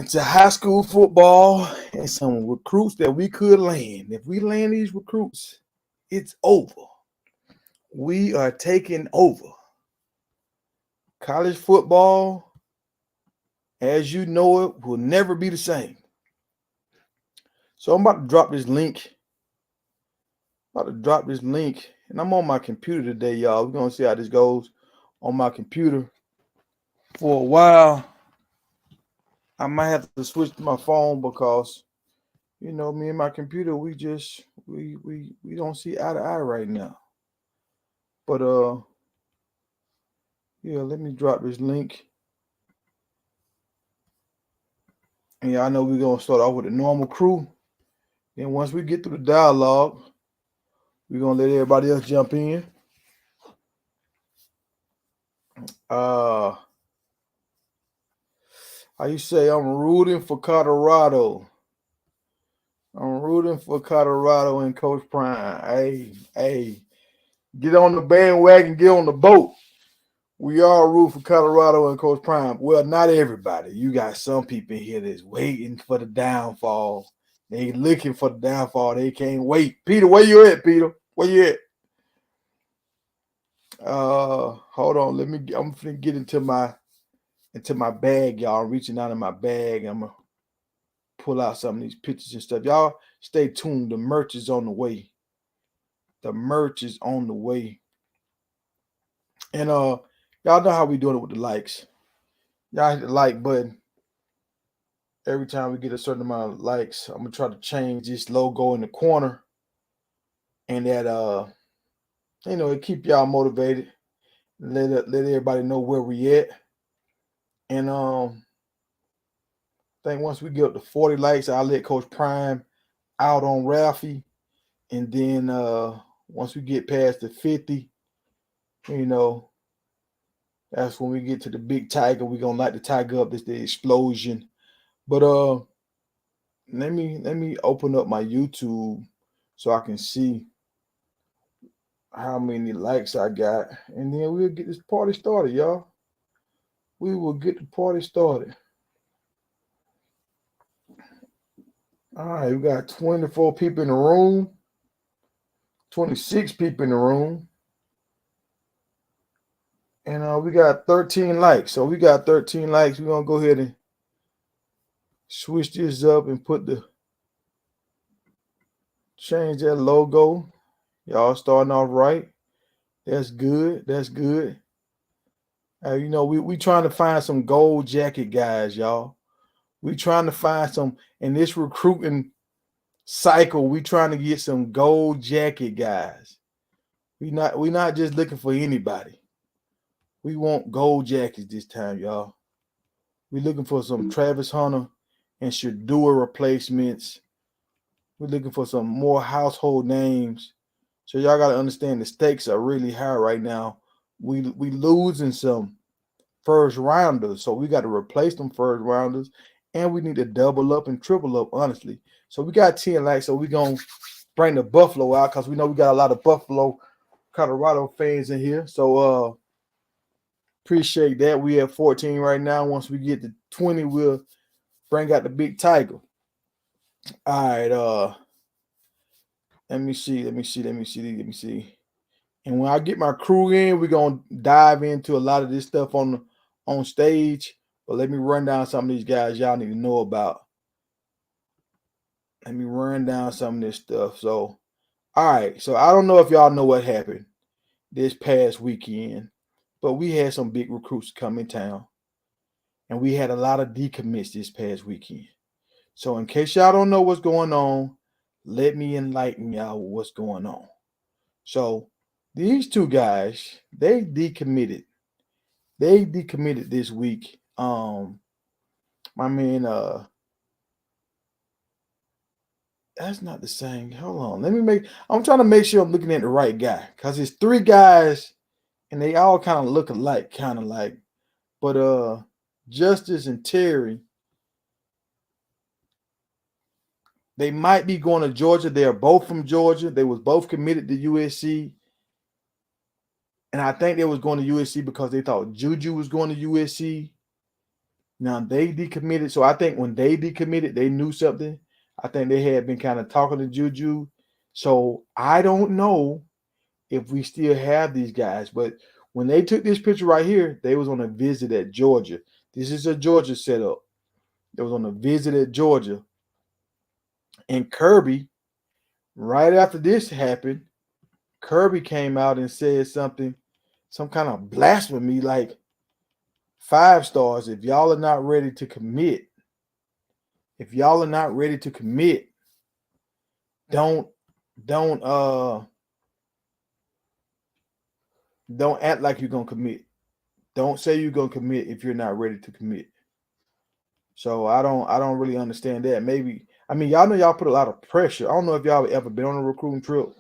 into high school football and some recruits that we could land. If we land these recruits, it's over. We are taking over. College football, as you know it, will never be the same. So I'm about to drop this link. And I'm on my computer today, y'all. We're going to see how this goes on my computer. For a while, I might have to switch to my phone because, me and my computer, we don't see eye to eye right now. But let me drop this link. And y'all know we're gonna start off with the normal crew. Then once we get through the dialogue, we're gonna let everybody else jump in. How you say? I'm rooting for Colorado. I'm rooting for Colorado and Coach Prime. Hey, get on the bandwagon, get on the boat. We all root for Colorado and Coach Prime. Well, not everybody. You got some people in here that's waiting for the downfall. They looking for the downfall. They can't wait. Peter, where you at, Peter? Where you at? Hold on. I'm finna get into my bag, y'all. I'm reaching out in my bag. I'm gonna pull out some of these pictures and stuff. Y'all stay tuned. The merch is on the way. And y'all know how we doing it with the likes. Y'all hit the like button. Every time we get a certain amount of likes, I'm gonna try to change this logo in the corner. And that it keep y'all motivated. Let everybody know where we at. And I think once we get up to 40 likes, I'll let Coach Prime out on Ralphie. And then once we get past the 50, that's when we get to the big tiger. We're gonna light the tiger up. It's the explosion. But let me open up my YouTube so I can see how many likes I got, and then we'll get this party started, y'all. We will get the party started. All right, we got 24 people in the room, 26 people in the room, and we got 13 likes. So we got 13 likes. We're gonna go ahead and switch this up and change that logo. Y'all starting off right. That's good. We trying to find some gold jacket guys, y'all. We trying to find some in this recruiting cycle. We trying to get some gold jacket guys. We not just looking for anybody. We want gold jackets this time, y'all. We looking for some Travis Hunter and Shadua replacements. We're looking for some more household names. So y'all got to understand the stakes are really high right now. We losing some first rounders, so we got to replace them first rounders, and we need to double up and triple up, honestly. So we got 10 likes, so we're going to bring the Buffalo out because we know we got a lot of Buffalo, Colorado fans in here. So appreciate that. We have 14 right now. Once we get to 20, we'll bring out the big tiger. All right, let me see. And when I get my crew in, we're going to dive into a lot of this stuff on stage. But let me run down some of these guys y'all need to know about. Let me run down some of this stuff. So, all right. So I don't know if y'all know what happened this past weekend, but we had some big recruits come in town. And we had a lot of decommits this past weekend. So in case y'all don't know what's going on, let me enlighten y'all what's going on. So these two guys, they decommitted. They decommitted this week. My man, that's not the same. Hold on. I'm trying to make sure I'm looking at the right guy because it's three guys and they all kind of look alike, but Justice and Terry, they might be going to Georgia. They are both from Georgia. They was both committed to USC. And I think they was going to USC because they thought Juju was going to USC. Now they decommitted. So I think when they decommitted, they knew something. I think they had been kind of talking to Juju. So I don't know if we still have these guys. But when they took this picture right here, they was on a visit at Georgia. This is a Georgia setup. They was on a visit at Georgia. And Kirby, right after this happened, Kirby came out and said something, some kind of blasphemy, like 5 stars. If y'all are not ready to commit, if y'all are not ready to commit, don't don't don't act like you're gonna commit. Don't say you're gonna commit if you're not ready to commit. So I don't really understand that. Maybe, I mean, y'all know y'all put a lot of pressure. I don't know if y'all ever been on a recruiting trip,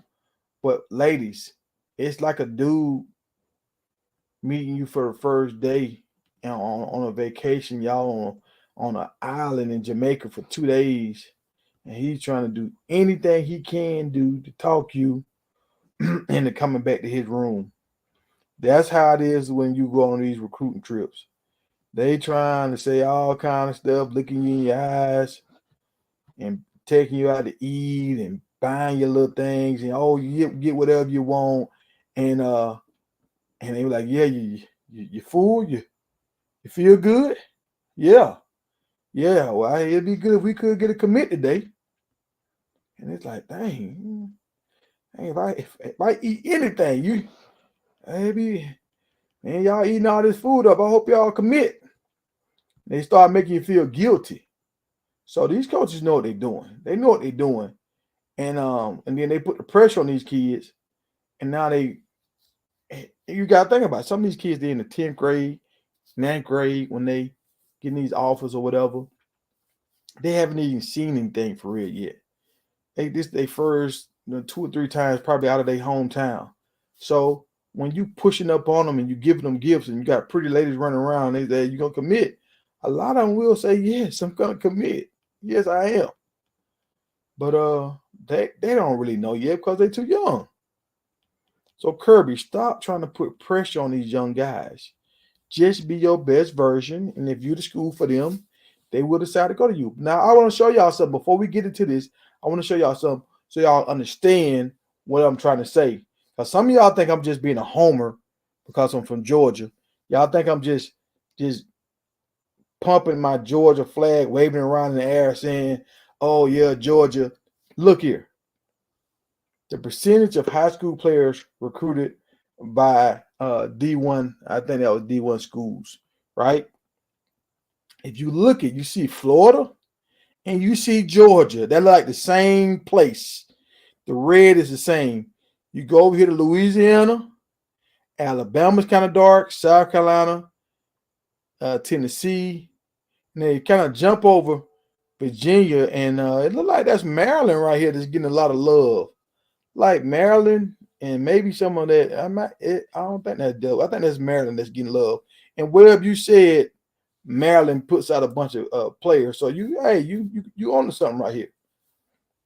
but ladies, it's like a dude meeting you for the first day and on a vacation, y'all on an island in Jamaica for 2 days, and he's trying to do anything he can do to talk you into coming back to his room. That's how it is when you go on these recruiting trips. They trying to say all kind of stuff, looking you in your eyes and taking you out to eat and buying your little things, and oh, you get whatever you want, and they were like, yeah, you fool, you feel good, yeah, yeah. Well, it'd be good if we could get a commit today. And it's like, dang, if I eat anything, you maybe, man, y'all eating all this food up. I hope y'all commit. They start making you feel guilty. So these coaches know what they're doing. They know what they're doing. And then they put the pressure on these kids. And now you gotta think about it. Some of these kids, they're in the 10th grade, 9th grade, when they getting these offers or whatever. They haven't even seen anything for real yet. They first 2 or 3 times probably out of their hometown. So when you pushing up on them and you giving them gifts and you got pretty ladies running around, they say, you gonna commit? A lot of them will say, yes, I'm gonna commit. Yes, I am. But they don't really know yet because they're too young. So Kirby, stop trying to put pressure on these young guys. Just be your best version, and if you're the school for them, they will decide to go to you. Now, I want to show y'all something before we get into this. I want to show y'all something so y'all understand what I'm trying to say. Because some of y'all think I'm just being a homer because I'm from Georgia. Y'all think I'm just pumping my Georgia flag, waving around in the air, saying, "Oh yeah, Georgia." Look here. The percentage of high school players recruited by D1, I think that was D1 schools, right? If you look at, you see Florida and you see Georgia. They're like the same place. The red is the same. You go over here to Louisiana, Alabama's kind of dark, South Carolina, Tennessee, and then you kind of jump over Virginia, and it looks like that's Maryland right here that's getting a lot of love. Like Maryland and maybe some of that. I don't think that's dope. I think that's Maryland that's getting love. And wherever you said Maryland puts out a bunch of players. So you on to something right here.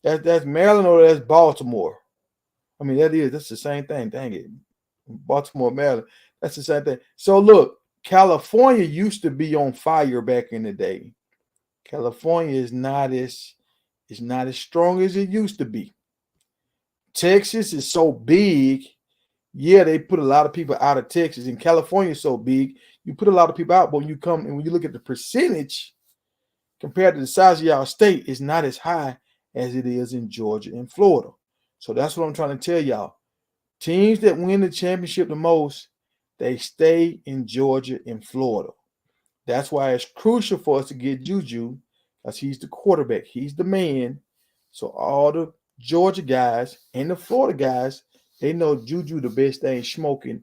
That's Maryland or that's Baltimore. I mean, that's the same thing. Dang it. Baltimore, Maryland. That's the same thing. So look, California used to be on fire back in the day. California is not as strong as it used to be. Texas is so big. Yeah, they put a lot of people out of Texas, and California is so big. You put a lot of people out, but when you look at the percentage compared to the size of y'all state, it's not as high as it is in Georgia and Florida. So that's what I'm trying to tell y'all. Teams that win the championship the most, they stay in Georgia and Florida. That's why it's crucial for us to get Juju, because he's the quarterback. He's the man. So all the Georgia guys and the Florida guys, they know Juju the best thing smoking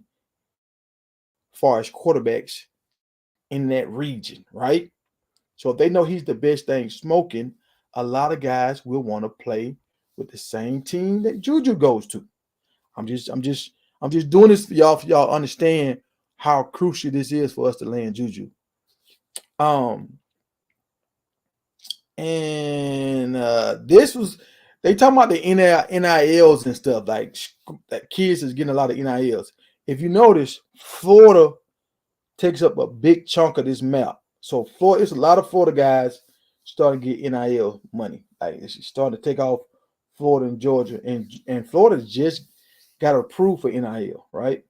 as far as quarterbacks in that region, right? So if they know he's the best thing smoking, a lot of guys will want to play with the same team that Juju goes to. I'm just doing this for y'all understand how crucial this is for us to land Juju. And this was, they talking about the NILs and stuff, like that kids is getting a lot of NILs. If you notice, Florida takes up a big chunk of this map. So Florida, it's a lot of Florida guys starting to get NIL money. Like it's starting to take off Florida and Georgia. And Florida just got approved for NIL, right?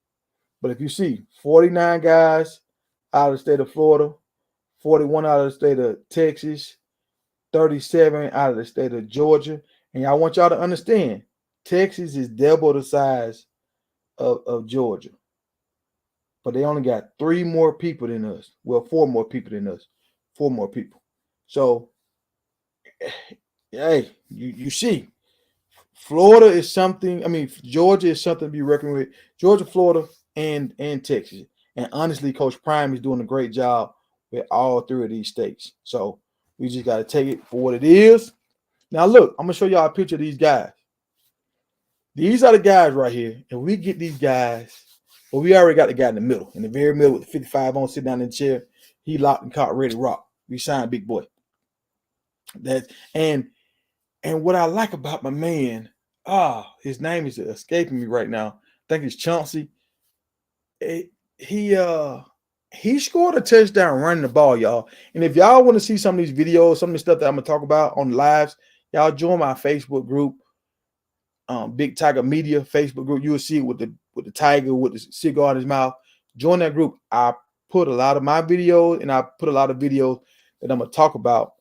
But if you see 49 guys out of the state of Florida, 41 out of the state of Texas, 37 out of the state of Georgia. And I want y'all to understand, Texas is double the size of Georgia. But they only got 3 more people than us. Well, 4 more people than us. 4 more people. So, hey, you see, Florida is something. I mean, Georgia is something to be reckoned with. Georgia, Florida, and Texas. And honestly, Coach Prime is doing a great job with all 3 of these states. So we just got to take it for what it is. Now, look, I'm gonna show y'all a picture of these guys. These are the guys right here. And we get these guys. Well, we already got the guy in the very middle with the 55 on, sitting down in the chair. He locked and caught, ready to rock. We signed Big Boy. That and what I like about my man, his name is escaping me right now. I think it's Chauncey. He scored a touchdown running the ball, y'all. And if y'all want to see some of these videos, some of the stuff that I'm gonna talk about on the lives, y'all join my Facebook group, Big Tiger Media Facebook group. You will see it with the tiger with the cigar in his mouth. Join that group. I put a lot of my videos and I put a lot of videos that I'm gonna talk about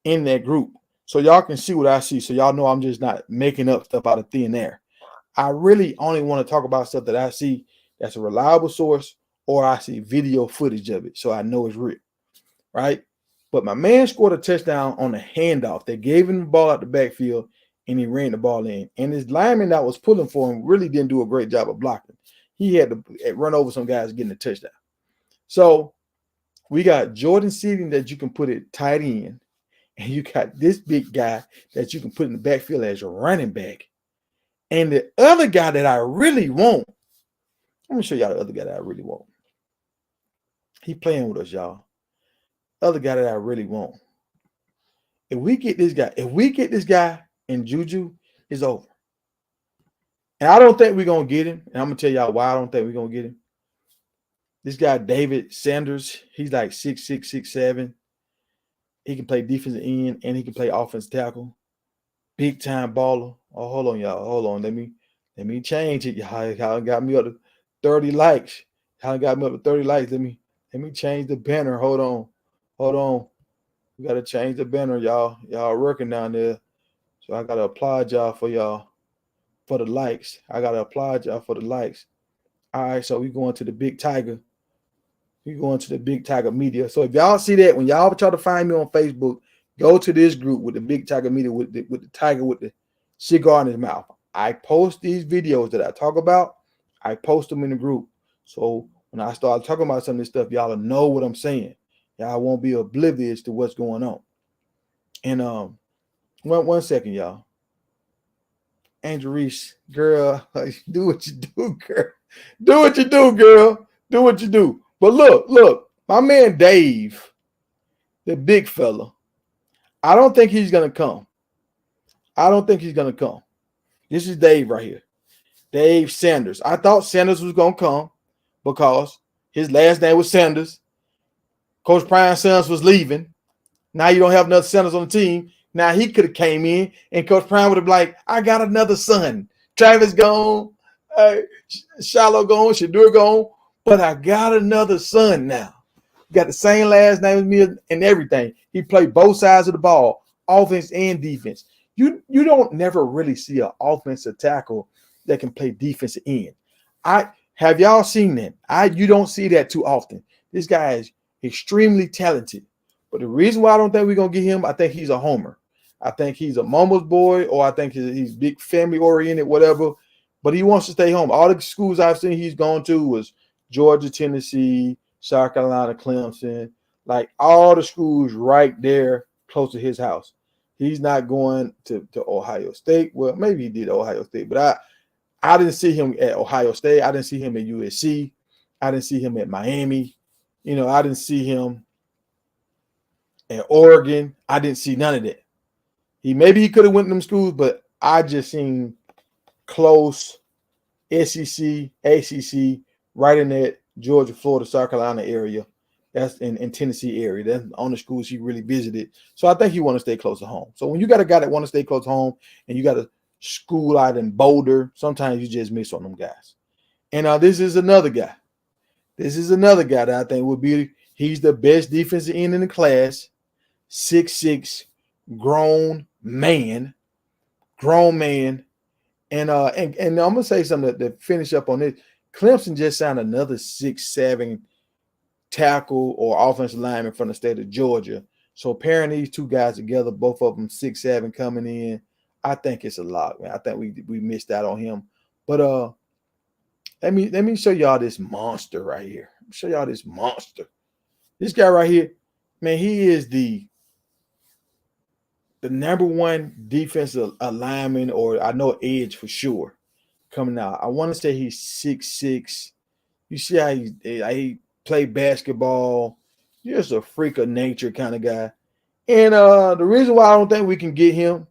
in that group, so y'all can see what I see. So y'all know I'm just not making up stuff out of thin air. I really only want to talk about stuff that I see that's a reliable source, or I see video footage of it, so I know it's real, right? But my man scored a touchdown on a handoff. They gave him the ball out the backfield, and he ran the ball in. And his lineman that was pulling for him really didn't do a great job of blocking. He had to run over some guys getting a touchdown. So we got Jordan Seating that you can put it tight end, and you got this big guy that you can put in the backfield as a running back. And the other guy that I really want, let me show y'all the other guy that I really want. He playing with us, y'all. Other guy that I really want. If we get this guy in Juju, it's over. And I don't think we're going to get him. And I'm going to tell y'all why I don't think we're going to get him. This guy, David Sanders, he's like 6'6", 6'7". He can play defensive end and he can play offensive tackle. Big time baller. Oh, hold on, y'all. Hold on. Let me change it. Y'all got me up to 30 likes. Y'all got me up to 30 likes. Let me change the banner. Hold on. We gotta change the banner, y'all. Y'all working down there. So I gotta applaud y'all for the likes. I gotta applaud y'all for the likes. All right, so we going to the Big Tiger. We going to the Big Tiger Media. So if y'all see that, when y'all try to find me on Facebook, go to this group with the Big Tiger Media with the tiger with the cigar in his mouth. I post these videos that I talk about. I post them in the group. So when I start talking about some of this stuff, y'all will know what I'm saying. Y'all won't be oblivious to what's going on. And one second, y'all. Angel Reese, girl, do what you do, girl. Do what you do, girl. Do what you do. But look, my man Dave, the big fella, I don't think he's gonna come. This is Dave right here. Dave Sanders. I thought Sanders was gonna come because his last name was Sanders. Coach Brian Sanders was leaving. Now you don't have another Sanders on the team. Now he could have came in and Coach Prime would have been like, I got another son. Travis gone, Shiloh gone, Shadur gone, but I got another son now. Got the same last name as me and everything. He played both sides of the ball, offense and defense. You don't never really see an offensive tackle that can play defensive end. Have y'all seen that? You don't see that too often. This guy is extremely talented. But the reason why I don't think we're going to get him, I think he's a homer. I think he's a mama's boy, or I think he's big family oriented, whatever. But he wants to stay home. All the schools I've seen he's gone to was Georgia, Tennessee, South Carolina, Clemson, like all the schools right there close to his house. He's not going to Ohio State. Well, maybe he did Ohio State, but I didn't see him at Ohio State. I didn't see him at USC. I didn't see him at Miami. I didn't see him at Oregon. I didn't see none of that. Maybe he could have went to them schools, but I just seen close SEC, ACC, right in that Georgia, Florida, South Carolina area. That's in Tennessee area. That's on the schools he really visited. So I think he want to stay close to home. So when you got a guy that want to stay close to home and you got a school out in Boulder, sometimes you just miss on them guys. And this is another guy. This is another guy that I think would be, he's the best defensive end in the class. 6'6", grown man. And I'm gonna say something to finish up on this. Clemson just signed another 6'7" tackle or offensive lineman from the state of Georgia. So pairing these two guys together, both of them 6'7" coming in, I think it's a lot, man. I think we missed out on him. But let me show y'all this monster right here. Show y'all this monster. This guy right here, man, he is the number one defensive lineman, or I know edge for sure, coming out. I want to say he's 6'6". You see how he play basketball. Just a freak of nature kind of guy. And the reason why I don't think we can get him,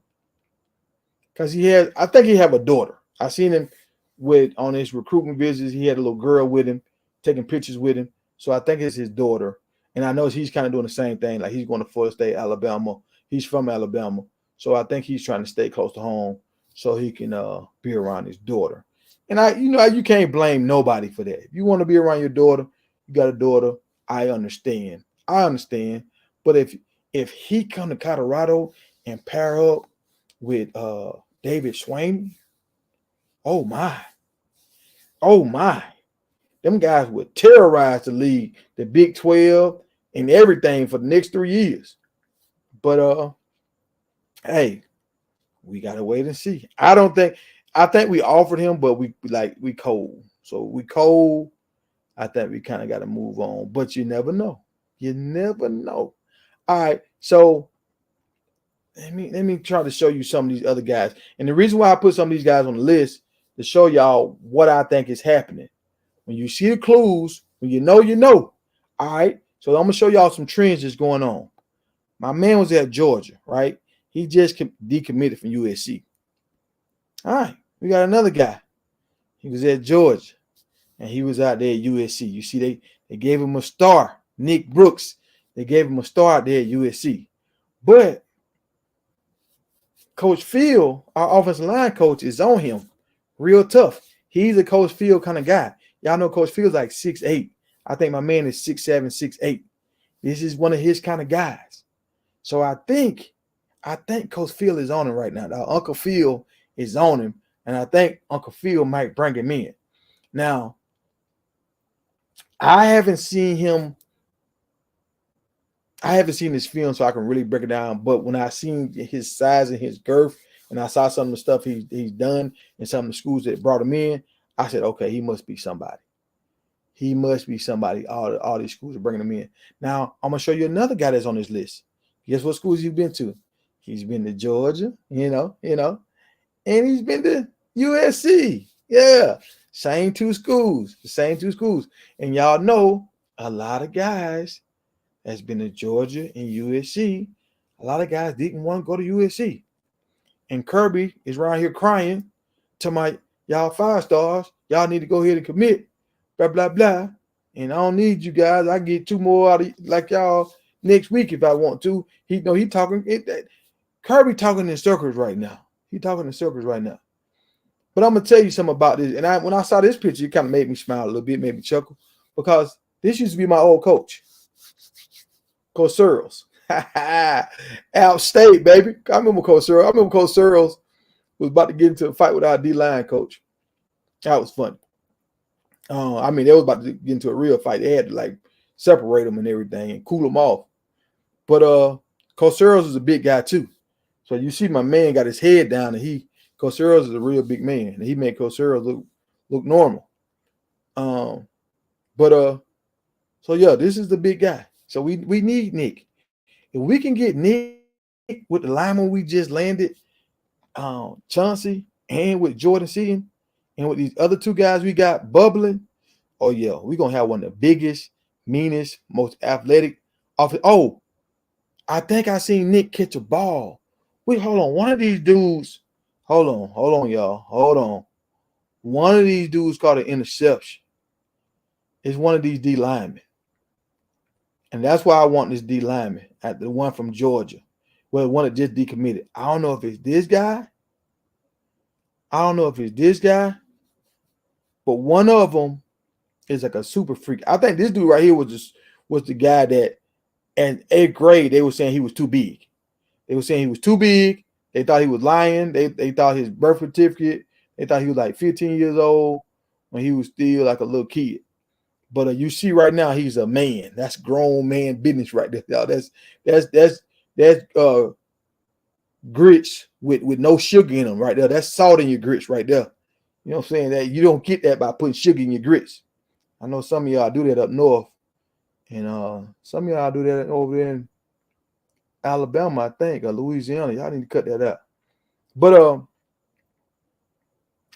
because I think he have a daughter. I seen him on his recruitment visits. He had a little girl with him, taking pictures with him. So I think it's his daughter. And I know he's kind of doing the same thing. Like he's going to Florida State, Alabama. He's from Alabama. So I think he's trying to stay close to home so he can be around his daughter. And you can't blame nobody for that. If you want to be around your daughter, you got a daughter, I understand. But if he come to Colorado and pair up with David Swain, oh my. Them guys would terrorize the league, the Big 12, and everything for the next 3 years. But hey, we gotta wait and see. I think we offered him, but we cold. So we cold. I think we kind of got to move on. But you never know. You never know. All right. So let me try to show you some of these other guys. And the reason why I put some of these guys on the list to show y'all what I think is happening. When you see the clues, when you know, you know. All right. So I'm gonna show y'all some trends that's going on. My man was at Georgia, right? He just decommitted from USC. All right. We got another guy. He was at Georgia, and he was out there at USC. You see, they gave him a star, Nick Brooks. They gave him a star out there at USC. But Coach Field, our offensive line coach, is on him real tough. He's a Coach Field kind of guy. Y'all know Coach Field's like 6'8". I think my man is 6'7", 6'8". This is one of his kind of guys. So I think Coach Field is on him right now. Now Uncle Phil is on him. And I think Uncle Phil might bring him in. Now, I haven't seen his film, so I can really break it down. But when I seen his size and his girth, and I saw some of the stuff he's done in some of the schools that brought him in, I said, okay, he must be somebody. He must be somebody. All these schools are bringing him in. Now, I'm going to show you another guy that's on this list. Guess what schools he's been to? He's been to Georgia, and he's been to USC. Yeah. The same two schools. And y'all know a lot of guys that's been to Georgia and USC, a lot of guys didn't want to go to USC. And Kirby is around here crying to y'all 5 stars. Y'all need to go ahead and commit. Blah, blah, blah. And I don't need you guys. I get 2 more out of like y'all next week if I want to. Kirby talking in circles right now. But I'm gonna tell you something about this. And when I saw this picture, it kind of made me smile a little bit, made me chuckle, because this used to be my old coach, Coach Searles. Out state, baby. I remember Coach Searles. Coach Searles was about to get into a fight with our D-line coach. That was funny. They was about to get into a real fight. They had to separate them and everything and cool them off. But Coach Searles is a big guy too. So you see my man got his head down, and Coach Searles is a real big man, and he made Coach Searles look normal. So yeah, this is the big guy. So we need Nick. If we can get Nick with the lineman we just landed, Chauncey, and with Jordan Seaton, and with these other 2 guys we got bubbling, oh yeah, we're gonna have one of the biggest, meanest, most athletic offense. Oh, I think I seen Nick catch a ball. Wait, hold on. One of these dudes, hold on, y'all. Hold on. One of these dudes caught an interception. It's one of these D linemen. And that's why I want this D lineman at the one from Georgia. Well, the one that just decommitted. I don't know if it's this guy. But one of them is like a super freak. I think this dude right here was the guy that in 8th grade they were saying he was too big. They were saying he was too big. They thought he was lying. They thought his birth certificate. They thought he was like 15 years old when he was still like a little kid. But you see right now he's a man. That's grown man business right there. Y'all. That's grits with no sugar in them right there. That's salt in your grits right there. You know what I'm saying? That you don't get that by putting sugar in your grits. I know some of y'all do that up north, and some of y'all do that over there in Alabama, I think, or Louisiana. Y'all need to cut that out. But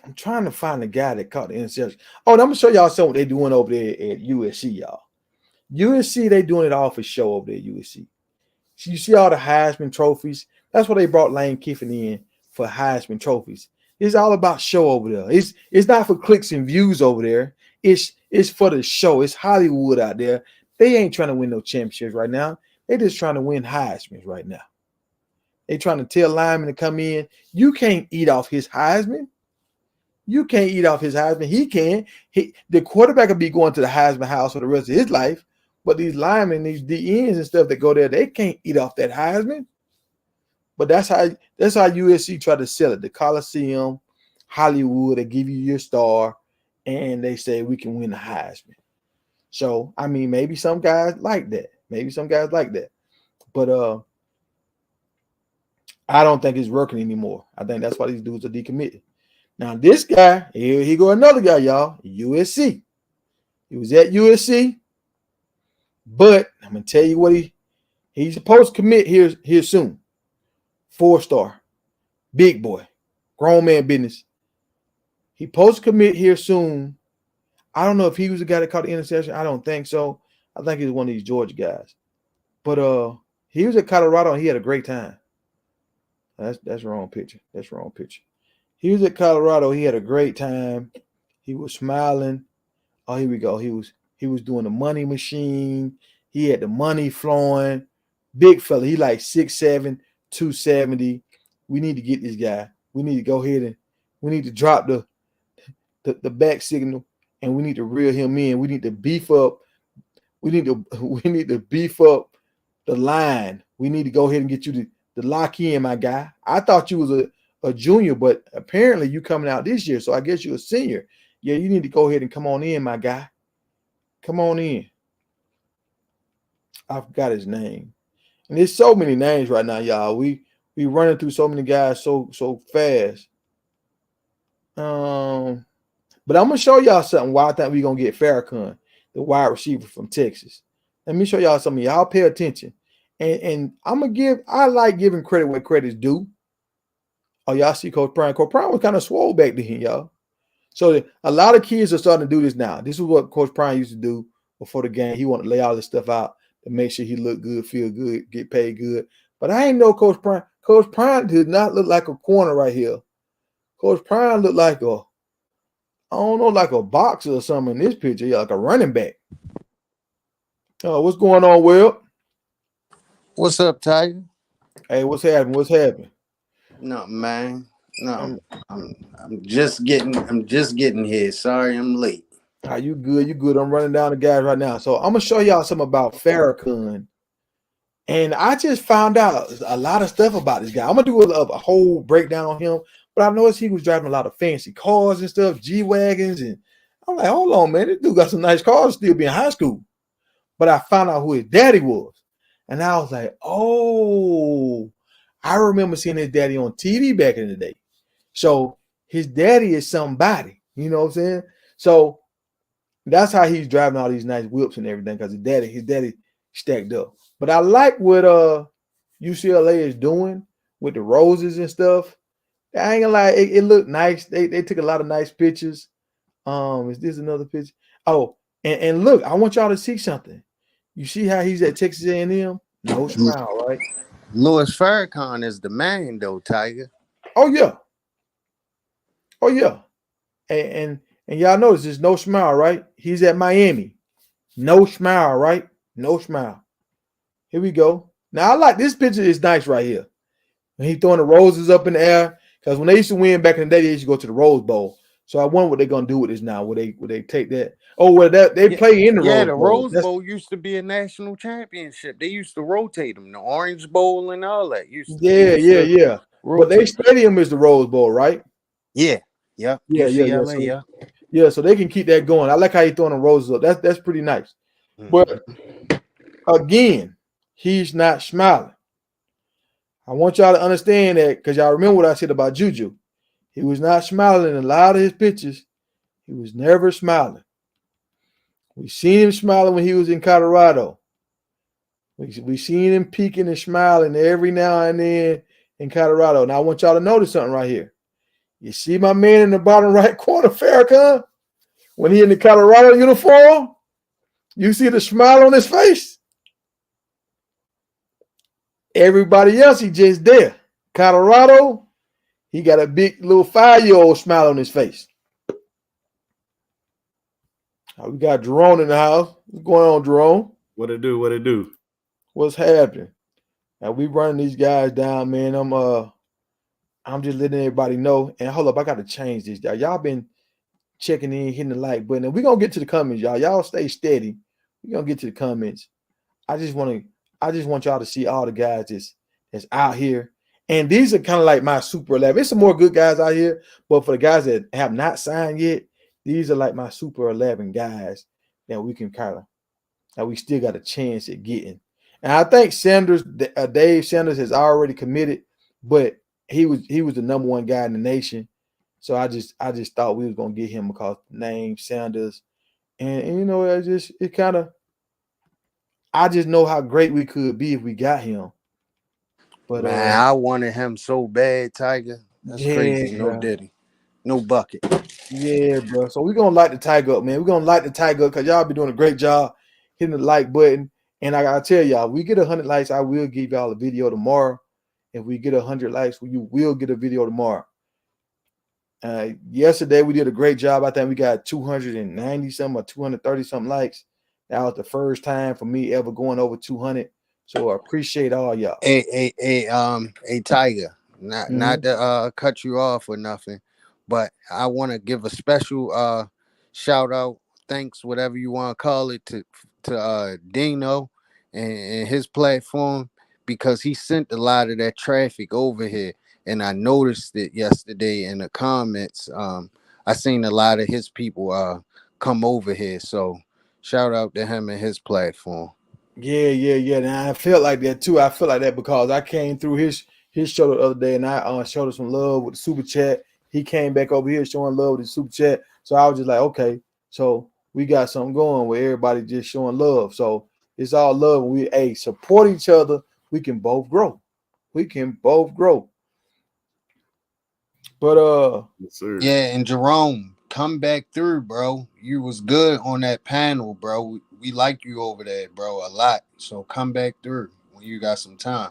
I'm trying to find the guy that caught the interception. Oh, and I'm gonna show y'all something what they're doing over there at USC, y'all. USC, they doing it all for show over there at USC. So you see all the Heisman trophies. That's why they brought Lane Kiffin in for Heisman trophies. It's all about show over there. It's not for clicks and views over there. It's for the show. It's Hollywood out there. They ain't trying to win no championships right now. They're just trying to win Heisman right now. They trying to tell linemen to come in. You can't eat off his Heisman. You can't eat off his Heisman. He can. The quarterback will be going to the Heisman house for the rest of his life. But these linemen, these DNs and stuff that go there, they can't eat off that Heisman. But that's how USC try to sell it. The Coliseum, Hollywood, they give you your star, and they say we can win the Heisman. So, I mean, maybe some guys like that. But I don't think it's working anymore. I think that's why these dudes are decommitted. Now, this guy, here go another guy, y'all, USC. He was at USC, but I'm going to tell you what he's supposed to commit here soon. 4-star, big boy, grown man business. He supposed to commit here soon. I don't know if he was the guy that caught the interception. I don't think so. I think he's one of these Georgia guys. But he was at Colorado and he had a great time. That's wrong picture. He was at Colorado. He had a great time. He was smiling. Oh, here we go. He was doing the money machine. He had the money flowing. Big fella. He like 6'7", 270. We need to get this guy. We need to go ahead and we need to drop the back signal and we need to reel him in. We need to beef up. We need to beef up the line. We need to go ahead and get you to lock in, my guy. I thought you was a junior, but apparently you coming out this year, so I guess you're a senior. Yeah, you need to go ahead and come on in, my guy. Come on in. I forgot his name. And there's so many names right now, y'all. We running through so many guys so fast. But I'm gonna show y'all something why I think we're gonna get Farrakhan, the wide receiver from Texas. Let me show y'all something. Y'all pay attention. And I like giving credit where credit's due. Oh, y'all see Coach Prime. Coach Prime was kind of swole back then, y'all. So a lot of kids are starting to do this now. This is what Coach Prime used to do before the game. He wanted to lay all this stuff out to make sure he looked good, feel good, get paid good. But I ain't know Coach Prime. Coach Prime did not look like a corner right here. Coach Prime looked like like a boxer or something in this picture, like a running back. Oh, what's going on, Will? What's up, Tiger? Hey, what's happening? No, man. No, I'm just getting here. Sorry, I'm late. You good. I'm running down the guys right now. So I'm gonna show y'all something about Farrakhan. And I just found out a lot of stuff about this guy. I'm gonna do a whole breakdown on him, but I noticed he was driving a lot of fancy cars and stuff, G-Wagons, and I'm like, hold on, man, this dude got some nice cars still being in high school. But I found out who his daddy was. And I was like, oh, I remember seeing his daddy on TV back in the day. So his daddy is somebody, you know what I'm saying? So that's how he's driving all these nice whips and everything, because his daddy stacked up. But I like what UCLA is doing with the roses and stuff. I ain't gonna lie, it looked nice. They took a lot of nice pictures. Is this another picture? Oh, and look, I want y'all to see something. You see how he's at Texas A&M? No smile, right? Louis Farrakhan is the man, though, Tiger. Oh yeah. And y'all notice there's no smile, right? He's at Miami. No smile, right? No smile. Here we go. Now I like this picture. Is nice right here. When he throwing the roses up in the air. Because when they used to win back in the day, they used to go to the Rose Bowl. So I wonder what they're gonna do with this now. Would they take that? Oh, well, that they play in the Rose The Bowl. Rose Bowl used to be a national championship. They used to rotate them. The Orange Bowl and all that Yeah. But their rotate. stadium is the Rose Bowl, right? Yeah, UCLA, So they can keep that going. I like how he throwing the roses up. That's pretty nice. But Mm-hmm. again, he's not smiling. I want y'all to understand that because y'all remember what I said about Juju. He was not smiling in a lot of his pictures. He was never smiling. We seen him smiling when he was in Colorado. We seen him peeking and smiling every now and then in Colorado. Now I want y'all to notice something right here. You see my man in the bottom right corner, Farrakhan? When he in the Colorado uniform, you see the smile on his face. Everybody else, he just there. Colorado, he got a big little 5-year-old smile on his face. We got Jerome in the house. What's going on, Jerome? What it do? What it do? What's happening? Now we running these guys down, man. I'm just letting everybody know. And hold up, I got to change this, y'all. Y'all been checking in, hitting the like button. And we're gonna get to the comments, y'all. Y'all stay steady. We're gonna get to the comments. I just want y'all to see all the guys that's out here. And these are kind of like my super 11. There's some more good guys out here, but for the guys that have not signed yet, these are like my super 11 guys that we can kind of, that we still got a chance at getting. And I think Dave Sanders has already committed, but he was the number one guy in the nation. So I just thought we was gonna get him because the name Sanders, and you know, I just know how great we could be if we got him. But Man, I wanted him so bad, Tiger. That's crazy. No bro. Diddy, no bucket. Yeah, bro. So we're gonna light the Tiger up, man. We're gonna light the Tiger up because y'all be doing a great job hitting the like button. And I gotta tell y'all, we get 100 likes, I will give y'all a video tomorrow. If we get 100 likes, you will get a video tomorrow. Yesterday we did a great job. I think we got 290 something or 230 something likes. That was the first time for me ever going over 200. So I appreciate all y'all. Hey, Tiger. Not to cut you off or nothing, but I want to give a special shout out, thanks, whatever you want to call it, to Dino and his platform, because he sent a lot of that traffic over here, and I noticed it yesterday in the comments. I seen a lot of his people come over here, so shout out to him and his platform. Yeah. And I felt like that too. I feel like that because I came through his show the other day and I showed him some love with the super chat. He came back over here showing love with the super chat. So I was just like, okay, so we got something going where everybody just showing love. So it's all love. And we support each other. We can both grow. But Yes, sir. Yeah, and Jerome, come back through, bro. You was good on that panel, bro. We like you over there, bro, a lot. So come back through when you got some time.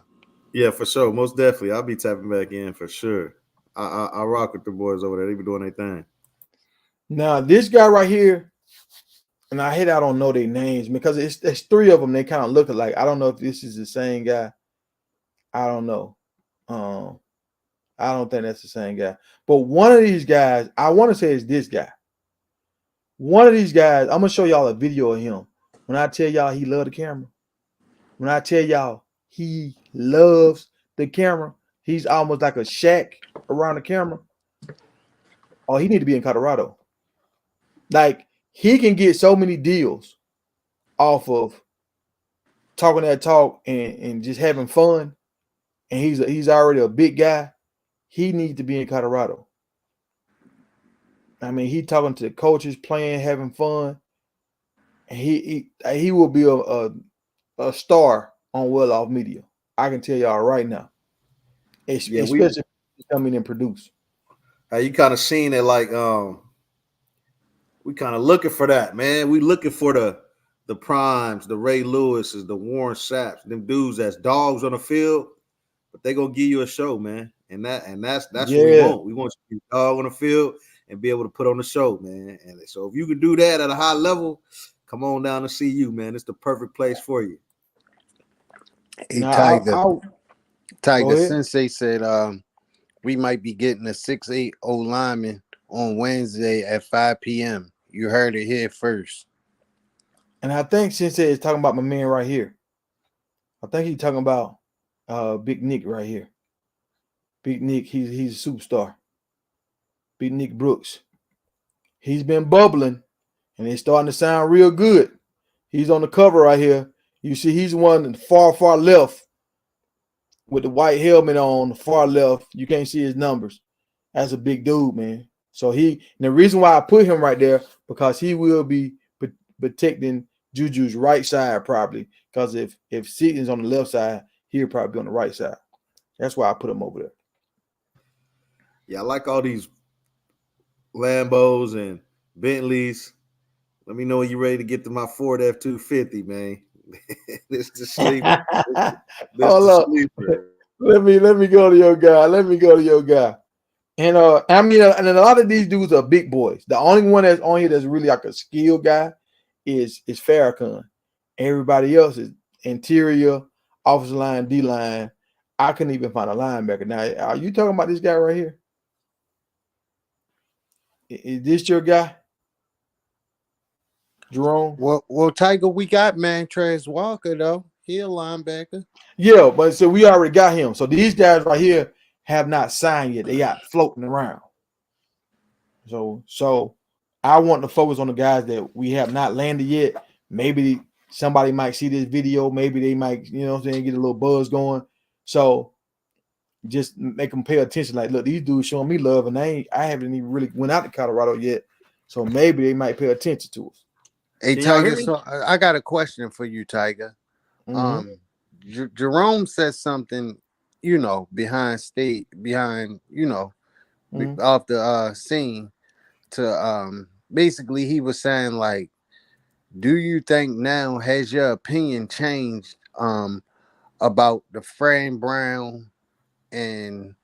Yeah, for sure. Most definitely. I'll be tapping back in for sure. I rock with the boys over there. They be doing their thing. now this guy right here, and I don't know their names because it's three of them. They kind of look alike. I don't know if this is the same guy. I don't know. I don't think that's the same guy. But one of these guys, I want to say is this guy. One of these guys, I'm gonna show y'all a video of him. When I tell y'all he love the camera, when I tell y'all he loves the camera, he's almost like a Shaq around the camera. Oh, he need to be in Colorado. Like he can get so many deals off of talking that talk and just having fun. And he's already a big guy. He needs to be in Colorado. I mean, he talking to the coaches, playing, having fun, and he will be a star on Well Off Media. I can tell y'all right now, Yeah, especially if he come in and produce. you kind of seen it like we kind of looking for that, man. We looking for the primes, the Ray Lewises, the Warren Sapps, them dudes that's dogs on the field, but they gonna give you a show, man. And that's what we want. We want you to be a dog on the field and be able to put on the show, man. And so if you could do that at a high level, come on down to see you, man. It's the perfect place for you. Hey, Now, Tiger. go Tiger ahead. Sensei said we might be getting a 6'8" O lineman on Wednesday at 5 p.m. You heard it here first. And I think Sensei is talking about my man right here. I think he's talking about Big Nick right here. Big Nick, he's a superstar. Big Nick Brooks. He's been bubbling, and it's starting to sound real good. He's on the cover right here. You see, he's one far left with the white helmet on, the far left. You can't see his numbers. That's a big dude, man. So and the reason why I put him right there, because he will be protecting Juju's right side probably. Because if Seaton's on the left side, he'll probably be on the right side. That's why I put him over there. Yeah, I like all these Lambos and Bentleys. Let me know when you're ready to get to my Ford F-250, man. This the sleeper. This Hold the up. sleeper. Let me go to your guy. And I mean, and a lot of these dudes are big boys. The only one that's on here that's really like a skill guy is Farrakhan. Everybody else is interior, offensive line, D line. I couldn't even find a linebacker. Now, are you talking about this guy right here? Is this your guy, Jerome? Well, Tiger, we got Mantrez Walker though. He a linebacker. Yeah, but so we already got him. So these guys right here have not signed yet. They got floating around. So I want to focus on the guys that we have not landed yet. Maybe somebody might see this video. Maybe they might, you know what I'm saying, get a little buzz going. So just make them pay attention. Like, look, these dudes showing me love, and I haven't even really went out to Colorado yet. So maybe they might pay attention to us. Hey, Can y'all hear Tiger. me? So I got a question for you, Tiger. Mm-hmm. Jerome said something, behind Mm-hmm. off the scene to basically he was saying like, do you think now has your opinion changed about the Fran Brown and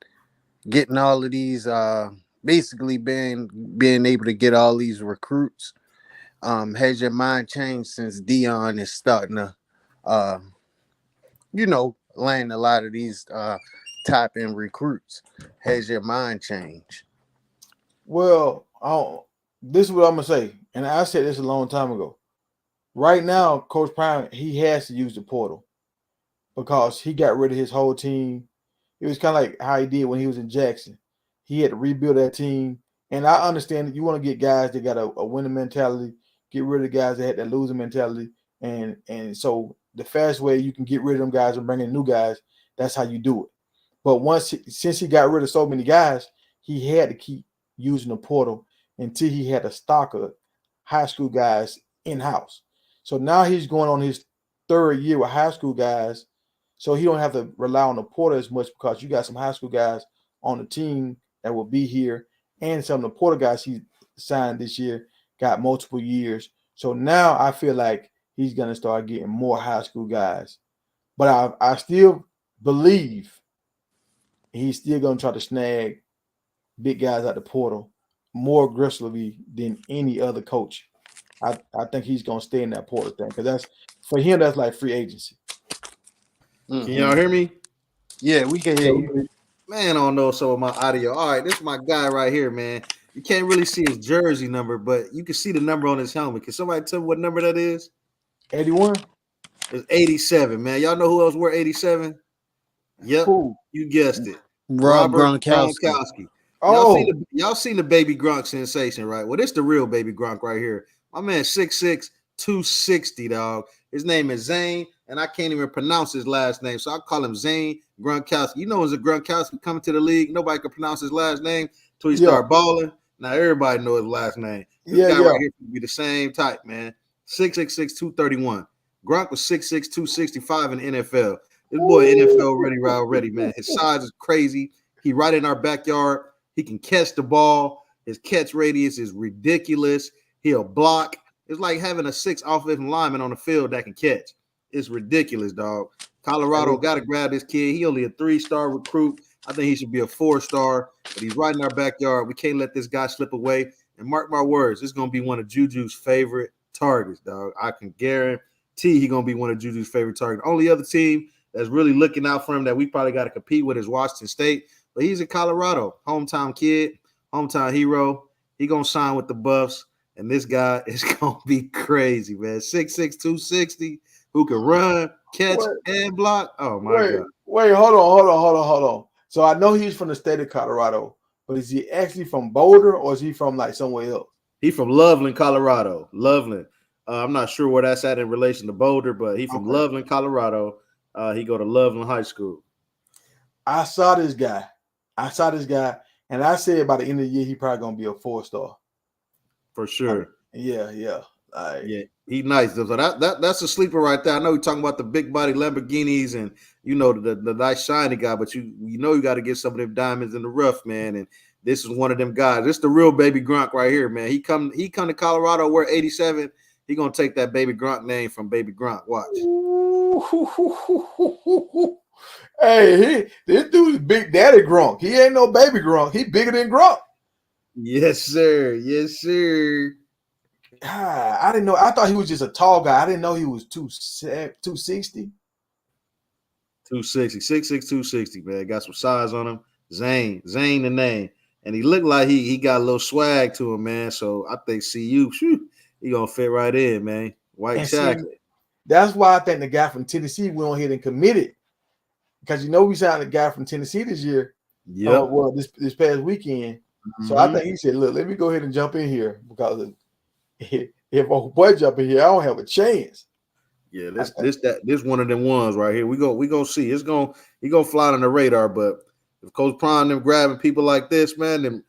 getting all of these basically being able to get all these recruits? Has your mind changed since Dion is starting to uh land a lot of these top end recruits? Has your mind changed? Well, this is what I'm gonna say, and I said this a long time ago. Right now, Coach Prime, he has to use the portal because he got rid of his whole team. It was kind of like how he did when he was in Jackson. He had to rebuild that team. And I understand that you want to get guys that got a winning mentality, get rid of the guys that had that losing mentality. And so the fast way you can get rid of them guys and bring in new guys, that's how you do it. But since he got rid of so many guys, he had to keep using the portal until he had a stock of high school guys in-house. So now he's going on his third year with high school guys, so he don't have to rely on the portal as much because you got some high school guys on the team that will be here, and some of the portal guys he signed this year got multiple years. So now I feel like he's gonna start getting more high school guys. But I still believe he's still gonna try to snag big guys at the portal more aggressively than any other coach. I think he's gonna stay in that portal thing because that's for him. That's like free agency. Can y'all hear me? Yeah, we can hear you. Man, I don't know some of my audio. All right, this is my guy right here, man. You can't really see his jersey number, but you can see the number on his helmet. Can somebody tell me what number that is? 81. It's 87, man. Y'all know who else wore 87? Yep, Who? you guessed it. Rob Robert Gronkowski. Gronkowski. Oh, Y'all seen the baby Gronk sensation, right? Well, this the real baby Gronk right here. My man 6'6", 260, dog. His name is Zane, and I can't even pronounce his last name, so I call him Zane Gronkowski. You know, as a Gronkowski coming to the league, nobody could pronounce his last name until he yeah, started balling. Now everybody knows his last name. This yeah, guy yeah. right here could be the same type, man. 6'6", 231. Gronk was 6'6", 265 in the NFL. This boy NFL ready, man. His size is crazy. He right in our backyard. He can catch the ball. His catch radius is ridiculous. He'll block. It's like having a 6 offensive lineman on the field that can catch. It's ridiculous, dog. Colorado got to grab this kid. He only a 3-star recruit. I think he should be a 4-star, but he's right in our backyard. We can't let this guy slip away. And mark my words, it's going to be one of Juju's favorite targets, dog. I can guarantee he's going to be one of Juju's favorite targets. Only other team that's really looking out for him that we probably got to compete with is Washington State. But he's in Colorado, hometown kid, hometown hero. He gonna sign with the Buffs, and this guy is gonna be crazy, man. 6'6", 260, who can run, catch, and block. Oh my God. Wait, hold on. So I know he's from the state of Colorado, but is he actually from Boulder or is he from like somewhere else? He from Loveland, Colorado. Loveland. I'm not sure where that's at in relation to Boulder, but he from Loveland, Colorado. He go to Loveland High School. I saw this guy, and I said by the end of the year he probably gonna be a 4-star. For sure. Yeah. Yeah, he nice. So that's a sleeper right there. I know you're talking about the big body Lamborghinis and the nice shiny guy, but you got to get some of them diamonds in the rough, man. And this is one of them guys. This is the real baby Gronk right here, man. He come to Colorado, wear 87. He gonna take that baby Gronk name from baby Gronk. Watch. Hey, this dude is Big Daddy Gronk. He ain't no baby Gronk. He bigger than Gronk. Yes, sir. Yes, sir. I didn't know. I thought he was just a tall guy. I didn't know he was 260. 260, 6'6", 260, man. Got some size on him. Zane the name. And he looked like he got a little swag to him, man. So I think CU, he gonna fit right in, man. White chocolate. That's why I think the guy from Tennessee went on ahead and committed. Because we signed a guy from Tennessee this year. Yeah. This past weekend. Mm-hmm. So I think he said, look, let me go ahead and jump in here because if old boy jump in here, I don't have a chance. Yeah, this one of them ones right here. We gonna see. He gonna fly on the radar, but if Coach Prime them grabbing people like this, man, them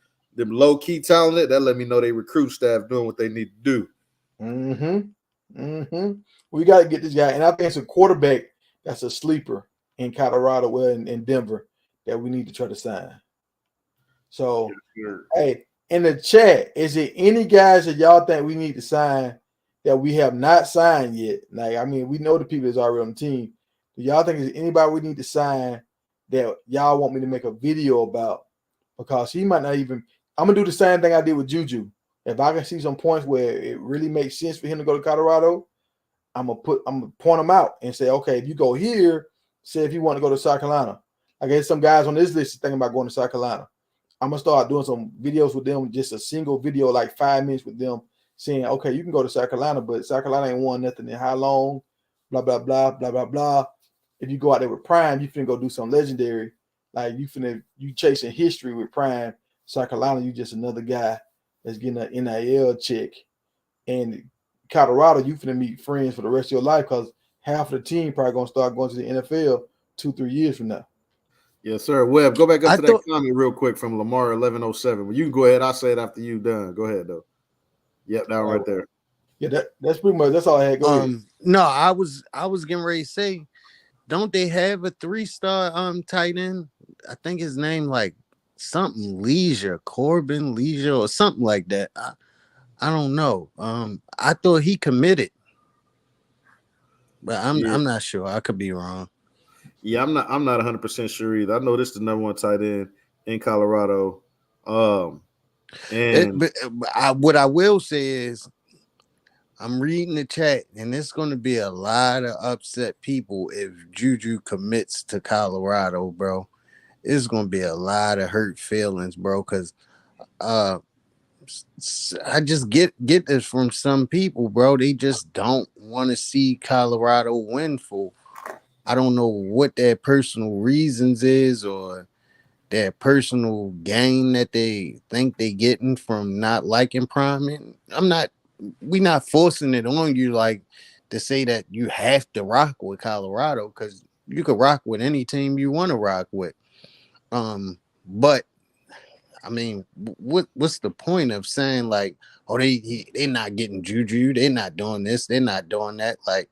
low key talented, that let me know they recruit staff doing what they need to do. We got to get this guy, and I think it's a quarterback that's a sleeper in Colorado, in Denver, that we need to try to sign. So, hey, in the chat, is there any guys that y'all think we need to sign that we have not signed yet? Like, I mean, we know the people that's already on the team. Do y'all think there's anybody we need to sign that y'all want me to make a video about? Because he might not even. I'm gonna do the same thing I did with Juju. If I can see some points where it really makes sense for him to go to Colorado, I'm gonna point him out and say, okay, if you go here, say if you want to go to South Carolina. I guess some guys on this list is thinking about going to South Carolina. I'm gonna start doing some videos with them, just a single video, like 5 minutes with them, saying, okay, you can go to South Carolina, but South Carolina ain't won nothing in how long, blah, blah, blah, blah, blah, blah. If you go out there with Prime, you finna go do something legendary. Like you chasing history with Prime. South Carolina, you just another guy that's getting an NIL check. And Colorado, you finna meet friends for the rest of your life because half of the team probably gonna start going to the NFL 2-3 years from now. Yes, sir. Webb, go back up to that comment real quick from Lamar 1107. Well, you can go ahead. I'll say it after you done. Go ahead though. Yep, that right there. Yeah, that's pretty much that's all I had. Go ahead. No, I was getting ready to say, don't they have a 3-star tight end? I think his name like something Corbin Leisure or something like that. I don't know. I thought he committed, but I'm not sure. I could be wrong. Yeah, I'm not 100% sure either. I know this is the number 1 tight end in Colorado. What I will say is, I'm reading the chat, and there's going to be a lot of upset people if Juju commits to Colorado, bro. It's going to be a lot of hurt feelings, bro, because I just get this from some people, bro. They just don't want to see Colorado win full. I don't know what their personal reasons is or their personal gain that they think they getting from not liking Prime. We're not forcing it on you like to say that you have to rock with Colorado, because you could rock with any team you want to rock with. But I mean, what's the point of saying like, oh, they're not getting Juju, they're not doing this, they're not doing that? Like,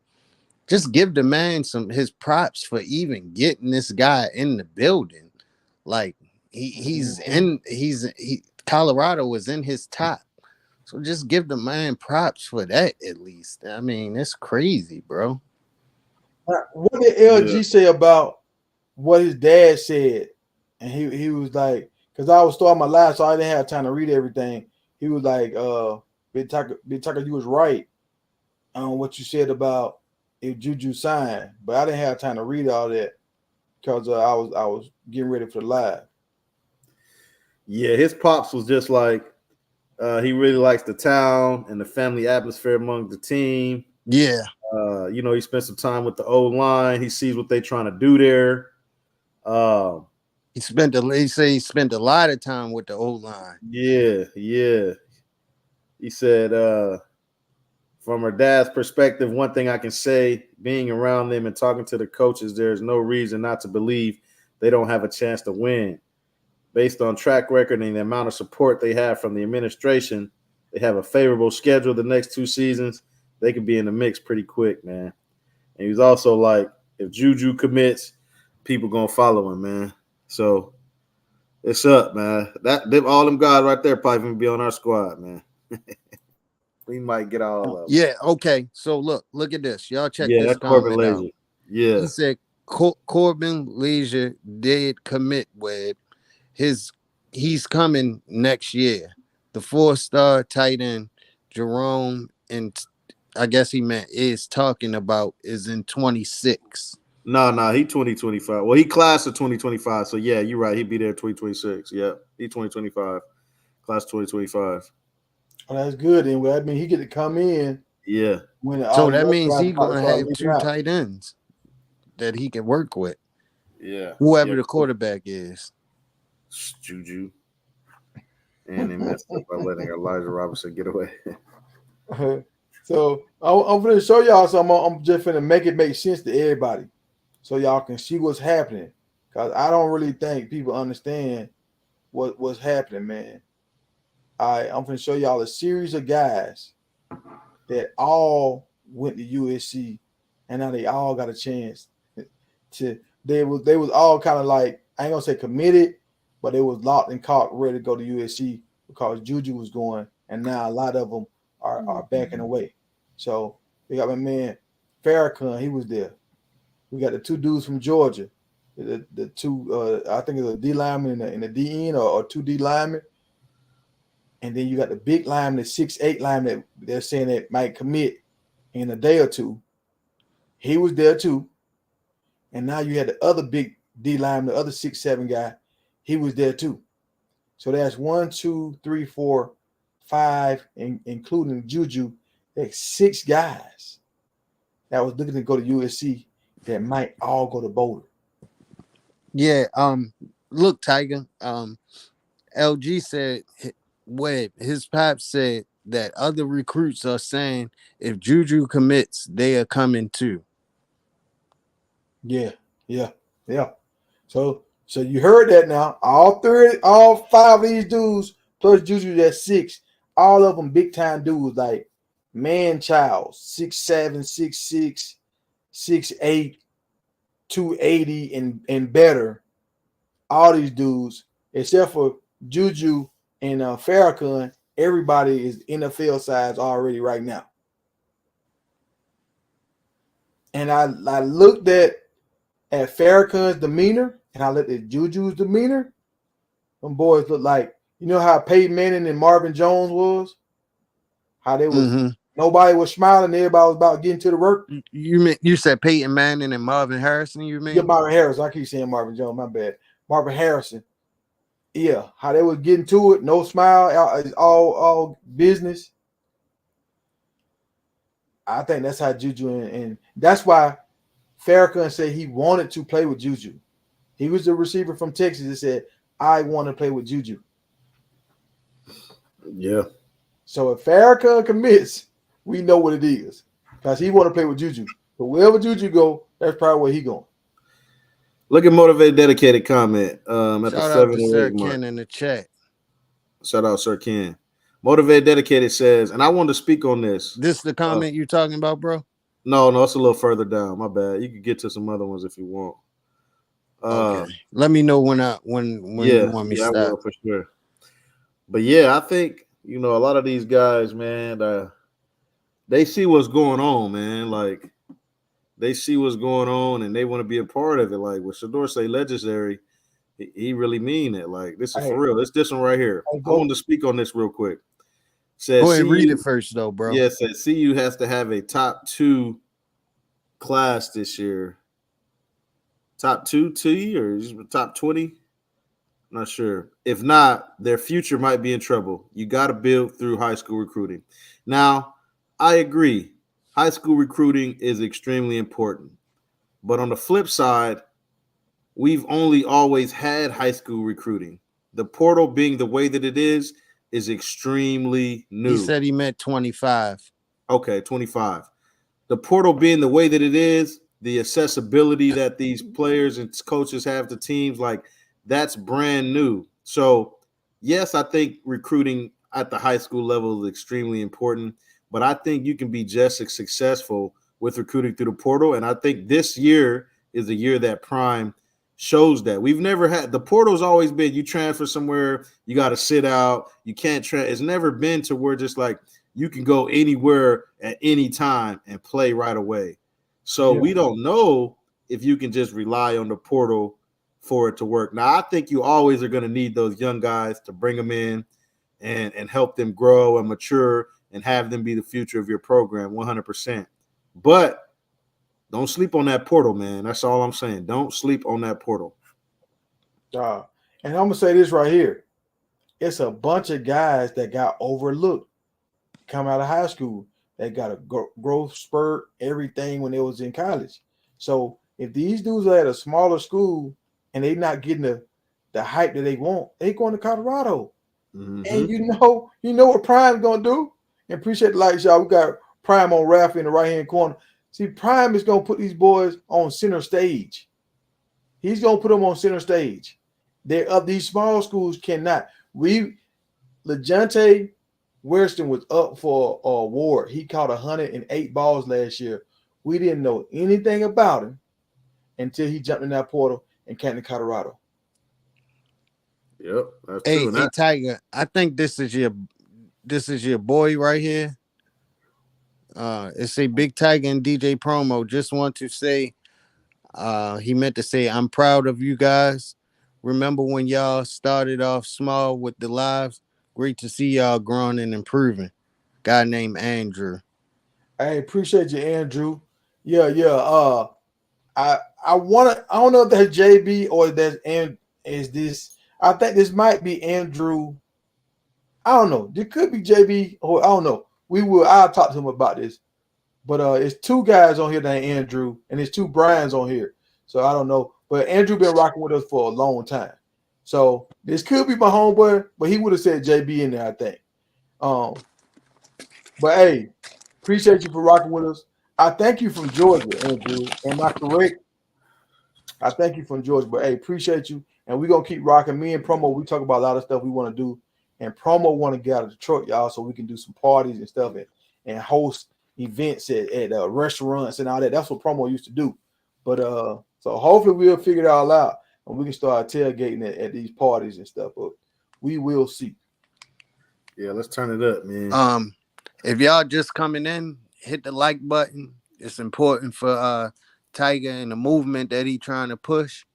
just give the man his props for even getting this guy in the building. Like Colorado is in his top. So just give the man props for that at least. I mean, it's crazy, bro. What did LG say about what his dad said? And he was like, because I was starting my live, so I didn't have time to read everything. He was like, Big Tiger, you was right on what you said about if Juju signed, but I didn't have time to read all that because I was getting ready for the live. Yeah, his pops was just like he really likes the town and the family atmosphere among the team. Yeah. He spent some time with the O line. He sees what they're trying to do there. He spent a lot of time with the O line. Yeah. He said, from her dad's perspective, one thing I can say, being around them and talking to the coaches, there's no reason not to believe they don't have a chance to win. Based on track record and the amount of support they have from the administration, they have a favorable schedule the next 2 seasons. They could be in the mix pretty quick, man. And he was also like, if Juju commits, people gonna follow him, man. So it's up, man. All them guys right there probably gonna be on our squad, man. We might get all of them. Yeah, okay. So look at this. Y'all check this Corbin comment out. Leisure. Yeah. He said Corbin Leisure did commit with he's coming next year. The 4-star tight end Jerome, and I guess he meant is talking about is in 26. No, he 2025. Well, he class of 2025. So yeah, you're right. He'd be there 2026. Yeah, he 2025. Class 2025. Oh, that's good. And I mean, he get to come in. Yeah. So that means he's gonna have 2 tight ends that he can work with. Yeah. Whoever the quarterback is. Juju. And they messed up by letting Elijah Robinson get away. So I'm going to show y'all something. I'm just going to make it make sense to everybody so y'all can see what's happening. Because I don't really think people understand what's happening, man. I'm going to show y'all a series of guys that all went to USC, and now they all got a chance to. They was all kind of like, I ain't gonna say committed, but they was locked and caught, ready to go to USC because Juju was going, and now a lot of them are backing away. So we got my man Farrakhan, he was there. We got the 2 dudes from Georgia, the 2 I think it's a D lineman and a D end or 2 D linemen. And then you got the big lineman, the 6'8" lineman that they're saying that might commit in a day or 2. He was there too. And now you had the other big D lineman, the other 6'7" guy. He was there too. So that's 1, 2, 3, 4, 5, including Juju. That's 6 guys that was looking to go to USC that might all go to Boulder. Yeah. Look, Tiger. LG said. His pops said that other recruits are saying if Juju commits, they are coming too. Yeah. So you heard that now. All 5 of these dudes plus Juju, that's 6. All of them big time dudes like man-child, 6'7", 6'6", 6'8", 280 and better. All these dudes, except for Juju and Farrakhan, everybody is NFL size already right now. And I looked at Farrakhan's demeanor and I looked at Juju's demeanor. Them boys look like, you know how Peyton Manning and Marvin Jones was? How they was nobody was smiling, everybody was about getting to the work. You said Peyton Manning and Marvin Harrison, you mean? Yeah, Marvin Harrison. I keep saying Marvin Jones, my bad. Marvin Harrison. Yeah, how they was getting to it, no smile, all business. I think that's how Juju and that's why Farrakhan said he wanted to play with Juju. He was the receiver from Texas that said, I want to play with Juju. Yeah. So if Farrakhan commits, we know what it is. Because he want to play with Juju. But wherever Juju go, that's probably where he going. Look at Motivated Dedicated comment. At Shout the out 7 to Sir Ken in the chat. Shout out Sir Ken. Motivated Dedicated says, and I wanted to speak on this. This is the comment you talking about, bro? No, it's a little further down. My bad. You can get to some other ones if you want. Okay. Let me know when you want me to stop. I will for sure. But yeah, I think, a lot of these guys, man, they see what's going on, man. Like, they see what's going on and they want to be a part of it. Like, when Shador say legendary, he really mean it. Like, this is for real. It's this one right here. I wanted to speak on this real quick. Says, go ahead and read it first, though, bro. Yeah, says CU has to have a top 2 class this year. Top 2 or top 20? Not sure. If not, their future might be in trouble. You got to build through high school recruiting. Now, I agree. High school recruiting is extremely important. But on the flip side, we've only always had high school recruiting. The portal being the way that it is extremely He new. said he meant 25. Okay, 25. The portal being the way that it is, the accessibility that these players and coaches have to teams, like that's brand new. So, yes, I think recruiting at the high school level is extremely important, but I think you can be just as successful with recruiting through the portal. And I think this year is the year that Prime shows that. We've never had the portal's always been you transfer somewhere, you got to sit out, you can't it's never been to where just like you can go anywhere at any time and play right away. So we don't know if you can just rely on the portal for it to work. Now, I think you always are going to need those young guys to bring them in and help them grow and mature and have them be the future of your program 100%. But don't sleep on that portal, man. That's all I'm saying. Don't sleep on that portal. And I'm going to say this right here. It's a bunch of guys that got overlooked come out of high school. They got a growth spurt, everything when they was in college. So if these dudes are at a smaller school and they not getting the hype that they want, they going to Colorado. Mm-hmm. And you know what Prime gonna do? And appreciate the likes, y'all. We got Prime on Ralph in the right-hand corner. See, Prime is gonna put these boys on center stage. He's gonna put them on center stage. They're of these small schools cannot. LeJontay Weston was up for an award. He caught 108 balls last year. We didn't know anything about him until he jumped in that portal and came to Colorado. Yep, that's true. Hey, Tiger, I think this is your boy right here. It's a Big Tiger and DJ promo. Just want to say, he meant to say, I'm proud of you guys. Remember when y'all started off small with the lives? Great to see y'all growing and improving. Guy named Andrew. I appreciate you, Andrew. Yeah. I don't know if that's JB or is this. I think this might be Andrew. I don't know. It could be JB or I don't know. I'll talk to him about this. But it's two guys on here named Andrew, and there's two Brians on here. So I don't know. But Andrew been rocking with us for a long time. So this could be my homeboy, but he would have said JB in there, I think. But hey, appreciate you for rocking with us. I thank you from Georgia, Andrew. Am I correct? I thank you from Georgia. But hey, appreciate you. And we're gonna keep rocking. Me and Promo, we talk about a lot of stuff we want to do. And Promo want to get out of Detroit, y'all, so we can do some parties and stuff and host events at restaurants and all that. That's what Promo used to do. But so hopefully we'll figure it all out and we can start tailgating at these parties and stuff. But we will see. Yeah, let's turn it up, man. If y'all just coming in, hit the like button. It's important for Tiger and the movement that he trying to push.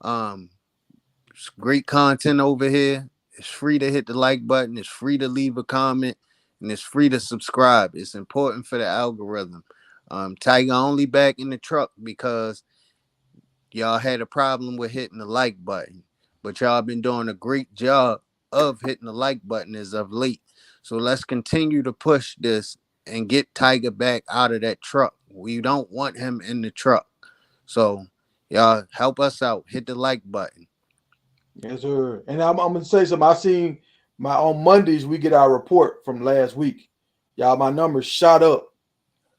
It's great content over here. It's free to hit the like button. It's free to leave a comment. And it's free to subscribe. It's important for the algorithm. Tiger only back in the truck because y'all had a problem with hitting the like button. But y'all been doing a great job of hitting the like button as of late. So let's continue to push this and get Tiger back out of that truck. We don't want him in the truck. So y'all help us out. Hit the like button. Yes, sir. And I'm gonna say something. I seen on Mondays we get our report from last week. Y'all, my numbers shot up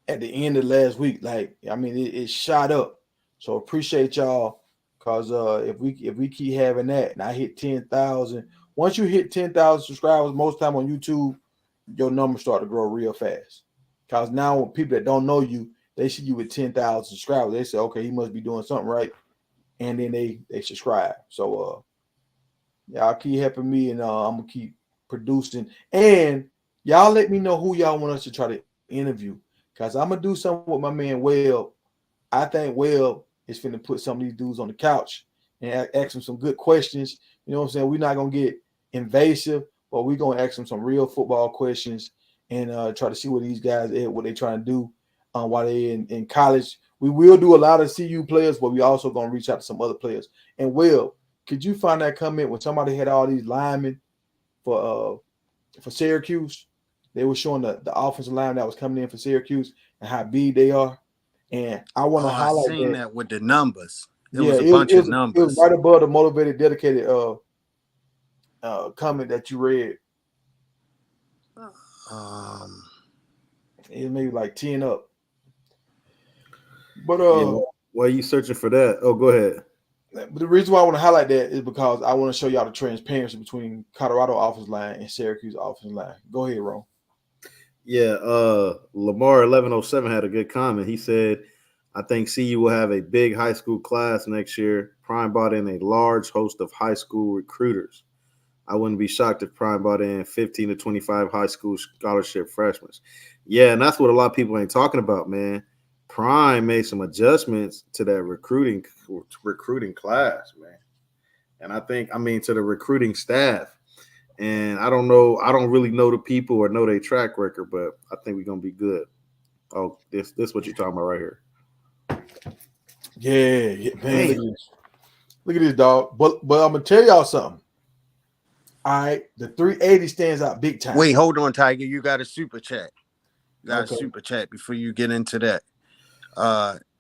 at the end of last week. Like, I mean, it shot up. So appreciate y'all, cause if we keep having that, and I hit 10,000. Once you hit 10,000 subscribers, most time on YouTube, your numbers start to grow real fast. Cause now when people that don't know you, they see you with 10,000 subscribers, they say, okay, he must be doing something right, and then they subscribe. So y'all keep helping me, and I'm gonna keep producing. And y'all let me know who y'all want us to try to interview, cause I'm gonna do something with my man Webb. I think Webb is finna put some of these dudes on the couch and ask them some good questions. You know what I'm saying? We're not gonna get invasive, but we're gonna ask them some real football questions and try to see what these guys what they trying to do. while they in college. We will do a lot of CU players, but we also gonna reach out to some other players. And Will, could you find that comment when somebody had all these linemen for Syracuse? They were showing the offensive line that was coming in for Syracuse and how big they are. And I want to highlight I seen that with the numbers. It yeah, was a bunch of it numbers. was right above the motivated, dedicated comment that you read. It maybe like 10 up. But why are you searching for that? Oh, go ahead. But the reason why I want to highlight that is because I want to show y'all the transparency between Colorado offensive line and Syracuse offensive line. Go ahead, Ron. Yeah, Lamar 1107 had a good comment. He said, I think CU will have a big high school class next year. Prime brought in a large host of high school recruiters. I wouldn't be shocked if Prime brought in 15 to 25 high school scholarship freshmen. Yeah, and that's what a lot of people ain't talking about, man. Prime made some adjustments to that recruiting class, man. And to the recruiting staff. And I don't really know the people or know their track record, but I think we're gonna be good. Oh, this what you're talking about right here. Yeah, man. Look at this, dog. But I'm gonna tell y'all something. All right, the 380 stands out big time. Wait, hold on, Tiger. You got a super chat. A super chat before you get into that.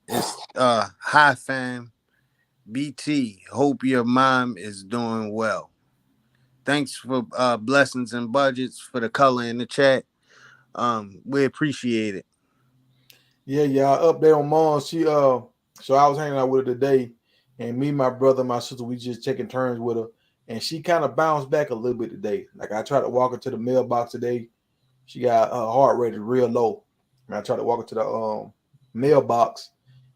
It's hi fam. BT. Hope your mom is doing well. Thanks for blessings and budgets for the color in the chat. We appreciate it. Yeah, update on mom. She so I was hanging out with her today, and me, my brother, my sister, we just taking turns with her, and she kind of bounced back a little bit today. Like I tried to walk her to the mailbox today. She got her heart rate is real low. And I tried to walk her to the mailbox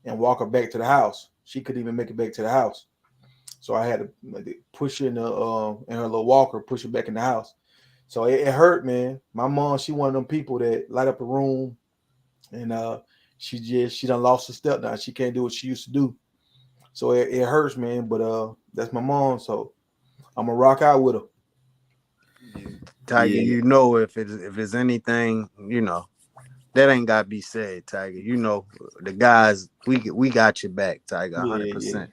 and walk her back to the house. She couldn't even make it back to the house. So I had to push her in her little walker, push her back in the house. So it hurt, man. My mom, she one of them people that light up a room, and she done lost her step now. She can't do what she used to do. So it hurts, man. But that's my mom. So I'm gonna rock out with her. Tiger, you know, if it's anything, you know, that ain't gotta be said, Tiger. You know, the guys, we got your back, Tiger, 100%.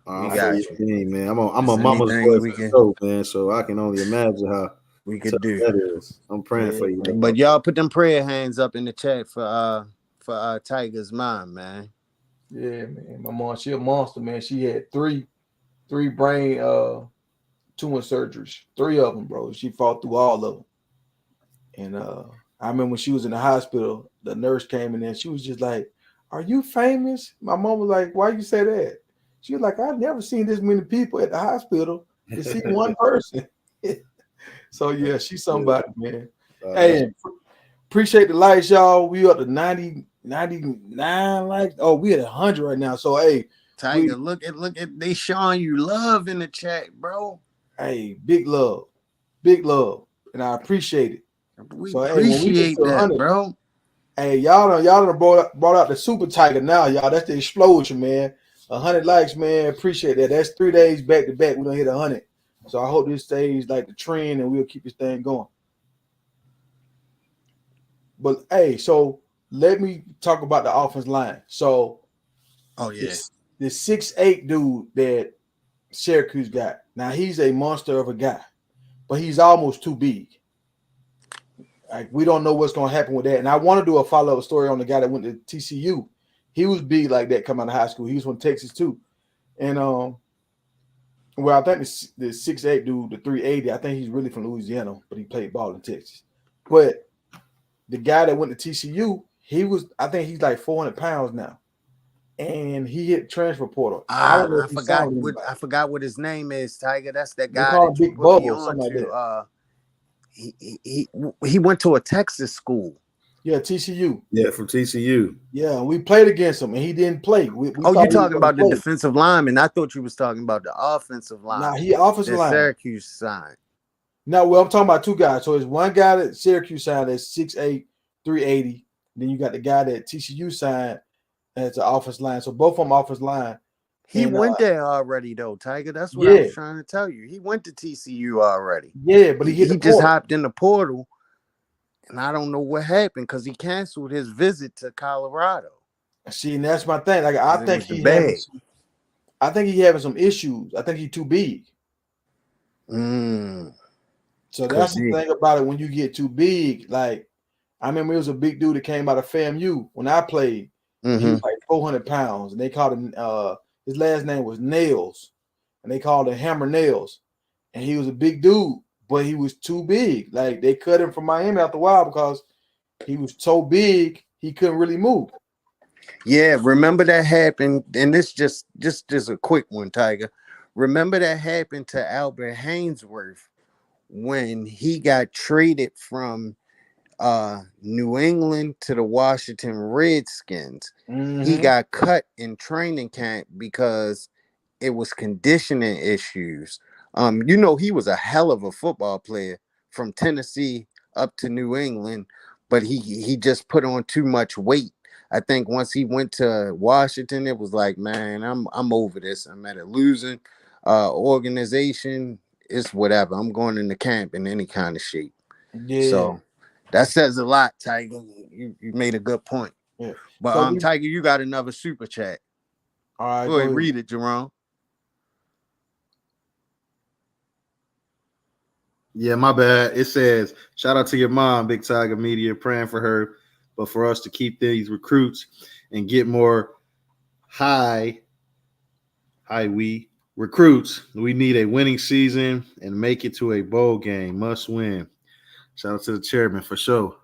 We got you, man. I'm a mama's boy for sure, man. So I can only imagine how we could do that is. I'm praying for you, but y'all put them prayer hands up in the chat for Tiger's mom, man. Yeah, man. My mom, she a monster, man. She had three brain tumor surgeries, 3 of them, bro. She fought through all of them. And I remember when she was in the hospital, the nurse came in and she was just like, "Are you famous?" My mom was like, "Why you say that?" She was like, "I've never seen this many people at the hospital to see one person." So yeah, she's somebody, man. Hey, appreciate the likes, y'all. We up to 90, 99 likes. Oh, we at 100 right now. So hey, Tiger, look at they showing you love in the chat, bro. Hey, big love, and I appreciate it. We appreciate that, bro. Hey, y'all done brought out the super Tiger now, y'all. That's the explosion, man. 100 likes, man. Appreciate that. That's 3 days back to back. We done hit 100. So I hope this stays like the trend, and we'll keep this thing going. But hey, so let me talk about the offense line. So, the 6'8" dude that Syracuse got. Now he's a monster of a guy, but he's almost too big. Like we don't know what's going to happen with that. And I want to do a follow-up story on the guy that went to TCU. He was big like that coming out of high school. He was from Texas too. And well, I think the 6'8" dude, the 380, I think he's really from Louisiana, but he played ball in Texas. But the guy that went to TCU, I think he's like 400 pounds now. And he hit transfer portal. I forgot what his name is, Tiger. That's that guy that Big Bubble, something like that. He went to a Texas school. Yeah, TCU. Yeah, from TCU. Yeah, we played against him, and he didn't play. You're talking about the defensive lineman. I thought you was talking about the offensive line. Nah, he offensive line. Syracuse signed. No, well, I'm talking about 2 guys. So it's one guy that Syracuse signed that's 6'8", 380. Then you got the guy that TCU signed as an offensive line. So both of them offensive line. He went there already, though, Tiger. That's what I was trying to tell you. He went to TCU already. Yeah, but he just hopped in the portal and I don't know what happened because he canceled his visit to Colorado. See, and that's my thing. Like I It think was the he having, bag. I think he having some issues. I think he's too big. So Could that's the be. thing about it. When you get too big, like I remember it was a big dude that came out of FAMU when I played. And he was like 400 pounds, and they called him. His last name was Nails, and they called him Hammer Nails. And he was a big dude, but he was too big. Like they cut him from Miami after a while because he was so big he couldn't really move. Yeah, remember that happened, and this just a quick one, Tiger. Remember that happened to Albert Hainsworth when he got traded from New England to the Washington Redskins. He got cut in training camp because it was conditioning issues. You know, he was a hell of a football player from Tennessee up to New England, but he just put on too much weight. I think once he went to Washington, it was like, man, I'm over this. I'm at a losing organization. It's whatever. I'm going into camp in any kind of shape. Yeah. So that says a lot, Tiger. You made a good point. Yeah. But So Tiger, you got another super chat. All right, Go ahead, read it, Jerome. Yeah, my bad. It says, shout out to your mom, Big Tiger Media, praying for her, but for us to keep these recruits and get more high recruits, we need a winning season and make it to a bowl game. Must win. Shout out to the chairman for sure.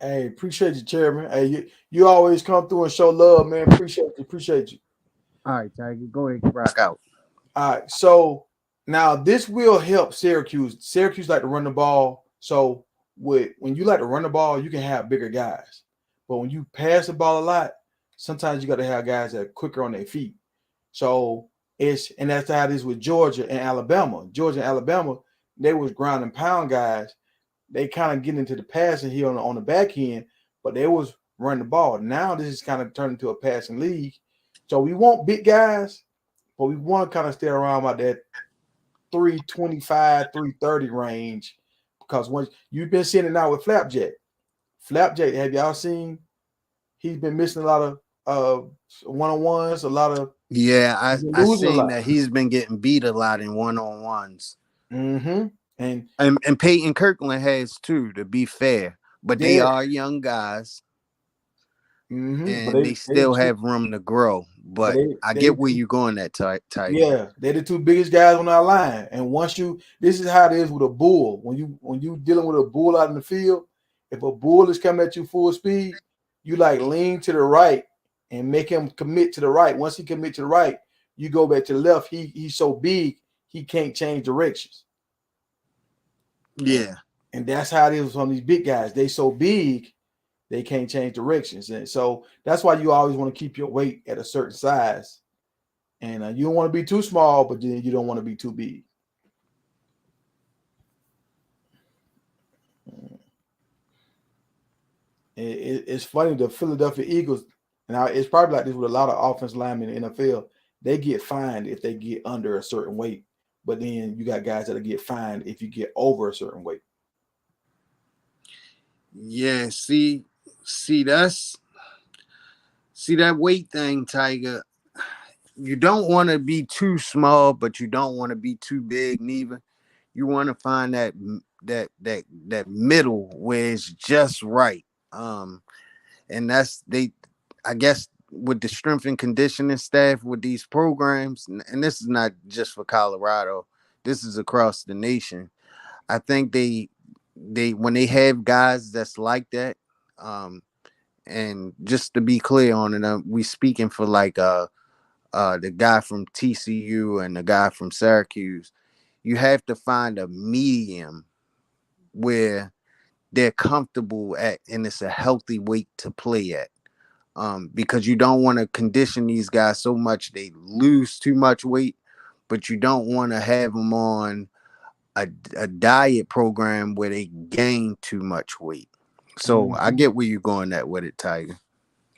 Hey, appreciate you, Chairman. Hey, you always come through and show love, man. Appreciate you. All right, Tiger, go ahead, rock out. All right, so now this will help Syracuse. Syracuse like to run the ball. So when you like to run the ball, you can have bigger guys. But when you pass the ball a lot, sometimes you got to have guys that are quicker on their feet. So and that's how it is with Georgia and Alabama. Georgia and Alabama, they was ground and pound guys. They kind of get into the passing here on the back end, but they was running the ball. Now this is kind of turned into a passing league. So we want big guys, but we want to kind of stay around about that 325, 330 range. Because once you've been seeing it now with Flapjack. Flapjack, have y'all seen? He's been missing a lot of one-on-ones, a lot of I seen that he's been getting beat a lot in one-on-ones. And Peyton Kirkland has too, to be fair. But they are young guys. And but they still have room to grow. But I get where you're going at, Tiger. Yeah, they're the two biggest guys on our line. And this is how it is with a bull. When you dealing with a bull out in the field, if a bull is coming at you full speed, you like lean to the right and make him commit to the right. Once he commit to the right, you go back to the left. He's so big he can't change directions. Yeah, and that's how it is on these big guys. They so big they can't change directions, and so that's why you always want to keep your weight at a certain size. And you don't want to be too small, but then you don't want to be too big. It's funny, the Philadelphia Eagles, now it's probably like this with a lot of offensive linemen in the NFL. They get fined if they get under a certain weight, but then you got guys that get fined if you get over a certain weight. Yeah, see that weight thing, Tiger. You don't want to be too small, but you don't want to be too big neither. You want to find that middle where it's just right. And that's I guess with the strength and conditioning staff with these programs, and this is not just for Colorado, this is across the nation. I think they when they have guys that's like that, and just to be clear on it, we speaking for like the guy from TCU and the guy from Syracuse. You have to find a medium where they're comfortable at, and it's a healthy weight to play at. Because you don't want to condition these guys so much they lose too much weight, but you don't want to have them on a diet program where they gain too much weight. So I get where you're going at with it, Tiger.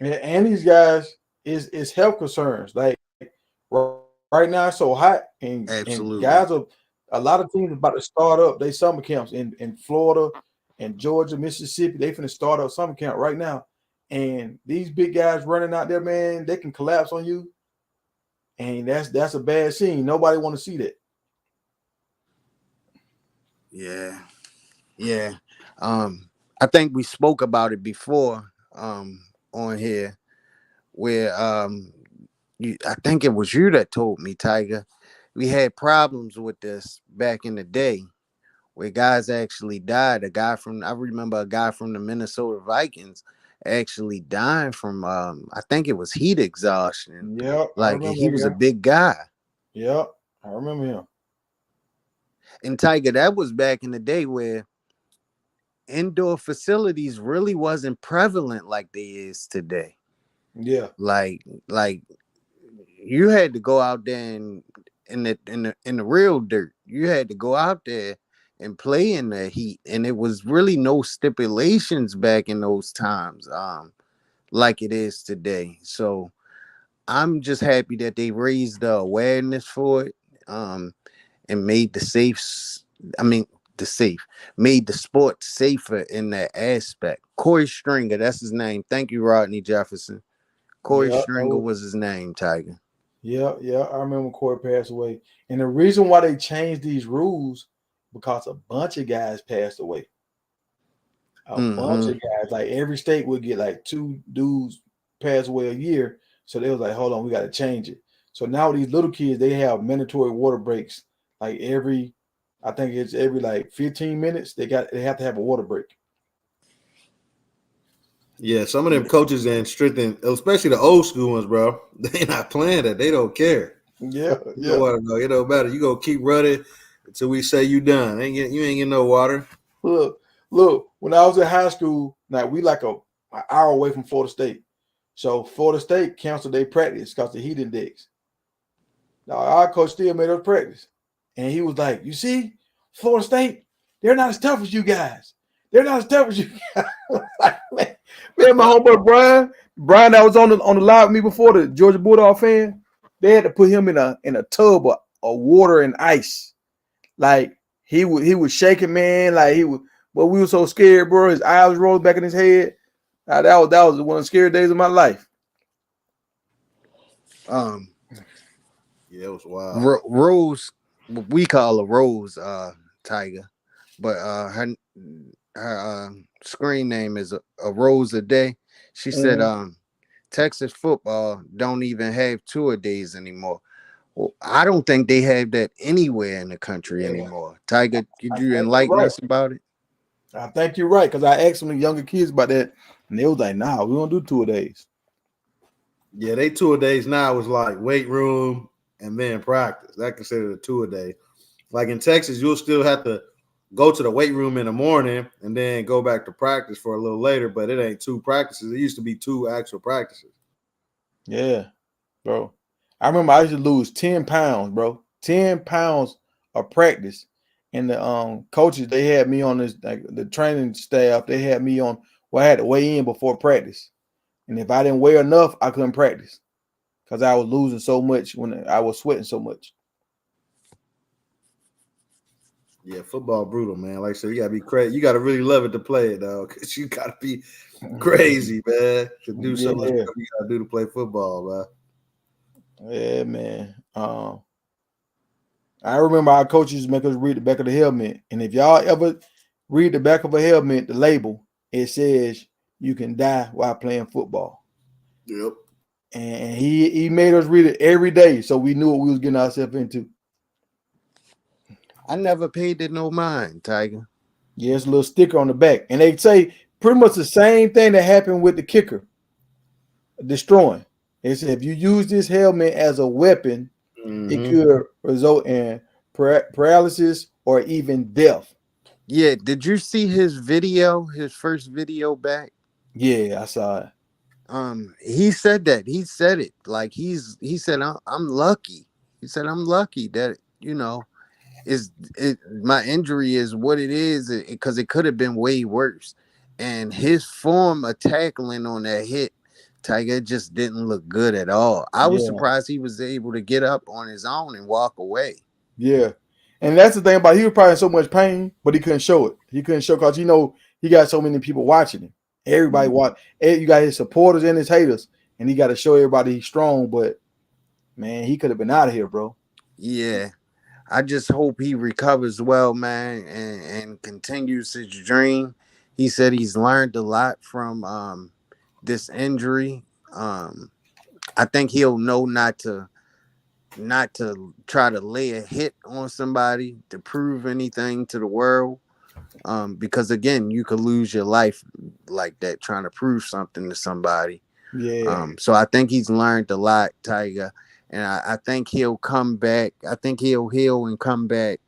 And these guys is health concerns. Like right now, it's so hot, and Absolutely. guys a lot of teams about to start up they summer camps in Florida and Georgia, Mississippi, they finna start up summer camp right now. And these big guys running out there, man, they can collapse on you. And that's a bad scene. Nobody want to see that. Yeah. Yeah. I think we spoke about it before on here where I think it was you that told me, Tiger. We had problems with this back in the day where guys actually died. I remember a guy from the Minnesota Vikings actually dying from I think it was heat exhaustion. Yep, I Like remember he that was guy. a big guy. Yep, I remember him. And Tiger, that was back in the day where indoor facilities really wasn't prevalent like they is today. Yeah. Like you had to go out there and in the real dirt. You had to go out there and play in the heat. And it was really no stipulations back in those times, like it is today. So I'm just happy that they raised the awareness for it, and made made the sport safer in that aspect. Corey Stringer, that's his name. Thank you, Rodney Jefferson. Corey Stringer was his name, Tiger. Yeah, I remember Corey passed away. And the reason why they changed these rules, because a bunch of guys passed away. A bunch of guys. Like every state would get like 2 dudes pass away a year. So they was like, hold on, we got to change it. So now these little kids, they have mandatory water breaks. Like I think it's every like 15 minutes, they have to have a water break. Yeah, some of them coaches and strengthen, especially the old school ones, bro. They not playing that. They don't care. Yeah. You want to know? It don't matter. You gonna keep running until we say you done. You ain't getting no water. Look. When I was in high school, now we like an hour away from Florida State. So Florida State canceled their practice because the heat index. Now our coach still made us practice, and he was like, "You see, Florida State, they're not as tough as you guys. They're not as tough as you guys." Like, man, my homeboy Brian, that was on the live with me before, the Georgia Bulldog fan. They had to put him in a tub of water and ice. Like he was shaking, man. Like he was, but we were so scared, bro. His eyes rolled back in his head. That was one of the scary days of my life. Yeah, it was wild. Rose, we call her Rose, Tiger, but her screen name is a Rose a Day. She said, Texas football don't even have tour days anymore. Well, I don't think they have that anywhere in the country anymore. Tiger, could you enlighten us about it? I think you're right, because I asked some of the younger kids about that, and they was like, "Nah, we don't do tour days." Yeah, they tour days now is like weight room and then practice. That considered a tour day. Like in Texas, you'll still have to go to the weight room in the morning and then go back to practice for a little later, but it ain't 2 practices. It used to be 2 actual practices. Yeah, bro. I remember I used to lose 10 pounds, bro. 10 pounds of practice. And the coaches, they had me on this, like the training staff, they had me on, well, I had to weigh in before practice. And if I didn't weigh enough, I couldn't practice because I was losing so much when I was sweating so much. Yeah, football brutal, man. Like I said, you gotta be crazy. You gotta really love it to play it, though, because you gotta be crazy, man, to do so much stuff you gotta do to play football, man. Yeah, man. I remember our coaches make us read the back of the helmet, and if y'all ever read the back of a helmet, the label, it says you can die while playing football. Yep. And he made us read it every day, so we knew what we was getting ourselves into. I never paid it no mind, Tiger. Yeah, it's a little sticker on the back. And they say pretty much the same thing that happened with the kicker destroying. They said if you use this helmet as a weapon, it could result in paralysis or even death. Yeah, did you see his first video back? Yeah, I saw it. He said that. He said it. Like he said, I'm lucky. He said, I'm lucky that, my injury is what it is, because it could have been way worse. And his form of tackling on that hit, Tiger, just didn't look good at all. I was surprised he was able to get up on his own and walk away. Yeah. And that's the thing about, he was probably in so much pain, but he couldn't show it. He couldn't show because he got so many people watching him. Everybody watch. You got his supporters and his haters, and he got to show everybody he's strong. But man, he could have been out of here, bro. Yeah. I just hope he recovers well, man, and continues his dream. He said he's learned a lot from this injury. I think he'll know not to try to lay a hit on somebody to prove anything to the world. Because again, you could lose your life like that trying to prove something to somebody. Yeah. So I think he's learned a lot, Tiger. And I think he'll come back. I think he'll heal and come back.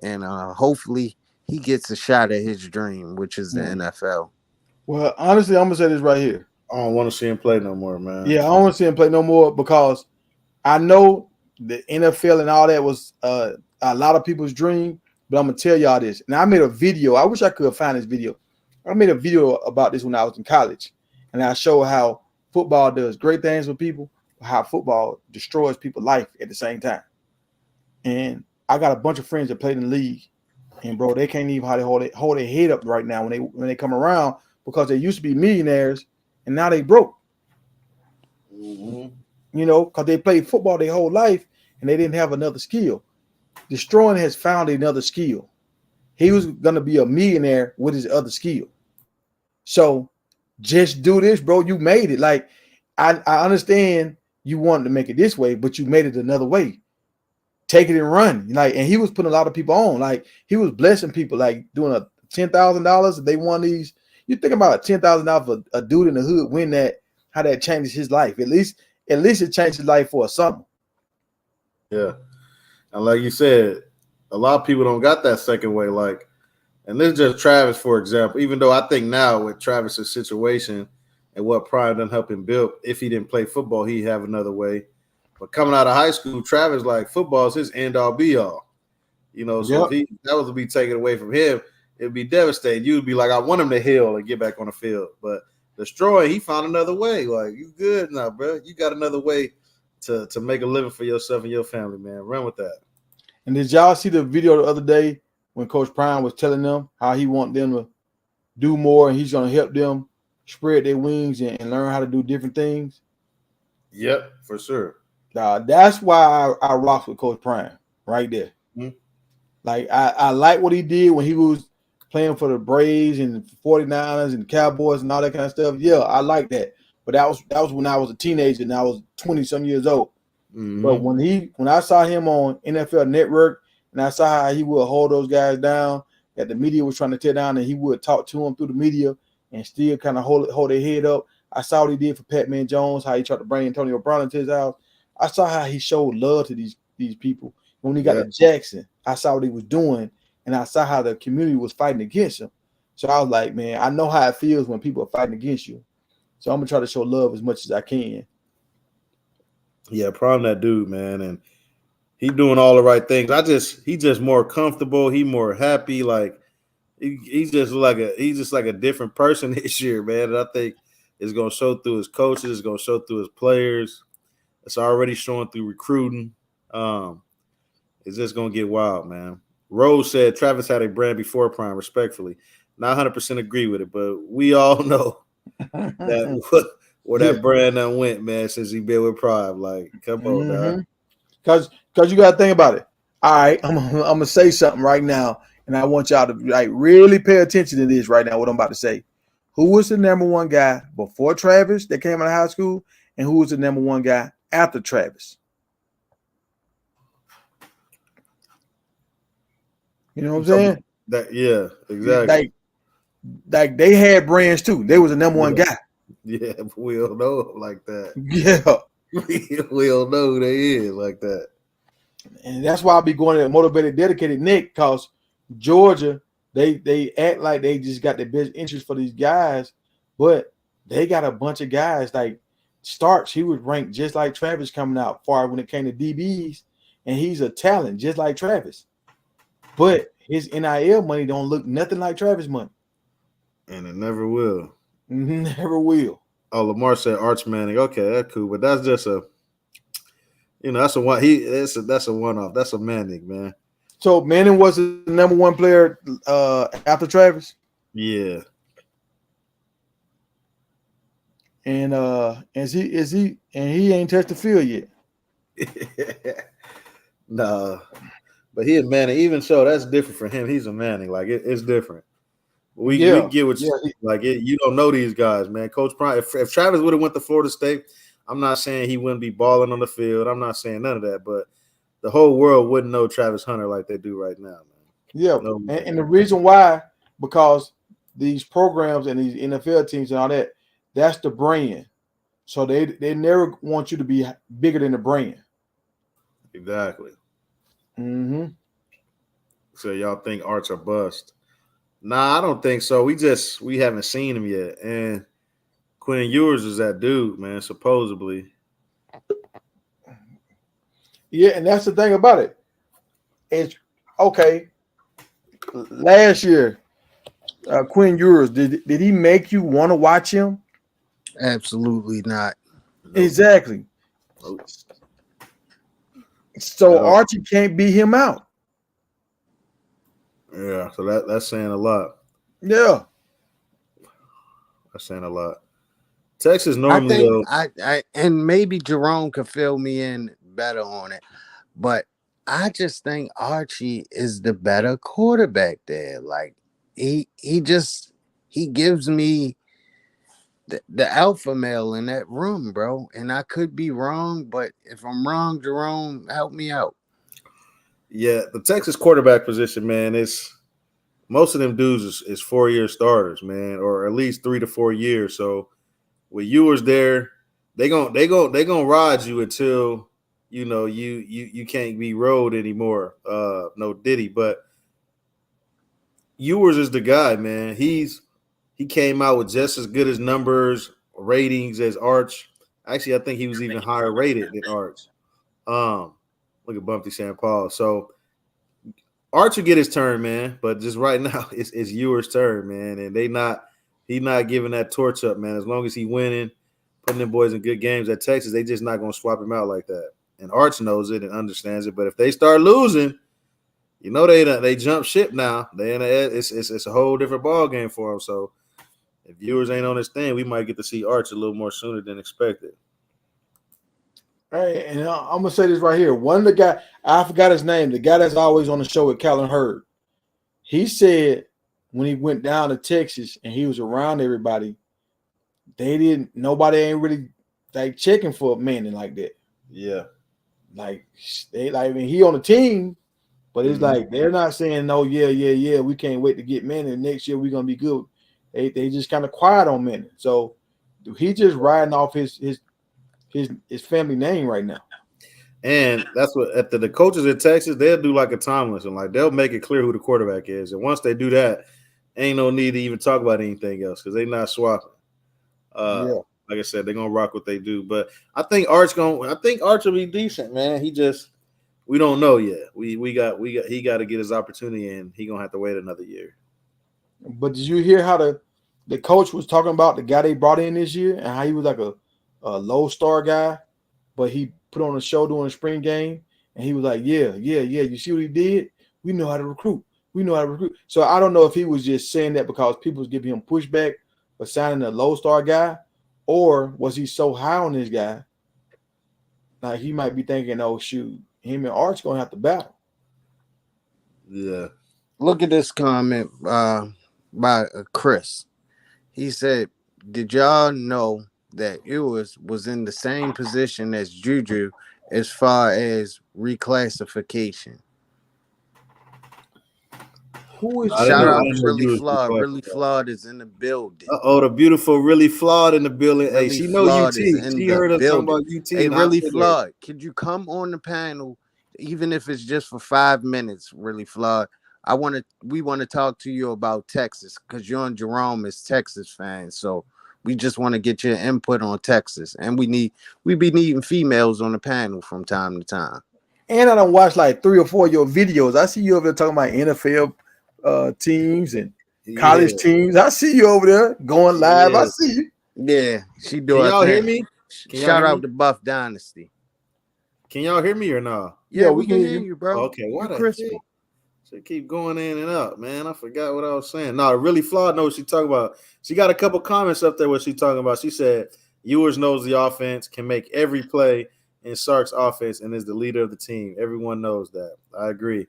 And hopefully he gets a shot at his dream, which is the NFL. Well, honestly, I'm gonna say this right here. I don't want to see him play no more, man. Yeah, I don't want to see him play no more because I know the NFL and all that was a lot of people's dream. But I'm gonna tell y'all this. And I made a video. I wish I could find this video. I made a video about this when I was in college, and I show how football does great things with people, how football destroys people's life at the same time. And I got a bunch of friends that played in the league, and bro, they can't even hardly hold their head up right now when they come around because they used to be millionaires and now they broke. Mm-hmm. You know, because they played football their whole life and they didn't have another skill. Destroying has found another skill. He was gonna be a millionaire with his other skill. So just do this, bro. You made it. Like I understand you wanted to make it this way, but you made it another way. Take it and run. Like, and he was putting a lot of people on. Like he was blessing people, like doing a $10,000. They won these. You think about $10,000 for a dude in the hood win that, how that changes his life. At least it changed his life for a summer. Yeah. And like you said, a lot of people don't got that second way. Like, and this is just Travis, for example, even though I think now with Travis's situation and what Prime done help him build, if he didn't play football, he'd have another way. But coming out of high school, Travis, like football is his end all be all. You know, so if that was to be taken away from him, it'd be devastating. You'd be like, I want him to heal and get back on the field. But destroy, he found another way. Like, you good now, bro. You got another way to make a living for yourself and your family, man. Run with that. And did y'all see the video the other day when Coach Prime was telling them how he want them to do more and he's going to help them spread their wings and learn how to do different things? Yep, for sure. That's why I rock with Coach Prime right there. Mm-hmm. Like I like what he did when he was playing for the Braves and the 49ers and the Cowboys and all that kind of stuff. Yeah, I like that. But that was when I was a teenager and I was 20-some years old. Mm-hmm. But when I saw him on NFL Network and I saw how he would hold those guys down that the media was trying to tear down, and he would talk to them through the media and still kind of hold their head up. I saw what he did for Pat-Man Jones, how he tried to bring Antonio Brown into his house. I saw how he showed love to these people. When he got to Jackson, I saw what he was doing, and I saw how the community was fighting against him. So I was like, man, I know how it feels when people are fighting against you. So I'm going to try to show love as much as I can. Yeah, Prime that dude, man, and he doing all the right things. He just more comfortable. He more happy. Like he's just like a different person this year, man. And I think it's gonna show through his coaches. It's gonna show through his players. It's already showing through recruiting. It's just gonna get wild, man. Rose said Travis had a brand before Prime. Respectfully, not 100% agree with it, but we all know that. Where that brand done went, man, since he been with Prime. Like, come on, dog. Because you got to think about it. All right, I'm gonna say something right now, and I want y'all to like really pay attention to this right now. What I'm about to say. Who was the number one guy before Travis that came out of high school, and who was the number one guy after Travis? You know what I'm saying? Yeah, exactly. Like they had brands too. They was the number one guy. Yeah, but we don't know them like that. Yeah. We don't know who they is like that. And that's why I'll be going to Motivated Dedicated Nick, because Georgia, they act like they just got the best interest for these guys, but they got a bunch of guys like Starks. He was ranked just like Travis coming out far when it came to DBs, and he's a talent just like Travis. But his NIL money don't look nothing like Travis money. And it never will. Never will. Oh, Lamar said Arch Manning. Okay, that's cool, but that's just that's a one. That's a one-off. That's a Manning, man. So Manning was the number one player after Travis. Yeah. And he ain't touched the field yet. No, but he a Manning. Even so, that's different for him. He's a Manning. Like it's different. We get what you like. You don't know these guys, man. Coach Prime. If Travis would have went to Florida State, I'm not saying he wouldn't be balling on the field. I'm not saying none of that. But the whole world wouldn't know Travis Hunter like they do right now, man. Yeah, no, and the reason why, because these programs and these NFL teams and all that, that's the brand. So they never want you to be bigger than the brand. Exactly. Mm-hmm. So y'all think Arch a bust? Nah, I don't think so. We haven't seen him yet. And Quinn Ewers is that dude, man, supposedly. Yeah, and that's the thing about it. It's okay. Last year, Quinn Ewers, did he make you want to watch him? Absolutely not. Nope. Exactly. Nope. So Archie can't beat him out. Yeah, so that's saying a lot. Yeah. That's saying a lot. Texas normally I and maybe Jerome could fill me in better on it, but I just think Archie is the better quarterback there. Like he gives me the alpha male in that room, bro. And I could be wrong, but if I'm wrong, Jerome, help me out. Yeah, the Texas quarterback position, man, is most of them dudes is 4-year starters, man, or at least 3 to 4 years. So with Ewers there, they gonna ride you until you can't be rode anymore. No Diddy, but Ewers is the guy, man. He came out with just as good as numbers, ratings as Arch. Actually, I think he was even higher rated than Arch. Look at Bumpy St. Paul. So Arch will get his turn, man. But just right now, it's Ewers' turn, man. And he's not giving that torch up, man. As long as he winning, putting them boys in good games at Texas, they just not gonna swap him out like that. And Arch knows it and understands it. But if they start losing, they jump ship now. It's a whole different ball game for them. So if Ewers ain't on this thing, we might get to see Arch a little more sooner than expected. Hey, and I'm gonna say this right here. One of the guy, I forgot his name, the guy that's always on the show with Callan Hurd. He said when he went down to Texas and he was around everybody, nobody ain't really like checking for Manning like that. Yeah. Like he on the team, but it's like they're not saying no, yeah, we can't wait to get Manning. Next year we're gonna be good. They just kind of quiet on Manning. So he just riding off his family name right now. And that's what the coaches in Texas, they'll do like a Tomlinson. Like they'll make it clear who the quarterback is. And once they do that, ain't no need to even talk about anything else because they're not swapping. Like I said, they're gonna rock what they do. But I think Arch will be decent, man. We don't know yet. He got to get his opportunity and he gonna have to wait another year. But did you hear how the coach was talking about the guy they brought in this year and how he was like a low star guy, but he put on a show during the spring game and he was like, yeah. You see what he did? We know how to recruit. So I don't know if he was just saying that because people was giving him pushback for signing a low star guy, or was he so high on this guy? Like he might be thinking, oh shoot, him and Arch gonna have to battle. Yeah. Look at this comment by Chris. He said, did y'all know that Ewers was in the same position as Juju as far as reclassification? Who is shout out to Really Flawed? Really Flawed is in the building. The beautiful Really Flawed in the building. Really hey, she know UT. She heard us talking about UT. Hey, Really Flawed, could you come on the panel, even if it's just for 5 minutes? Really Flawed. We want to talk to you about Texas because you and Jerome is Texas fans. So we just want to get your input on Texas, and we be needing females on the panel from time to time. And I don't watch like 3 or 4 of your videos. I see you over there talking about NFL teams and college teams. I see you over there going live. I see you. Yeah, she do. Can y'all hear me? Shout out to Buff Dynasty. Can y'all hear me or no? Yeah, we can hear you, bro. Okay, why crispy? So keep going in and out, man. I forgot what I was saying. No, Really Flawed know what she talking about. She got a couple comments up there what she talking about. She said, Ewers knows the offense, can make every play in Sark's offense, and is the leader of the team. Everyone knows that. I agree.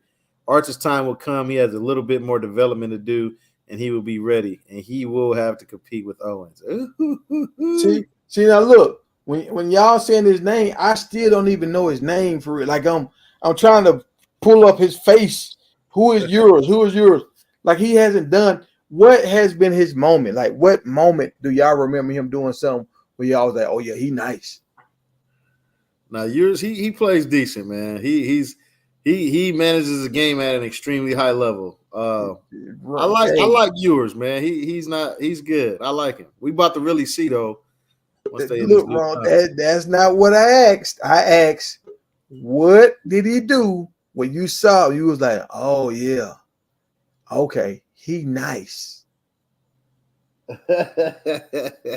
Arch's time will come. He has a little bit more development to do, and he will be ready, and he will have to compete with Owens. See now look, when y'all saying his name, I still don't even know his name for it. Like I'm trying to pull up his face. Who is yours? Who is yours? Like he hasn't done. What has been his moment? Like what moment do y'all remember him doing something where y'all was like, oh yeah, he nice? Now yours, he plays decent, man. He manages the game at an extremely high level. I like yours, man. He's good. I like him. We about to really see though. Look, wrong. That's not what I asked. I asked, what did he do when you saw him? You was like, oh yeah, okay, he nice.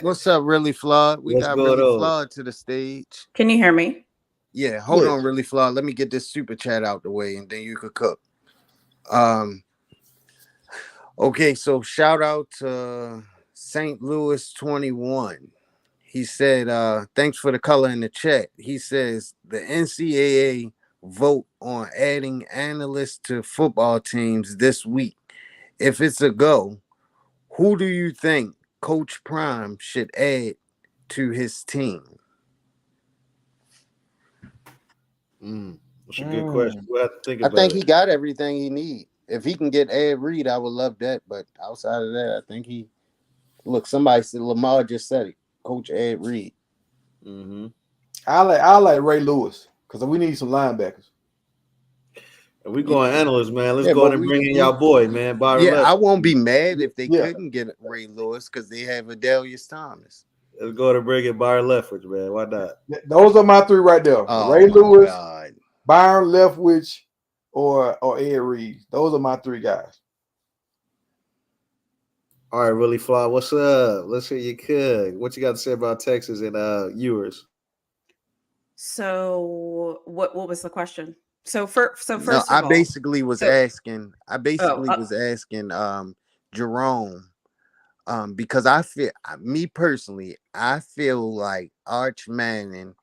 What's up, Really Flawed? We What's got going Really on? Flawed to the stage. Can you hear me? Yeah, hold on, Really Flawed. Let me get this super chat out the way, and then you could cook. Okay, so shout out to St. Louis 21. He said, thanks for the color in the chat. He says the NCAA vote on adding analysts to football teams this week. If it's a go, who do you think Coach Prime should add to his team? That's a good question. We'll have to think about I think he got everything he needs. If he can get Ed Reed, I would love that. But outside of that, I think somebody said Lamar just said it. Coach Ed Reed. Mm-hmm. I like Ray Lewis because we need some linebackers. And we going analysts, man. Let's go ahead and bring in y'all boy, man. Byron Yeah, Leftwich. I won't be mad if they couldn't get Ray Lewis because they have Adelius Thomas. Let's go ahead and bring in Byron Leftwich, man. Why not? Those are my three right there. Ray Lewis, God. Byron Leftwich, or Ed Reed. Those are my three guys. All right, Really Fly. What's up? Let's hear you cook. What you got to say about Texas and Ewers? So what was the question? First of all, I basically was asking Jerome, because I feel like Arch Manning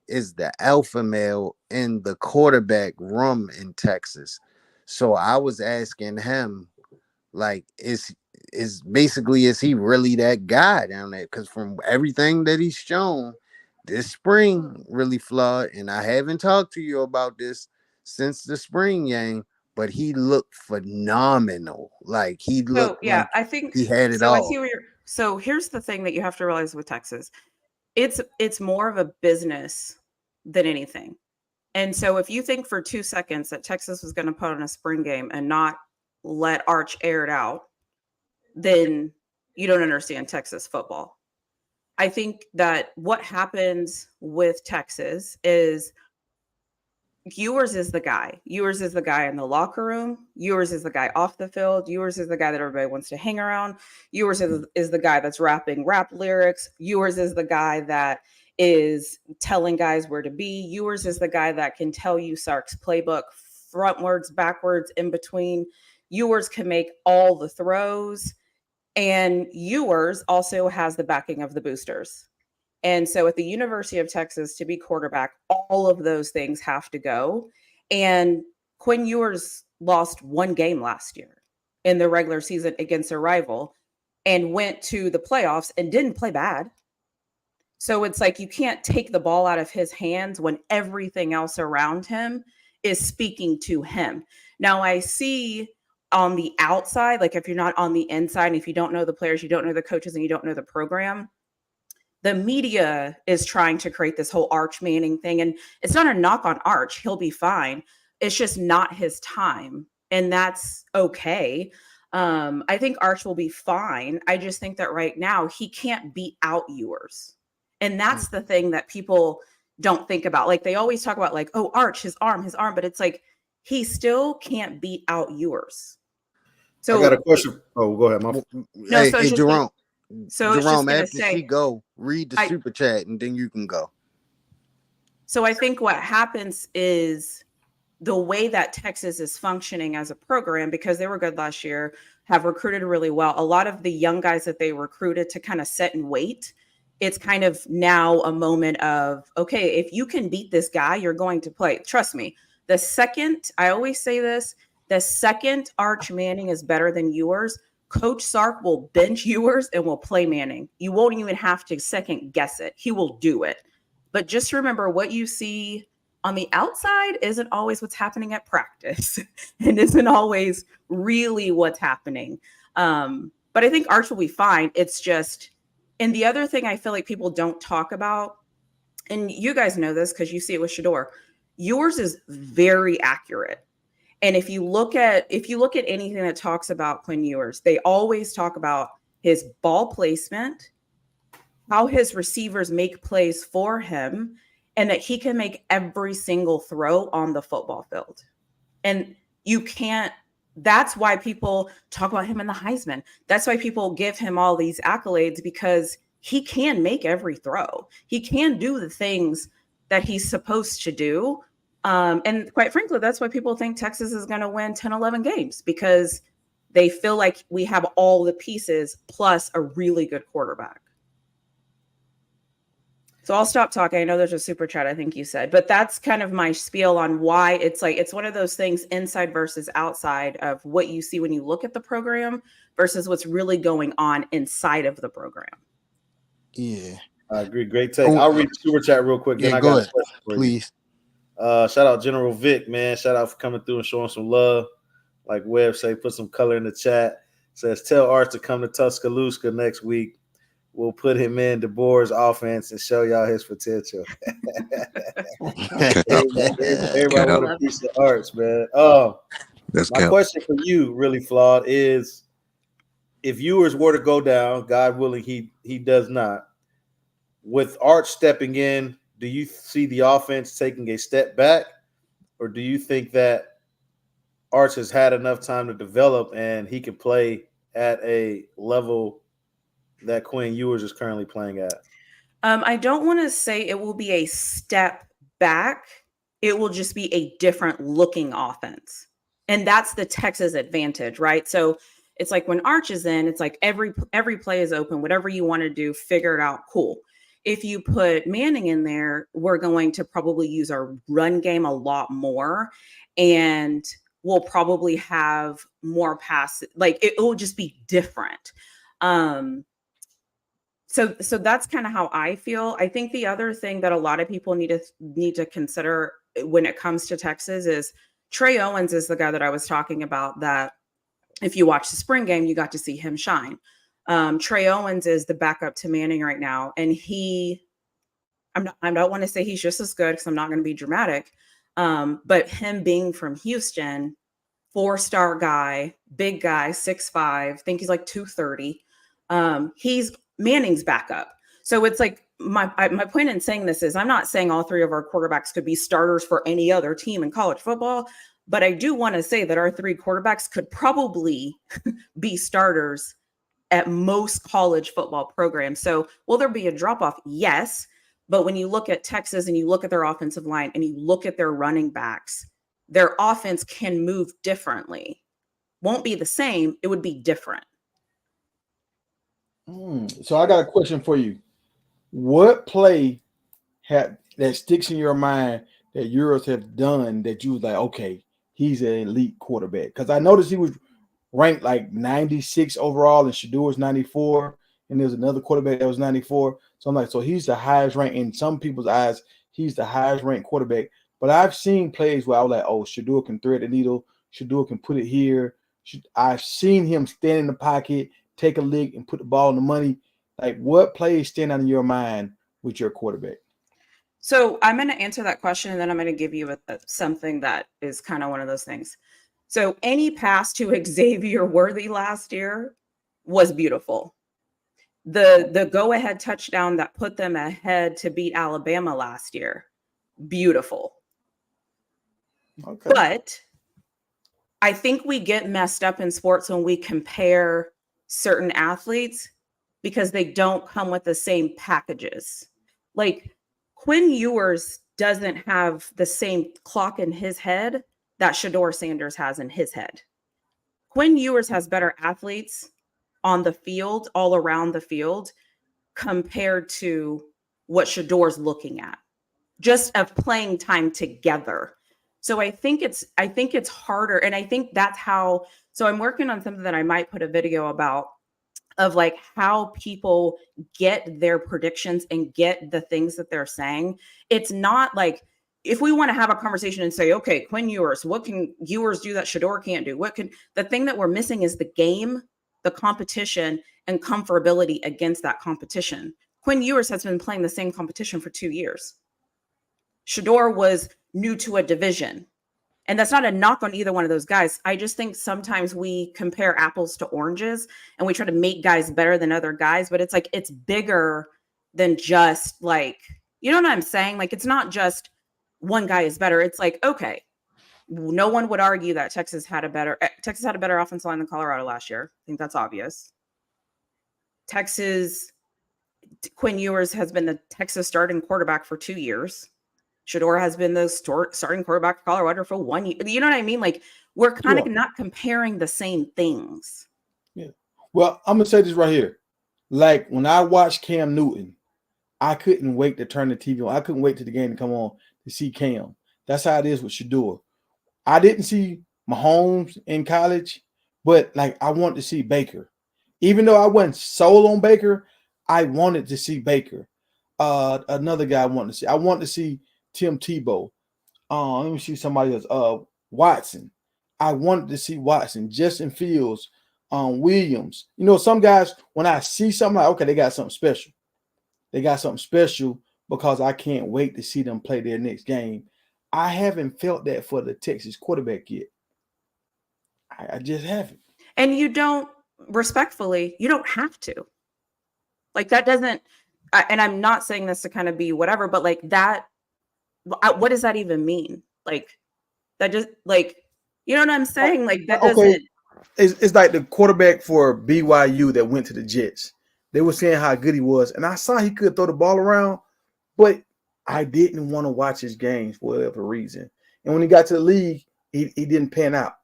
is the alpha male in the quarterback room in Texas. So I was asking him, like, is he really that guy down there? Because from everything that he's shown this spring, Really Flawed, and I haven't talked to you about this since the spring game, but he looked phenomenal. Like he looked I think he had it all. I see where so here's the thing that you have to realize with Texas. It's more of a business than anything. And so if you think for 2 seconds that Texas was going to put on a spring game and not let Arch air it out, then you don't understand Texas football. I think that what happens with Texas is Ewers is the guy. Ewers is the guy in the locker room. Ewers is the guy off the field. Ewers is the guy that everybody wants to hang around. Ewers is the guy that's rapping rap lyrics. Ewers is the guy that is telling guys where to be. Ewers is the guy that can tell you Sark's playbook frontwards, backwards, in between. Ewers can make all the throws. And Ewers also has the backing of the boosters. And so at the University of Texas, to be quarterback, all of those things have to go. And Quinn Ewers lost one game last year in the regular season against a rival and went to the playoffs and didn't play bad. So it's like you can't take the ball out of his hands when everything else around him is speaking to him. Now I see on the outside, like if you're not on the inside, and if you don't know the players, you don't know the coaches, and you don't know the program, the media is trying to create this whole Arch Manning thing. And it's not a knock on Arch. He'll be fine. It's just not his time. And that's okay. I think Arch will be fine. I just think that right now he can't beat out Ewers. And that's the thing that people don't think about. Like they always talk about like, oh, Arch, his arm, but it's like, he still can't beat out Ewers. So I got a question. Oh, go ahead. Hey, Jerome. Jerome, after she go, read the super chat and then you can go. So I think what happens is the way that Texas is functioning as a program, because they were good last year, have recruited really well. A lot of the young guys that they recruited to kind of sit and wait it's kind of now a moment of, okay, if you can beat this guy, you're going to play. Trust me. The second, I always say this, the second Arch Manning is better than yours, Coach Sark will bench yours and will play Manning. You won't even have to second guess it. He will do it. But just remember, what you see on the outside isn't always what's happening at practice and isn't always really what's happening. But I think Arch will be fine. It's just, and the other thing I feel like people don't talk about, and you guys know this because you see it with Shador, yours is very accurate. And if you look at anything that talks about Quinn Ewers, they always talk about his ball placement, how his receivers make plays for him, and that he can make every single throw on the football field. And you can't, that's why people talk about him in the Heisman. That's why people give him all these accolades, because he can make every throw. He can do the things that he's supposed to do. And quite frankly, that's why people think Texas is going to win 10, 11 games, because they feel like we have all the pieces plus a really good quarterback. So I'll stop talking. I know there's a super chat, I think you said, but that's kind of my spiel on why it's like, it's one of those things inside versus outside of what you see when you look at the program versus what's really going on inside of the program. Yeah. I agree. Great take. I'll read the super chat real quick. Yeah, Then I go got ahead, please. Shout out General Vic, man. Shout out for coming through and showing some love. Like Webb say, put some color in the chat. Says, tell Arch to come to Tuscaloosa next week. We'll put him in DeBoer's offense and show y'all his potential. Everybody want a piece of Arch, man. My question for you, really flawed, is if Ewers were to go down, God willing, he does not. With Arch stepping in, do you see the offense taking a step back, or do you think that Arch has had enough time to develop and he can play at a level that Quinn Ewers is currently playing at? I don't want to say it will be a step back. It will just be a different looking offense. And that's the Texas advantage, right? So it's like when Arch is in, it's like every play is open. Whatever you want to do, figure it out. Cool. If you put Manning in there, we're going to probably use our run game a lot more. And we'll probably have more passes. Like it will just be different. So that's kind of how I feel. I think the other thing that a lot of people need to consider when it comes to Texas is Trey Owens is the guy that I was talking about, that if you watch the spring game, you got to see him shine. Trey Owens is the backup to Manning right now. And I don't want to say he's just as good, because I'm not going to be dramatic. But him being from Houston, 4-star guy, big guy, 6'5", I think he's like 230. He's Manning's backup. So it's like my point in saying this is I'm not saying all three of our quarterbacks could be starters for any other team in college football, but I do want to say that our three quarterbacks could probably be starters at most college football programs. So will there be a drop off? Yes. But when you look at Texas and you look at their offensive line and you look at their running backs, their offense can move differently. Won't be the same. It would be different. So I got a question for you. What play that sticks in your mind that Ewers have done that you was like, okay, he's an elite quarterback? Because I noticed he was ranked like 96 overall and Shador's 94, and there's another quarterback that was 94. So I'm like, so he's the highest ranked in some people's eyes. He's the highest ranked quarterback. But I've seen plays where I was like, oh, Shador can thread the needle. Shador can put it here. I've seen him stand in the pocket, take a lick, and put the ball in the money. Like, what plays stand out in your mind with your quarterback? So I'm going to answer that question, and then I'm going to give you something that is kind of one of those things. So any pass to Xavier Worthy last year was beautiful. The go-ahead touchdown that put them ahead to beat Alabama last year, beautiful. Okay. But I think we get messed up in sports when we compare certain athletes because they don't come with the same packages. Like Quinn Ewers doesn't have the same clock in his head that Shador Sanders has in his head. Quinn Ewers has better athletes on the field, all around the field, compared to what Shador's looking at, just of playing time together. So I think it's harder. And I think that's how, so I'm working on something that I might put a video about, of like how people get their predictions and get the things that they're saying. It's not like, if we want to have a conversation and say, okay, Quinn Ewers, what can Ewers do that Shador can't do? The thing that we're missing is the game, the competition, and comfortability against that competition. Quinn Ewers has been playing the same competition for 2 years. Shador was new to a division. And that's not a knock on either one of those guys. I just think sometimes we compare apples to oranges and we try to make guys better than other guys, but it's like, it's bigger than just like, you know what I'm saying? Like, it's not just one guy is better. It's like, okay, no one would argue that Texas had a better offensive line than Colorado last year. I think that's obvious. Quinn Ewers has been the Texas starting quarterback for 2 years. Shador has been the starting quarterback for Colorado for 1 year. You know what I mean? Like, we're kind of not comparing the same things. Yeah. Well, I'm going to say this right here. Like, when I watched Cam Newton, I couldn't wait to turn the TV on. I couldn't wait till the game to come on to see Cam. That's how it is with Shador. I didn't see Mahomes in college, but, like, I wanted to see Baker. Even though I wasn't sold on Baker, I wanted to see Baker. Another guy I wanted to see Tim Tebow. Let me see somebody else. Watson. I wanted to see Watson. Justin Fields. Williams. You know, some guys, when I see something, like, okay, they got something special. They got something special because I can't wait to see them play their next game. I haven't felt that for the Texas quarterback yet. I just haven't. And you don't, respectfully, you don't have to. Like, that doesn't, and I'm not saying this to kind of be whatever, but like that, what does that even mean? Like, that just, like, you know what I'm saying? Like, that doesn't. It's like the quarterback for BYU that went to the Jets. They were saying how good he was, and I saw he could throw the ball around, but I didn't want to watch his games for whatever reason. And when he got to the league, he didn't pan out.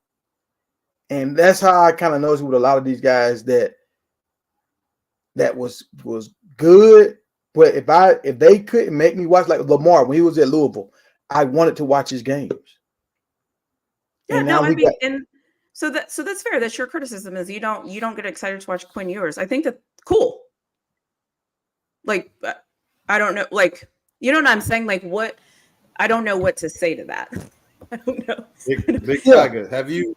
And that's how I kind of noticed with a lot of these guys that was good. But if they couldn't make me watch, like Lamar when he was at Louisville, I wanted to watch his games. Yeah, no, I mean, and so that's fair. That's your criticism, is you don't get excited to watch Quinn Ewers. I think that's cool. Like, I don't know, like, you know what I'm saying? Like, what? I don't know what to say to that. I don't know. Big Tiger,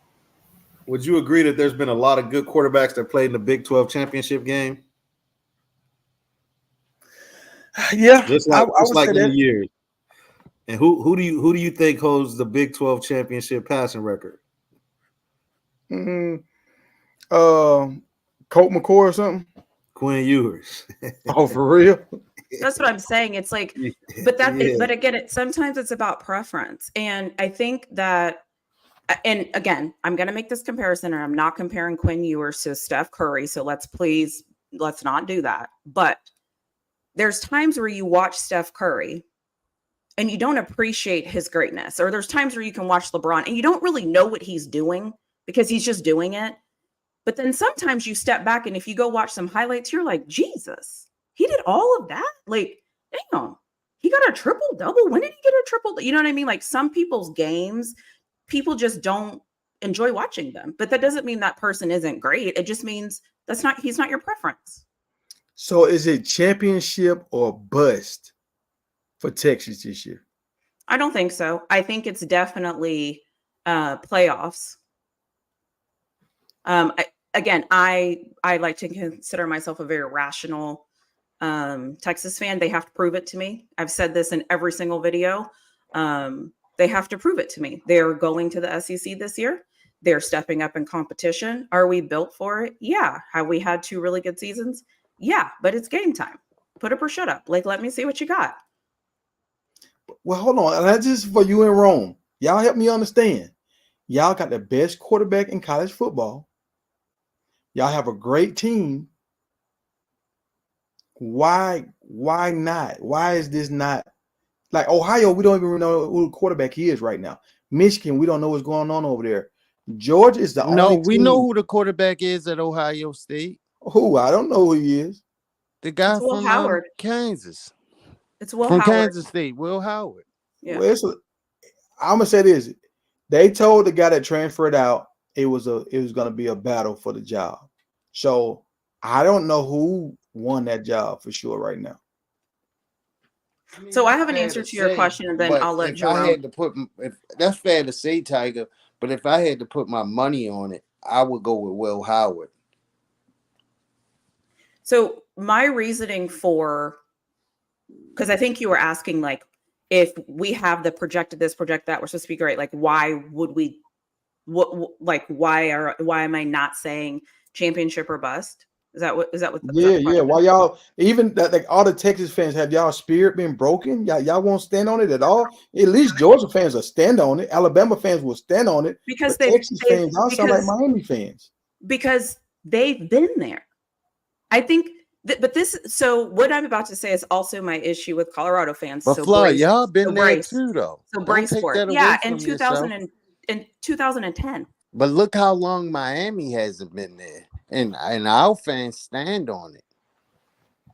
would you agree that there's been a lot of good quarterbacks that played in the Big 12 championship game? Yeah, just like in the years. And who do you think holds the Big 12 championship passing record? Colt McCoy or something? Quinn Ewers. Oh, for real? That's what I'm saying. It's like, but again, sometimes it's about preference. And I think that, and again, I'm going to make this comparison, and I'm not comparing Quinn Ewers to Steph Curry. So let's not do that. But there's times where you watch Steph Curry and you don't appreciate his greatness. Or there's times where you can watch LeBron and you don't really know what he's doing because he's just doing it. But then sometimes you step back, and if you go watch some highlights, you're like, Jesus, he did all of that? Like, damn, he got a triple-double. When did he get a triple? You know what I mean? Like, some people's games, people just don't enjoy watching them. But that doesn't mean that person isn't great. It just means he's not your preference. So is it championship or bust for Texas this year? I don't think so. I think it's definitely playoffs. I like to consider myself a very rational Texas fan. They have to prove it to me. I've said this in every single video. They have to prove it to me. They're going to the SEC this year. They're stepping up in competition. Are we built for it? Yeah. Have we had 2 really good seasons? Yeah, but it's game time. Put up or shut up. Like, let me see what you got. Well, hold on. That's just for you in Rome. Y'all help me understand. Y'all got the best quarterback in college football. Y'all have a great team. Why not? Why is this not like Ohio? We don't even know who the quarterback is right now. Michigan, we don't know what's going on over there. Georgia is we know who the quarterback is at Ohio State. Who? I don't know who he is. The guy It's Will from Howard. Kansas. It's Will From Howard. Kansas State, Will Howard. Yeah. Well, I'm gonna say this: they told the guy that transferred out it was gonna be a battle for the job. So I don't know who won that job for sure right now. So I have an answer to your question, and then I'll let if Jerome. I had to put, if that's fair to say, Tiger, but if I had to put my money on it, I would go with Will Howard. So my reasoning for, because I think you were asking, like, if we have the projected this, project that, we're supposed to be great. Like, why would we? Why am I not saying championship or bust? Is that what? Yeah. Why y'all even that, like all the Texas fans, have y'all spirit been broken? Y'all won't stand on it at all. At least Georgia fans will stand on it. Alabama fans will stand on it. Because Texas fans, y'all sound like Miami fans. Because they've been there. I think. But this, so what I'm about to say is also my issue with Colorado fans. But so Floyd, y'all been there too, though. So brace for it. Yeah, in 2010. But look how long Miami hasn't been there, and our fans stand on it.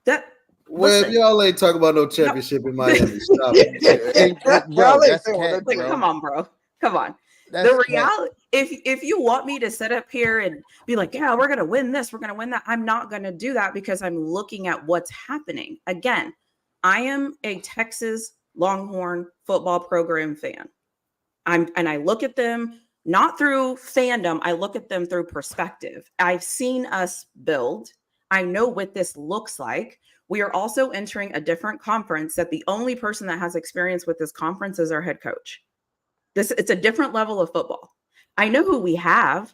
If y'all ain't talking about no championship in Miami, stop it. Bro, that's cat, bro. Come on, bro. Come on. The reality, if you want me to sit up here and be like, yeah, we're gonna win this, we're gonna win that, I'm not gonna do that because I'm looking at what's happening. Again, I am a Texas Longhorn football program fan. And I look at them not through fandom, I look at them through perspective. I've seen us build. I know what this looks like. We are also entering a different conference that the only person that has experience with this conference is our head coach. It's a different level of football. I know who we have,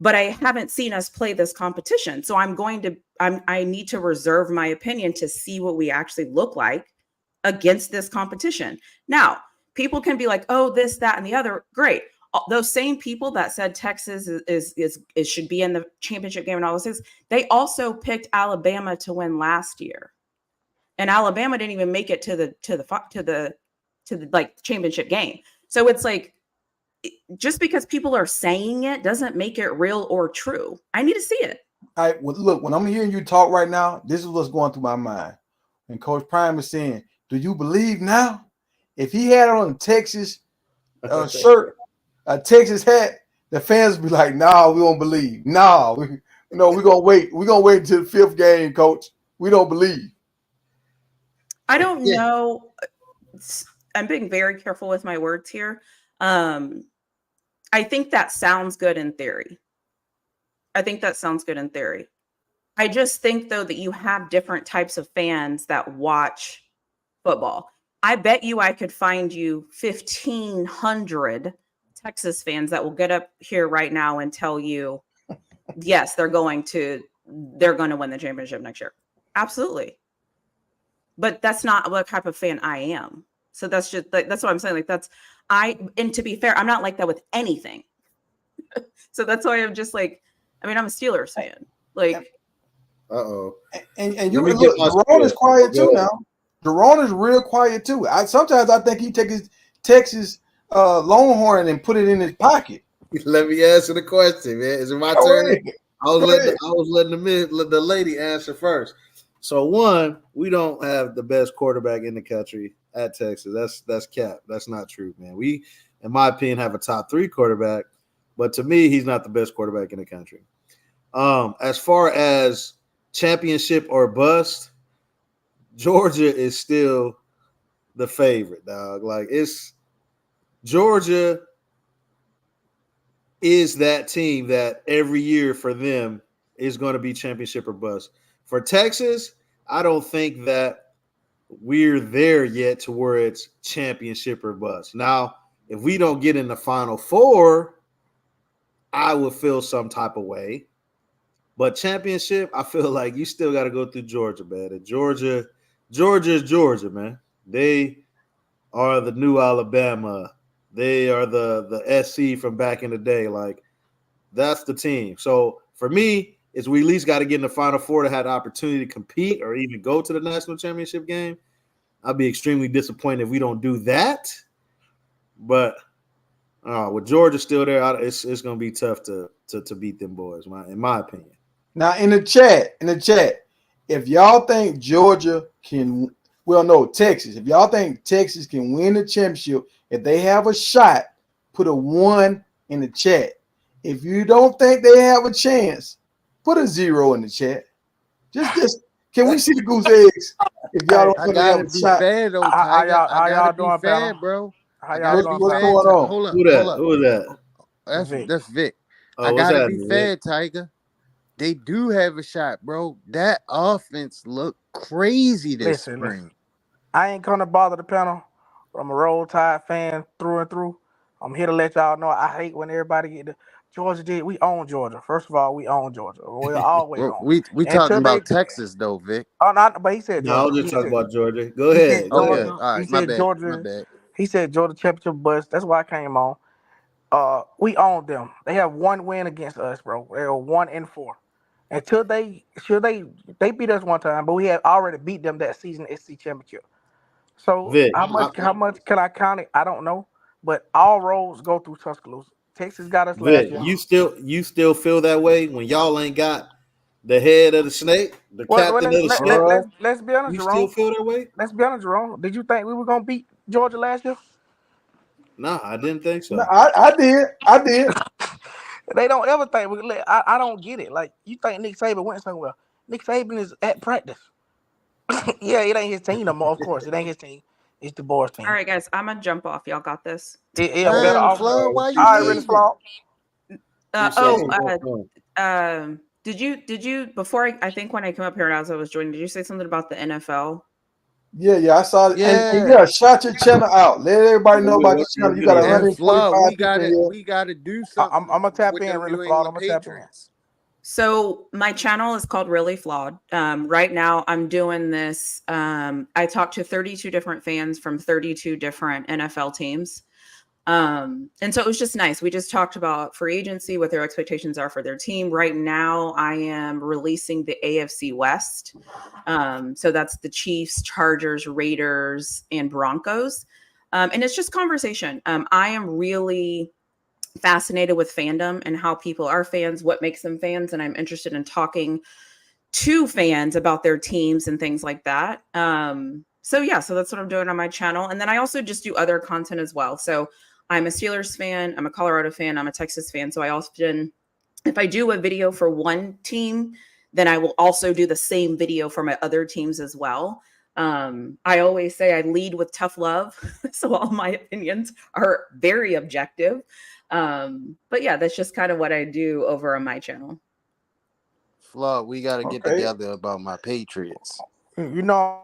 but I haven't seen us play this competition. So I need to reserve my opinion to see what we actually look like against this competition. Now, people can be like, oh, this, that, and the other. Great. Those same people that said Texas is should be in the championship game and all those things, they also picked Alabama to win last year. And Alabama didn't even make it to the like championship game. So it's like, just because people are saying it doesn't make it real or true. I need to see it. All right. Well, look, when I'm hearing you talk right now, this is what's going through my mind. And Coach Prime is saying, do you believe now? If he had on a Texas shirt, a Texas hat, the fans would be like, nah, we don't believe. Nah, we're gonna wait. We're gonna wait until the fifth game, Coach. We don't believe. I don't know. I'm being very careful with my words here. I think that sounds good in theory. I just think, though, that you have different types of fans that watch football. I bet you I could find you 1,500 Texas fans that will get up here right now and tell you, yes, they're going to win the championship next year. Absolutely. But that's not what type of fan I am. So that's just like, that's what I'm saying. Like and to be fair, I'm not like that with anything. So that's why I'm just like, I mean, I'm a Steelers fan. Like, and you look, Jerome is quiet too now. Jerome is real quiet too. Sometimes I think he take his Texas Longhorn and put it in his pocket. Let me answer the question, man. Is it my turn? I was letting the lady answer first. So one, we don't have the best quarterback in the country at Texas. That's cap. That's not true, man. We, in my opinion, have a top 3 quarterback, but to me, he's not the best quarterback in the country. As far as championship or bust, Georgia is still the favorite, dog. Like, Georgia is that team that every year for them is going to be championship or bust. For Texas, I don't think that we're there yet to where it's championship or bust. Now, if we don't get in the Final Four, I would feel some type of way. But championship, I feel like you still got to go through Georgia, man. And Georgia is Georgia, man. They are the new Alabama. They are the SC from back in the day. Like, that's the team. So for me, is we at least got to get in the Final Four to have the opportunity to compete or even go to the national championship game. I'd be extremely disappointed if we don't do that. But with Georgia still there, it's going to be tough to beat them boys, in my opinion. Now in the chat, if y'all think Georgia can, well, no, Texas. If y'all think Texas can win the championship, if they have a shot, put a 1 in the chat. If you don't think they have a chance, put a 0 in the chat. Just can we see the goose eggs? If y'all Hey, don't I think they have gotta a be shot, fair though, how Tiger. I y'all gotta be doing, fair, panel? bro. How I y'all gotta doing, be what's fair. panel? going on? Hold up, Who hold that? up. Who is that? Vic. That's Vic. I Oh, what's gotta be happening, fair, Vic? Tiger. They do have a shot, bro. That offense looked crazy this Listen. spring. I ain't gonna bother the panel. I'm a Roll Tide fan through and through. I'm here to let y'all know I hate when everybody get the Georgia did. We own Georgia. First of all, we own Georgia. We always Well, own. we talking Until they, about Texas though, Vic. oh, not, but he said No, I Georgia. was just talking about Georgia. Go He said ahead. Go Okay, ahead. Georgia. all He right, my said bad, my Georgia. bad. He said Georgia championship bust. That's why I came on. We own them. They have one win against us, bro. They are 1-4. Until they beat us one time, but we had already beat them that season SC championship. So Vic, how much can I count it? I don't know. But all roads go through Tuscaloosa. Texas got us last Vic, year. you still feel that way when y'all ain't got the head of the snake, the Well, captain of the snake? let's be honest, You still Jerome. feel that way? Let's be honest, Jerome. Did you think we were gonna beat Georgia last year? Nah, I didn't think No, so. I did. They don't ever think we. I don't get it. Like you think Nick Saban went somewhere? Nick Saban is at practice. Yeah, it ain't his team no more. Of course, it ain't his team. It's the boys' All team. right, guys, I'm gonna jump off. Y'all got this. Yeah, better Damn, off. Flood, why you All right, really leaving? flawed. 2 seconds. Did you before I think when I came up here and as I was joining, did you say something about the NFL? Yeah, I saw it. And Yeah, yeah, shout your channel out. Let everybody know about your What's channel. the You got video? and Flood, 145 people in here. we gotta do I'm something gonna tap with in, them really New flawed. I'm England gonna tap in. Patriots. So my channel is called Really Flawed. Right now, I'm doing this. I talked to 32 different fans from 32 different NFL teams. And so it was just nice. We just talked about free agency, what their expectations are for their team. Right now, I am releasing the AFC West. So that's the Chiefs, Chargers, Raiders, and Broncos. And it's just conversation. I am really fascinated with fandom and how people are fans, what makes them fans. And I'm interested in talking to fans about their teams and things like that. So yeah, so that's what I'm doing on my channel. And then I also just do other content as well. So I'm a Steelers fan, I'm a Colorado fan, I'm a Texas fan. So I often, if I do a video for one team, then I will also do the same video for my other teams as well. I always say I lead with tough love. So all my opinions are very objective. But yeah, that's just kind of what I do over on my channel. Flood, we gotta get Okay. together about my Patriots. You know,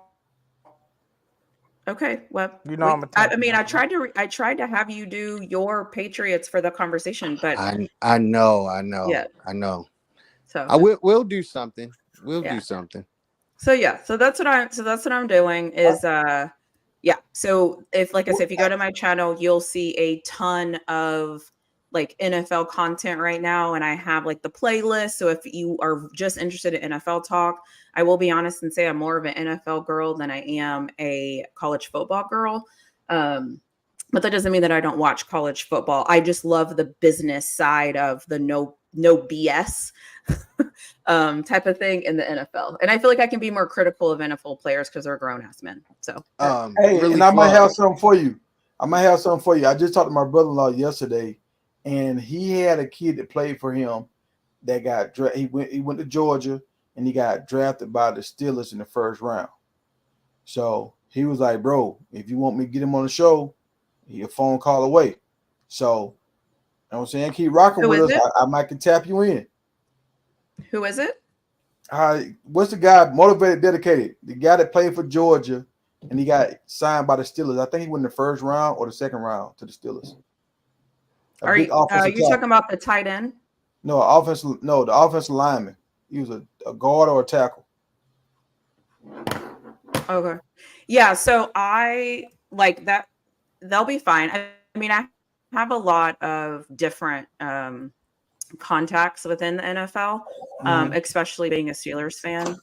Okay, well, I'm gonna tap I mean, in. I tried to have you do your Patriots for the conversation, but I know. yeah, so We'll do something. We'll yeah, do something. so yeah, so that's what I'm doing is yeah. So if like I said, if you go to my channel, you'll see a ton of like NFL content right now, and I have like the playlist. So if you are just interested in NFL talk, I will be honest and say I'm more of an NFL girl than I am a college football girl. But that doesn't mean that I don't watch college football. I just love the business side of the no BS type of thing in the NFL. And I feel like I can be more critical of NFL players because they're grown ass men. So Hey, Really and I might Flood. have something for you. I just talked to my brother-in-law yesterday, and he had a kid that played for him that got he went to Georgia, and he got drafted by the Steelers in the first round. So he was like, bro, if you want me to get him on the show, he a phone call away. So you know what I'm saying, keep rocking who with is us. it? I might can tap you in. Who is it? What's the guy, motivated, dedicated? The guy that played for Georgia and he got signed by the Steelers. I think he went in the first round or the second round to the Steelers. A big offensive You talking tackle. about the tight end? The offensive lineman. He was a guard or a tackle. Okay. Yeah, so I like that. They'll be fine. I mean, I have a lot of different contacts within the NFL, especially being a Steelers fan.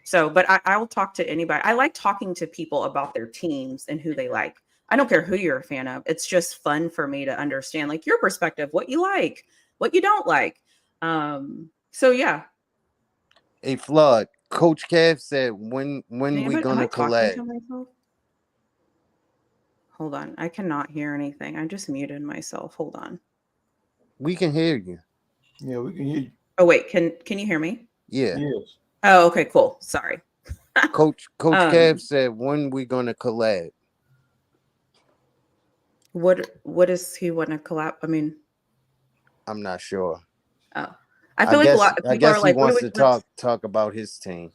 So, but I will talk to anybody. I like talking to people about their teams and who they like. I don't care who you're a fan of. It's just fun for me to understand like your perspective, what you like, what you don't like. So yeah. A flood. Coach Kev said, when we Am I gonna talking collab? to myself? Hold on. I cannot hear anything. I just muted myself. Hold on. We can hear you. Yeah, we can hear you. Oh wait, can you hear me? Yeah. Yes. Oh, okay, cool. Sorry. Coach Kev said, when we gonna collab? What does he want to collab? I mean, I'm not sure. oh, I feel like a lot of people are he like, wants to talk about his team.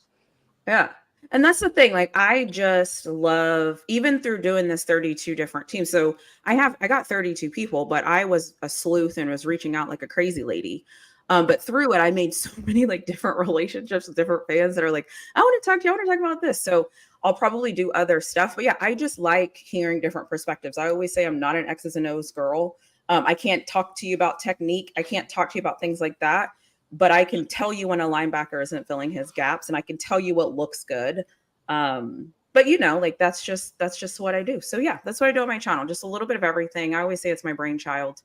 Yeah. And that's the thing. Like, I just love, even through doing this 32 different teams. So I got 32 people, but I was a sleuth and was reaching out like a crazy lady. But through it, I made so many like different relationships with different fans that are like, I want to talk to you. I want to talk about this. So I'll probably do other stuff. But yeah, I just like hearing different perspectives. I always say I'm not an X's and O's girl. I can't talk to you about technique. I can't talk to you about things like that. But I can tell you when a linebacker isn't filling his gaps, and I can tell you what looks good. But you know, like that's just what I do. So yeah, that's what I do on my channel. Just a little bit of everything. I always say it's my brainchild,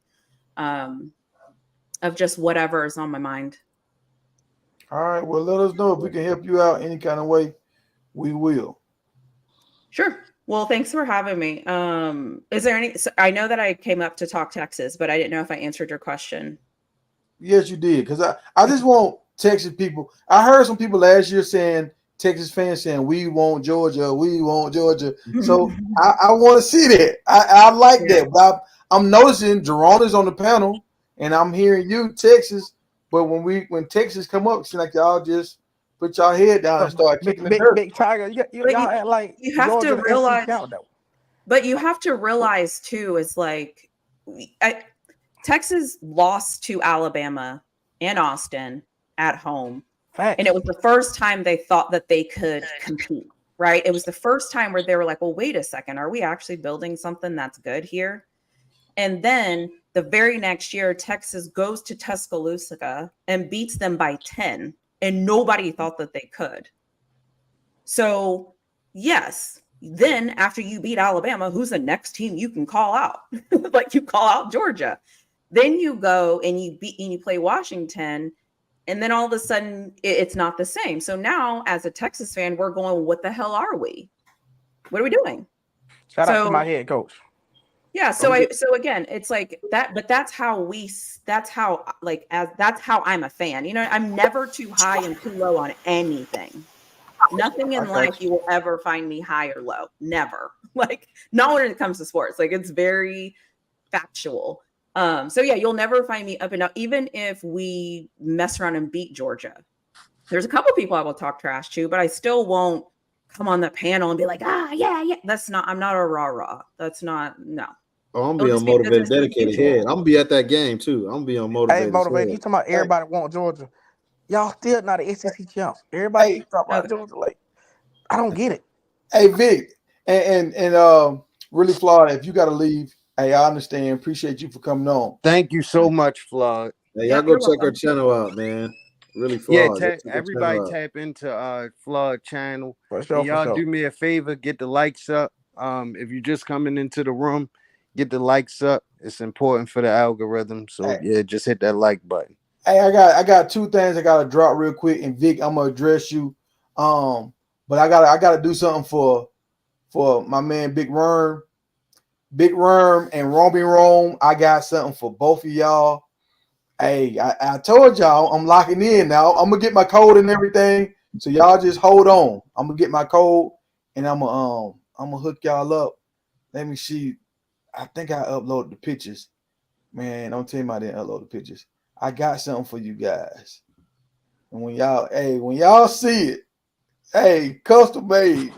of just whatever is on my mind. All right. Well, let us know if we can help you out any kind of way. We will. Sure. Well, thanks for having me. Is there any? So I know that I came up to talk Texas, but I didn't know if I answered your question. Yes, you did. Because I just want Texas people. I heard some people last year saying, Texas fans saying, we want Georgia, we want Georgia. So I want to see that. I like that. But I'm noticing Jerome is on the panel, and I'm hearing you, Texas. But when Texas come up, it seems like y'all just put y'all head down and start kicking the dirt. Big Tiger, y'all act like you have Georgia to the SEC realize. countdown. But you have to realize too, is like, Texas lost to Alabama and Austin at home. Facts. And it was the first time they thought that they could compete, right? It was the first time where they were like, well, wait a second, are we actually building something that's good here? And then the very next year, Texas goes to Tuscaloosa and beats them by 10, and nobody thought that they could. So yes, then after you beat Alabama, who's the next team you can call out? Like you call out Georgia. Then you go and you play Washington, and then all of a sudden it's not the same. So now as a Texas fan, we're going, what the hell are we? What are we doing? Shout out to my head coach. Yeah. So again, it's like that, but that's how I'm a fan. You know, I'm never too high and too low on anything. Nothing in life you will ever find me high or low. Never. Like, not when it comes to sports. Like, it's very factual. So yeah, you'll never find me up and down, even if we mess around and beat Georgia. There's a couple people I will talk trash to, but I still won't come on the panel and be like, yeah. I'm not a rah. That's not, no. Oh, I'm gonna be on motivated, dedicated head. I'm gonna be at that game too. I'm gonna be on motivated. Hey, motivated. You talking about everybody want Georgia? Y'all still not the SEC champs. Everybody keep talking about Georgia. Like, I don't get it. Hey, Vic, and really, Florida, if you got to leave, hey, I understand. Appreciate you for coming on. Thank you so much, Flood. Hey, y'all go check our channel out, man. Really, Florida. Yeah, everybody tap into Flood channel. For sure, y'all do me a favor, get the likes up. If you're just coming into the room, get the likes up. It's important for the algorithm. So yeah, just hit that like button. Hey, I got two things I gotta drop real quick, and Vic, I'm gonna address you. But I gotta do something for my man Big Worm and Romy Rome. I got something for both of y'all. Hey, I told y'all I'm locking in now. I'm gonna get my code and everything. So y'all just hold on. I'm gonna get my code and I'm gonna hook y'all up. Let me see. I think I uploaded the pictures. Man, don't tell me I didn't upload the pictures. I got something for you guys. And when y'all see it, hey, custom made.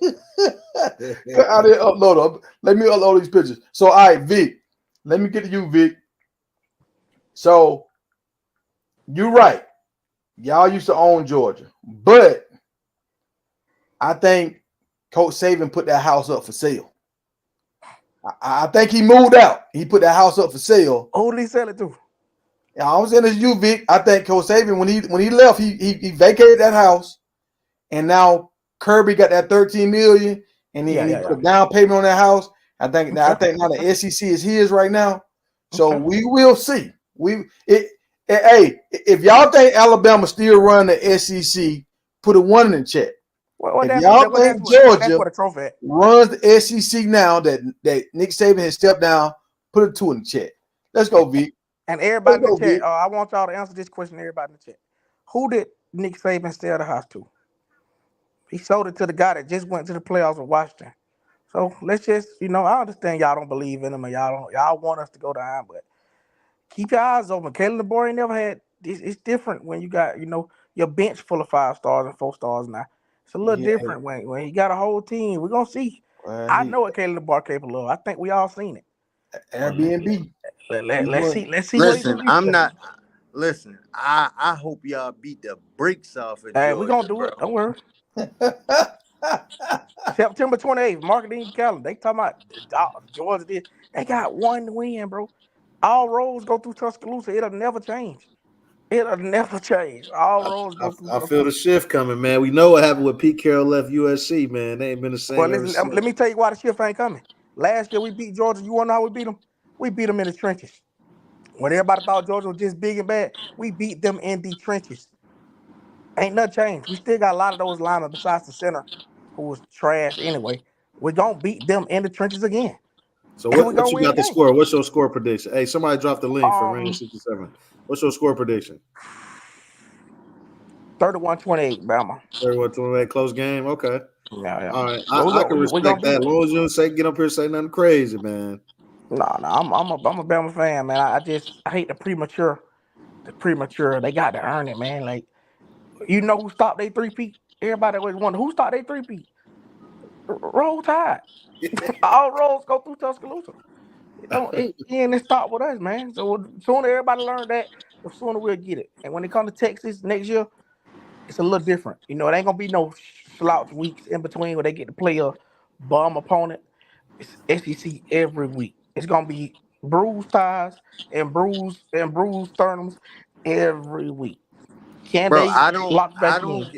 I didn't upload them. Let me upload these pictures. So, all right, Vic. Let me get to you, Vic. So, you're right. Y'all used to own Georgia. But I think Coach Saban put that house up for sale. I think he moved out. He put that house up for sale. Who did he sell it to? I was in you, Vic. I think Coach Saban, when he left, he vacated that house, and now Kirby got that $13 million, and he put a down payment on that house. I think now the SEC is his right now, so we will see. Hey, if y'all think Alabama still run the SEC, put a 1 in the chat. If y'all think Georgia runs the SEC now that Nick Saban has stepped down, put a 2 in the chat. Let's go, Vic. And everybody in the chat, I want y'all to answer this question. Everybody in the chat, who did Nick Saban sell the house to? He sold it to the guy that just went to the playoffs with Washington. So let's just, I understand y'all don't believe in him and y'all want us to go down, but keep your eyes open. Kalen DeBoer ain't never had this. It's different when you got, your bench full of 5 stars and 4 stars now. It's a little different when you got a whole team. We're gonna see. I know what Kalen DeBoer capable of. I think we all seen it. Airbnb. Let's see. Listen, I'm not. Listen, I hope y'all beat the brakes off of Georgia. We're gonna do it. Don't worry. September 28th, marketing calendar. They talking about Georgia did. They got 1 win, bro. All roads go through Tuscaloosa. It'll never change. All roads go through. I feel the shift coming, man. We know what happened when Pete Carroll left USC, man. They ain't been the same. Well, listen, let me tell you why the shift ain't coming. Last year we beat Georgia. You wanna know how we beat them? We beat them in the trenches. When everybody thought Georgia was just big and bad, we beat them in the trenches. Ain't nothing changed. We still got a lot of those linemen besides the center, who was trash anyway. We're gonna beat them in the trenches again. So what you got the score? What's your score prediction? Hey, somebody drop the link for Rain 67. What's your score prediction? 31-28, Bama. 31-28, close game. Okay. Yeah. All right. I can respect that. As long as you don't get up here and say nothing crazy, man. No, I'm a Bama fan, man. I hate the premature. They got to earn it, man. Like, who stopped their 3-peat? Everybody always wonder who stopped their 3-peat. Roll Tide. All roads go through Tuscaloosa. It ain't stop with us, man. So the sooner everybody learn that, the sooner we'll get it. And when it comes to Texas next year, it's a little different. It ain't gonna be no slouch weeks in between where they get to play a bum opponent. It's SEC every week. It's gonna be bruised ties and bruised sternums every week. Can Bro, they lock back in?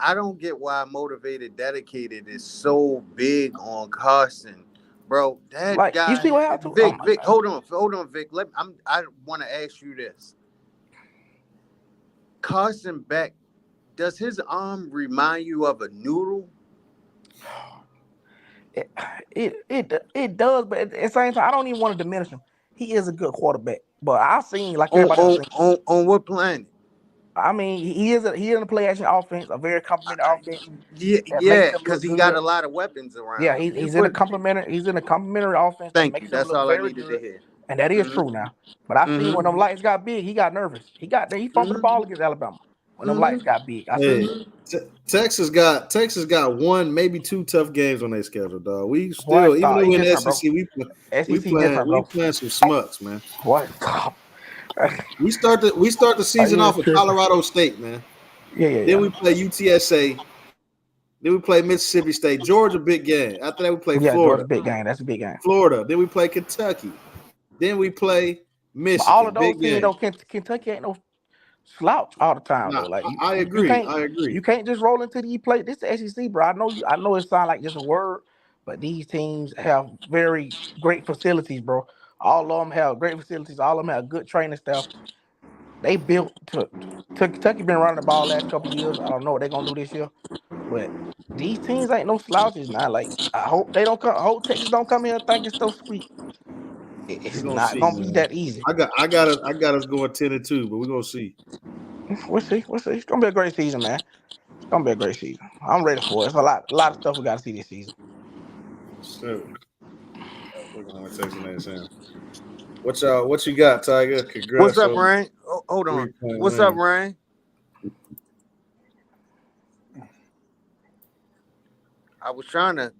I don't get why Motivated Dedicated is so big on Carson. Bro, that guy. You see what happened? Vic, hold on, Vic. I want to ask you this. Carson Beck, does his arm remind you of a noodle? It does, but at the same time, I don't even want to diminish him. He is a good quarterback, but I've seen like everybody else. On what planet? I mean, he is in a play action offense, a very complimentary offense. Yeah, because he got a lot of weapons around. Yeah, he's in a complimentary. He's in a complimentary offense. Thank you. That's all I needed to hear. And that is true now. But I seen when them lights got big, he got nervous. He fumbled the ball against Alabama when them lights got big. Texas got 1, maybe 2 tough games on their schedule, dog. We still, even though in the SEC, we playing some smucks, man. What? Stop. We start the season off with Colorado State, man. Yeah. Then we play UTSA. Then we play Mississippi State. Georgia, big game. After that, we play Florida. Georgia, big game. That's a big game. Florida. Then we play Kentucky. Then we play Michigan. But all of those teams, though, Kentucky ain't no slouch all the time. Though. Like I agree. You can't just roll into the play. This is the SEC, bro. I know it sounds like just a word, but these teams have very great facilities, bro. All of them have great facilities. All of them have good training staff. They built to Kentucky been running the ball last couple of years. I don't know what they're gonna do this year, but these teams ain't no slouches now. Like I hope they don't come. I hope Texas don't come here and think it's so sweet. It's not gonna be that easy. I got us going 10-2, but we're gonna see. We'll see. It's gonna be a great season, man. It's gonna be a great season. I'm ready for it. It's a lot of stuff we gotta see this season. So, what you got, Tiger? Congrats. What's up, Ryan? Oh, hold on. What's up, Ryan? I was trying to.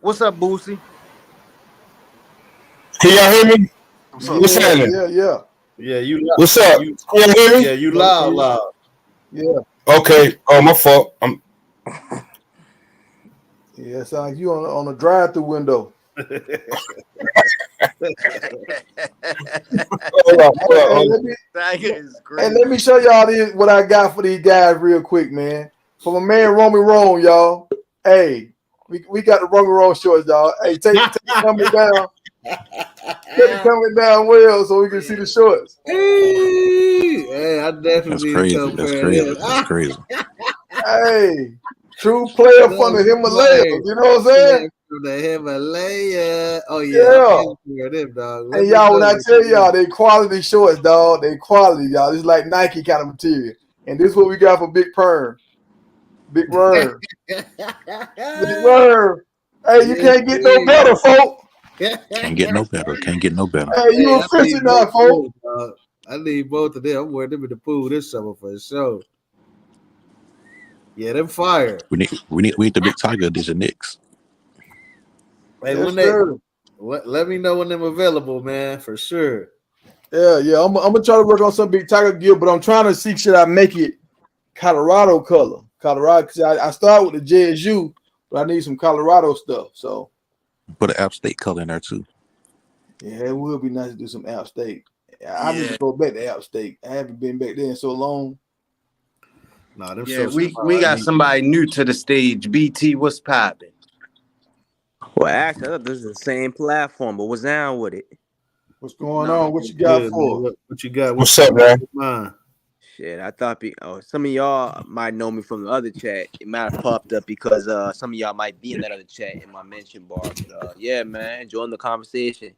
What's up, Boosie? Can y'all hear me? What's happening? Yeah, you loud. What's up? Can y'all hear me? Yeah, you loud. Yeah. Okay. Oh, my fault. Yeah, it sounds like you on a drive-through window. Let me show y'all what I got for these guys real quick, man. For my man Romy Rome, y'all. Hey, we got the Romy Rome shorts, y'all. Hey, take the number down. Let it coming down well so we can see the shorts. Hey, I definitely That's need crazy. to That's compare crazy. this. That's crazy. Hey, true player from the Himalayas. You know what I'm saying? From the Himalaya. Oh yeah, I Yeah. can't wear them, dog. Let And me y'all, know when I what tell you y'all, they quality shorts, dog. They quality, y'all. It's like Nike kind of material. And this is what we got for Big Perm. Big Worm. Big Worm. Hey, you can't get no better, folks. Can't get no better. Can't get no better. Hey, you Hey, I official need now, both of folks. them, dog. I need both of them. I'm wearing them in the pool this summer for sure. Yeah, them fire. We need the Big Tiger edition next. Hey, Yes, when they sir. let me know when them available, man, for sure. Yeah. I'm gonna try to work on some Big Tiger gear, but I'm trying to see should I make it Colorado color. Colorado, because I start with the JSU, but I need some Colorado stuff. So Put an App State color in there too. yeah, it would be nice to do some App State. I need Yeah, to go back to App State. I haven't been back there in so long. Nah, them yeah. shorts. We got somebody new to the stage. BT, what's popping? Well, actually, I thought this is the same platform, but what's down with it? What's going No. on? What you got Good, for? man. What you got? What's up, man? Mine. Shit, I thought some of y'all might know me from the other chat. It might have popped up because some of y'all might be in that other chat in my mention bar. But yeah, man, join the conversation.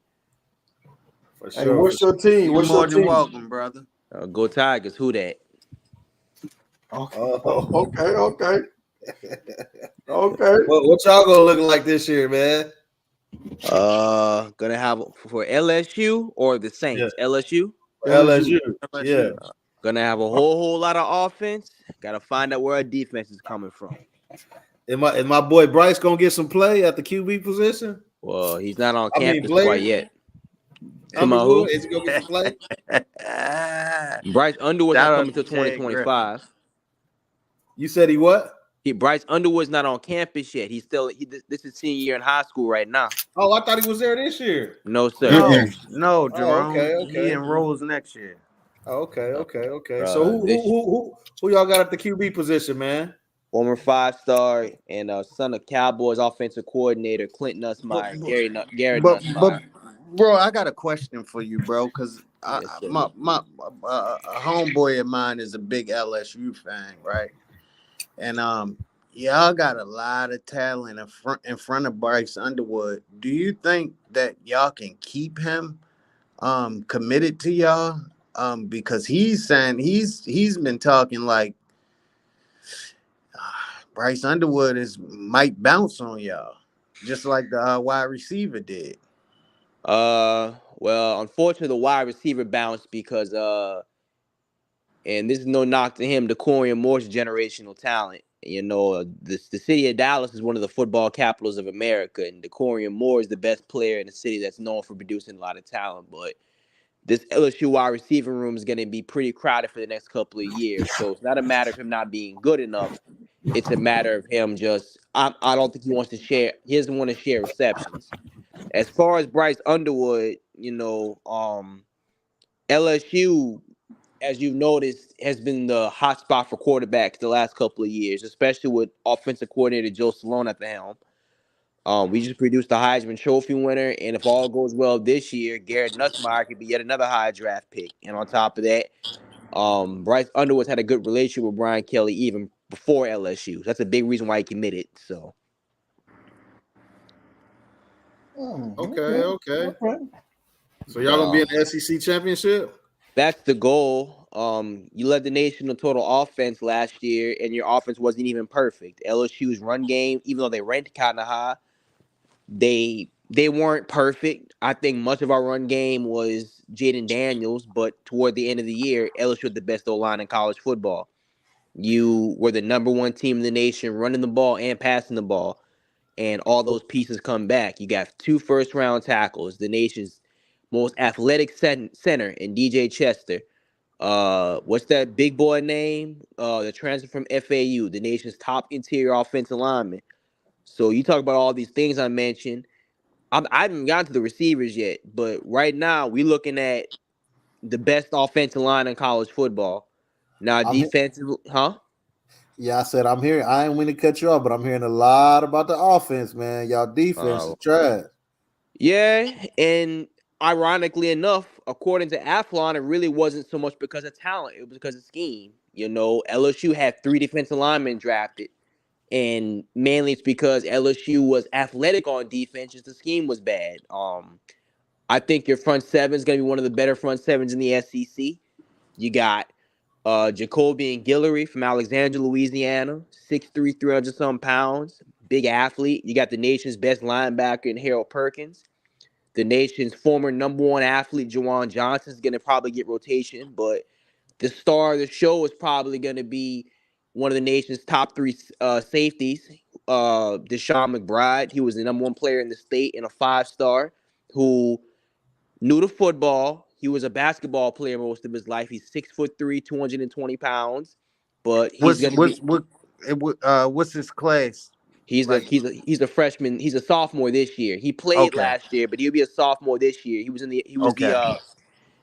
For Hey, sure. what's your team? You're What's more your than team? welcome, brother. Go Tigers. Who that? Okay. Oh. Okay. What y'all gonna look like this year, man? Gonna have for LSU or the Saints? LSU. LSU. Yeah. Gonna have a whole lot of offense. Gotta find out where our defense is coming from. Is my boy Bryce gonna get some play at the QB position? Well, he's not on I mean, campus Blair. quite yet. I mean, Who? is he gonna get some play? Bryce Underwood's Shout not out coming to till Ted 2025. You said he what? Bryce Underwood's not on campus yet. He's still this is senior year in high school right now. Oh, I thought he was there this year. No, sir. No, Jerome. Okay. He enrolls next year. Okay. So This who y'all got at the QB position, man? former 5-star and son of Cowboys offensive coordinator Clint Nussmeier, Garrett But Nussmeier. bro, I got a question for you, bro, because Yes, sir. my a homeboy of mine is a big LSU fan, right? And y'all got a lot of talent in front of Bryce Underwood. Do you think that y'all can keep him committed to y'all? Because he's saying he's been talking like Bryce Underwood might bounce on y'all, just like the wide receiver did. Well, unfortunately, the wide receiver bounced because and this is no knock to him, Decorian Moore's generational talent. You know, the city of Dallas is one of the football capitals of America, and Decorian Moore is the best player in the city that's known for producing a lot of talent. But this LSU wide receiver room is going to be pretty crowded for the next couple of years. So it's not a matter of him not being good enough. It's a matter of him just, I don't think he wants to share, he doesn't want to share receptions. As far as Bryce Underwood, LSU, as you've noticed, has been the hot spot for quarterbacks the last couple of years, especially with offensive coordinator Joe Salone at the helm. We just produced the Heisman Trophy winner, and if all goes well this year, Garrett Nussmeier could be yet another high draft pick. And on top of that, Bryce Underwood's had a good relationship with Brian Kelly even before LSU. That's a big reason why he committed. So, Okay. So y'all gonna be in the SEC championship? that's the goal. You led the nation in total offense last year, and your offense wasn't even perfect. LSU's run game, even though they ranked kind of high, they weren't perfect. I think much of our run game was Jaden Daniels, but toward the end of the year, LSU had the best O-line in college football. You were the number one team in the nation running the ball and passing the ball, and all those pieces come back. You got 2 first-round tackles, the nation's most athletic center in DJ Chester. What's that big boy name? The transfer from FAU, the nation's top interior offensive lineman. So you talk about all these things I mentioned. I haven't gotten to the receivers yet, but right now we're looking at the best offensive line in college football. Now, defensive, huh? Yeah, I said I'm hearing. I ain't mean to cut you off, but I'm hearing a lot about the offense, man. Y'all defense is trash. Yeah, and ironically enough, according to Athlon, it really wasn't so much because of talent; it was because of scheme. You know, LSU had 3 defensive linemen drafted, and mainly it's because LSU was athletic on defense, just the scheme was bad. I think your front seven is going to be one of the better front sevens in the SEC. You got Jacoby and Guillory from Alexandria, Louisiana, 6'3", 300-some pounds, big athlete. You got the nation's best linebacker in Harold Perkins. The nation's former #1 athlete, Juwan Johnson, is going to probably get rotation, but the star of the show is probably going to be one of the nation's top 3 safeties, Deshaun McBride. He was the #1 player in the state and a 5-star who knew the football. He was a basketball player most of his life. He's 6'3", 220 pounds, but he's going to be. What's his class? He's a freshman. He's a sophomore this year. He played last year, but he'll be a sophomore this year. He was the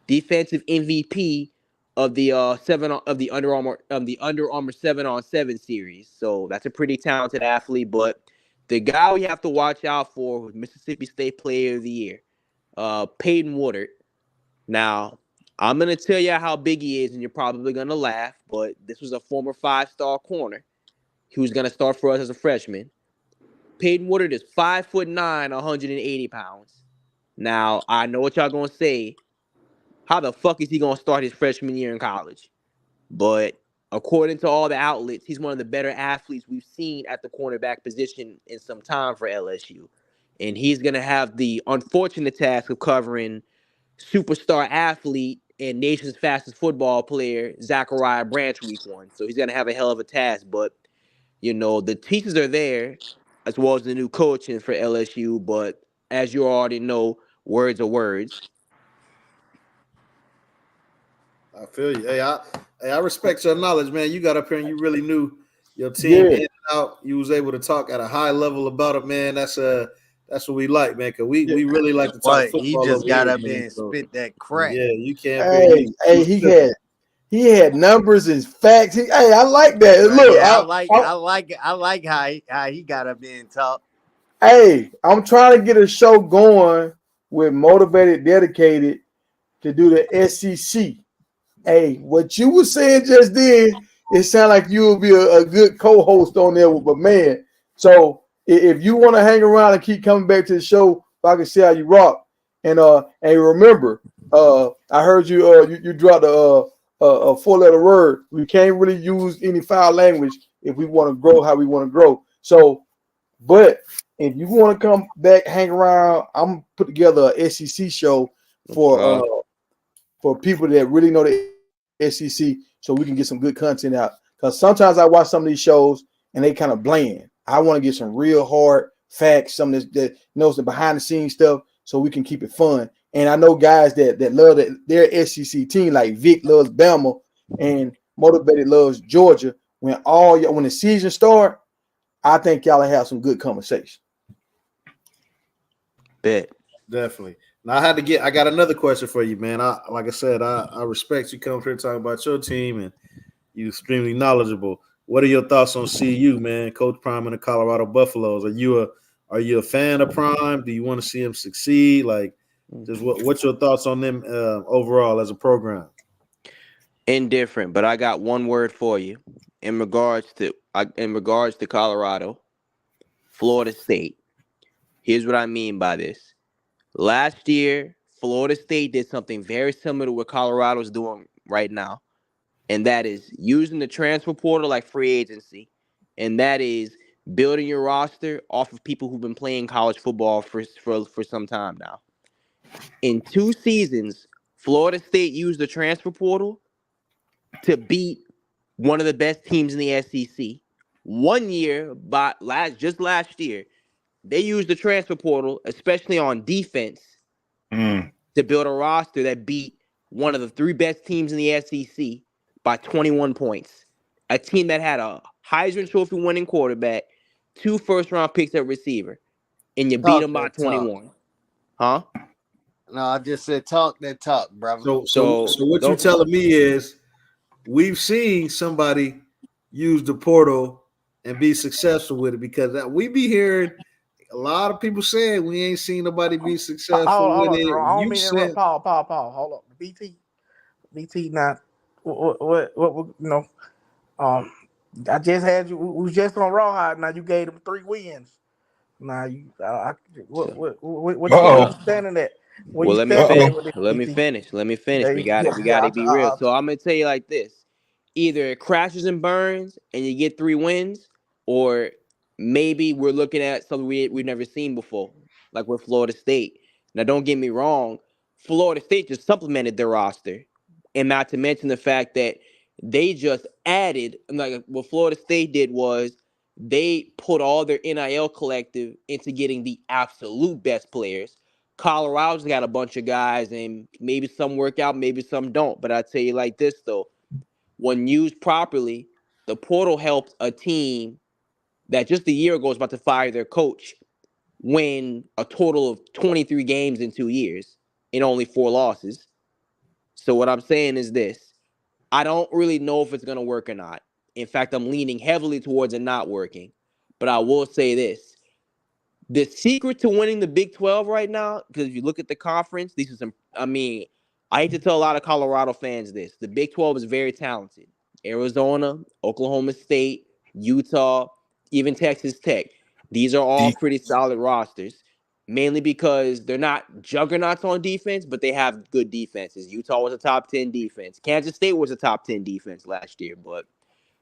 defensive MVP of the Under Armour 7-on-7 series. So that's a pretty talented athlete. But the guy we have to watch out for was Mississippi State Player of the Year, Peyton Woodard. Now I'm gonna tell you how big he is, and you're probably gonna laugh, but this was a former 5-star corner who's gonna start for us as a freshman. Peyton Woodard is 5'9", 180 pounds. Now, I know what y'all gonna say. How the fuck is he gonna start his freshman year in college? But according to all the outlets, he's one of the better athletes we've seen at the cornerback position in some time for LSU. And he's gonna have the unfortunate task of covering superstar athlete and nation's fastest football player, Zachariah Branch, week 1. So he's gonna have a hell of a task. But you know, the pieces are there, as well as the new coaching for LSU. But as you already know, words are words. I feel you. Hey, I respect your knowledge, man. You got up here and you really knew your team in and out. You was able to talk at a high level about it, man. That's what we like, man. Cause we really like to talk football. He just got up there and spit that crack. Yeah, you can't. He had numbers and facts. I like that. Look, yeah, I like how he got up there and talked. Hey, I'm trying to get a show going with Motivated, Dedicated to do the SEC. Hey, what you were saying just then, it sounded like you would be a good co-host on there with a man. So if you want to hang around and keep coming back to the show, I can see how you rock. And remember, I heard you dropped a 4-letter word. We can't really use any foul language if we want to grow how we want to grow. So, but if you want to come back, hang around, I'm gonna put together a SEC show for people that really know the SEC, so we can get some good content out. Because sometimes I watch some of these shows and they kind of bland. I want to get some real hard facts, some of this that knows the behind the scenes stuff, so we can keep it fun. And I know guys that love their SEC team, like Vic loves Bama and Motivated loves Georgia. When the season start, I think y'all will have some good conversation. Bet. Definitely. Now I got another question for you, man. Like I said, I respect you coming here talking about your team, and you're extremely knowledgeable. What are your thoughts on CU, man? Coach Prime and the Colorado Buffaloes. Are you a fan of Prime? Do you want to see him succeed? Like, just what's your thoughts on them overall as a program? Indifferent, but I got one word for you in regards to Colorado, Florida State. Here's what I mean by this. Last year, Florida State did something very similar to what Colorado's doing right now, and that is using the transfer portal like free agency, and that is building your roster off of people who've been playing college football for some time now. In 2 seasons, Florida State used the transfer portal to beat one of the best teams in the SEC. 1 year, just last year, they used the transfer portal, especially on defense, to build a roster that beat one of the 3 best teams in the SEC by 21 points. A team that had a Heisman Trophy winning quarterback, 2 first-round picks at receiver, and you beat them by 21. Huh? No, I just said talk that talk, brother. So what you're telling me is we've seen somebody use the portal and be successful with it, because we be hearing a lot of people said we ain't seen nobody be Hold successful with on, it. Jerome. I don't You mean to interrupt. said Paul. Hold up. BT. Not what you know. Um, I just had you. We was just on Rawhide. Now you gave them 3 wins. Now you. What where Uh you Well, standing at? Where you well, let me standing oh. at finish. with this Let me BT? finish. Let me finish. Yeah, We got to be real. I, So I'm gonna tell you like this: either it crashes and burns, and you get 3 wins, or maybe we're looking at something we've never seen before, like with Florida State. Now, don't get me wrong, Florida State just supplemented their roster, and not to mention the fact that they just added. Like what Florida State did was they put all their NIL collective into getting the absolute best players. Colorado's got a bunch of guys, and maybe some work out, maybe some don't. But I tell you like this though, when used properly, the portal helped a team that just a year ago was about to fire their coach win a total of 23 games in 2 years and only 4 losses. So what I'm saying is this: I don't really know if it's going to work or not. In fact, I'm leaning heavily towards it not working. But I will say this: the secret to winning the Big 12 right now, because if you look at the conference, these are some, I mean, I hate to tell a lot of Colorado fans this. The Big 12 is very talented. Arizona, Oklahoma State, Utah, even Texas Tech. These are all The pretty solid rosters, mainly because they're not juggernauts on defense, but they have good defenses. Utah was a top 10 defense. Kansas State was a top 10 defense last year. But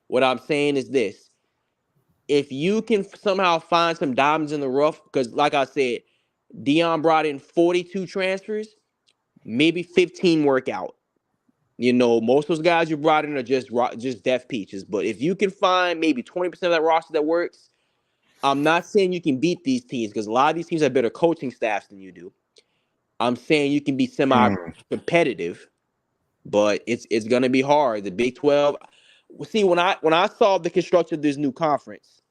what I'm saying is this: if you can somehow find some diamonds in the rough, because like I said, Dion brought in 42 transfers, maybe 15 work out. You know, most of those guys you brought in are just deaf peaches. But if you can find maybe 20% of that roster that works, I'm not saying you can beat these teams because a lot of these teams have better coaching staffs than you do. I'm saying you can be semi-competitive, but it's gonna be hard. The Big 12. See, when I saw the construction of this new conference,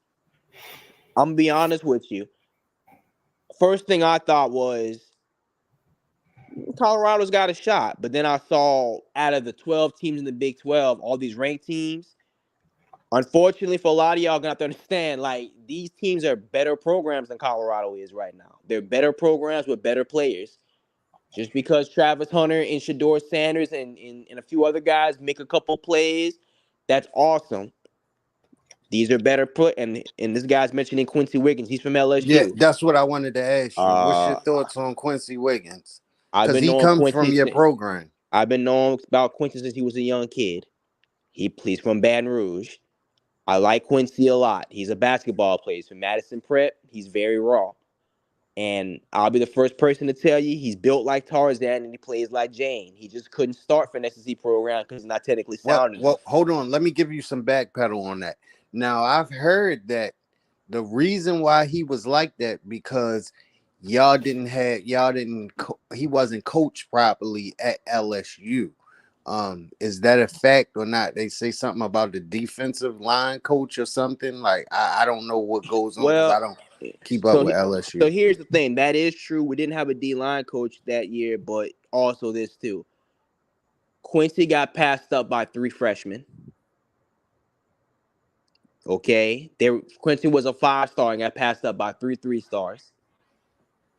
I'm gonna be honest with you. First thing I thought was Colorado's got a shot. But then I saw out of the 12 teams in the Big 12, all these ranked teams. Unfortunately, for a lot of y'all, gonna have to understand, like, these teams are better programs than Colorado is right now. They're better programs with better players. Just because Travis Hunter and Shador Sanders and a few other guys make a couple plays, that's awesome. These are better put, and this guy's mentioning Quincy Wiggins. He's from Yeah, LSU. that's what I wanted to ask you. What's your Uh, thoughts on Quincy Wiggins? I've Because been he knowing comes Quincy from your since program. I've been knowing about Quincy since he was a young kid. He's from Baton Rouge. I like Quincy a lot. He's a basketball player. He's from Madison Prep. He's very raw. And I'll be the first person to tell you he's built like Tarzan and he plays like Jane. He just couldn't start for an SEC program because he's not technically sound enough. Well, hold on. Let me give you some backpedal on that. Now, I've heard that the reason why he was like that because he wasn't coached properly at LSU. Is that a fact or not? They say something about the defensive line coach or something. Like I don't know what goes on because Well, I don't keep up so with so LSU. here's the thing. That is true. We didn't have a D line coach that year, but also this too. Quincy got passed up by 3 freshmen. Okay, Quincy was a 5-star and got passed up by 3 3-stars.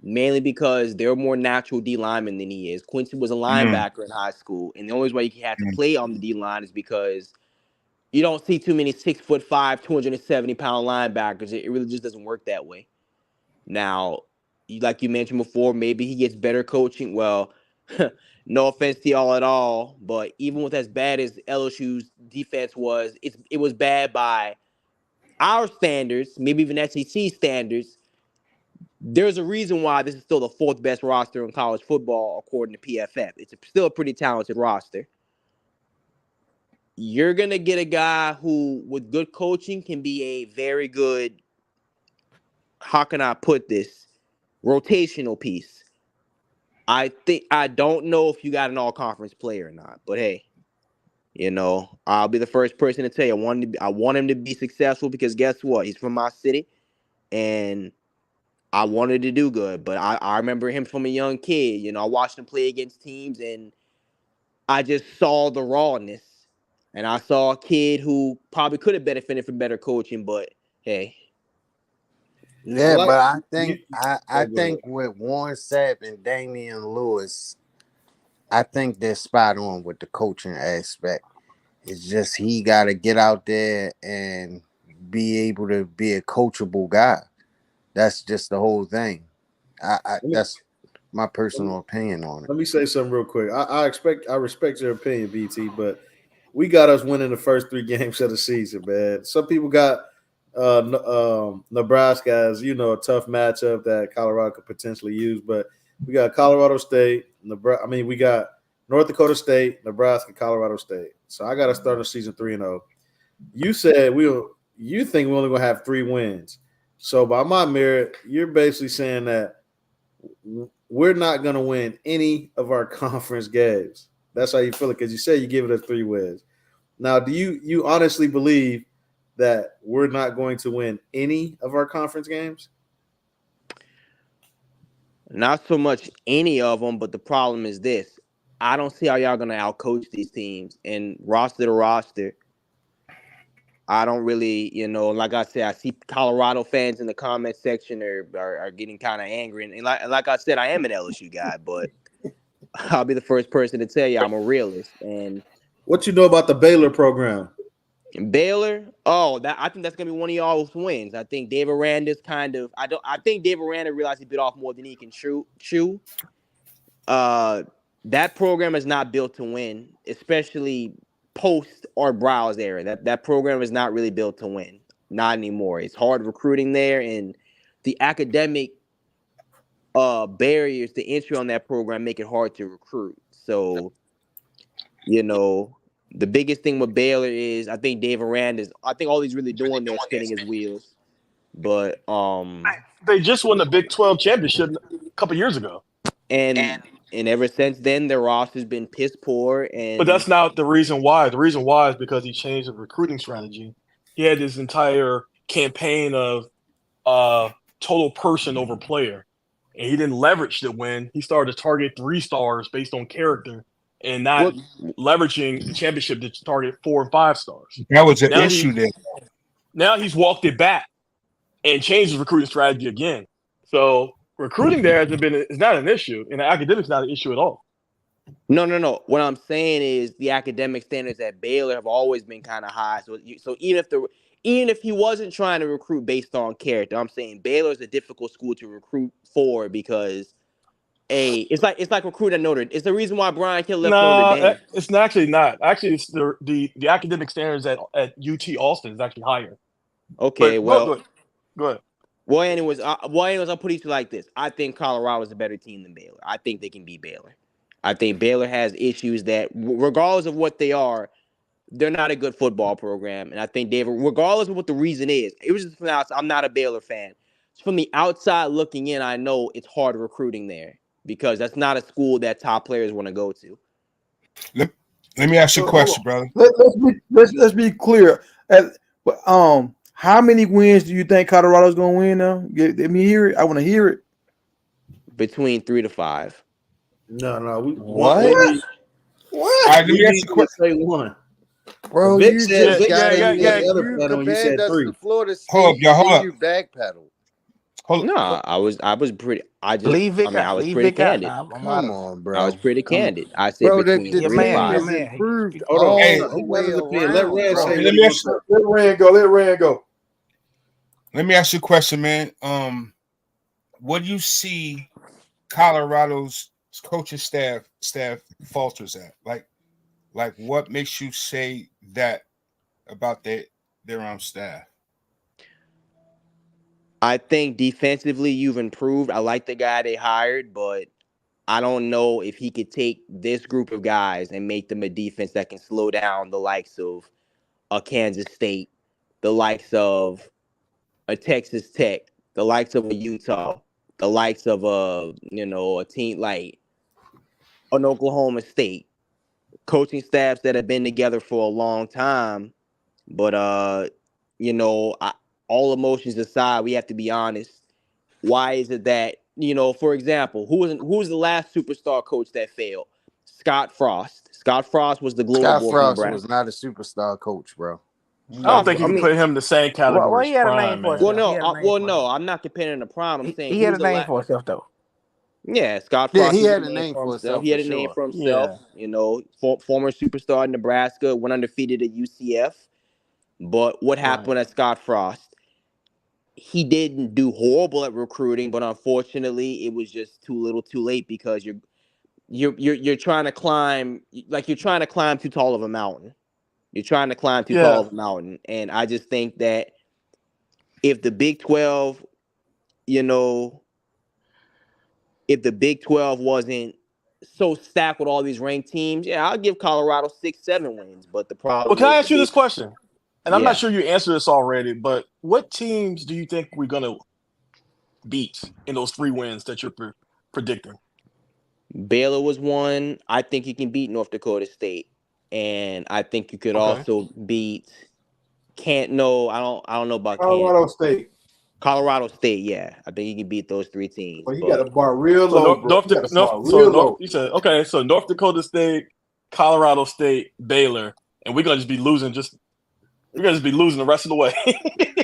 Mainly because they're more natural D linemen than he is. Quincy was a linebacker in high school, and the only way he had to play on the D line is because you don't see too many 6'5", 270-pound linebackers. It really just doesn't work that way. Now, like you mentioned before, maybe he gets better coaching. Well, no offense to y'all at all, but even with as bad as LSU's defense was, it was bad by our standards, maybe even SEC standards. There's a reason why this is still the 4th best roster in college football according to PFF. It's still a pretty talented roster. You're going to get a guy who, with good coaching, can be a very good, how can I put this, rotational piece. I don't know if you got an all-conference player or not, but hey, I'll be the first person to tell you I want him to be successful because guess what? He's from my city, and I wanted to do good, but I remember him from a young kid. I watched him play against teams, and I just saw the rawness. And I saw a kid who probably could have benefited from better coaching, but hey. Yeah, like but I you. think I Oh, I go ahead. think with Warren Sapp and Damian Lewis, I think they're spot on with the coaching aspect. It's just he got to get out there and be able to be a coachable guy. That's just the whole thing. Let me, That's my let me personal opinion on it. let me say something real quick. I respect your opinion, BT, but we got us winning the first 3 games of the season, man. Some people got Nebraska as a tough matchup that Colorado could potentially use, but we got Colorado State, Nebraska. I mean, we got North Dakota State, Nebraska, Colorado State. So I got to start the season 3-0. You said you think we're only gonna have 3 wins. So by my merit, you're basically saying that we're not going to win any of our conference games. That's how you feel it because you said you give it us 3 wins. Now, do you honestly believe that we're not going to win any of our conference games? Not so much any of them, but the problem is this. I don't see how y'all gonna outcoach these teams and roster to roster. I don't really, like I said, I see Colorado fans in the comment section are getting kind of angry. And like I said, I am an LSU guy, but I'll be the first person to tell you I'm a realist. And What you know about the Baylor program? Baylor, I think that's gonna be one of y'all's wins. I think Dave Aranda's I think Dave Aranda realized he bit off more than he can chew. That program is not built to win, especially post Art Brow's era. That program is not really built to win. Not anymore. It's hard recruiting there, and the academic barriers to entry on that program make it hard to recruit. So, the biggest thing with Baylor is I think Dave Aranda's. I think all he's really doing there is spinning his wheels. But They just won the Big 12 championship a couple years ago. and ever since then, their roster's been piss poor. But And that's not the reason why. The reason why is because he changed the recruiting strategy. He had this entire campaign of total person over player. And he didn't leverage the win. He started to target 3 stars based on character and not what leveraging the championship to target 4 and 5 stars. That was an Now issue there. now he's walked it back and changed his recruiting strategy again. So recruiting there is not an issue, and the academics not an issue at all. No. What I'm saying is the academic standards at Baylor have always been kind of high. So even if he wasn't trying to recruit based on character, I'm saying Baylor's a difficult school to recruit for because it's like recruiting at Notre. It's the reason why Brian Hill left Notre No, Dame. it's actually not. Actually, it's the academic standards at UT Austin is actually higher. Okay, But well, go ahead. anyways, I'll put it like this. I think Colorado is a better team than Baylor. I think they can beat Baylor. I think Baylor has issues that, regardless of what they are, they're not a good football program. And I think regardless of what the reason is, it was just from the outside. I'm not a Baylor fan. From the outside looking in, I know it's hard recruiting there because that's not a school that top players want to go to. Let me ask you a So, question, brother. let's be clear. How many wins do you think Colorado's gonna win now? Let me hear it. I want to hear it. Between 3 to 5. No. We What? need All right, let me ask you a to question. say 1. Bro, Vic you said just got said in he had there. the other You plan when you compared said us 3. to Florida State, Hold up, y'all. Hold and up. you backpedaled. Hold. No, I was pretty. Leave Vic I out. was Leave pretty Vic out candid. now. I'm out Come of on, I was bro. pretty Come on. candid. I said Bro, between the your 3 to man. team Your 5. is man. improved Hold on. Hey, all He the got way his opinion. Let around, Red bro. say let what me he ask gonna say. Let Rand go. let me ask you a question, man. What do you see Colorado's coaching staff falters at? Like what makes you say that about their own staff? I think defensively you've improved. I like the guy they hired, but I don't know if he could take this group of guys and make them a defense that can slow down the likes of a Kansas State, the likes of a Texas Tech, the likes of a Utah, the likes of a team like an Oklahoma State. Coaching staffs that have been together for a long time, but all emotions aside, we have to be honest. Why is it that, for example, who was the last superstar coach that failed? Scott Frost. Scott Frost was the glow to Scott boy from Frost Nebraska. was not a superstar coach, bro. I don't think you I can mean, put him in the same category Well, as he had a name Prime, for man. well, himself. no, He had a name for himself. I'm not comparing him to Prime. I'm saying He he had was a name for himself though. Yeah, Scott Yeah, Frost he made had a a name name for for himself. himself He for had a name sure. for himself. Yeah. You know, former superstar in Nebraska, went undefeated at UCF. But what Right. happened at Scott Frost? He didn't do horrible at recruiting, but unfortunately, it was just too little, too late because you're trying to climb you're trying to climb too tall of a mountain. You're trying to climb too tall Yeah. of a mountain, and I just think that if the Big 12, you know, if the Big 12 wasn't so stacked with all these ranked teams, yeah, I'll give Colorado 6, 7 wins. But the Well, problem can I is the ask you Big, this question? And I'm not yeah, sure you answered this already, but what teams do you think we're gonna beat in those 3 wins that you're predicting? Baylor was one. I think you can beat North Dakota State, and I think you could Okay. also beat. Can't no, I don't know about Kansas. Colorado State. Colorado State, yeah, I think you can beat those 3 teams. Well, you got But to bar real So low, bro. You got to bar So real low. You said okay. So North Dakota State, Colorado State, Baylor, and we're gonna just be losing. We're gonna just be losing the rest of the way.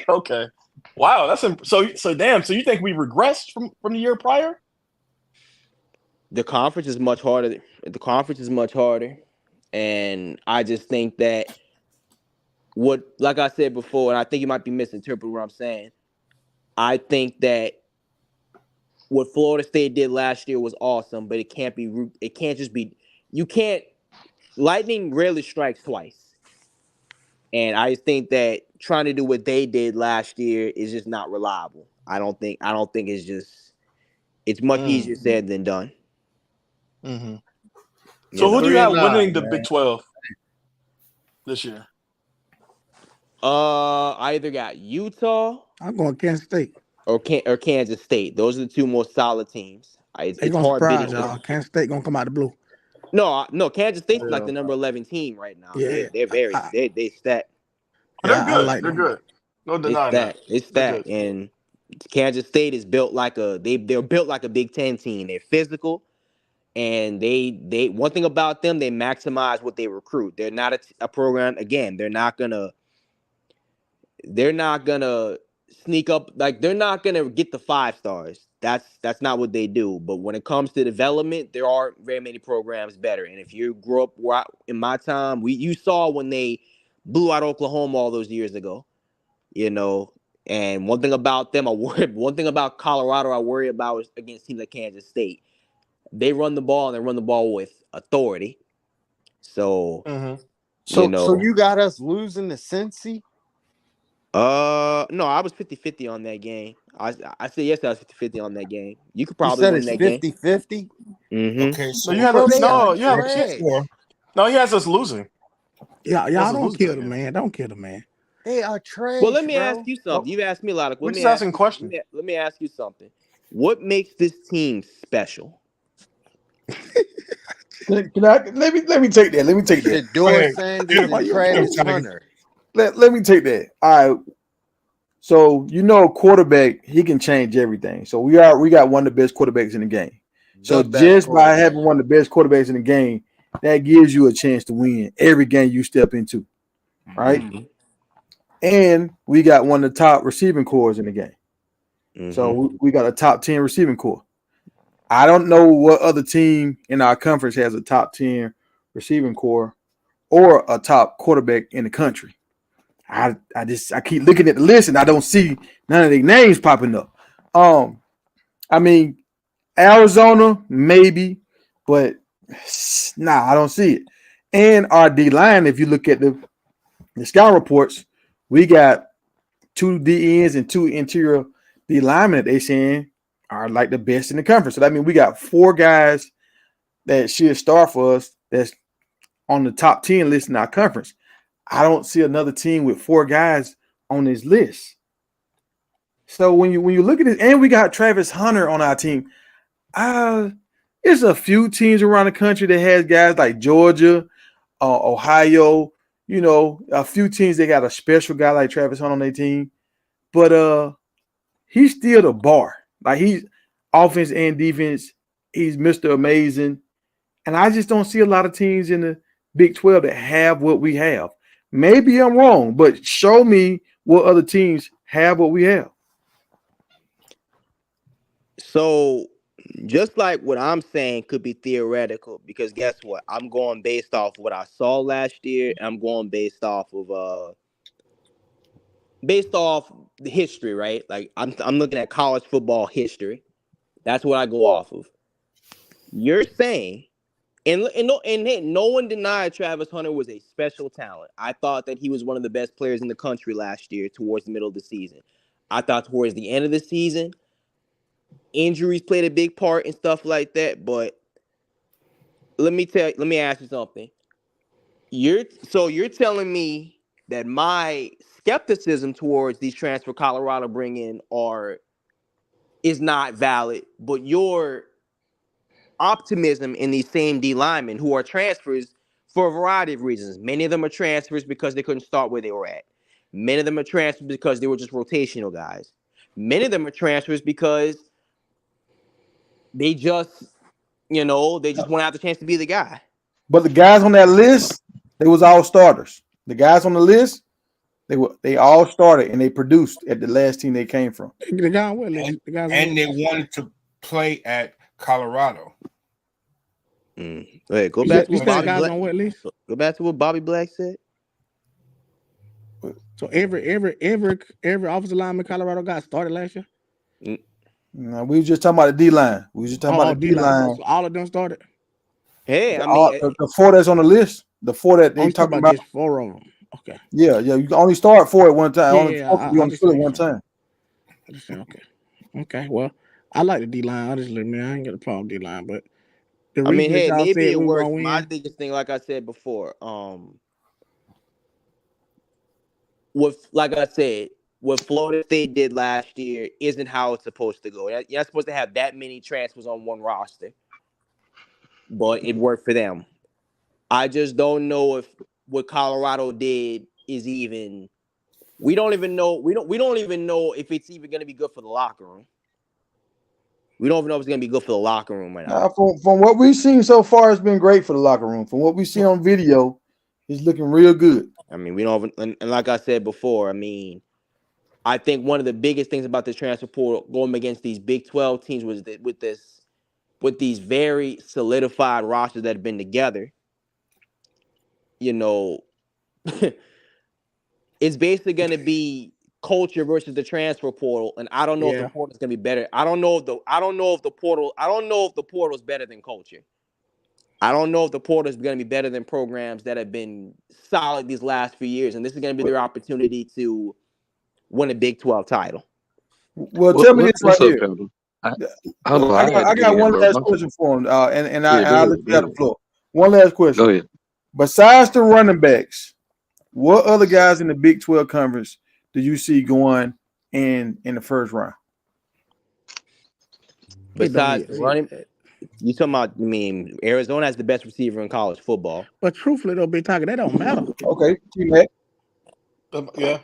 Okay. Wow, so damn. So you think we regressed from the year prior? the conference is much harder. The conference is much harder, and I just think that like I said before, and I think you might be misinterpreting what I'm saying. I think that what Florida State did last year was awesome, but it can't be. It can't just be. You can't. Lightning rarely strikes twice, and I just think that trying to do what they did last year is just not reliable. I don't think. It's just. It's much easier said than done. Mm-hmm. You So who do know. you have 3-9, winning the man. Big 12 this year? I either got Utah I'm going Kansas State. or Kansas State. Those are the 2 most solid teams. They It's gonna hard surprise bidding. y'all. Kansas State gonna come out the blue. No. Kansas State's like Yeah. the number 11 team right now. Yeah, They stacked. Oh, yeah, they're I good. like They're them. good. No denying that. They They're stacked, good. and Kansas State is built like they're built like a Big Ten team. They're physical, and they one thing about them, they maximize what they recruit. They're not a program. Again, they're not gonna sneak up, like they're not gonna get the 5 stars. That's not what they do. But when it comes to development, there aren't very many programs better. And if you grew up in my time, you saw when they blew out Oklahoma all those years ago. You know, and one thing about them, one thing about Colorado, I worry about is against teams like Kansas State. They run the ball and they run the ball with authority. So, Mm-hmm. So you got us losing to Cincy? no, I was 50-50 on that game. I said yes, I was 50-50 on that game. You could You probably said win it's that game. 50-50? Mm-hmm. Okay, So so you have Bro, they are you have trash. no. He has us losing. Y'all That's don't losing kill that the game. man. Don't kill the man. They are trash, Well, let me bro. ask you something. You've asked me a lot of. We're just asking questions. Let me ask you something. What makes this team special? Can I let me take that? Let me take that. Shador Hey, Sanders Why and you Travis Tiger. Hunter. Let me take that. All right. So quarterback, he can change everything. So we got one of the best quarterbacks in the game. So The best just by quarterback. having one of the best quarterbacks in the game, that gives you a chance to win every game you step into, right? Mm-hmm. And we got one of the top receiving cores in the game. Mm-hmm. So we got a top 10 receiving core. I don't know what other team in our conference has a top 10 receiving core or a top quarterback in the country. I keep looking at the list and I don't see none of their names popping up. I mean, Arizona maybe, but nah, I don't see it. And our D line, if you look at the scout reports, we got 2 D ends and 2 interior D linemen that they saying are like the best in the conference. So that means we got 4 guys that should start for us that's on the top 10 list in our conference. I don't see another team with 4 guys on this list. So when you look at it, and we got Travis Hunter on our team, there's a few teams around the country that has guys like Georgia, Ohio, a few teams that got a special guy like Travis Hunter on their team. But he's still the bar. Like he's offense and defense, he's Mr. Amazing. And I just don't see a lot of teams in the Big 12 that have what we have. Maybe I'm wrong, but show me what other teams have what we have. So just like what I'm saying could be theoretical, because guess what? I'm going based off what I saw last year, and I'm going based off the history, right? Like I'm looking at college football history. That's what I go off of. You're saying, and hey, no one denied Travis Hunter was a special talent. I thought that he was one of the best players in the country last year towards the middle of the season. I thought towards the end of the season, injuries played a big part and stuff like that. But let me ask you something. You're telling me that my skepticism towards these transfer Colorado bring in is not valid, but your optimism in these same D linemen who are transfers for a variety of reasons. Many of them are transfers because they couldn't start where they were at. Many of them are transfers because they were just rotational guys. Many of them are transfers because they just, they just want to have the chance to be the guy. But the guys on that list, they was all starters. The guys on the list, they all started and they produced at the last team they came from. The guy on what list? The guys And they wanted to play at Colorado. Wait, go you back said, to you what said Bobby guys Black. on what list? Go back to what Bobby Black said. So every offensive lineman Colorado got started last year. No, we were just talking about the D line. We were just talking about the D line. So all of them started. Hey, I mean, The four that's on the list, the four that they talking about. Just 4 of them. Okay. Yeah. You can only start 4 at one time. Only 4 you on the field at one time. I understand. Okay. Well, I like the D line. Honestly, man, I ain't got a problem with D line, but the reason that y'all maybe said it we were works. gonna win. My biggest thing, like I said before, what Florida State did last year isn't how it's supposed to go. You're not supposed to have that many transfers on one roster, but it worked for them. I just don't know if what Colorado did is even. We don't even know. We don't even know if it's even going to be good for the locker room. We don't even know if it's going to be good for the locker room right now. From what we've seen so far, it's been great for the locker room. From what we see on video, it's looking real good. I mean, we don't even, and like I said before, I mean, I think one of the biggest things about the transfer portal going against these Big 12 teams was that with these very solidified rosters that have been together, it's basically going to be culture versus the transfer portal, and I don't know if the portal is going to be better. I don't know if the portal is better than culture. I don't know if the portal is going to be better than programs that have been solid these last few years, and this is going to be their opportunity to win a Big 12 title. Well, tell me this right here. I got one last question for him, and I'll let you have the floor. One last question. Go ahead. Besides the running backs, what other guys in the Big 12 conference do you see going in the first round? Besides the running, you talking about? I mean, Arizona has the best receiver in college football. But truthfully, though, Big Tiger, that don't matter. Okay, T-Mac. Yeah,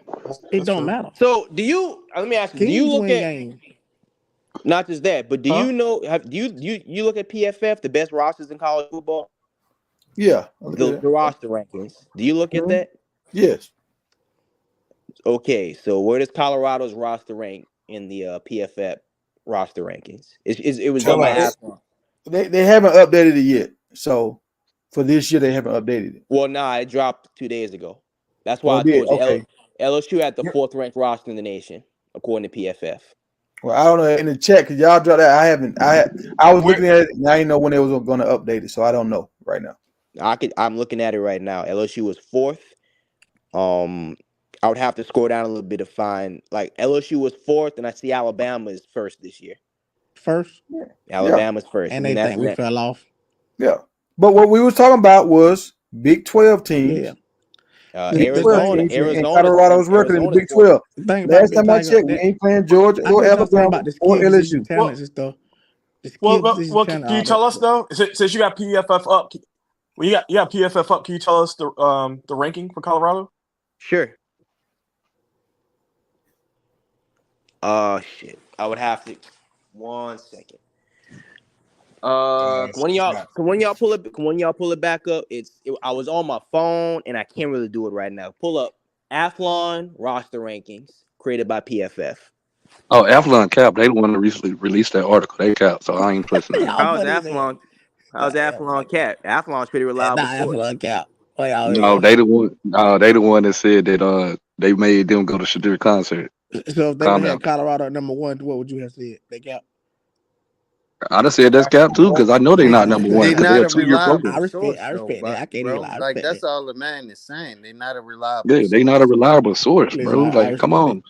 it don't matter. So, let me ask you, do you look at game? Not just that, but do you know? Do you look at PFF, the best rosters in college football? Yeah, the roster rankings. Do you look at that? Yes. Okay, so where does Colorado's roster rank in the PFF roster rankings? It was done by Athlon. They haven't updated it yet. So for this year, they haven't updated it. Well, it dropped 2 days ago. That's why I told you LSU had the 4th ranked roster in the nation according to PFF. Well, I don't know in the chat because y'all dropped that. I was looking at it and I didn't know when they was going to update it, so I don't know right now. I'm looking at it right now. LSU was 4th. I would have to scroll down a little bit to find LSU was 4th, and I see Alabama is 1st this year. First? Alabama's 1st. And they think we fell off. Yeah. But what we was talking about was Big 12 teams. Yeah. Arizona and Colorado's record in the Big 12. Last time I checked, we ain't playing Georgia or Alabama or LSU. Talents and stuff. Well, can you tell us though? Since you got PFF up, you got PFF up. Can you tell us the ranking for Colorado? Sure. Shit. I would have to. 1 second. When y'all pull it back up, I was on my phone and I can't really do it right now. Pull up Athlon roster rankings created by PFF. Oh, Athlon cap. They the one that recently released that article. They cap, so I ain't trusting that. How's Athlon? How's Athlon cap? Athlon's pretty reliable source. Athlon cap. No, they the one. No, they the one that said that they made them go to Shadir concert. So if they would have had Colorado at number 1, what would you have said? They cap. I done said that's cap too, because I know they're not number one. They're not a 2-year reliable program. I respect source, that. I can't even lie. Like that's that. all the man is saying. They're not a reliable. Yeah, they not a reliable source, bro. Like, come on.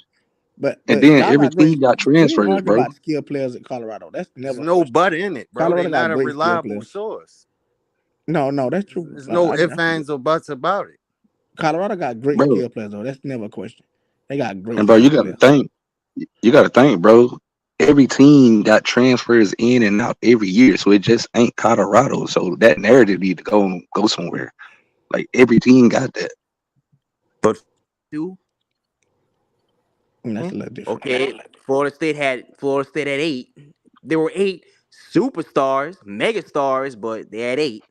But and then every team got transfers, bro. About skill players at Colorado. That's never. There's no but in it, bro. They're not a reliable source. No, that's true. There's no ifs, ands, or buts about it. Colorado got great skill players, though. That's never a question. They got great. And bro, you got to think, bro. Every team got transfers in and out every year, so it just ain't Colorado. So that narrative need to go somewhere. Like every team got that. But that's a little different. Okay, Florida State had 8. There were 8 superstars, megastars, but they had 8.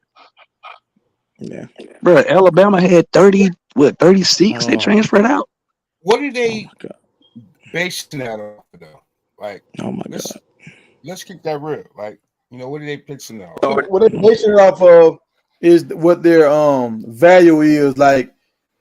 Yeah, bro. Alabama had 36 that transferred out. What are they basing that off of, though? Like, oh my god, let's keep that real. Like, what are they pitching off? What they're basing it off of is what their value is. Like,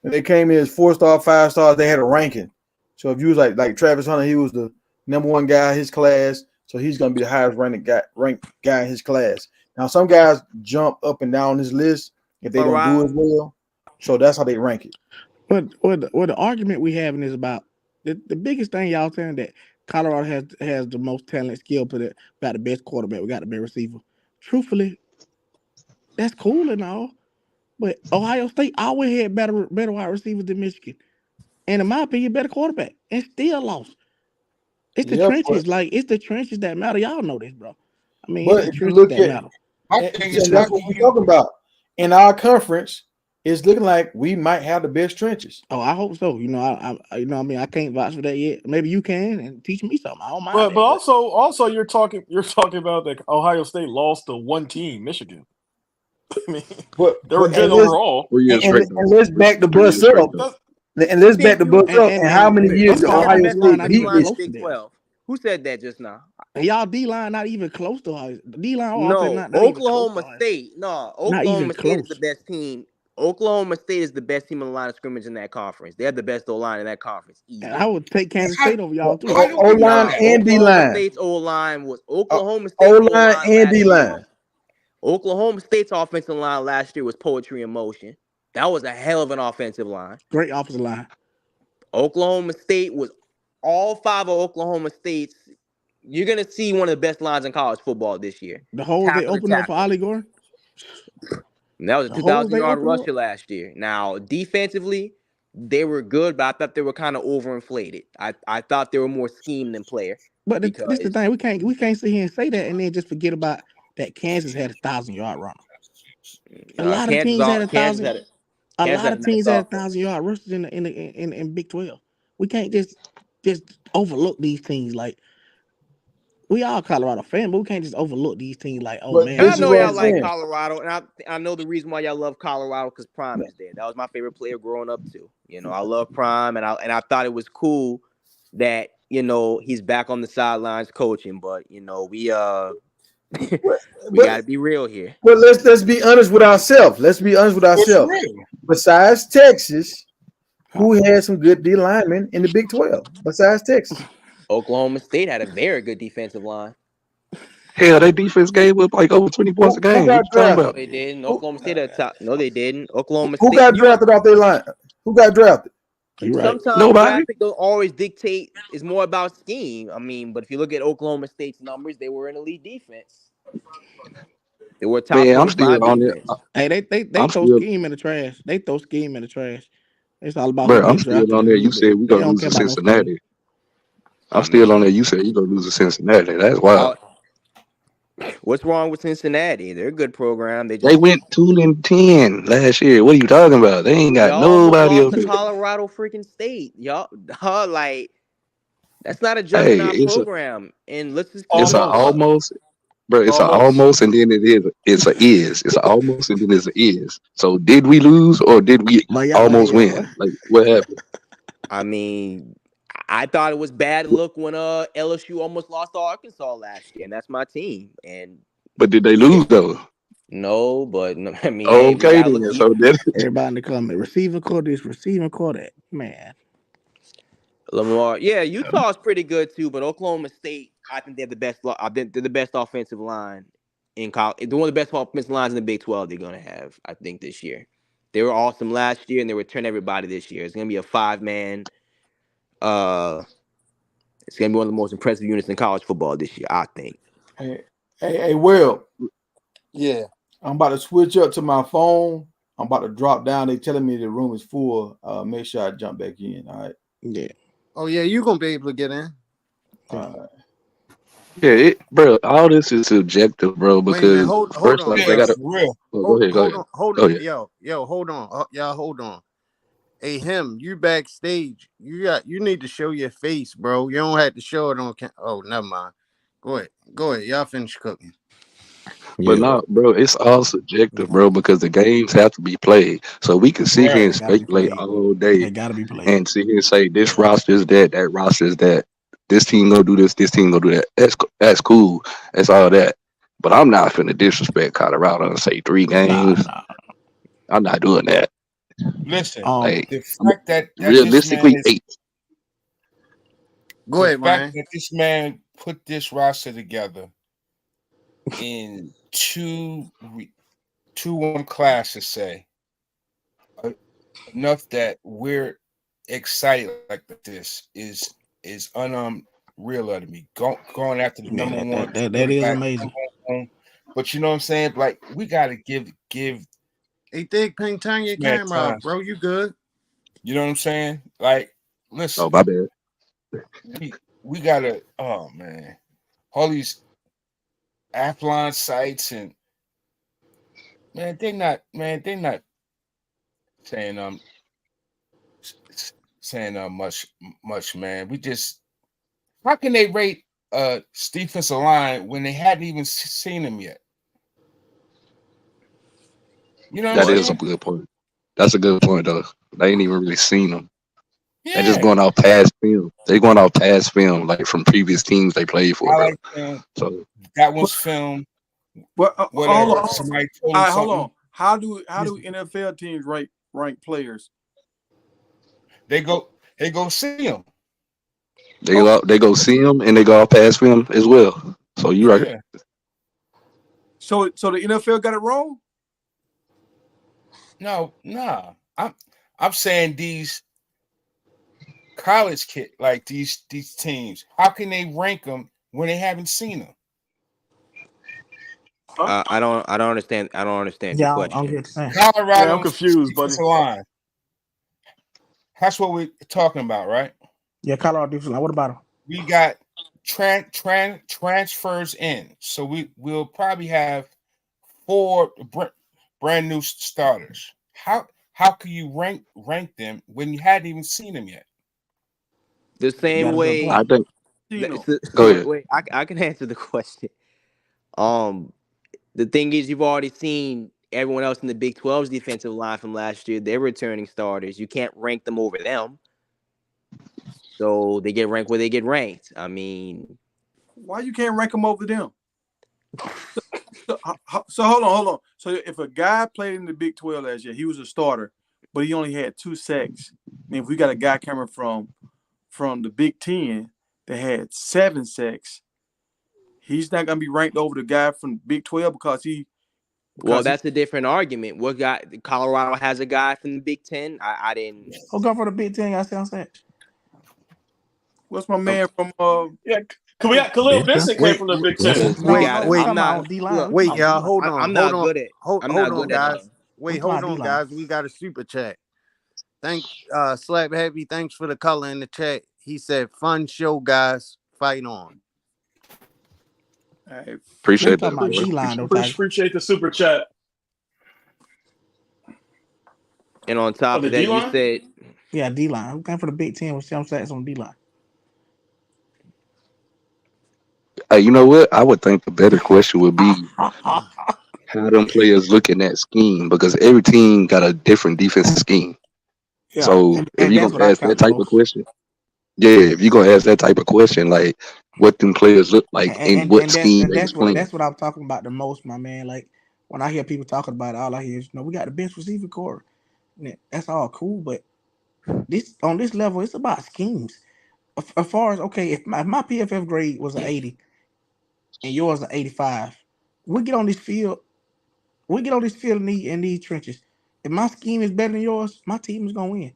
when they came in as 4-star, 5-stars, they had a ranking. So if you was like Travis Hunter, he was the number 1 guy in his class, so he's gonna be the highest ranked guy in his class. Now some guys jump up and down this list if they don't do as well. So that's how they rank it. But the argument we having is about the biggest thing y'all saying that Colorado has the most talent, skill player, got the best quarterback, we got the best receiver. Truthfully, that's cool and all, but Ohio State always had better wide receivers than Michigan, and in my opinion, better quarterback, and still lost. It's the trenches, it's the trenches that matter. Y'all know this, bro. I mean, it's the trenches that matter. That's what we're talking about. In our conference, it's looking like we might have the best trenches. Oh, I hope so. I can't vouch for that yet. Maybe you can and teach me something. I don't mind. But also you're talking about that Ohio State lost to one team, Michigan. I mean, they were good overall. And let's back the bus up. And let's back the bus up. And how many years did Ohio State beat Michigan? Who said that just now? And y'all D-line not even close to Ohio. D-line not Oklahoma State. No, Oklahoma State is the best team. Oklahoma State is the best team in the line of scrimmage in that conference. They have the best O-line in that conference. And I would take Kansas State over y'all too. O-line and D-line. Oklahoma State's O-line was Oklahoma State O-line and D-line. Oklahoma State's offensive line last year was poetry in motion. That was a hell of an offensive line. Great offensive line. Oklahoma State was all 5 of Oklahoma State's. You're gonna see one of the best lines in college football this year. The hole they opened up for Ollie Gordon. And that was a 2,000-yard rusher last year. Now, defensively, they were good, but I thought they were kind of overinflated. I thought they were more scheme than player. But this is the thing. We can't sit here and say that and then just forget about that Kansas had a 1,000-yard runner. A lot of teams had 1,000. A lot of teams had 1,000-yard rushers in Big 12. We can't just overlook these teams. Like, we are Colorado fans, but we can't just overlook these teams. Like, man, I know y'all like Colorado, and I know the reason why y'all love Colorado because Prime is there. That was my favorite player growing up too. I love Prime, and I thought it was cool that he's back on the sidelines coaching. But we got to be real here. But let's be honest with ourselves. Besides Texas, who had some good D linemen in the Big 12? Besides Texas. Oklahoma State had a very good defensive line. Hell, their defense gave up like over 20 points a game. No, they didn't. Oklahoma State at top. No, they didn't. Oklahoma State. Who got drafted off their line? Who got drafted? Sometimes traffic don't always dictate. It's more about scheme. I mean, but if you look at Oklahoma State's numbers, they were an elite defense. They were top. Man, I'm still on there. Hey, they throw scheme in the trash. They throw scheme in the trash. It's all about. Bro, I'm still on there. You said we gonna lose to Cincinnati. I'm still on there. You said you gonna lose to Cincinnati. That's wild. What's wrong with Cincinnati? They're a good program. They went 2-10 last year. What are you talking about? They ain't got nobody else. Colorado freaking State, y'all. Like that's not a joke in our program. And let's just it's almost. Bro, it's a Almost. almost and then it is. It's a is. It's a almost and then it's a is. So did we lose or did we But almost win? Like what happened? I mean, I thought it was bad look when LSU almost lost to Arkansas last year, and that's my team. And But did they yeah, lose though? no, but I mean, hey, we Okay gotta then. look. So then everybody in the comment, receiving court this, receiving court that. Man, Lamar, yeah, Utah's pretty good too, but Oklahoma State, I think they're the best. I think they're the best offensive line in college. They're one of the best offensive lines in the Big 12. They're gonna have, I think, this year. They were awesome last year, and they return everybody this year. It's gonna be a 5-man. It's gonna be one of the most impressive units in college football this year, I think. Hey, Will. Yeah. I'm about to switch up to my phone. I'm about to drop down. They telling me the room is full. Make sure I jump back in. All right. yeah. Oh yeah, you gonna be able to get in. yeah, bro, all this is subjective, bro, Wait a minute, because hold first on, off they Yeah, Will. gotta for real. go ahead, go ahead. Hold Go on, ahead. yo, hold on, y'all, hold on. Hey, you backstage. You need to show your face, bro. You don't have to show it on. Oh, never mind. Go ahead. Y'all finish cooking. But no, bro, it's all subjective, bro, because the games have to be played. So we can sit here Right. and They gotta be speculate played. all They day gotta be played. and sit here and say this roster is that roster is that. This team gonna do this team gonna do that. That's cool. That's all that. But I'm not finna disrespect Colorado and say 3 games. Nah. I'm not doing that. Listen, Like the fact that this man realistically, is 8. Go the ahead, fact Ryan. that this man put this roster together in 2-1 classes, say enough that we're excited like this is unreal to me. Going after the Yeah, number one that is quarterback, amazing. but you know what I'm saying? Like we gotta give Hey, Thick, turn your man camera time. off, bro. You good? You know what I'm saying? Like, listen, Oh my bad. we gotta. Oh man, all these Athlon sites and they're not saying much, man. We just how can they rate defensive line when they hadn't even seen him yet? You know what I'm That is a saying? good point. That's a good point though. They ain't even really seen them. They just Yeah, going off past film. They going off past film, like from previous teams they played for, I bro. like saying So that was film. Well, hold Whatever. on. Somebody told All him right, hold on. something. How do NFL teams rank players? They go see him. they go see them and they go off past film as well. So you right. Yeah. So the NFL got it wrong? No, nah. I'm saying these college kids, like these teams, how can they rank them when they haven't seen them? I don't understand. I don't understand your Yeah, I'm question. just saying. Yeah, I'm Colorado's confused, buddy. defensive line. That's what we're talking about, right? Yeah, Colorado defense. What about them? We got transfers in, so we'll probably have 4 brand new starters. How can you rank them when you hadn't even seen them yet? The You same got a good way. I point. think go ahead. Wait, I can answer the question. The thing is, you've already seen everyone else in the Big 12's defensive line from last year. They're returning starters. You can't rank them over them. So they get ranked where they get ranked. I mean, Why you can't rank them over them? So hold on. So if a guy played in the Big 12 last year, he was a starter, but he only had 2 sacks. And if we got a guy coming from the Big 10 that had 7 sacks, he's not gonna be ranked over the guy from Big 12 because that's a different argument. What guy? Colorado has a guy from the Big 10. I didn't. Who come for the Big Ten? I sound sad. what's my man from Yeah, Khalil Benson came Wait, from the Big That's Ten. what, Because we no, got. we wait, talking I'm about not. on D line. Look, We talking wait, about y'all. D-line. Hold on, I'm hold not on, good at. I'm hold not on, good at guys. We Wait, talking hold about on, D-line. guys. We got a super chat. Thanks, Slap Happy. Thanks for the color in the chat. He said, "Fun show, guys. Fight on." We Appreciate talking that, about boy. D-line though, Tiger. Appreciate the super chat. And on top The of D that, you line. said Yeah, D-line. Who came for the Big Ten with 7 sacks on D-line? You know what? I would think the better question would be how them players looking at scheme because every team got a different defensive scheme. Yeah, So if and you're that's what gonna I ask that count the type of most. question, yeah, if you're gonna ask that type of question, like what them players look like and what scheme they was playing. That's what I'm talking about the most, my man. Like when I hear people talking about it, all I hear is, we got the best receiver core. That's all cool, but this on this level, it's about schemes. As far as okay, if my PFF grade was an 80 and yours an 85, we get on this field. We get on this field in these trenches. If my scheme is better than yours, my team is gonna win.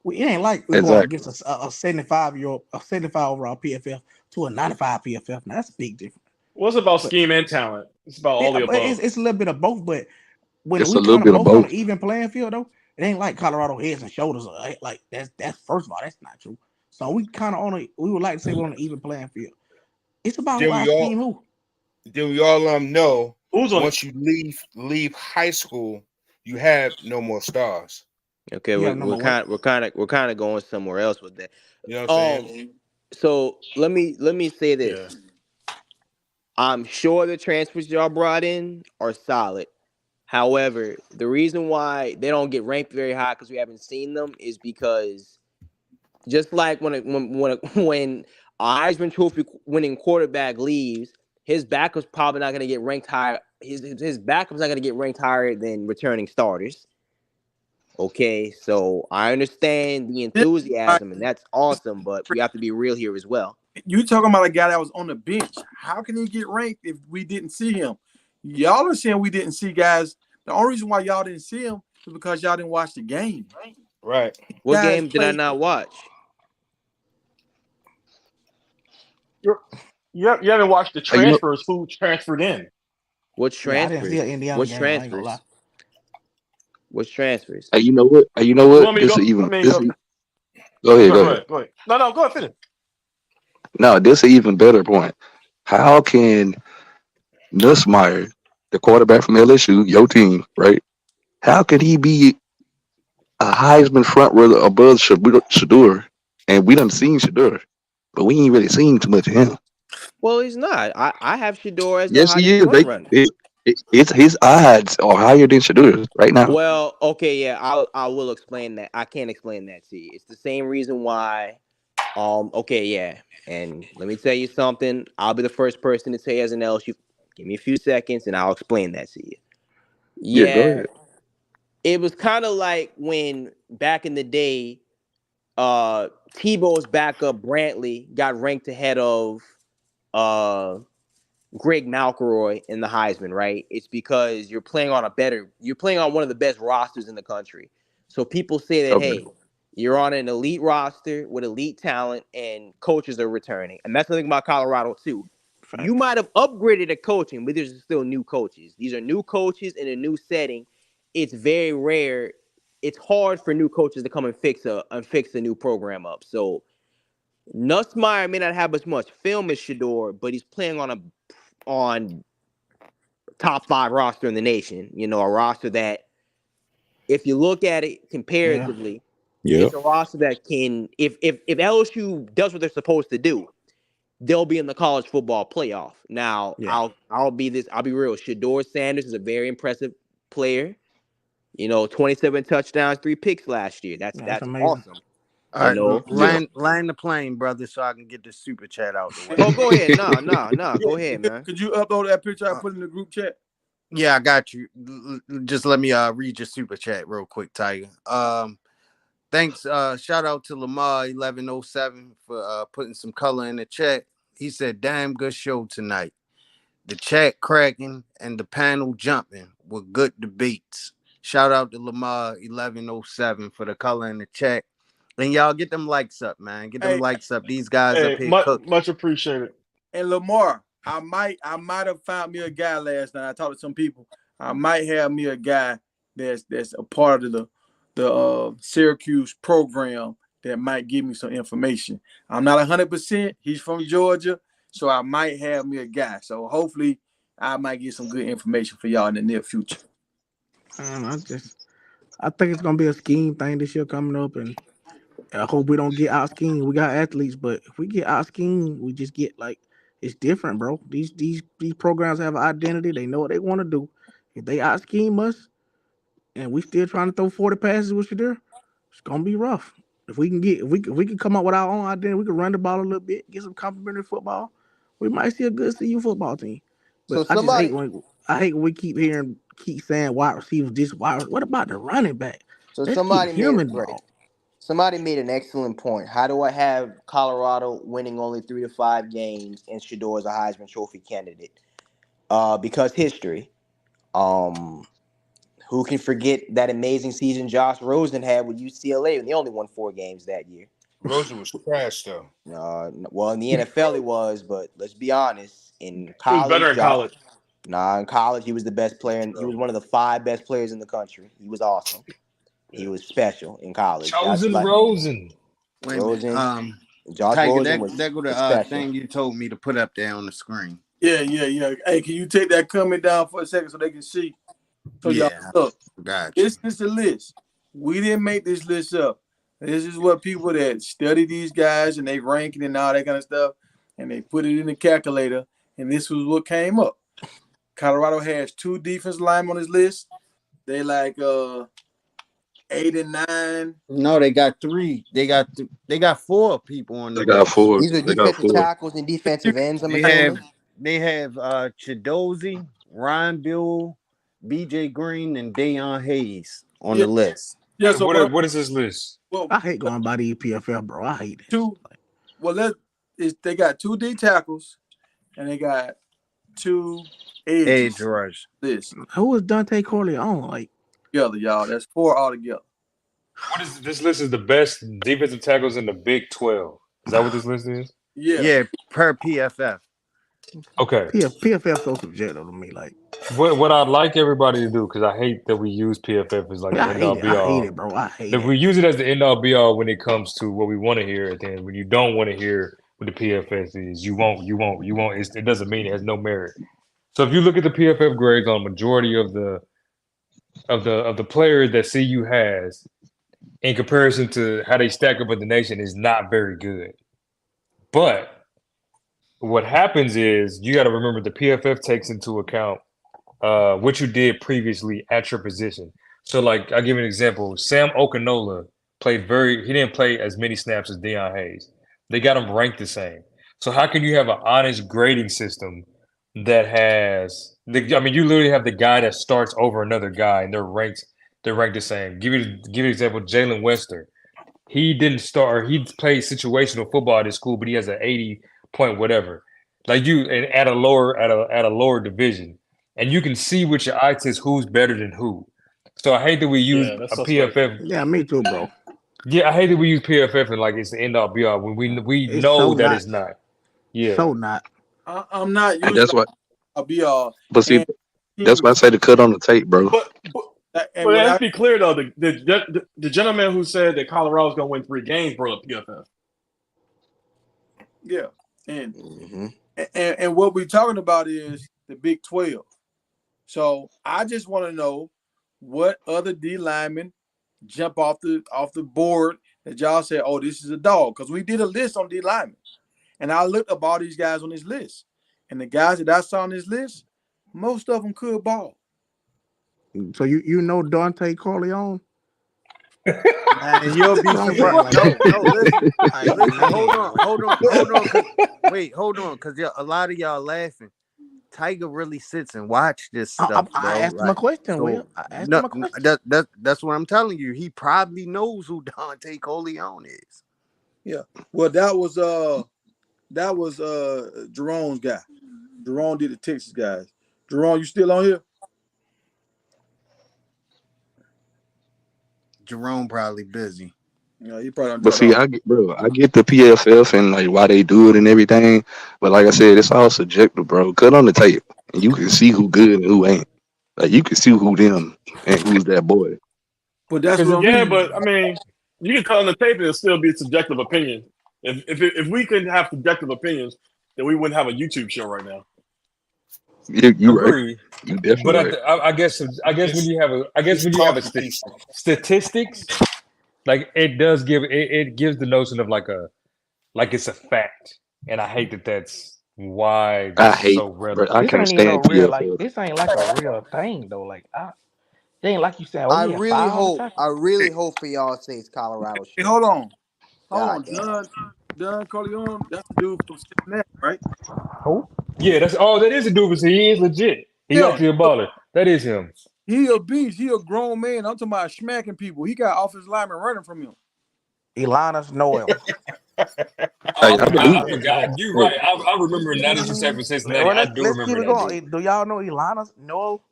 It ain't like we going Exactly. against a 75 overall PFF to a 95 PFF. Now that's a big difference. Well, it's about But scheme and talent. It's about all the but above. it's a little bit of both. But when It's we a little kind of bit of both on both. an even playing field, though, it ain't like Colorado heads and shoulders. Like that's first of all, that's not true. So we kind of we would like to say we're on an even playing field. It's about Then who our we all scheme who. know Who's on? once you leave high school, you have no more stars. Okay, You have number what? we're kind of going somewhere else with that. You know what I'm saying? So let me say this. Yeah. I'm sure the transfers y'all brought in are solid. However, the reason why they don't get ranked very high because we haven't seen them is because just like when when a Heisman Trophy winning quarterback leaves, his backup's probably not going to get ranked higher. His backup's not going to get ranked higher than returning starters. Okay, so I understand the enthusiasm, and that's awesome, but we have to be real here as well. You talking about a guy that was on the bench? How can he get ranked if we didn't see him? Y'all are saying we didn't see guys. The only reason why y'all didn't see him is because y'all didn't watch the game. Right. What Guys game did I played. not watch? You haven't watched the You know, transfers who transferred in. What's Yeah, I didn't see transfers? an Indiana What's game. I ain't gonna lie. transfers? What's transfers? you know what? You know You what? want me to go? Go ahead, Go go ahead. ahead. Go ahead. No, go ahead. Finish. No, this is an even better point. How can Nussmeier, the quarterback from LSU, your team, right? How can he be a Heisman front runner above Shador? And we done seen Shador, but we ain't really seen too much of him. Well, he's not. I have Shador as the Yes, he Heisman is. front runner. It's his odds are higher than Shador's right now. Well, okay, yeah, I will explain that. I can't explain that to you. It's the same reason why. Okay, yeah, and let me tell you something. I'll be the first person to tell you as an LSU. Give me a few seconds, and I'll explain that to you. Yeah, go Yeah, ahead. it was kind of like when back in the day, Tebow's backup Brantley got ranked ahead of uh Greg McElroy in the Heisman, right? It's because you're playing on one of the best rosters in the country. So people say that, Okay. hey, you're on an elite roster with elite talent and coaches are returning. And that's the thing about Colorado too. You Facts. might have upgraded the coaching, but there's still new coaches. These are new coaches in a new setting. It's very rare. It's hard for new coaches to come and fix a new program up. So Nussmeier may not have as much film as Shador, but he's playing on top 5 roster in the nation. You know, a roster that, if you look at it Yeah. comparatively, Yeah. it's a roster that can, if LSU does what they're supposed to do, they'll be in the college football playoff. Now, Yeah. I'll be real. Shador Sanders is a very impressive player. You know, 27 touchdowns, 3 picks last year. Yeah, that's That's amazing. awesome. All You right, know. Yeah. land the plane, brother, so I can get the super chat out the way. Oh, go ahead. No. Go ahead, man. Could you upload that picture I Uh, put in the group chat? yeah, I got you. Just let me read your super chat real quick, Tiger. Thanks. Shout out to Lamar 1107 for putting some color in the chat. He said, "Damn good show tonight. The chat cracking and the panel jumping with good debates." Shout out to Lamar 1107 for the color in the chat. And y'all get them likes up, man. Get them Hey, likes up. These guys up Hey, here cooking. much appreciated. and Lamar, I might have found me a guy last night. I talked to some people. I might have me a guy that's a part of the Syracuse program that might give me some information. I'm not 100%. He's from Georgia, so I might have me a guy. So hopefully, I might get some good information for y'all in the near future. I think it's gonna be a scheme thing this year coming up, and I hope we don't get out schemed. We got athletes, but if we get out schemed, we just get like It's different, bro. These programs have an identity. They know what they want to do. If they out scheme us and we still trying to throw 40 passes with you there, it's gonna be rough. If we can come up with our own identity, we can run the ball a little bit, get some complimentary football. We might see a good CU football team. But So I just hate somebody, when we keep saying wide receivers this wide. What about the running back? so Let's get somebody made him it right. involved. Somebody made an excellent point. How do I have Colorado winning only 3 to 5 games and Shador is a Heisman Trophy candidate? Because history. Who can forget that amazing season Josh Rosen had with UCLA and they only won 4 games that year? Rosen was trash though. Well, in the NFL he was, but let's be honest. In He was college, better in college. in college he was the best player. He was one of the 5 best players in the country. He was awesome. He was special in college. Chosen Rosen. Wait a minute. Josh Tiger, Rosen was that go to special. thing you told me to put up there on the screen. Yeah. Hey, can you take that comment down for a second so they can see? So y'all look. Gotcha. This is the list. We didn't make this list up. This is what people that study these guys and they rank it and all that kind of stuff, and they put it in the calculator, and this was what came up. Colorado has 2 defense linemen on this list. They like 8 and 9. No, they got 3. They got 4 people on the They got list. 4. These are They got defensive 4. tackles and defensive ends. I'm assuming. They have Chidozie, Ryan Bill, BJ Green, and Deion Hayes on the list. Yeah. So what is this list? Well, I hate going by the PFF, bro. I hate it. 2. Well, they got 2 D tackles, and they got 2 edge rush. This. Who is Dante Corleone? Like together, y'all. That's 4 altogether. What is this list? Is the best defensive tackles in the Big 12? Is that what this list is? Yeah, per PFF. Okay. PFF so subjective to me. Like what I'd like everybody to do, because I hate that we use PFF as like the end all be all. I hate it, bro. I hate it. If we use it as the end all be all when it comes to what we want to hear at the end, when you don't want to hear what the PFF is, you won't. It doesn't mean it has no merit. So if you look at the PFF grades on majority of the players that CU has, in comparison to how they stack up with the nation, is not very good. But what happens is you got to remember the PFF takes into account what you did previously at your position. So, like, I'll give you an example. Sam Okinola he didn't play as many snaps as Deion Hayes. They got him ranked the same. So how can you have an honest grading system that has you literally have the guy that starts over another guy and they're ranked the same. Give you an example, Jalen Wester. He didn't start, he played situational football at his school, but he has an 80 point whatever. Like at a lower division. And you can see with your eye test who's better than who. So I hate that we use a PFF. Yeah, me too, bro. Yeah, I hate that we use PFF and like it's the end all be all when we know so that it's not. Yeah. So not. I'm not using And that's what I'll be all. But see, that's why I say to cut on the tape, bro. But let's be clear though, the gentleman who said that Colorado's gonna win 3 games brought up PFF. Yeah, and what we're talking about is the Big 12. So I just want to know what other D linemen jump off the board that y'all say, oh, this is a dog, because we did a list on D linemen, and I looked up all these guys on this list, and the guys that I saw on this list, most of them could ball. So you know Dante Corleone? And you'll be surprised. No, listen. Hold on. Wait, hold on, because a lot of y'all laughing. Tiger really sits and watch this stuff. I asked him a question, Will. I asked him a question. That's what I'm telling you. He probably knows who Dante Corleone is. Yeah. Well, that was Jerome's guy. Jerome did the Texas guys. Jerome, you still on here? Jerome probably busy. Yeah, he probably. But see, I get the PFF and like why they do it and everything. But like I said, it's all subjective, bro. Cut on the tape, and you can see who good and who ain't. Like you can see who them and who's that boy. But that's what but I mean, you can cut on the tape and it'll still be a subjective opinion. If we could have subjective opinions, then we wouldn't have a YouTube show right now. You right. You definitely. But right. I guess when you have statistics, like it gives the notion of like it's a fact, and I hate that that's why I this is hate, so bro. I relevant. This can't ain't even no stand real like. PFF. This ain't like a real thing though. Like, it ain't like you saying, oh, I he had really 500 hope. I tackles. really hope for y'all sakes, Colorado Hey, straight. hold on. God damn. Don Corleone, that's the dude from Cincinnati, right? Who? Yeah, that is a dude. He is legit. He Him. actually a baller. That is him. He a beast. He a grown man. I'm talking about smacking people. He got offensive linemen running from him. Elanus Noel. Hey, I believe I it. forgot. You're Hey, right. I remember now that you said from Cincinnati. Well, I let's do let's keep remember it that dude. going. Do y'all know Elanus Noel?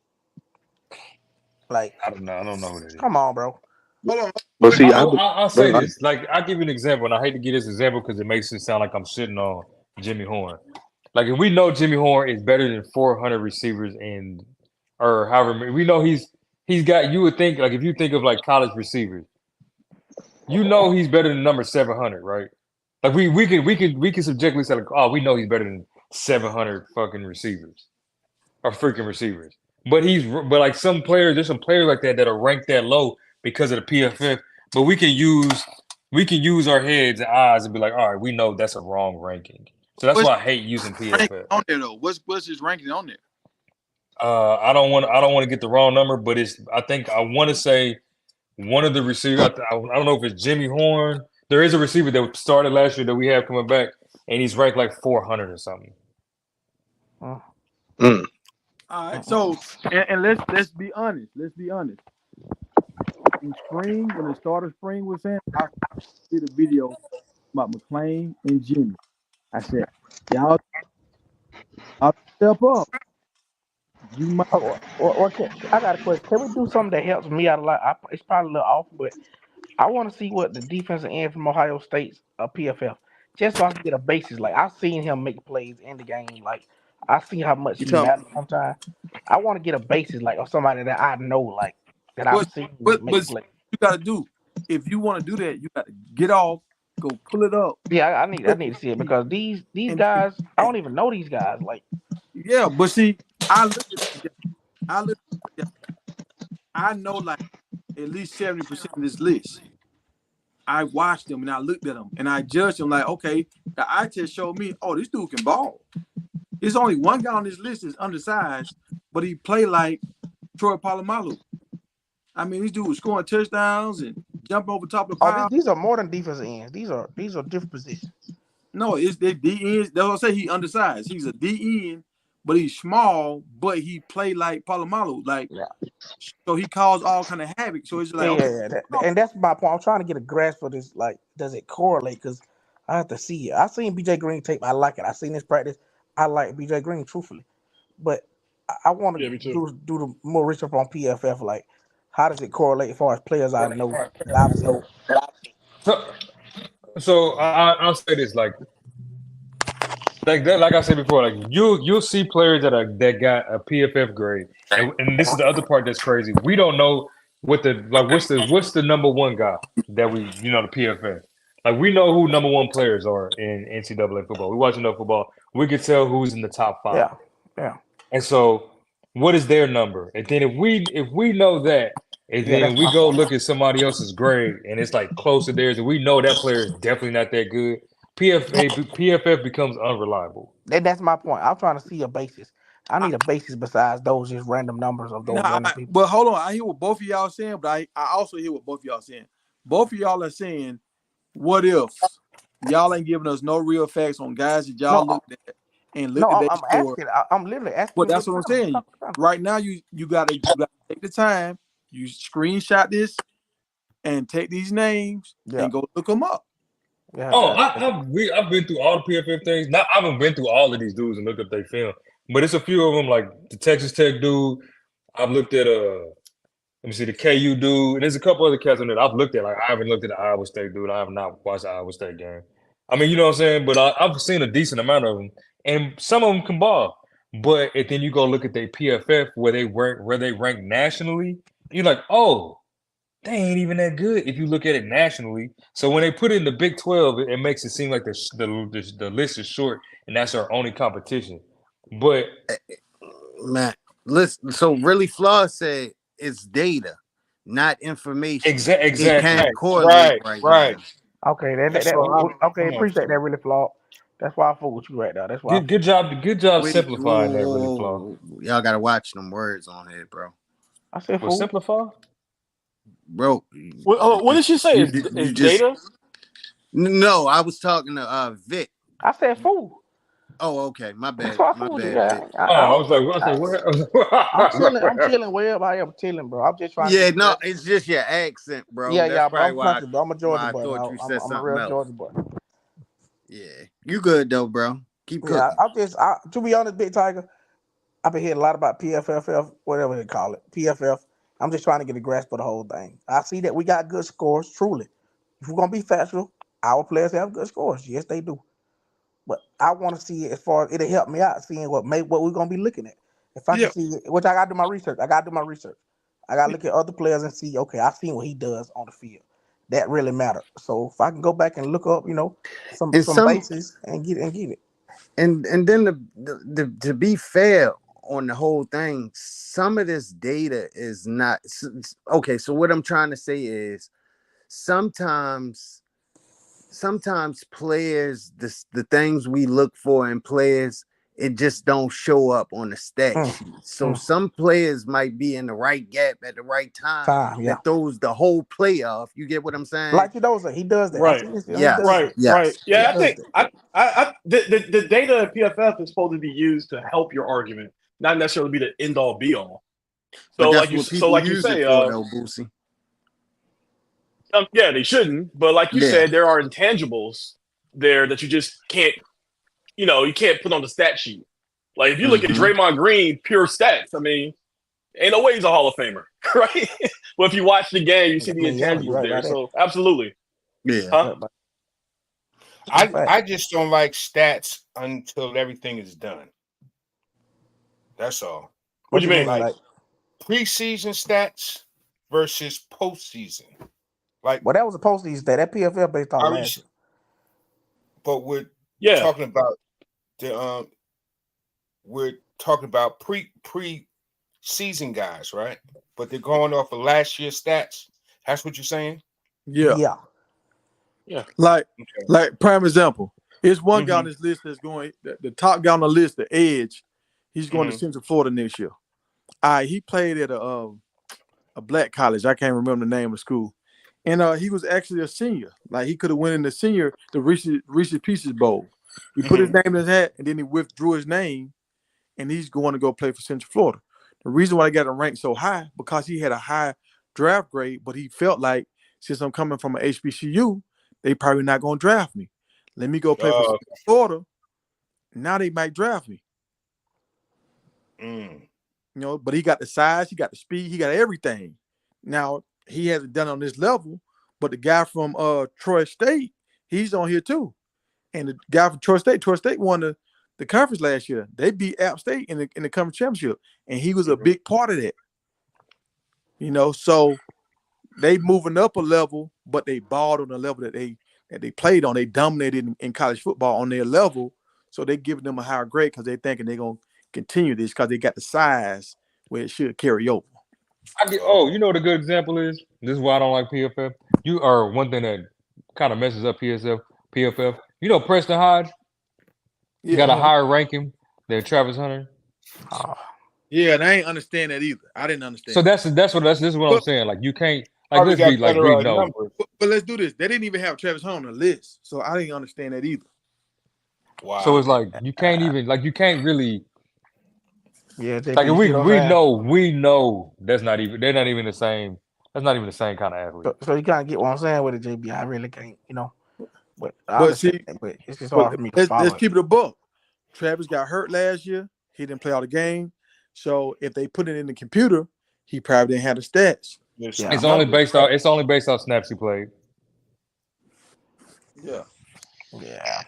Like, I don't know. I don't know who that is. come on, bro. Hold on. but Wait, see, I'll say bro, this. Like, I'll give you an example, and I hate to give this example because it makes it sound like I'm shitting on Jimmy Horn. Like, if we know Jimmy Horn is better than 400 receivers or however many, we know he's got. You would think, like, if you think of like college receivers, you know he's better than number 700, right? Like, we can subjectively say, like, oh, we know he's better than 700 fucking receivers or freaking receivers. But like some players, there's some players like that are ranked that low because of the PFF. But we can use our heads and eyes and be like, all right, we know that's a wrong ranking. So that's what's why I hate using his ranking PFF. on there though? What's his ranking on there? I don't want to get the wrong number, but I think I want to say one of the receivers. I don't know if it's Jimmy Horn. There is a receiver that started last year that we have coming back, and he's ranked like 400 or something. Mm, mm, All right. mm, So and let's be honest. Let's be honest. In spring, when the start of spring was in, I did a video about McClain and Jimmy. I said, y'all step up. You might I got a question. Can we do something that helps me out a lot? It's probably a little off, but I want to see what the defensive end from Ohio State's PFF, just so I can get a basis. Like, I've seen him make plays in the game. Like, I see how much you he tell me. matters sometimes. I want to get a basis, like, of somebody that I know, like, that I've What seen make what plays. you gotta do. If you want to do that, you gotta get off, go pull it up, Yeah, I need to see it because these and guys, I don't even know these guys. Like, yeah, but see, I look at them, I look at them, I know like at least 70% of this list. I watched them and I looked at them and I judged them like, okay, the eye test showed me, oh, this dude can ball. There's only one guy on this list that's undersized, but he played like Troy Polamalu. I mean, this dude was scoring touchdowns and jumping over top of the pile. these are more than defensive ends. These are different positions. No, it's the D ends. That's what I say. He undersized. He's a D end, but he's small. But he played like Polamalu, like Yeah. so he caused all kind of havoc. So it's like, okay, Yeah, and that's my point. I'm trying to get a grasp for this. Like, does it correlate? Because I have to see it. I seen BJ Green tape. I like it. I seen this practice. I like BJ Green, truthfully, but I want Yeah, to me too. do the more research on PFF. Like, how does it correlate as far as players I know that I've seen? So I'll say this, like that, like I said before, like you'll see players that got a PFF grade, and this is the other part that's crazy. We don't know what's the number one guy that the PFF. Like, we know who number one players are in NCAA football. We watch enough football. We can tell who's in the top 5. Yeah, yeah, And so, what is their number? And then if we know that, and yeah. then That's we my go point. look at somebody else's grade, and it's like close to theirs, and we know that player is definitely not that good. PFF becomes unreliable. And that's my point. I'm trying to see a basis. I need a basis besides those just random numbers of those random people. but hold on. I hear what both of y'all saying, but I also hear what both of y'all saying. Both of y'all are saying, what ifs? Y'all ain't giving us no real facts on guys that y'all No, looked at and no, look at their I'm score. asking. I'm literally But asking you that's what what you're I'm talking saying. about. Right now, you gotta take the time. You screenshot this and take these names Yeah, and go look them up. yeah. Oh, I've been through all the PFF things. Not I haven't been through all of these dudes and looked up their film, but it's a few of them, like the Texas Tech dude. I've looked at let me see, the KU dude. And there's a couple other cats on there I've looked at. Like, I haven't looked at the Iowa State dude. I have not watched the Iowa State game. I mean, you know what I'm saying? But I've seen a decent amount of them, and some of them can ball. But if then you go look at their PFF where they rank nationally, and you're like, oh, they ain't even that good if you look at it nationally. So when they put it in the Big 12, it makes it seem like the list is short, and that's our only competition. But Man, listen. So really, Flaw said it's data, not information. It exactly, can't correlate Right, right right. now. Okay, so okay. come on. Appreciate that. Really flawed. That's why I fuck with you right now. That's why. Good job Wait, simplifying that, really, Flaw. y'all gotta watch them words on here, bro. I said Well, fool. simplify. Bro, What did she say? you Is just data? no. I was talking to Vic. I said fool. Oh, okay. My That's bad. why I My fooled you. bad, Yeah, Vic. I was like, I'm chilling. I'm where? chilling wherever I am chilling, bro. I'm just trying to Yeah, get the no, rest. it's just your accent, bro. Yeah, That's yeah, but probably I'm country, but I'm a Georgia why I boy. thought Now. you I'm said a something real else. Georgia boy. Yeah, you good though, bro. Keep Yeah, cooking. to be honest, Big Tiger, I've been hearing a lot about PFFF, whatever they call it, PFF. I'm just trying to get a grasp of the whole thing. I see that we got good scores, truly. If we're gonna be factual, our players have good scores. Yes, they do. But I want to see it as far as it'll help me out seeing what we're gonna be looking at. If I can Yeah, see it, which I gotta do my research. I gotta look at other players and see, okay, I've seen what he does on the field. That really matters. So if I can go back and look up, some And some some bases and get it. and then to be fair on the whole thing, some of this data is not okay. So what I'm trying to say is sometimes players, the things we look for in players, it just don't show up on the stat Mm, sheet. So some players might be in the right gap at the right time time, yeah. that throws the whole play off. You get what I'm saying? Like he does that. I Right. see this. He does Yes, that. Right. yes, Yeah, He I yes. does think that. the data at PFF is supposed to be used to help your argument, not necessarily be the end all be all. But So that's like what people you use it say, for, though, Boosie. yeah, they shouldn't. But like you Yeah. said, there are intangibles there that you just can't, you can't put on the stat sheet. Like if you look at Mhm. Draymond Green, pure stats, I mean, ain't no way he's a Hall of Famer, right? But if you watch the game, you see I the mean, yeah, you're intangibles right there. about that. So absolutely, Yeah. huh? Right, that's a fact. I just don't like stats until everything is done. That's all. What do you mean? Like preseason stats versus postseason. Like, Well, that was a postseason stat. That PFF based on last year. but we're Yeah. talking about pre-season guys, right? But they're going off of last year's stats. That's what you're saying? yeah. Yeah. Like prime example, it's one Mm-hmm. guy on this list that's going the top guy on the list, the edge. He's going Mm-hmm. to Central Florida next year. He played at a black college. I can't remember the name of the school, and he was actually a senior. Like he could have went in the Reese's Pieces Bowl. He put his name in his hat, and then he withdrew his name, and he's going to go play for Central Florida. The reason why I got him ranked so high because he had a high draft grade, but he felt like since I'm coming from an HBCU, they probably not going to draft me. Let me go play for Central Florida. Now they might draft me. But he got the size, he got the speed, he got everything. Now he hasn't done it on this level, but the guy from Troy State, he's on here too. And the guy from Troy State won the conference last year. They beat App State in the conference championship, and he was a big part of that. So they moving up a level, but they balled on the level that they played on. They dominated in college football on their level, so they giving them a higher grade because they thinking they're gonna continue this because they got the size where it should carry over. You know what a good example is? This is why I don't like PFF. You are one thing that kind of messes up PFF. You know Preston Hodge? Yeah. Got a higher ranking than Travis Hunter. Yeah, and I ain't understand that either. I didn't understand. So this is what I'm saying. Like you can't let's be like we know. But let's do this. They didn't even have Travis Hunter on the list, so I didn't understand that either. Wow. So it's like you can't even really. Yeah, like we know they're not even the same. That's not even the same kind of athlete. So you kind of get what I'm saying with it, JB. I really can't, But see, but it's just hard for me to follow. Let's keep it a buck. Travis got hurt last year. He didn't play all the game. So if they put it in the computer, he probably didn't have the stats. Yeah. It's only based off snaps he played. Yeah. Yeah.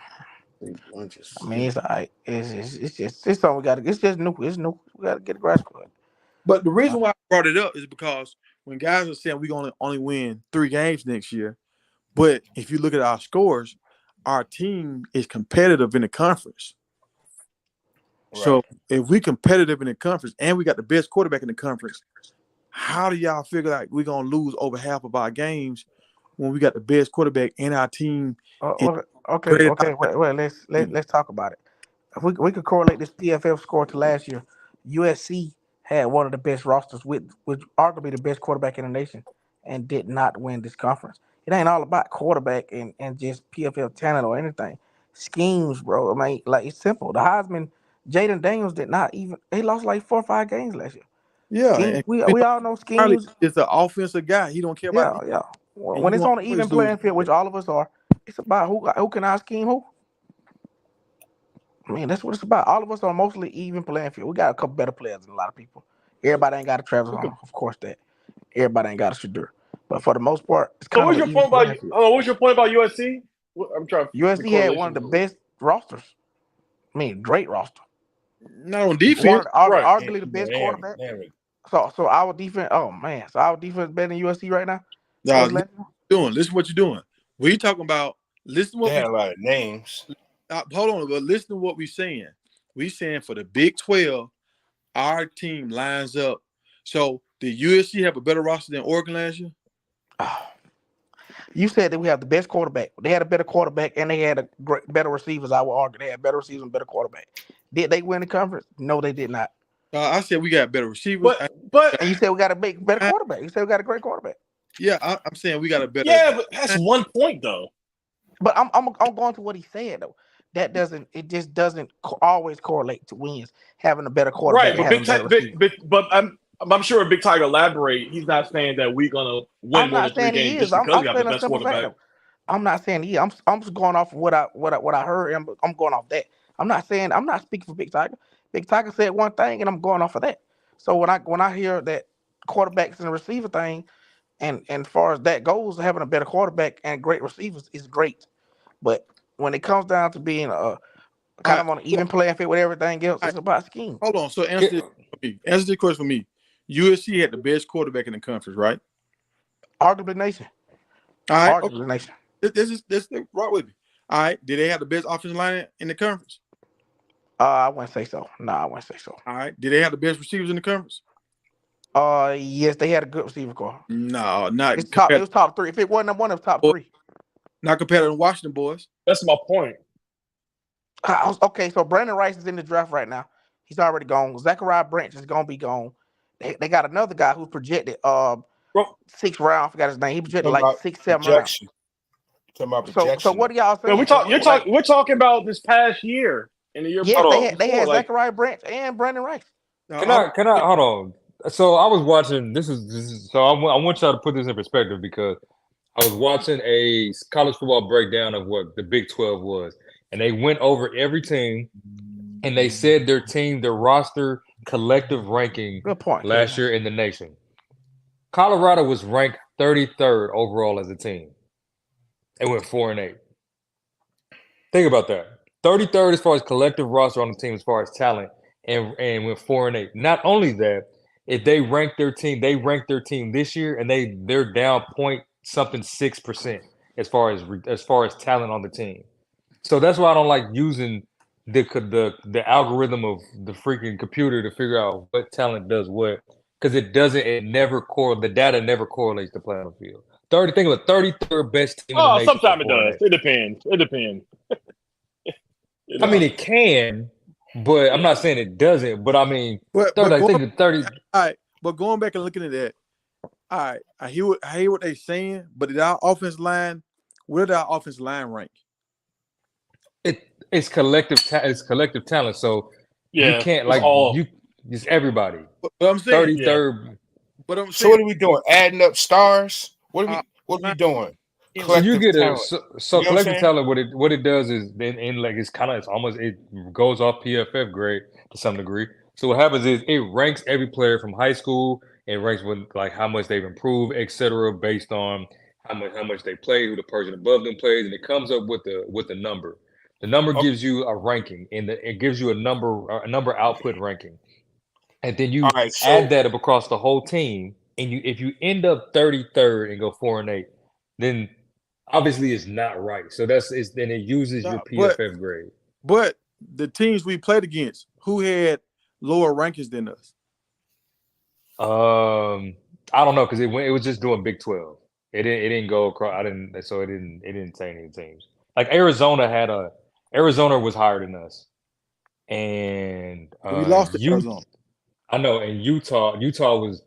I mean, it's all right. It's something we got to. It's just new. It's new. We got to get a grasp of it. But the reason why I brought it up is because when guys are saying we're going to only win 3 games next year, but if you look at our scores, our team is competitive in the conference. Right. So if we competitive in the conference and we got the best quarterback in the conference, how do y'all figure like we're going to lose over half of our games when we got the best quarterback in our team. Okay. Well, let's talk about it. If we could correlate this PFF score to last year, USC had one of the best rosters with arguably the best quarterback in the nation, and did not win this conference. It ain't all about quarterback and just PFF talent or anything. Schemes, bro. I mean, like, it's simple. The Heisman, Jaden Daniels did not even. He lost like 4 or 5 games last year. Yeah, Scheme, and we all know Charlie schemes. is an offensive guy. He don't care about Yeah, yeah. and When you it's want on an even playing field, which all of us are, it's about who can I scheme who. I mean, that's what it's about. All of us are mostly even playing field. We got a couple better players than a lot of people. Everybody ain't got a Travis Hunter, of course that. Everybody ain't got a Shadur. But for the most part, it's So kind of an even playing field. what's your point about USC? I'm trying. USC had one of the best rosters. I mean, great roster. not on defense. Arguably the best quarterback. So our defense. Oh man, so our defense better than USC right now. Listen what you're doing. We talking about. Listen what they had a lot of names. Hold on, but listen to what we're saying. We saying for the Big 12, our team lines up. So did USC have a better roster than Oregon last year? You said that we have the best quarterback. They had a better quarterback, and they had better receivers. I would argue they had better receivers and better quarterback. Did they win the conference? No, they did not. I said we got better receivers. And you said we got a better quarterback. You said we got a great quarterback. Yeah, I'm saying we got a better. Yeah, but that's 1 point though. But I'm going to what he said though. It just doesn't always correlate to wins. Having a better quarterback, right? But I'm sure if Big Tiger elaborate, he's not saying that we're gonna win more than 3 games just because we have the best quarterback. I'm not saying he is. I'm just going off of what I heard. I'm going off that. I'm not speaking for Big Tiger. Big Tiger said one thing, and I'm going off of that. So when I hear that quarterbacks and the receiver thing, and as far as that goes, having a better quarterback and great receivers is great. But when it comes down to being kind of on an even playing field with everything else, it's about scheme. Hold on. So answer this question for me. USC had the best quarterback in the conference, right? Arguably nation. All right. Arguably nation. This right with me. All right. Did they have the best offensive line in the conference? I wouldn't say so. No, I wouldn't say so. All right. Did they have the best receivers in the conference? Yes, they had a good receiver core. No, not. It was top 3. If it wasn't one of the top 3. Not compared to the Washington boys. That's my point. Okay, so Brandon Rice is in the draft right now. He's already gone. Zachariah Branch is gonna be gone. They got another guy who's projected 6th round. I forgot his name. He projected like 6, 7 rounds. So what are y'all saying? We're talking about this past year and the year. Yes, they had Zachariah Branch and Brandon Rice. Can I hold on? So I was watching. This is so I want y'all to put this in perspective because I was watching a college football breakdown of what the Big 12 was, and they went over every team, and they said their roster collective ranking last year in the nation. Colorado was ranked 33rd overall as a team. It went 4-8. Think about that. 33rd as far as collective roster on the team as far as talent, and went 4-8. Not only that, if they ranked their team this year, and they're down 0.6% as far as talent on the team. So that's why I don't like using the algorithm of the freaking computer to figure out what talent does what, because the data never correlates to play on the field. Think of a 33rd best team in the nation. Sometimes it does. It depends. I mean, it can, but I'm not saying it doesn't. But I mean, 30. All right, but going back and looking at that, all right, I hear what they're saying, but did our offensive line, where did our offensive line rank? It's collective talent. So you can't it's everybody. But I'm saying 33rd. Yeah. But I'm saying, so what are we doing? Adding up stars? What are we doing? So you get collective talent. What it does is it goes off PFF grade to some degree. So what happens is it ranks every player from high school. It ranks with like how much they've improved, etc., based on how much they play, who the person above them plays, and it comes up with the number. The number gives you a ranking, and it gives you a number output ranking, and then you add that up across the whole team. And if you end up 33rd and go 4-8, then obviously it's not right. So then it uses your PFF grade. But the teams we played against, who had lower rankings than us? I don't know, because it was just doing Big 12. All right, It didn't go across. I didn't. So it didn't say any teams. Like Arizona was higher than us, and We lost to you. Arizona. I know, and Utah was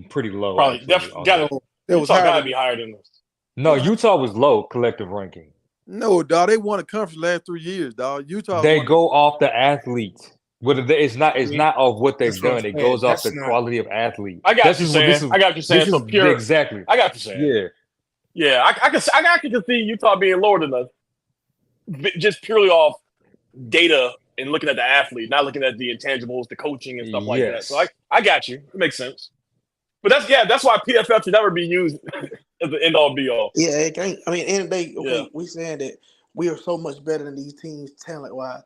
pretty low Probably actually. definitely got to. It was Utah higher got to than be higher than this. No, Utah was low collective ranking. no, dog. They won a conference last 3 years, dog. Utah They won. go off the athletes. It's not of what they've That's what I'm done. It saying. goes off That's the not- quality of athlete. I got This you is saying. what this is. I got you saying. This So is pure. exactly. I got you saying. Yeah. I can see Utah being lower than us, just purely off data and looking at the athlete, not looking at the intangibles, the coaching and stuff like that. Yes. So I got you. It makes sense. But that's why PFF should never be used as the end all be all. Yeah, it can't. I mean, end of the day, okay, Yeah. we saying that we are so much better than these teams talent wise,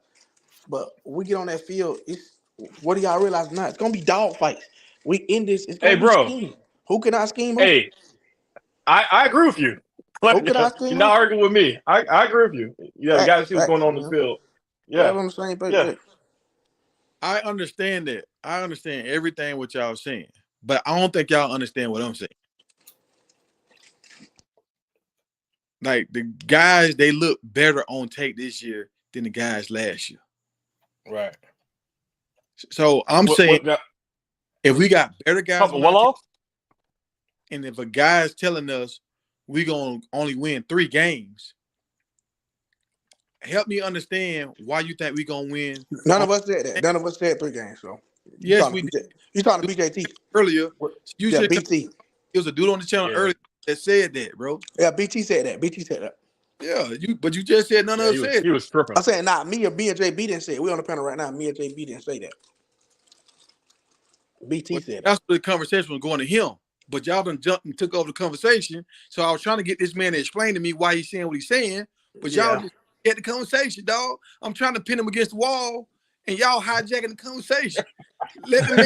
but when we get on that field, it's what do y'all realize now? It's gonna be dog fights. We in this. It's gonna Hey, be bro. scheme. Who can I scheme? Who? Hey, I agree with you. Who can I scheme? You're not arguing with me. I agree with you. Yeah, you got to see what's going on in the field. Yeah. On the same page. Yeah. I understand that. I understand everything what y'all saying, but I don't think y'all understand what I'm saying. Like the guys, they look better on tape this year than the guys last year. Right. So I'm saying if we got better guys on our team, and if a guy's telling us we're gonna only win 3 games, help me understand why you think we're gonna win. None of us said that. None of us said 3 games. So yes, we did. You talking to BJT earlier? You yeah, said BT. There was a dude on the channel earlier that said that, bro. Yeah, BT said that. BT said that. Yeah, but you just said none of us said. He was tripping. I'm saying me and JB didn't say it. We on the panel right now. Me and JB didn't say that. BT said that's where the conversation was going to him. But y'all done jumped and took over the conversation. So I was trying to get this man to explain to me why he's saying what he's saying. But y'all just get the conversation, dog. I'm trying to pin him against the wall, and y'all hijacking the conversation. Let him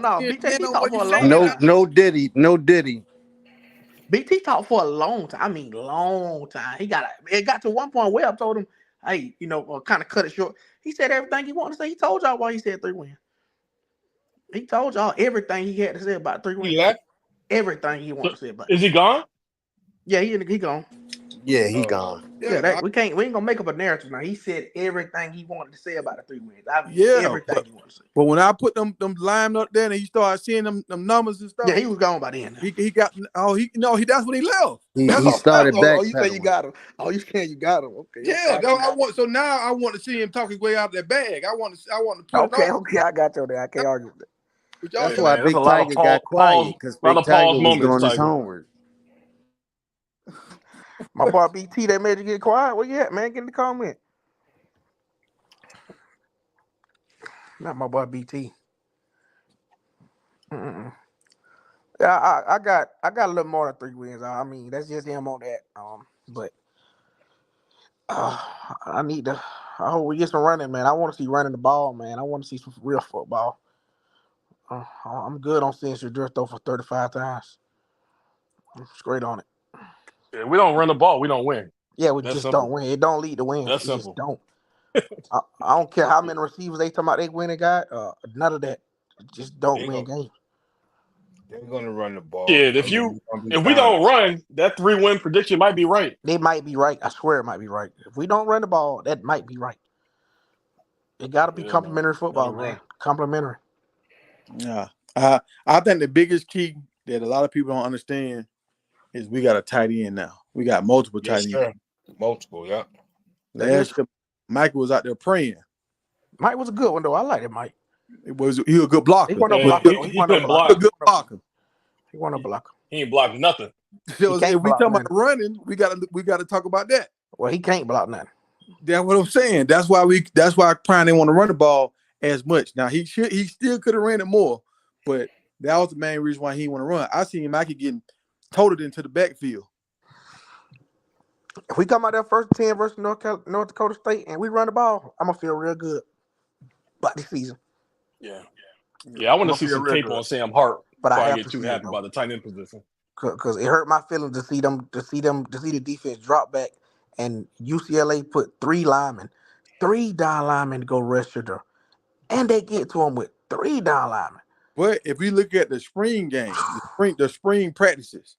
no. BT talked for a long time. No Diddy. BT talked for a long time. I mean, long time. It got to one point where I told him, hey, kind of cut it short. He said everything he wanted to say. He told y'all why he said 3 wins. He told y'all everything he had to say about 3 wins. He left? Everything he wanted to say about it. Is he gone? Yeah, he gone. Yeah, he gone. Yeah, we ain't gonna make up a narrative now. He said everything he wanted to say about the 3 wins. Everything he wanted to say. But when I put them line up there and he started seeing them numbers and stuff, yeah, he was gone by then. He got that's when he left. He started back. Oh, you say you got him. Oh, you saying you got him? Okay. Yeah, I want. So now I want to see him talk his way out of that bag. I want to put Okay, I got you there. I can't argue with that. That's why Big Tiger got quiet, because Big Tiger was doing his homework. My boy BT, they made you get quiet. Where you at, man? Get in the comment. Not my boy BT. Yeah, I got a little more than 3 wins. I mean, that's just him on that. But I hope we get some running, man. I want to see running the ball, man. I want to see some real football. I'm good on seeing Shadrift throw for 35 times. I'm straight on it. Yeah, we don't run the ball, we don't win. Yeah, we just don't win. It don't lead to win. That's simple. Just don't. I don't care how many receivers they talking about they win a guy. None of that. Just don't win games. They're gonna run the ball. Yeah, if we don't run, that 3-win prediction might be right. They might be right. I swear it might be right. If we don't run the ball, that might be right. It got to be complimentary football, man. Complimentary. Yeah, I think the biggest key that a lot of people don't understand is we got a tight end now. We got multiple tight ends. Multiple, yeah. Last year, Mike was out there praying. Mike was a good one though. I like it, Mike. He was a good blocker. He wasn't a blocker. He couldn't block. A good blocker. He wasn't a blocker. He ain't blocked nothing. So if we talking about running, we got to talk about that. Well, he can't block nothing. That's what I'm saying. That's why Prime didn't want to run the ball as much. Now he still could have ran it more, but that was the main reason why he didn't want to run. I seen Mikey getting toted into the backfield. If we come out there first 10 versus North Dakota State and we run the ball, I'm gonna feel real good about this season. Yeah, I want to see some tape on Sam Hart, but I get too happy about the tight end position. Because it hurt my feelings to see the defense drop back, and UCLA put 3 linemen, 3 down linemen to go rush her, and they get to him with 3 down linemen. But if we look at the spring game, the spring practices,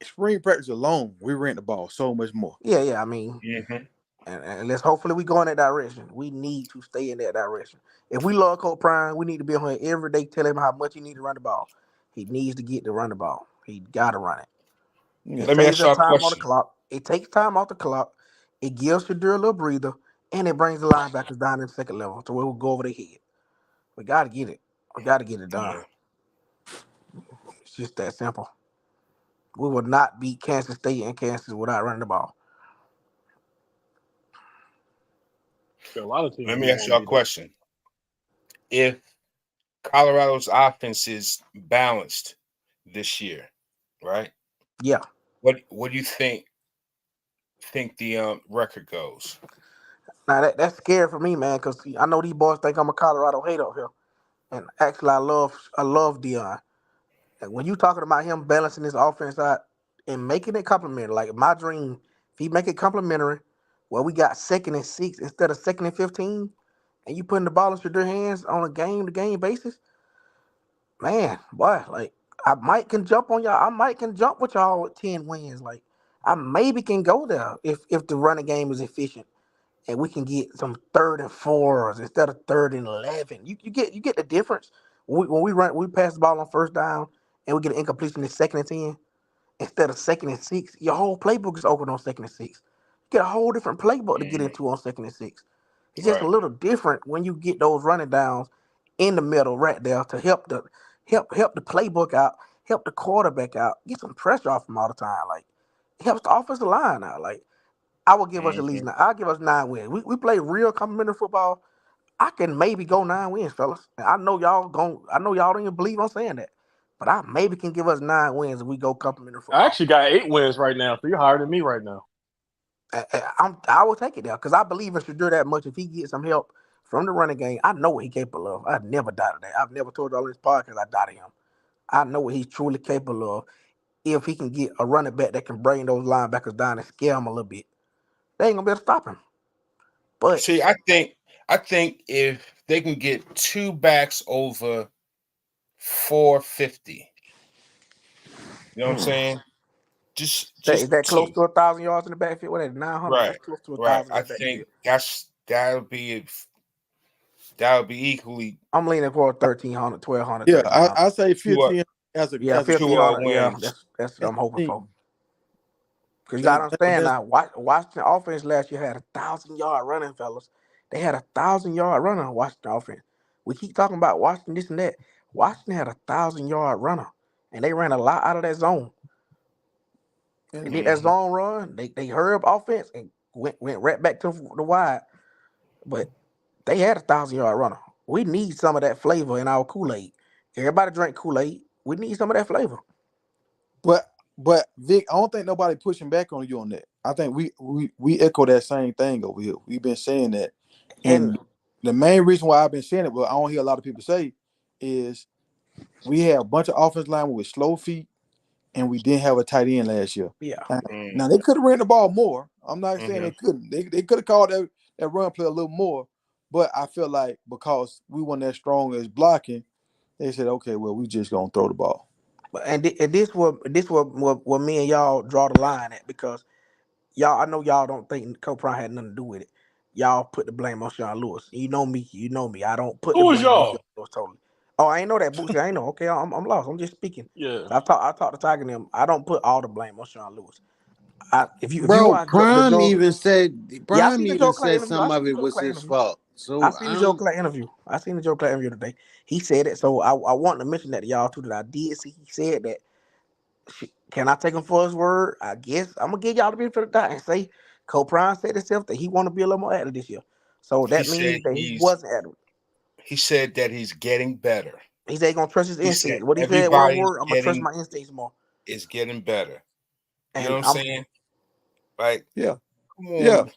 spring practice alone, we ran the ball so much more. Yeah. I mean, Mhm. and let's hopefully we go in that direction. We need to stay in that direction. If we love Coach Prime, we need to be on here every day telling him how much he needs to run the ball. He needs to get to run the ball. He got to run it. It Let me saves ask us y'all a time on the question. clock. It takes time off the clock. It gives Shadur a little breather, and it brings the linebackers down in the second level so we'll go over their head. We got to get it. We got to get it done. Yeah. It's just that simple. We will not beat Kansas State and Kansas without running the ball. A lot of teams Let me ask won't y'all a beat us. question. If Colorado's offense is balanced this year, right? Yeah. What do you think the record goes? Now that's scary for me, man, because I know these boys think I'm a Colorado hater up here, and actually I love Dion. And when you talking about him balancing his offense out and making it complimentary, like my dream, if he make it complimentary, where we got 2nd and 6 instead of 2nd and 15, and you putting the ball in their hands on a game to game basis, man, boy, like I might can jump on y'all. I might can jump with y'all with 10 wins. Like I maybe can go there if the running game is efficient and we can get some 3rd and 4s instead of 3rd and 11. You get the difference when we pass the ball on first down and we get an incompletion in 2nd and 10 instead of 2nd and 6. Your whole playbook is open on 2nd and 6. You get a whole different playbook to get into on 2nd and 6. It's just a Right. little different when you get those running downs in the middle right there to help the playbook out, help the quarterback out, get some pressure off him all the time. Like it helps the offensive line out. Like I will give us at least Mhm. I'll give us 9 wins. We play real complimentary football. I can maybe go 9 wins, fellas. And I know y'all don't even believe I'm saying that. But I maybe can give us 9 wins if we go complimentary I football. actually got 8 wins right now, so you're higher than me right now. I will take it there because I believe in Shadur that much. If he gets some help from the running game, I know what he's capable of. I've never doubted that. I've never told y'all in this podcast I doubted him. I know what he's truly capable of if he can get a running back that can bring those linebackers down and scare them a little bit. They ain't gonna be able to stop him. But See, I think if they can get 2 backs over 450, you know what I'm saying? is Just that close 2. to 1,000 yards in the backfield? What is it, 900? Right. That's close to a Right. thousand I in the backfield. think that'll be equally I'm leaning for 1,300, 1,200, Yeah, 1,300. I say 2 15 as a Yeah, as a 1,500. Yeah, wins. that's what as I'm a hoping for. team. Because you gotta understand That's now, Washington offense last year had 1,000 yard running, fellas. They had 1,000 yard runner on Washington offense. We keep talking about Washington this and that. Washington had 1,000 yard runner, and they ran a lot out of that zone. They and did that Mhm. zone run. They hurried up offense and went right back to the wide. But they had 1,000 yard runner. We need some of that flavor in our Kool-Aid. Everybody drink Kool-Aid. We need some of that flavor. but Vic, I don't think nobody pushing back on you on that. I think we echo that same thing over here. We've been saying that, And and the main reason why I've been saying it, but I don't hear a lot of people say, is we had a bunch of offensive linemen with slow feet, and we didn't have a tight end last year. yeah, Now they could have ran the ball more. I'm not saying they Mhm. couldn't. They could have called that run play a little more, but I feel like because we weren't that strong as blocking, they said, okay, well, we just gonna throw the ball. and this what me and y'all draw the line at because y'all I know y'all don't think Coach Prime had nothing to do with it. Y'all put the blame on Sean Lewis. You know me. You know me. I don't put the Who is blame on Sean y'all? Lewis totally. Oh, I ain't know that bullshit. I ain't know. Okay, I'm lost. I'm just speaking. Yeah. I talked to Tiger and them. I don't put all the blame on Sean Lewis. If you Bro, watch the Joe, yeah, I seen the Joe Clark interview. I some seen of the it Joe was Clark his interview. fault. I So seen I the Joe don't. Clark interview. I seen the Joe Clark interview today. He said it, so I want to mention that to y'all too. That I did see. He said that. Can I take him for his word? I guess I'm gonna give y'all the benefit of the doubt and say Cole Prime said himself that he want to be a little more active this year. So He that said means that he wasn't active. he said that he's getting better. He said he gonna trust his He said instincts. What he said, one everybody's word, I'm gonna trust my instincts more. getting better. You know And what I'm saying? Like, Yeah, come yeah. on.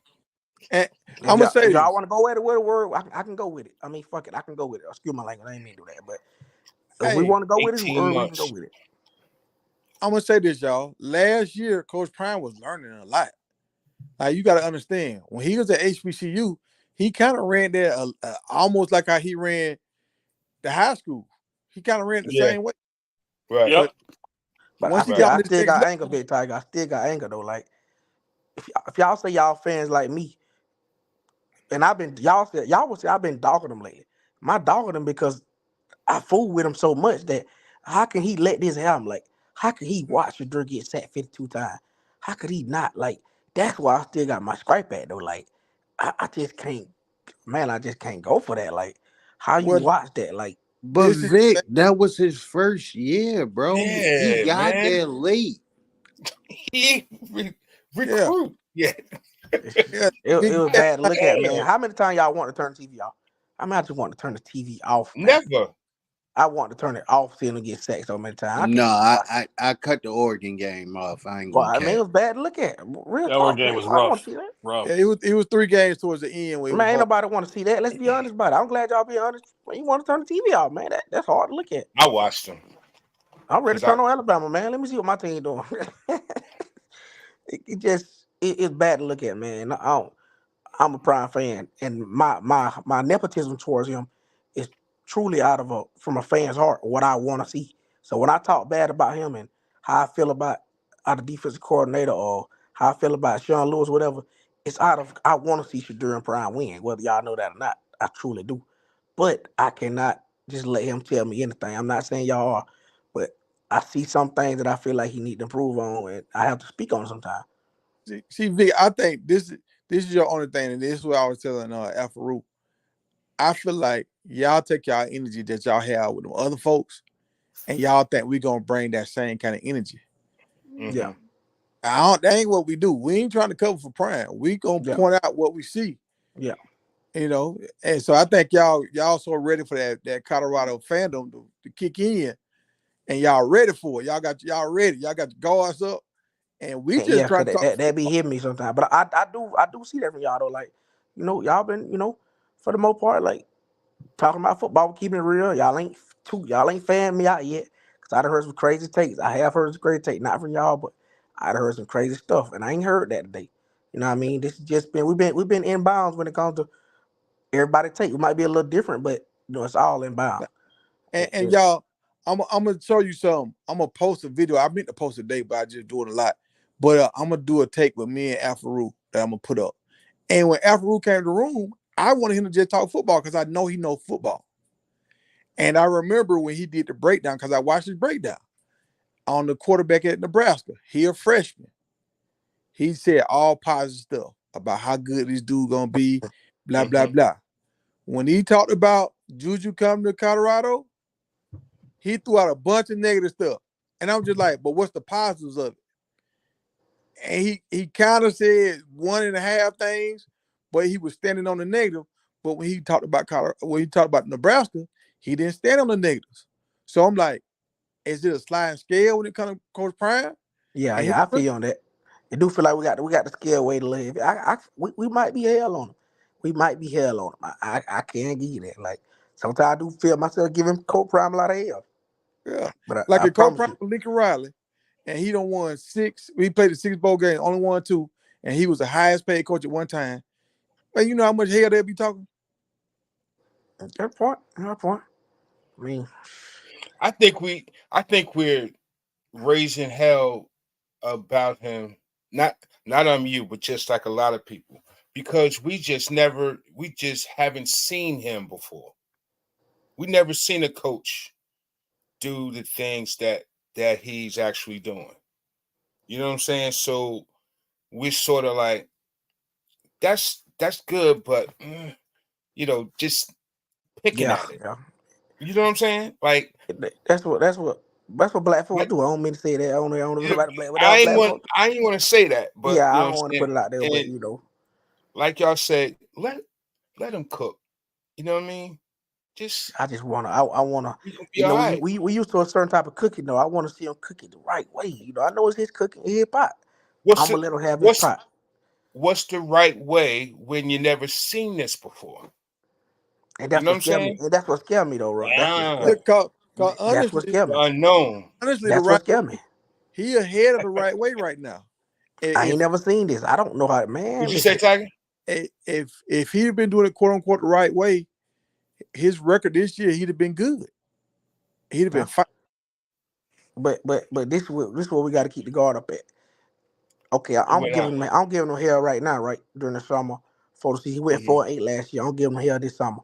And if I'm gonna say y'all this. want to go with the word, I can go with it. I mean, fuck it, I can go with it. Excuse my language, I ain't mean to do that. But if we Hey, want to go with his 18 word, we can go months. with it. I'm gonna say this, y'all. Last year, Coach Prime was learning a lot. Like you got to understand, when he was at HBCU, he kind of ran there almost like how he ran the high school. He kind of ran the Yeah, same way. right. Yep. But But Once he get on I this still next got level, anger, Big Tiger. I still got anger though. Like if y'all say y'all fans like me, and y'all would say I've been dogging them lately. My dogging them because I fool with him so much that how can he let this happen? Like how could he watch Shadur get sacked 52 times? How could he not? Like that's why I still got my scrape at though. Like I just can't, man. I just can't go for that. Like how you well, watch that? Like But this is Vic, that was his first year, bro. He Yeah, got man. there late. He yeah, recruit. Yeah. yeah. it was bad to look at, man. Damn. How many times y'all want to turn the TV off? I mean, I just want to turn the TV off, man. Never. I want to turn it off, seeing him get sacked so many times. I No, can't watch it. I cut the Oregon game off. I ain't Well, gonna I mean, it cap. was bad to look at. Real That other talk, game man. was I don't want rough. to see that. Rough. Yeah, it was 3 games towards the end where it was Man, ain't hard. nobody want to see that. Let's be honest about it. I'm glad y'all be honest. Man, you want to turn the TV off, man. That's hard to look at. I watched him. I'm ready to 'Cause turn on Alabama, man. Let me see what my team doing. It's bad to look at, man. I'm a prime fan, and my nepotism towards him is truly from a fan's heart, what I want to see. So when I talk bad about him and how I feel about our defensive coordinator or how I feel about Sean Lewis, whatever, it's out of I want to see Shadur and Prime win, whether y'all know that or not. I truly do, but I cannot just let him tell me anything. I'm not saying y'all are, but I see some things that I feel like he need to improve on, and I have to speak on it sometimes. See, Vic, I think this is your only thing, and this is what I was telling Alpha. I feel like y'all take y'all energy that y'all have with them other folks, and y'all think we're gonna bring that same kind of energy. Yeah, That ain't what we do. We ain't trying to cover for Prime. We gonna yeah, point out what we see, yeah. And so I think y'all so ready for that Colorado fandom to kick in, and y'all ready for it. Y'all ready. Y'all got your guards up, and we And just yeah, trying cause to talk that be football. hitting me sometimes. But I do see that from y'all though. Like, y'all been, for the most part, like talking about football, keeping it real. Y'all ain't fanning me out yet. Cause I done heard some crazy takes. I have heard some crazy takes, not from y'all, but I done heard some crazy stuff. And I ain't heard that today. You know what I mean? This has just been we've been inbounds when it comes to everybody take. It might be a little different, but it's all inbound. And y'all, I'm gonna show you something. I'm gonna post a video. I meant to post a today, but I just do it a lot. But I'm gonna do a take with me and Alfaru that I'm gonna put up. And when Alfaru came to the room, I wanted him to just talk football because I know he knows football. And I remember when he did the breakdown, because I watched his breakdown on the quarterback at Nebraska. He a freshman. He said all positive stuff about how good this dude gonna be, blah, blah, blah. When he talked about Juju coming to Colorado, he threw out a bunch of negative stuff. And I'm just like, but what's the positives of it? And he kind of said 1.5 things, but he was standing on the negative. But when he talked about Colorado, when he talked about Nebraska, he didn't stand on the negatives. So I'm like, is it a sliding scale when it comes to Coach Prime? Yeah, And yeah, I feel you on that. It do feel like we got the scale way to live. We might be hell on him. We might be hell on him. I can't give you that. Like sometimes I do feel myself giving Coach Prime a lot of hell. Yeah. But Like I a Coach promise Prime you. with Lincoln Riley, and he done won 6. We played the 6 bowl game, only won 2, and he was the highest paid coach at one time. But you know how much hell they'll be talking? Good point. Good point. I mean, I think we're raising hell about him. Not on you, but just like a lot of people. Because we just haven't seen him before. We never seen a coach do the things that he's actually doing. You know what I'm saying? So we're sort of like, that's good, but just picking yeah, at it. yeah. You know what I'm saying? Like, That's what black folks like do. I don't mean to say that. I don't know you know, about the black, but that's what black folks do. I ain't want to say that, but Yeah, you I know what don't want I'm to put saying? it out there, but And like y'all said, let him cook. You know what I mean? Just I just wanna I wanna we gonna be all right. we used to a certain type of cooking though. I wanna see him cook it the right way. I know it's his cooking, his pot. What's I'm the gonna let him have his what's pot. what's the right way when you never seen this before? And You that's know what what I'm scared me. saying? And that's what scared me though, bro. That's what Yeah, Yeah, scared me. cause That's what honestly, scared the me. unknown. the That's what right scared me. he ahead of the right way right now. I ain't If never seen this. I don't know how What man, you say, listen. Tiger? if he'd been doing it quote unquote the right way, his record this year he'd have been good. He'd have been Yeah. fine. But this is what we got to keep the guard up at. Okay, I'm giving him hell right now, right during the summer. For the season, he went 4-8 last year. I'm giving him hell this summer.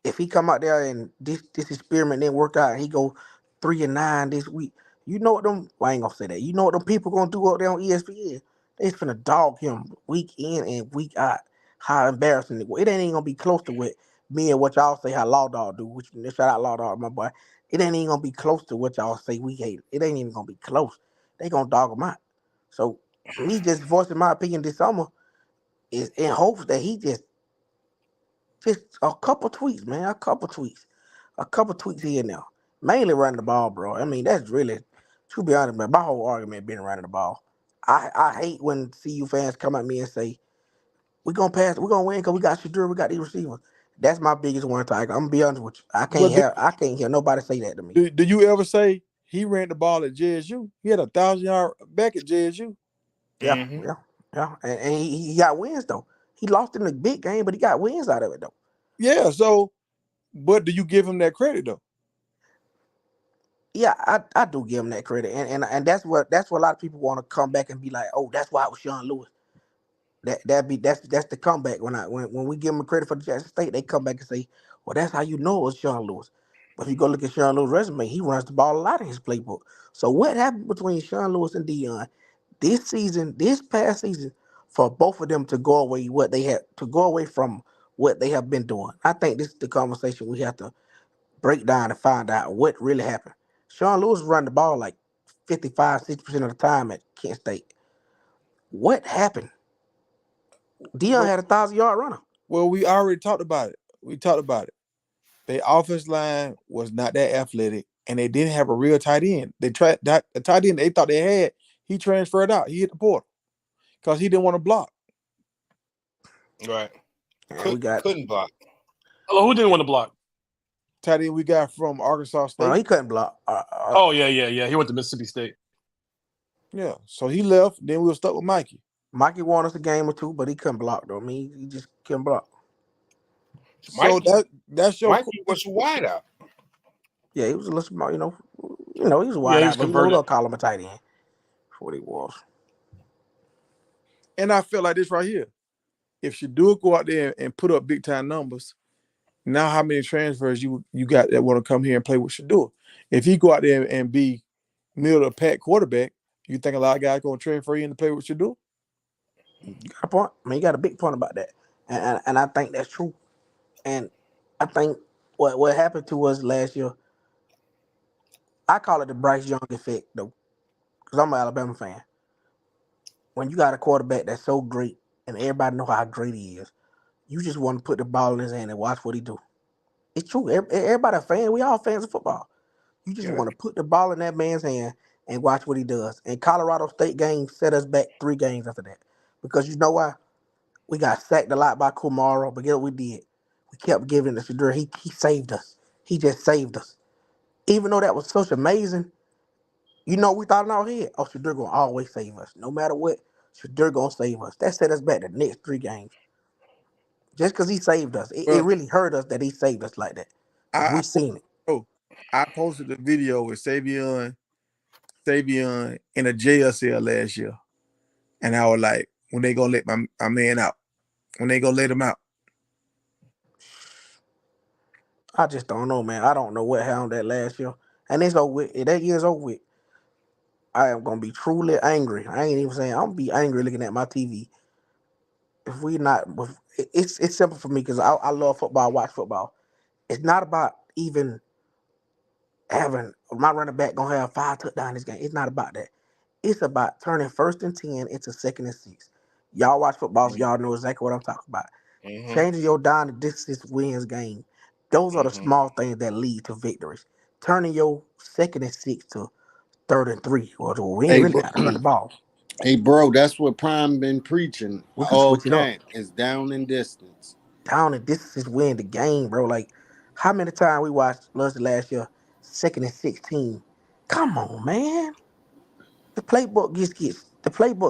If he come out there and this experiment didn't work out, and he go 3-9 this week, you know what them? Well, I ain't gonna say that. You know what them people gonna do up there on ESPN? They finna dog him week in and week out. How embarrassing it ain't even gonna be close to what me and what y'all say how Law Dog do. Which shout out Law Dog, my boy. It ain't even gonna be close to what y'all say we hate. It ain't even gonna be close. They gonna dog him out. So me just voicing my opinion this summer is in hopes that he just a couple tweets, man, a couple tweets here and there. Mainly running the ball, bro. I mean, that's really, to be honest, man, my whole argument been running the ball. I hate when CU fans come at me and say, we're gonna pass, we're gonna win because we got Shadur, we got these receivers. That's my biggest one, Tiger. I'm gonna be honest with you. I can't hear nobody say that to me. Do you ever say he ran the ball at JSU? He had 1,000-yard back at JSU. Yeah. And he got wins though. He lost in the big game, but he got wins out of it though. Yeah, so but do you give him that credit though? Yeah, I do give him that credit. And that's what a lot of people want to come back and be like, oh, that's why it was Sean Lewis. That's the comeback. When we give him credit for the Jackson State, they come back and say, well, that's how you know it's Sean Lewis. But if you go look at Sean Lewis' resume, he runs the ball a lot in his playbook. So what happened between Sean Lewis and Deion this past season, for both of them to go away from what they have been doing? I think this is the conversation we have to break down and find out what really happened. Sean Lewis run the ball like 55-60% of the time at Kent State. What happened? Deion had 1,000-yard runner. Well, we already talked about it. Their offense line was not that athletic, and they didn't have a real tight end. They tried that the tight end they thought they had. He transferred out. He hit the portal because he didn't want to block. Right. Couldn't block. Oh, who didn't want to block? Tight end we got from Arkansas State. Well, he couldn't block. Yeah. He went to Mississippi State. Yeah, so he left. Then we were stuck with Mikey. Mikey won us a game or two, but he couldn't block though. I mean, he just couldn't block. So that's your Mikey was wide out. Yeah, he was a little small, he was wide out, but we're gonna call him a tight end. That's what he was. And I feel like this right here. If Shadur go out there and put up big time numbers, now how many transfers you got that want to come here and play with Shadur? If he go out there and be middle of the pack quarterback, you think a lot of guys gonna transfer in to play with Shadur? You got a point. I mean, you got a big point about that, and I think that's true. And I think what happened to us last year, I call it the Bryce Young effect, though, because I'm an Alabama fan. When you got a quarterback that's so great, and everybody know how great he is, you just want to put the ball in his hand and watch what he do. It's true. Everybody a fan. We all fans of football. You just want to put the ball in that man's hand and watch what he does. And Colorado State game set us back 3 games after that. Because you know why? We got sacked a lot by Kumaro, but guess what we did? We kept giving it to Shadur. He saved us. He just saved us. Even though that was such amazing, we thought in our head, oh, Shadur gonna always save us. No matter what, Shadur gonna save us. That set us back the next 3 games. Just because he saved us. It really hurt us that he saved us like that. We seen it. Oh, I posted a video with Savion in a jail cell last year. And I was like, when they gonna let my man out? When they gonna let him out? I just don't know, man. I don't know what happened that last year. And it's over with. That year's over with. I am gonna be truly angry. I ain't even saying I'm gonna be angry looking at my TV. If we not, it's simple for me because I love football, I watch football. It's not about even having my running back gonna have 5 touchdowns this game. It's not about that. It's about turning 1st and 10 into 2nd and 6. Y'all watch football, so y'all know exactly what I'm talking about. Changing your down and distance wins game. Those are the small things that lead to victories. Turning your 2nd and 6 to 3rd and 3. Or we ain't really got to run the ball. Hey, bro, that's what Prime been preaching. We can switch it up. It's down in distance. Down and distance is win the game, bro. Like, how many times we watched last year, 2nd and 16? Come on, man. The playbook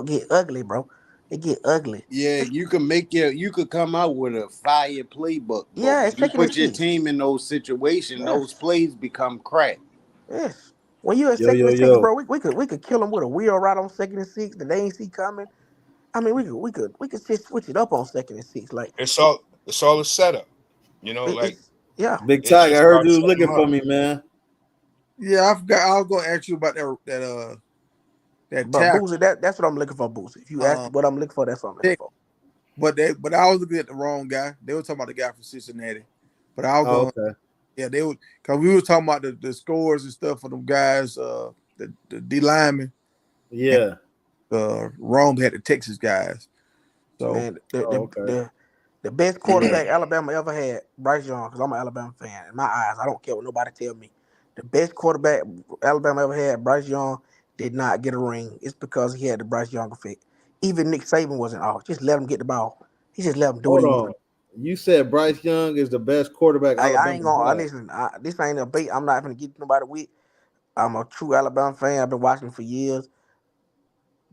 get ugly, bro. It get ugly. Yeah, you could come out with a fire playbook. Yeah, you put your team in those situations, those plays become crap. Yes. When you at Yo, second yo, and six, yo. bro, we could kill them with a wheel right on second and six that they ain't see coming. I mean, we could just switch it up on second and six. Like It's all a setup. You know, like it's yeah. Big it's Tiger, I just heard about you was setting looking them for up. me, man. Yeah, I forgot. I was gonna ask you about that But tackle. Boosie, that's what I'm looking for, Boosie. If you ask Um, what I'm looking for, that's what I'm looking for. but I was looking at the wrong guy. They were talking about the guy from Cincinnati, but I was Oh, going. okay. Yeah, they would because we were talking about the scores and stuff for them guys. The D linemen. Yeah. Rome had the Texas guys. So Man, Oh, okay. the best quarterback Alabama ever had, Bryce Young, because I'm an Alabama fan. In my eyes, I don't care what nobody tell me. The best quarterback Alabama ever had, Bryce Young, did not get a ring. It's because he had the Bryce Young effect. Even Nick Saban wasn't off. Just let him get the ball. He just let him do what Hold he wanted. on. You said Bryce Young is the best quarterback I Alabama ain't gonna had. listen. This ain't a bait. I'm not gonna get nobody with. I'm a true Alabama fan. I've been watching for years.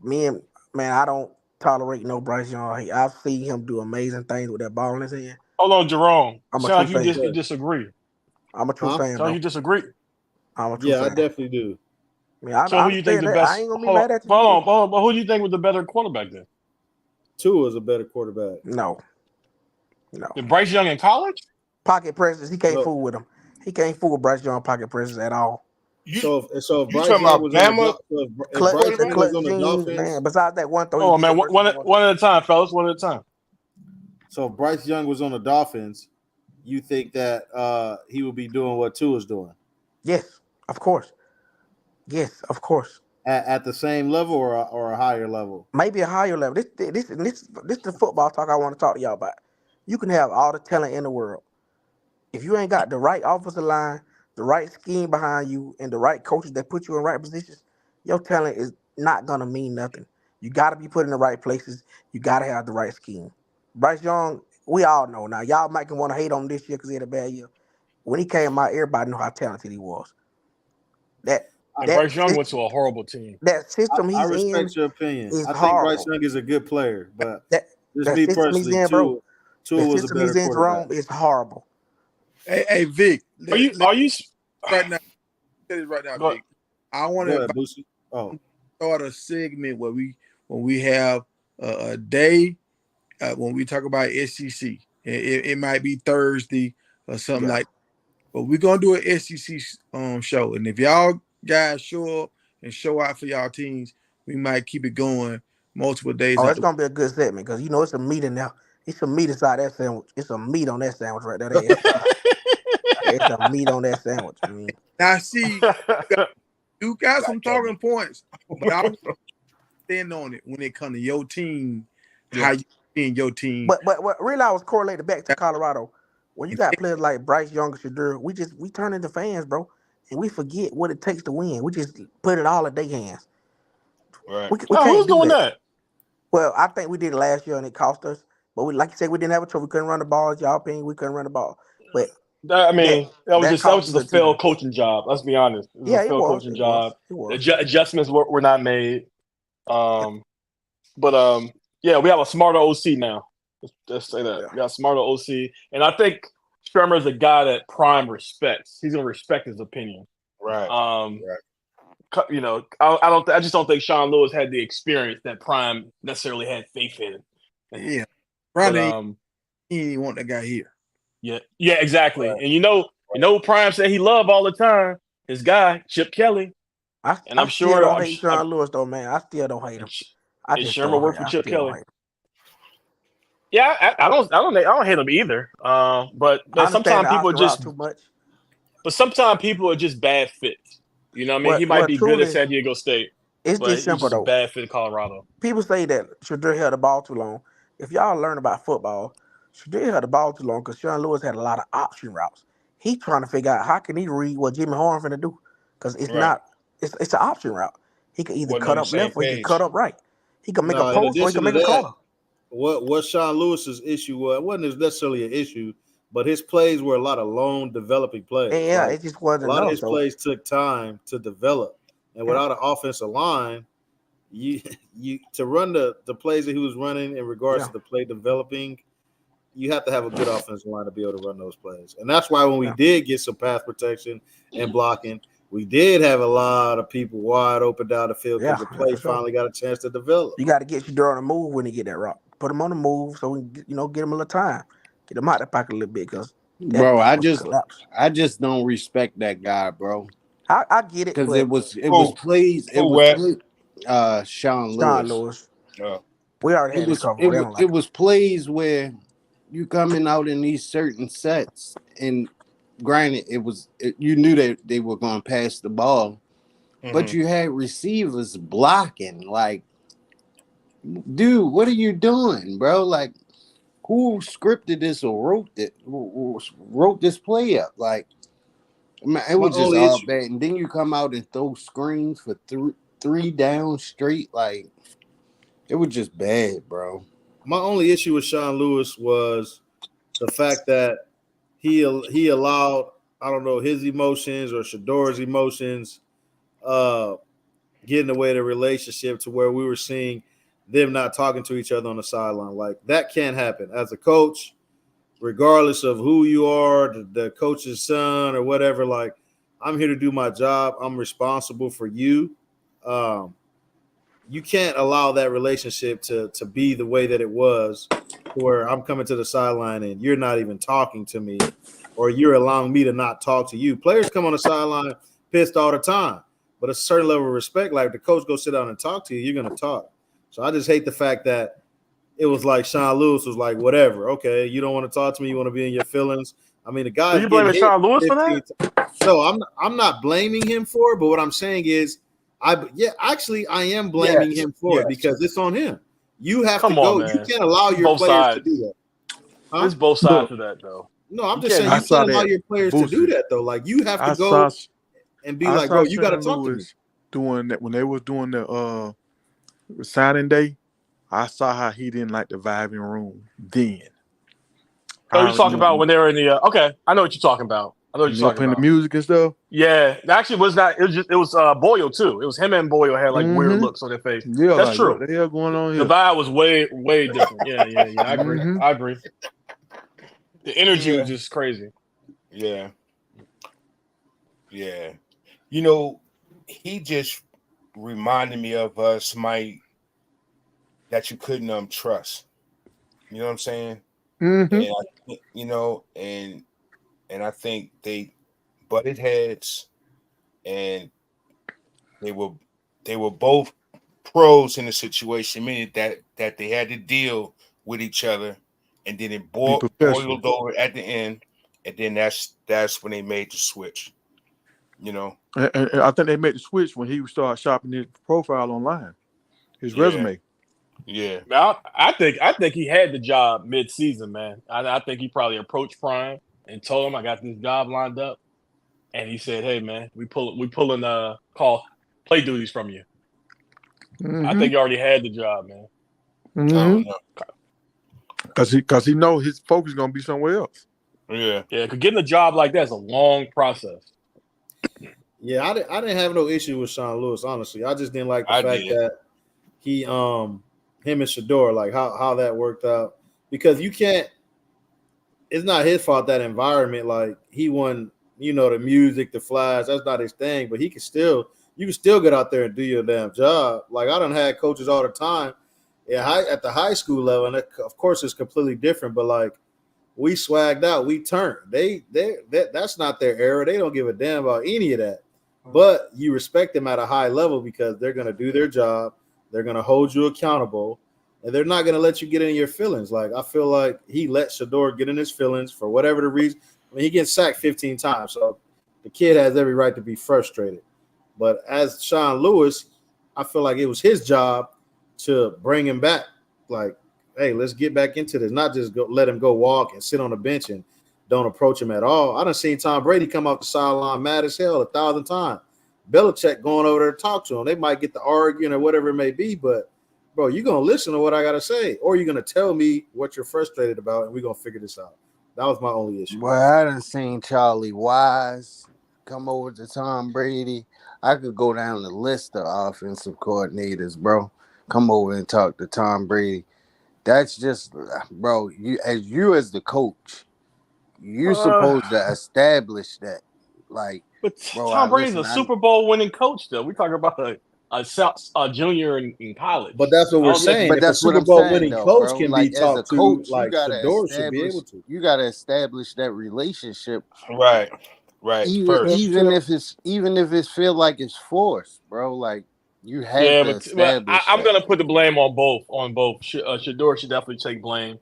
Man, I don't tolerate no Bryce Young. I've seen him do amazing things with that ball in his hand. Hold on, Jerome. I'm a Sound true like you fan. you disagree. I'm a true Huh? fan, Sound like bro. you disagree. I'm a true Yeah, I fan. definitely do. I mean, I So who you think understand the that. I best? ain't gonna be Hold on, mad at you. hold You on, did. hold on. But who do you think was the better quarterback then? Tua is a better quarterback. No. Did Bryce Young in college? Pocket presence, he can't No. fool with him. He can't fool with Bryce Young pocket presence at all. You So if you Bryce talking Young about was on the Bama if Bryce The Young quarterback? was clutch on the jeans, man. Dolphins, Besides that one throw he Oh did man, versus one one. at a time, fellas. One at a time. so if Bryce Young was on the Dolphins, you think that he would be doing what Tua's doing Yes, of course. Yes, of course. at the same level or a higher level? Maybe a higher level. This is the football talk I want to talk to y'all about. You can have all the talent in the world. If you ain't got the right offensive line, the right scheme behind you, and the right coaches that put you in right positions, your talent is not gonna mean nothing. You gotta be put in the right places. You gotta have the right scheme. Bryce Young, we all know now. Y'all might want to hate on him this year because he had a bad year. When he came out, everybody knew how talented he was. That And that Bryce Young went to a horrible team. that system I he's in respect your opinion. is I think Bryce horrible. Young is a good player, but That just that me system he's personally, in, bro. Tua The was a system he's better in, quarterback. Jerome, is horrible. hey Vic, Are you? right now. Tell this right now, Go, Vic. I want Go to ahead, Boosie. Oh, start a segment where we have a day when we talk about SEC. It might be Thursday or something Yeah. like. But we're gonna do an SEC show, and if y'all guys show up and show out for y'all teams, we might keep it going multiple days Oh, out it's the. gonna be a good segment because it's some meat in there. It's some meat inside that sandwich. It's some meat on that sandwich right there. That SEC. It's some meat on that sandwich. I mean, Now, see, you got some God damn talking points, but I want to stand on it when it comes to your team, how yeah. you in your team. But what really I was correlated back to Colorado. When you got players like Bryce Young and Shadur, we turn into fans, bro, and we forget what it takes to win. We just put it all in their hands. Right. We oh, who's can't do doing that. that? Well, I think we did it last year and it cost us. But like you said, we didn't have a choice. We couldn't run the ball. As y'all opinion, we couldn't run the ball. But I that mean, that was that just cost a a good team. failed coaching job. Let's be honest. It was Yeah, a it failed was. coaching It was. job. It was. Adjustments were not made. But yeah, we have a smarter OC now. Let's say that Yeah. we got a smarter OC, and I think Shermer is a guy that Prime respects. He's gonna respect his opinion. Right. You know, I just don't think Sean Lewis had the experience that Prime necessarily had faith in. Yeah, But, Ronnie, he didn't want that guy here. yeah, exactly. Right. And you know who Prime said he loved all the time? His guy, Chip Kelly. And I still don't hate Sean Lewis though, man. I still don't hate him. I just Shermer don't worked hate. for I Chip still don't Kelly. hate him. Yeah, I don't hate him either. But I understand sometimes the people are option route just, too much. but sometimes people are just bad fits. You know what I mean? He might Well, be good at truly, San Diego State, it's but just he's simple just a though. bad fit in Colorado. People say that Shadur held the ball too long. If y'all learn about football, Shadur held the ball too long because Sean Lewis had a lot of option routes. He trying to figure out how can he read what Jimmy Horn finna do because it's Right. not. It's an option route. He could either Wasn't cut on the up same left or he could page. cut up right. He can make a no. In post or he can addition to make a that, corner. what Sean Lewis's issue was, it wasn't necessarily an issue, but his plays were a lot of lone developing plays. And yeah, Like it just a wasn't lot of enough. his So plays took time to develop, and yeah. without an offensive line, you to run the plays that he was running in regards to the play developing, you have to have a good offensive line to be able to run those plays. And that's why when we did get some pass protection and blocking, we did have a lot of people wide open down the field because the play for sure. finally got a chance to develop. You got to get Shador on the move when he get that rock. Put him on the move so we can, get him a little time, get him out the pocket a little bit because bro, I just don't respect that guy, bro. I get it because but it was plays. It was Sean Lewis. We already had this cover. It was plays where you coming out in these certain sets, and granted, you knew that they were going to pass the ball, but you had receivers blocking. Like, dude, what are you doing, bro? Like, who scripted this or wrote this play up? Like, man, it was just all bad. And then you come out and throw screens for three down straight. Like, it was just bad, bro. My only issue with Sean Lewis was the fact that he allowed, I don't know, his emotions or Shador's emotions get in the way of the relationship to where we were seeing them not talking to each other on the sideline. Like, that can't happen. As a coach, regardless of who you are, the coach's son or whatever, like, I'm here to do my job. I'm responsible for you. You can't allow that relationship to be the way that it was, where I'm coming to the sideline and you're not even talking to me, or you're allowing me to not talk to you. Players come on the sideline pissed all the time, but a certain level of respect, like the coach go sit down and talk to you, you're going to talk. So I just hate the fact that it was like Sean Lewis was like, whatever, okay, you don't want to talk to me, you want to be in your feelings. I mean, the guy. Are you blaming Sean Lewis for that? No, I'm not blaming him for it, but what I'm saying is, I am blaming him for it because it's on him. You have to go. You can't allow your players to do that. Huh? There's both sides to that, though. No, I'm just saying you can't allow your players to do that, though. Like, you have to go and be like, bro, you got to talk to me. Doing that when they was doing the signing day, I saw how he didn't like the vibe in room then. Oh, you're talking about when they were in the okay, I know what you're talking about. I know what you're talking playing about. the music and stuff. Yeah, it actually was not. It was Boyle too. It was him and Boyle had like weird looks on their face. Yeah, that's like, true. What the hell going on here? The vibe was way different. Yeah. I agree. I agree. The energy was just crazy. Yeah. You know, he just reminded me of somebody that you couldn't trust. You know what I'm saying? And I think they butted heads, and they were both pros in the situation, meaning that they had to deal with each other, and then it boiled over at the end, and then that's when they made the switch. You know, and I think they made the switch when he started shopping his profile online, his resume. Yeah, now I think he had the job mid-season, man. I think he probably approached Prime and told him I got this job lined up, and he said, "Hey, man, we pulling call play duties from you." I think he already had the job, man. I don't know, because he know his focus is gonna be somewhere else. Yeah. Because getting a job like that is a long process. Yeah, I didn't have no issue with Sean Lewis, honestly. I just didn't like the fact that he him and Shador, like how that worked out, because you can't. It's not his fault, that environment. Like, he won, the music, the flash. That's not his thing, but you can still get out there and do your damn job. Like, I done had coaches all the time, at the high school level, and of course it's completely different. But like, we swagged out, we turned. That's not their era. They don't give a damn about any of that. But you respect them at a high level because they're gonna do their job. They're gonna hold you accountable, and they're not gonna let you get in your feelings. Like, I feel like he let Shador get in his feelings for whatever the reason. I mean, he gets sacked 15 times, so the kid has every right to be frustrated. But as Sean Lewis, I feel like it was his job to bring him back. Like, hey, let's get back into this. Not just let him go walk and sit on the bench and don't approach him at all. I done seen Tom Brady come off the sideline mad as hell 1,000 times. Belichick going over there to talk to him. They might get to arguing or whatever it may be, but, bro, you're going to listen to what I got to say, or you're going to tell me what you're frustrated about, and we're going to figure this out. That was my only issue. Well, I done seen Charlie Wise come over to Tom Brady. I could go down the list of offensive coordinators, bro. Come over and talk to Tom Brady. That's just, bro, you as the coach, you're supposed to establish that. Like, But Bro, Tom Brady's listen, a Super Bowl winning coach, though. We talking about a junior in college. But that's what we're saying. But If a that's what Super I'm Bowl saying, winning though, coach bro. can be Like as a talked to, coach, like Shador should be able to. you gotta establish that relationship. Right. First. Even if it's feel like it's forced, bro. Like you have to But establish I'm that. gonna put the blame on both. Shador should definitely take blame.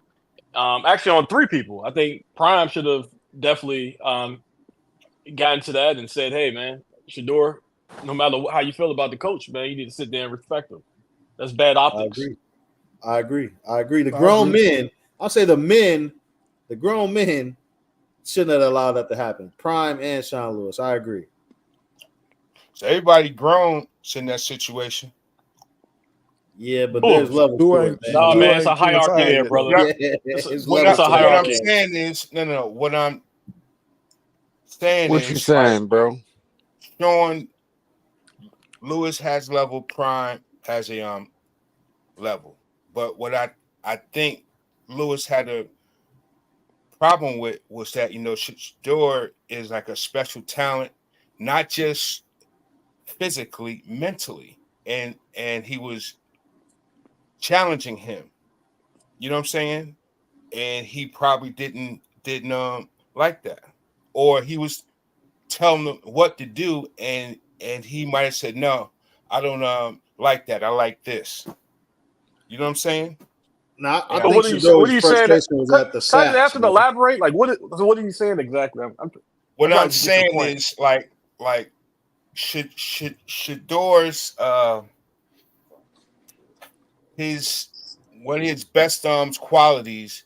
Actually, on three people. I think Prime should have definitely gotten to that and said, "Hey, man, Shador, no matter how you feel about the coach, man, you need to sit there and respect him. That's bad optics." I agree. The grown men, I'll say the grown men shouldn't have allowed that to happen. Prime and Sean Lewis. I agree. So everybody grown in that situation. Yeah, but there's levels to it, man. No, man, it's a hierarchy there, brother. What I'm saying is, no. What I'm saying what is, you saying, bro? Sean Lewis has level, Prime has a level, but what I think Lewis had a problem with was that Shador is like a special talent, not just physically, mentally, and he was challenging him. You know what I'm saying? And he probably didn't like that, or he was telling them what to do, and he might have said, "No, I don't like that. I like this." You know what I'm saying? No, I think Shador's frustration was at the Can I just sacks. ask him to elaborate? Like, what are you saying exactly? What I'm saying is like Shador's one of his best qualities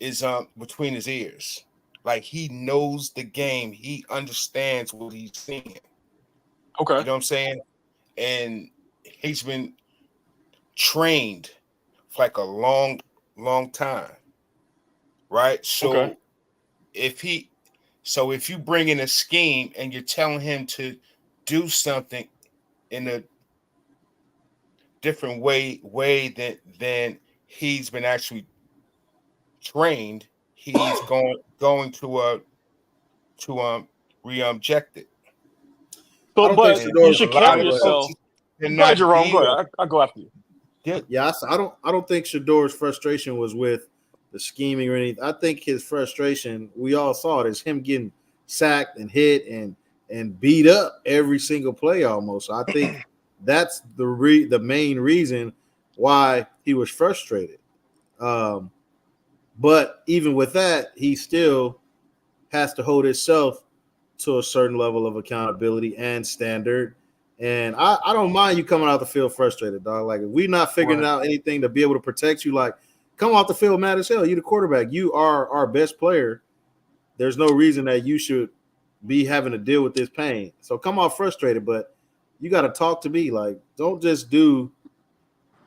is between his ears. Like he knows the game, he understands what he's seeing. Okay. You know what I'm saying? And he's been trained for like a long time. Right? So if you bring in a scheme and you're telling him to do something in a different way than he's been actually trained, he's going to reject it. But you should carry yourself. Go ahead, Jerome. Go ahead. I'll go after you. Yeah, I don't think Shador's frustration was with the scheming or anything. I think his frustration, we all saw it, is him getting sacked and hit and beat up every single play almost. So I think that's the main reason why he was frustrated. But even with that, he still has to hold himself to a certain level of accountability and standard. And I don't mind you coming out the field frustrated, dog. Like if we're not figuring out anything to be able to protect you, like come off the field mad as hell. You're the quarterback. You are our best player. There's no reason that you should be having to deal with this pain. So come off frustrated, but you got to talk to me. Like don't just do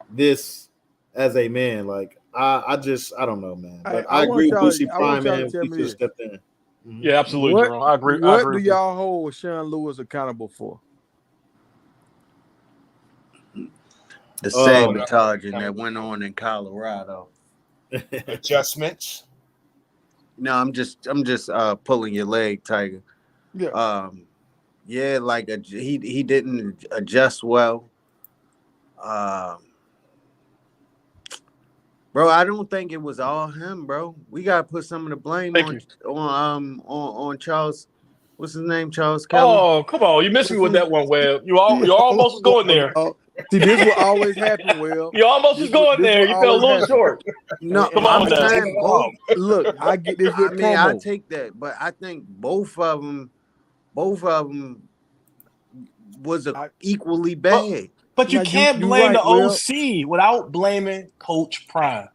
this as a man. Like I don't know, man. But I agree with Boosie Prime, man. We should have stepped in. Mm-hmm. Yeah, absolutely, Jerome. I agree. What do y'all hold Sean Lewis accountable for? The sabotaging that went on in Colorado. Adjustments. No, I'm just pulling your leg, Tiger. Yeah. Yeah, like he didn't adjust well. Bro, I don't think it was all him, bro. We gotta put some of the blame on Charles. What's his name? Charles Kelly. Oh, come on! You missed me with that one, Webb. You almost was going there. See, this will always happen, Will. You almost was going there. You fell a little short. No, come on, look, I get this. I mean, I take that, but I think both of them was equally bad. But you can't blame the OC without blaming Coach Prime.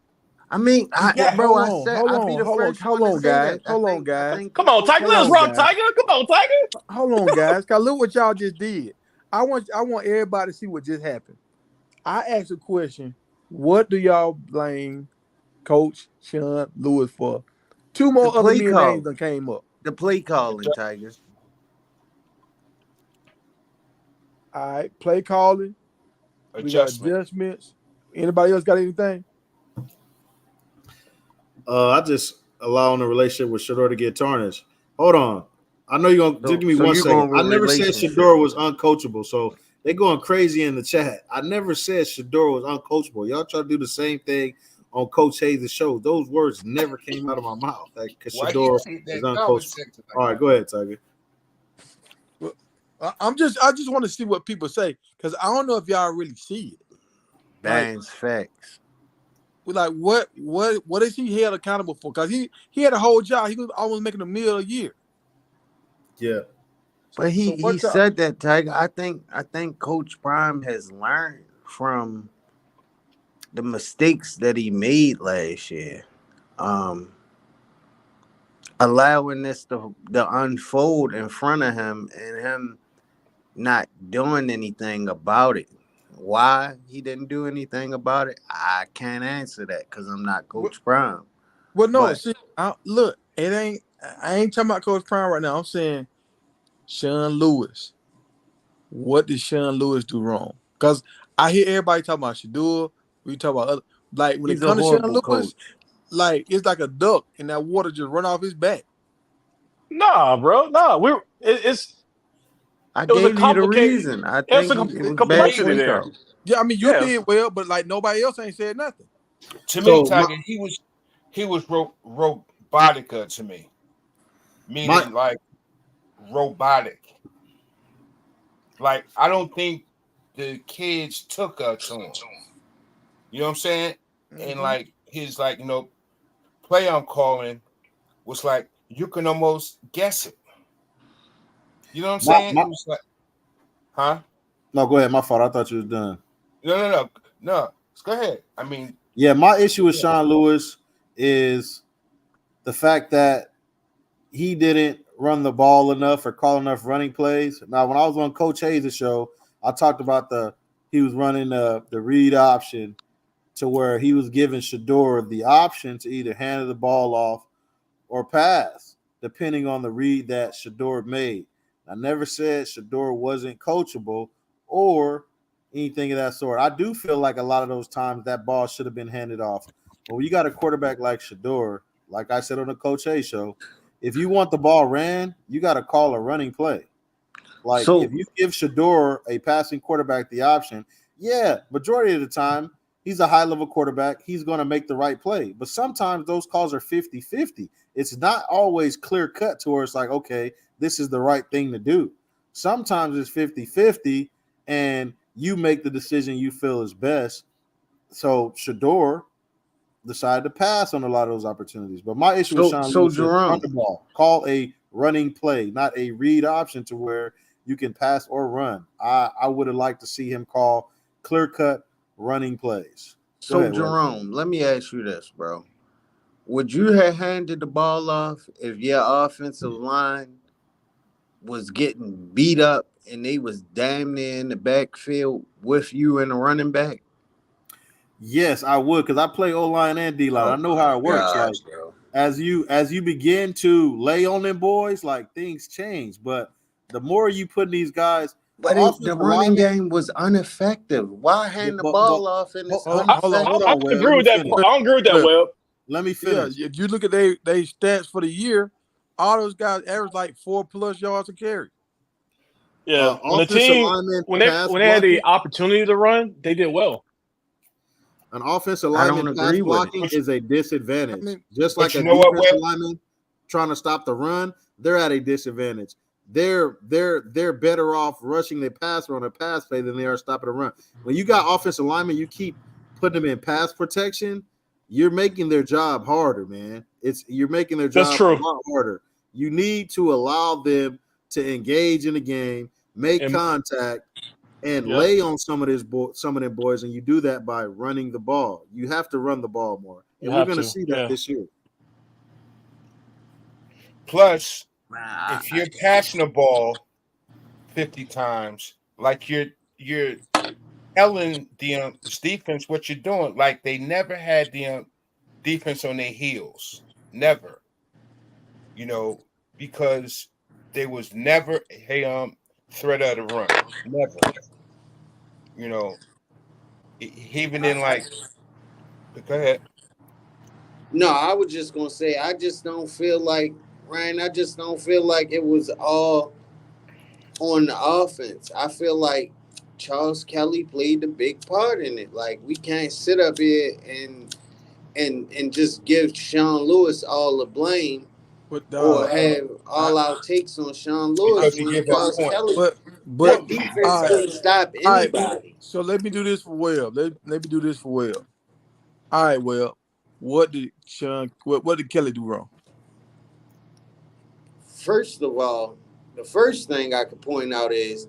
I mean, I be the first hold on, guys. Hold on, guys. Come on, Tiger. Let's rock, Tiger. Come on, Tiger. Hold on, guys. Cause look what y'all just did. I want everybody to see what just happened. I asked a question. What do y'all blame Coach Sean Lewis for? Two more other men names that came up. The play calling, Tigers. All right, play calling. We got adjustments. Anybody else got anything? I just allowing the relationship with Shador to get tarnished. Hold on. I know you're gonna give me 1 second. I never said Shedeur was uncoachable, so they going crazy in the chat. I never said Shedeur was uncoachable. Y'all try to do the same thing on Coach Hayes' show. Those words never came out of my mouth. Because Shedeur is uncoachable. All right, go ahead, Tiger. Well, I just want to see what people say because I don't know if y'all really see it. That's facts. Like what is he held accountable for? Because he had a whole job. He was almost making $1 million a year. Yeah. But he said that, Tiger. I think Coach Prime has learned from the mistakes that he made last year. Allowing this to unfold in front of him and him not doing anything about it. Why he didn't do anything about it, I can't answer that because I'm not Coach Prime. Well, no, see, look, I ain't talking about Coach Prime right now. I'm saying Sean Lewis. What did Sean Lewis do wrong? Because I hear everybody talking about Shedeur. We talk about other, like when He's it comes to Sean Lewis, coach. Like it's like a duck and that water just run off his back. Nah, bro. Nah, it was a complicated reason. I think it was complexity there. Yeah, I mean you did well, but like nobody else ain't said nothing. To me, Tiger, he was robotica to me, meaning like robotic. Like I don't think the kids took her to him. You know what I'm saying? Mm-hmm. And like his play on calling was like you can almost guess it. You know what I'm saying? It was like, huh? No, go ahead. My fault. I thought you was done. No. Go ahead. I mean, yeah, my issue with Sean Lewis is the fact that he didn't run the ball enough or call enough running plays. Now, when I was on Coach Hayes' show, I talked about he was running the read option to where he was giving Shedeur the option to either hand the ball off or pass, depending on the read that Shedeur made. I never said Shedeur wasn't coachable or anything of that sort. I do feel like a lot of those times that ball should have been handed off. But when you got a quarterback like Shedeur, like I said on the Coach Hayes show, if you want the ball ran, you got to call a running play. Like if you give Shedeur a passing quarterback the option, yeah, majority of the time, he's a high-level quarterback. He's going to make the right play. But sometimes those calls are 50-50. It's not always clear-cut to where it's like, okay, this is the right thing to do. Sometimes it's 50-50, and you make the decision you feel is best. So Shedeur decided to pass on a lot of those opportunities. But my issue with Sean Lewis is run the ball. Call a running play, not a read option to where you can pass or run. I would have liked to see him call clear-cut running plays. Go ahead, Jerome, let me ask you this, bro. Would you have handed the ball off if your offensive line was getting beat up and they was damn near in the backfield with you and the running back? Yes, I would, because I play O-line and D-line. I know how it works. Like as you begin to lay on them boys, like things change. But the more you put these guys, but the running game was ineffective. Why hand the ball off in this? Hold on, I agree with that. I don't agree with that, Webb. Let me finish. Yeah, if you look at they stats for the year, all those guys average like 4+ yards a carry. Yeah, when the team when they had the opportunity to run, they did well. An offensive lineman pass blocking is a disadvantage. Just like a defensive lineman trying to stop the run, they're at a disadvantage. They're better off rushing the passer on a pass play than they are stopping a run. When you got offensive linemen, you keep putting them in pass protection. You're making their job harder, man. You're making their job a lot harder. You need to allow them to engage in the game, make contact, and lay on some of them boys, and you do that by running the ball. You have to run the ball more, and we're going to see that this year. Plus, if you're passing the ball 50 times, like you're telling the defense what you're doing, like they never had the defense on their heels, never. Because there was never a threat of the run, never. Even in like, go ahead. No, I was just gonna say I just don't feel like Ryan, I just don't feel like it was all on the offense. I feel like Charles Kelly played a big part in it. Like, we can't sit up here and just give Sean Lewis all the blame or have all our takes on Sean Lewis Because you when give up Charles points. Kelly. But That defense couldn't stop all right. anybody. So let me do this for Webb. Let me do this for Webb. All right, Webb. What did Kelly do wrong? First of all, the first thing I could point out is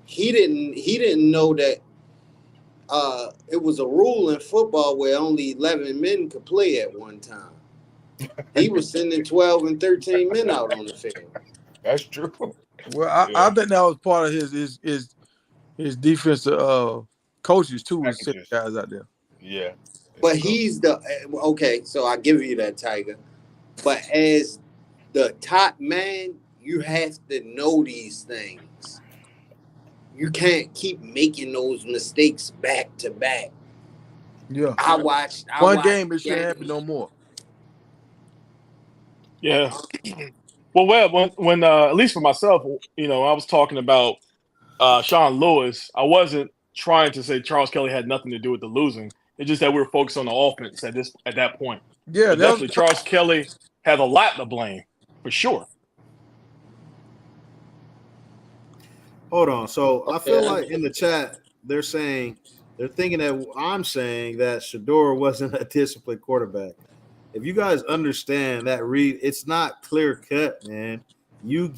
he didn't know that it was a rule in football where only 11 men could play at one time. He was sending 12 and 13 men out on the field. That's true. Well, I think that was part of his defensive coaches too, was sending guys out there. Yeah. But he's okay, so I give you that, Tiger. But as the top man, you have to know these things. You can't keep making those mistakes back to back. Yeah. I watched one game, it shouldn't happen no more. Yeah. Well, when at least for myself, I was talking about Sean Lewis. I wasn't trying to say Charles Kelly had nothing to do with the losing. It's just that we were focused on the offense at that point. Yeah, definitely Charles Kelly had a lot to blame for sure. Hold on. So I feel like in the chat they're thinking that I'm saying that Shador wasn't a disciplined quarterback. If you guys understand that read, it's not clear cut, man. You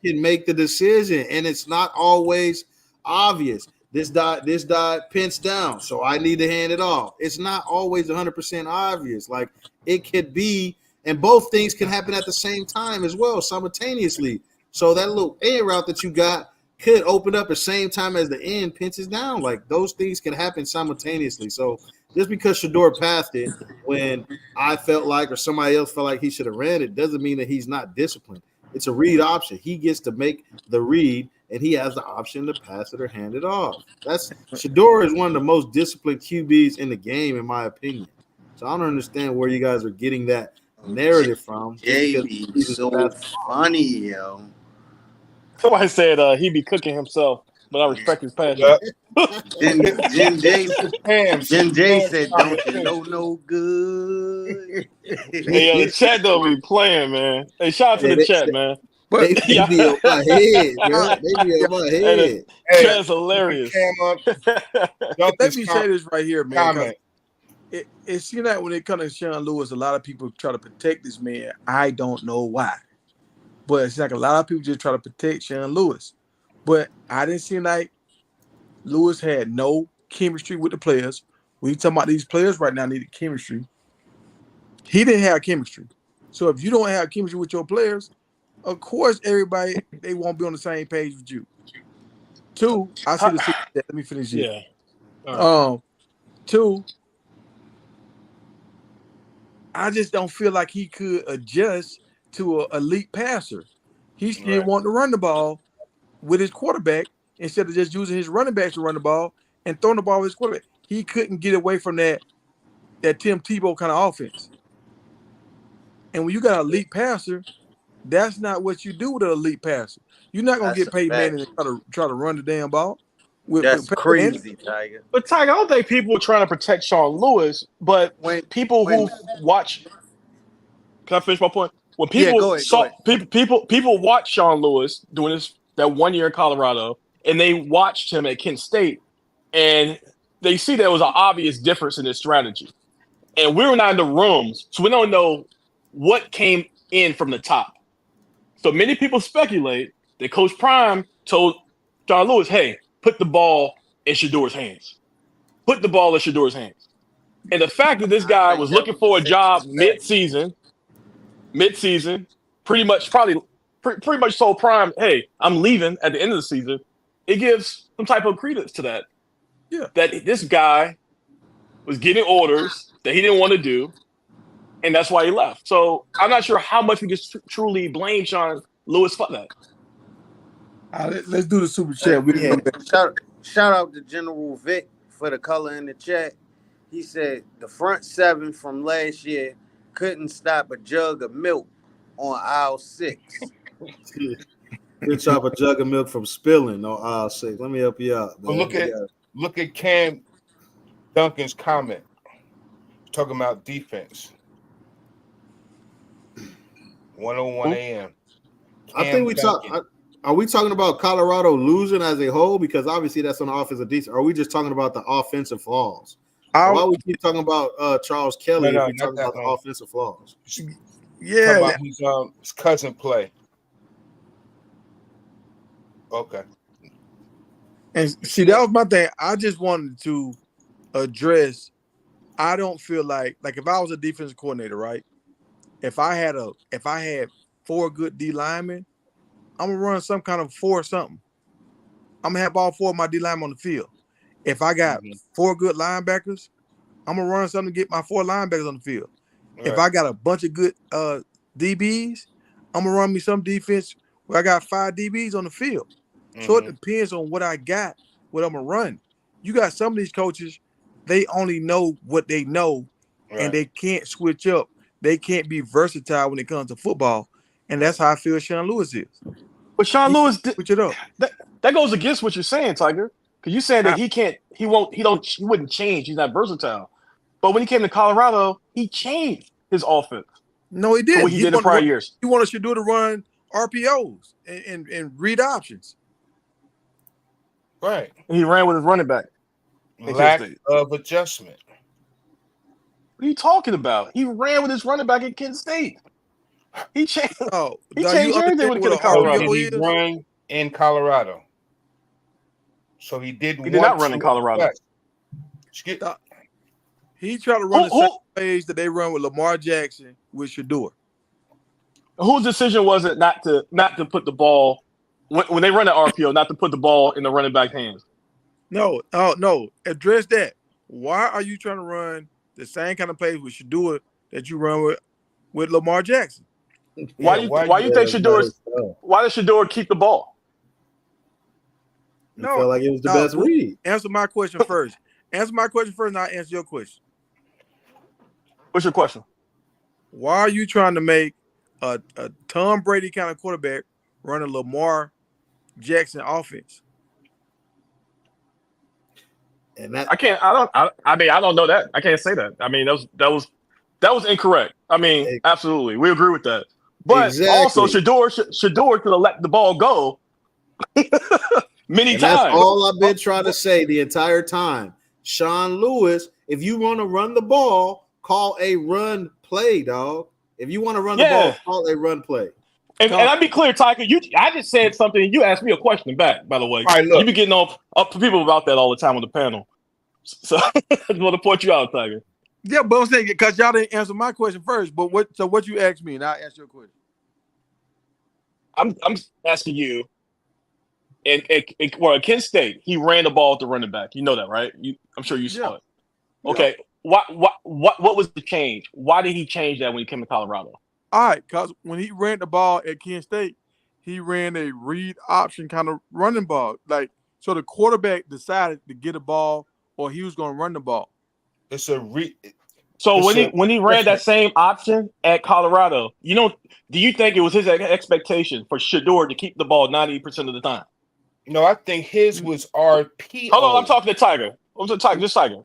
can make the decision, and it's not always obvious. This died pins down, so I need to hand it off. It's not always 100% obvious. Like, it could be, and both things can happen at the same time as well, simultaneously. So that little end route that you got could open up at the same time as the end pinches down. Like, those things can happen simultaneously. So just because Shador passed it when I felt like or somebody else felt like he should have ran it doesn't mean that he's not disciplined. It's a read option. He gets to make the read, and he has the option to pass it or hand it off. Shador is one of the most disciplined QBs in the game, in my opinion. So I don't understand where you guys are getting that narrative from. JB, so funny, yo. Somebody said he'd be cooking himself, but I respect his passion. Jim J said, "Don't you know no good?" Hey, the chat don't be playing, man. Hey, shout out to the chat, man. They be on my head, bro. They be on my head. Chat's hilarious. Let me say this right here, man. It seems like when it comes to Sean Lewis, a lot of people try to protect this man. I don't know why. But it's like a lot of people just try to protect Sean Lewis. But I didn't seem like Lewis had no chemistry with the players. We talking about these players right now needed chemistry. He didn't have chemistry. So if you don't have chemistry with your players, of course everybody, they won't be on the same page with you. Two, I see the super chat. Let me finish it. Yeah. Two, I just don't feel like he could adjust to an elite passer. He still want to run the ball with his quarterback instead of just using his running backs to run the ball and throwing the ball with his quarterback. He couldn't get away from that Tim Tebow kind of offense. And when you got an elite passer, that's not what you do with an elite passer. You're not gonna get Peyton Manning and try to run the damn ball. That's crazy, Tiger. But Tiger, I don't think people were trying to protect Sean Lewis, but who watch. Can I finish my point? When people people watch Sean Lewis doing that 1 year in Colorado, and they watched him at Kent State, and they see there was an obvious difference in his strategy. And we were not in the rooms, so we don't know what came in from the top. So many people speculate that Coach Prime told Sean Lewis, hey, put the ball in Shador's hands. Put the ball in Shador's hands. And the fact that this guy was looking for a job mid-season, pretty much told Prime, hey, I'm leaving at the end of the season. It gives some type of credence to that. Yeah. That this guy was getting orders that he didn't want to do, and that's why he left. So I'm not sure how much we can truly blame Sean Lewis for that. Let's do the super chat. Shout out to General Vic for the color in the chat. He said the front seven from last year couldn't stop a jug of milk. on aisle 6. Good chop a jug of milk from spilling on aisle 6. Let me help you out, But man. look at Cam Duncan's comment talking about defense. 1:01 a.m. I think are we talking about Colorado losing as a whole? Because obviously that's on the offensive defense. Or are we just talking about the offensive flaws? Why we keep talking about Charles Kelly if we're talking about the offensive flaws? Yeah, about his cousin play. Okay. and see that was my thing. I just wanted to address. I don't feel like if I was a defensive coordinator, right? If I had 4 good D linemen, I'm gonna run some kind of 4 something. I'm gonna have all 4 of my D linemen on the field. If I got 4 good linebackers, I'm gonna run something to get my 4 linebackers on the field. Right. If I got a bunch of good DBs, I'm gonna run me some defense where I got 5 DBs on the field. So it depends on what I got, what I'm gonna run. You got some of these coaches, they only know what they know, and they can't switch up. They can't be versatile when it comes to football, and that's how I feel Sean Lewis is. But Sean Lewis, switch it up. That goes against what you're saying, Tiger, because you're saying that he wouldn't change. He's not versatile. But when he came to Colorado, he changed his offense. No, he didn't. What he did in prior years. He wanted Shador to run RPOs and read options. Right. And he ran with his running back. Lack of adjustment. What are you talking about? He ran with his running back at Kent State. He changed. He changed everything when he came to Colorado. Did he run in Colorado? So he didn't. He did not run in Colorado. He tried to run the same plays that they run with Lamar Jackson with Shador. Whose decision was it not to put the ball when they run the RPO, not to put the ball in the running back hands? No. Address that. Why are you trying to run the same kind of plays with Shador that you run with Lamar Jackson? Why you think Shador? Why did Shador keep the ball? No, felt like it was the best read. Answer my question first. Answer my question first, and I'll answer your question. What's your question? Why are you trying to make a Tom Brady kind of quarterback run a Lamar Jackson offense? And that I don't know that. I can't say that. I mean, that was incorrect. I mean, absolutely, we agree with that. But also, Shador could have let the ball go many times. That's all I've been trying to say the entire time. Sean Lewis, if you want to run the ball, call a run play, dog. If you want to run the ball, call a run play. And I'll be clear, Tiger. I just said something, and you asked me a question back. By the way, you be getting up to people about that all the time on the panel. So I just want to point you out, Tiger. Yeah, but I'm saying because y'all didn't answer my question first. But what you asked me, and I asked your question. I'm asking you. At Kent State, he ran the ball at the running back. You know that, right? I'm sure you saw it. Okay. What was the change? Why did he change that when he came to Colorado? All right, because when he ran the ball at Kent State, he ran a read option kind of running ball. So the quarterback decided to get a ball or he was going to run the ball. It's a So when he ran that same option at Colorado, do you think it was his expectation for Shador to keep the ball 90% of the time? No, I think his was RPO. Hold on, I'm talking to Tiger. Just Tiger.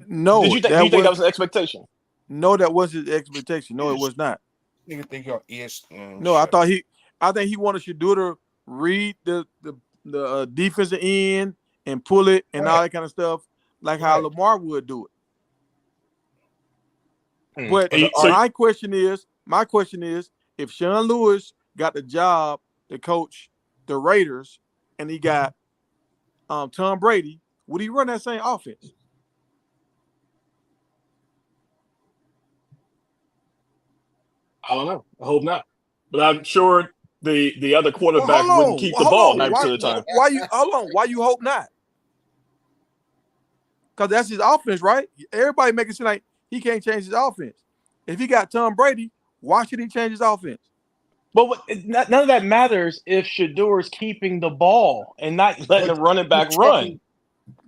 No, do you think that was an expectation? No, that wasn't his expectation. No, it was not. Nigga think y'all is. No, I think he wanted Shador to read the defensive end and pull it and all that kind of stuff, like how Lamar would do it. But my question is, if Sean Lewis got the job to coach the Raiders and he got Tom Brady, would he run that same offense? I don't know. I hope not. But I'm sure the other quarterback wouldn't keep the ball 90% of the time. Why you hope not? Because that's his offense, right? Everybody making it seem like he can't change his offense. If he got Tom Brady, why should he change his offense? But none of that matters if Shador is keeping the ball and not letting the running back run.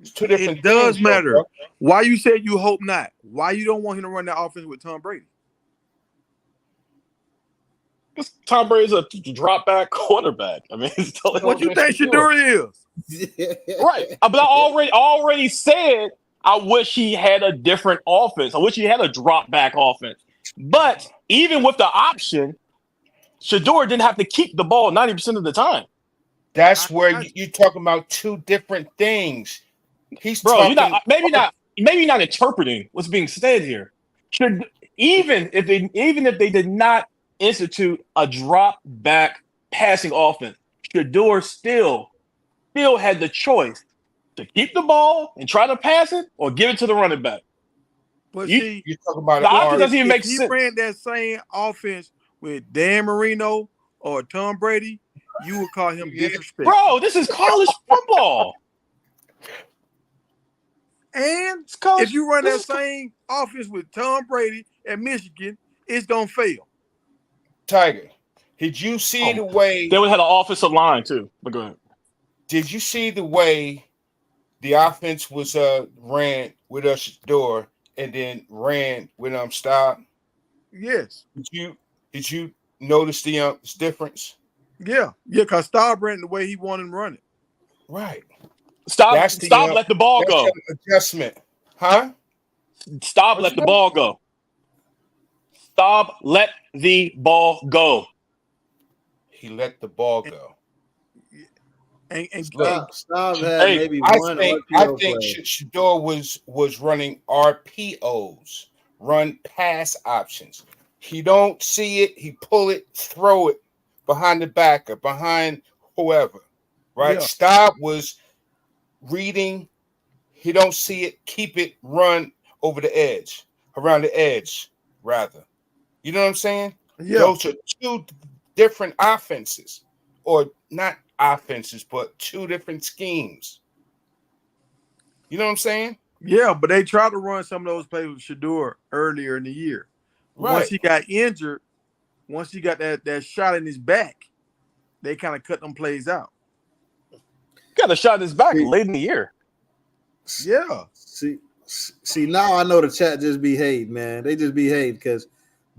It does matter. Why you said you hope not? Why you don't want him to run that offense with Tom Brady? Tom Brady's a drop back quarterback. I mean, he's totally What you think Shador is? right. But I already said I wish he had a different offense. I wish he had a drop back offense. But even with the option, Shador didn't have to keep the ball 90% of the time. That's where you're talking about two different things. He's Bro, talking maybe not interpreting what's being said here. Even if they did not institute a drop back passing offense, Shador still had the choice to keep the ball and try to pass it or give it to the running back. But you're talking about the option doesn't even make sense. If he ran that same offense with Dan Marino or Tom Brady, you would call him disrespectful. Bro, this is college football. And if you run that same offense with Tom Brady at Michigan, it's gonna fail. Tiger, did you see the way they would have an offensive line too? But go ahead. Did you see the way the offense was ran with Shador and then ran with Staub? Yes. Did you notice the difference? Yeah, because Staub ran the way he wanted to run it. Right. Stop let the ball go. Adjustment. Huh? Stop let the ball go. Stop let the ball go. He let the ball go. And Staub had maybe one I think Shador was running RPOs, run pass options. He don't see it, he pull it, throw it behind the backer, behind whoever. Right? Yeah. Staub was reading, he don't see it, keep it, run over the edge, around the edge, rather. You know what I'm saying? Yeah. Those are two different offenses, or not offenses, but two different schemes. You know what I'm saying? Yeah, but they tried to run some of those plays with Shador earlier in the year. Right. Once he got injured, once he got that shot in his back, they kind of cut them plays out. Got a shot in his back late in the year. Yeah. See, now I know the chat just behaved, man. They just behaved because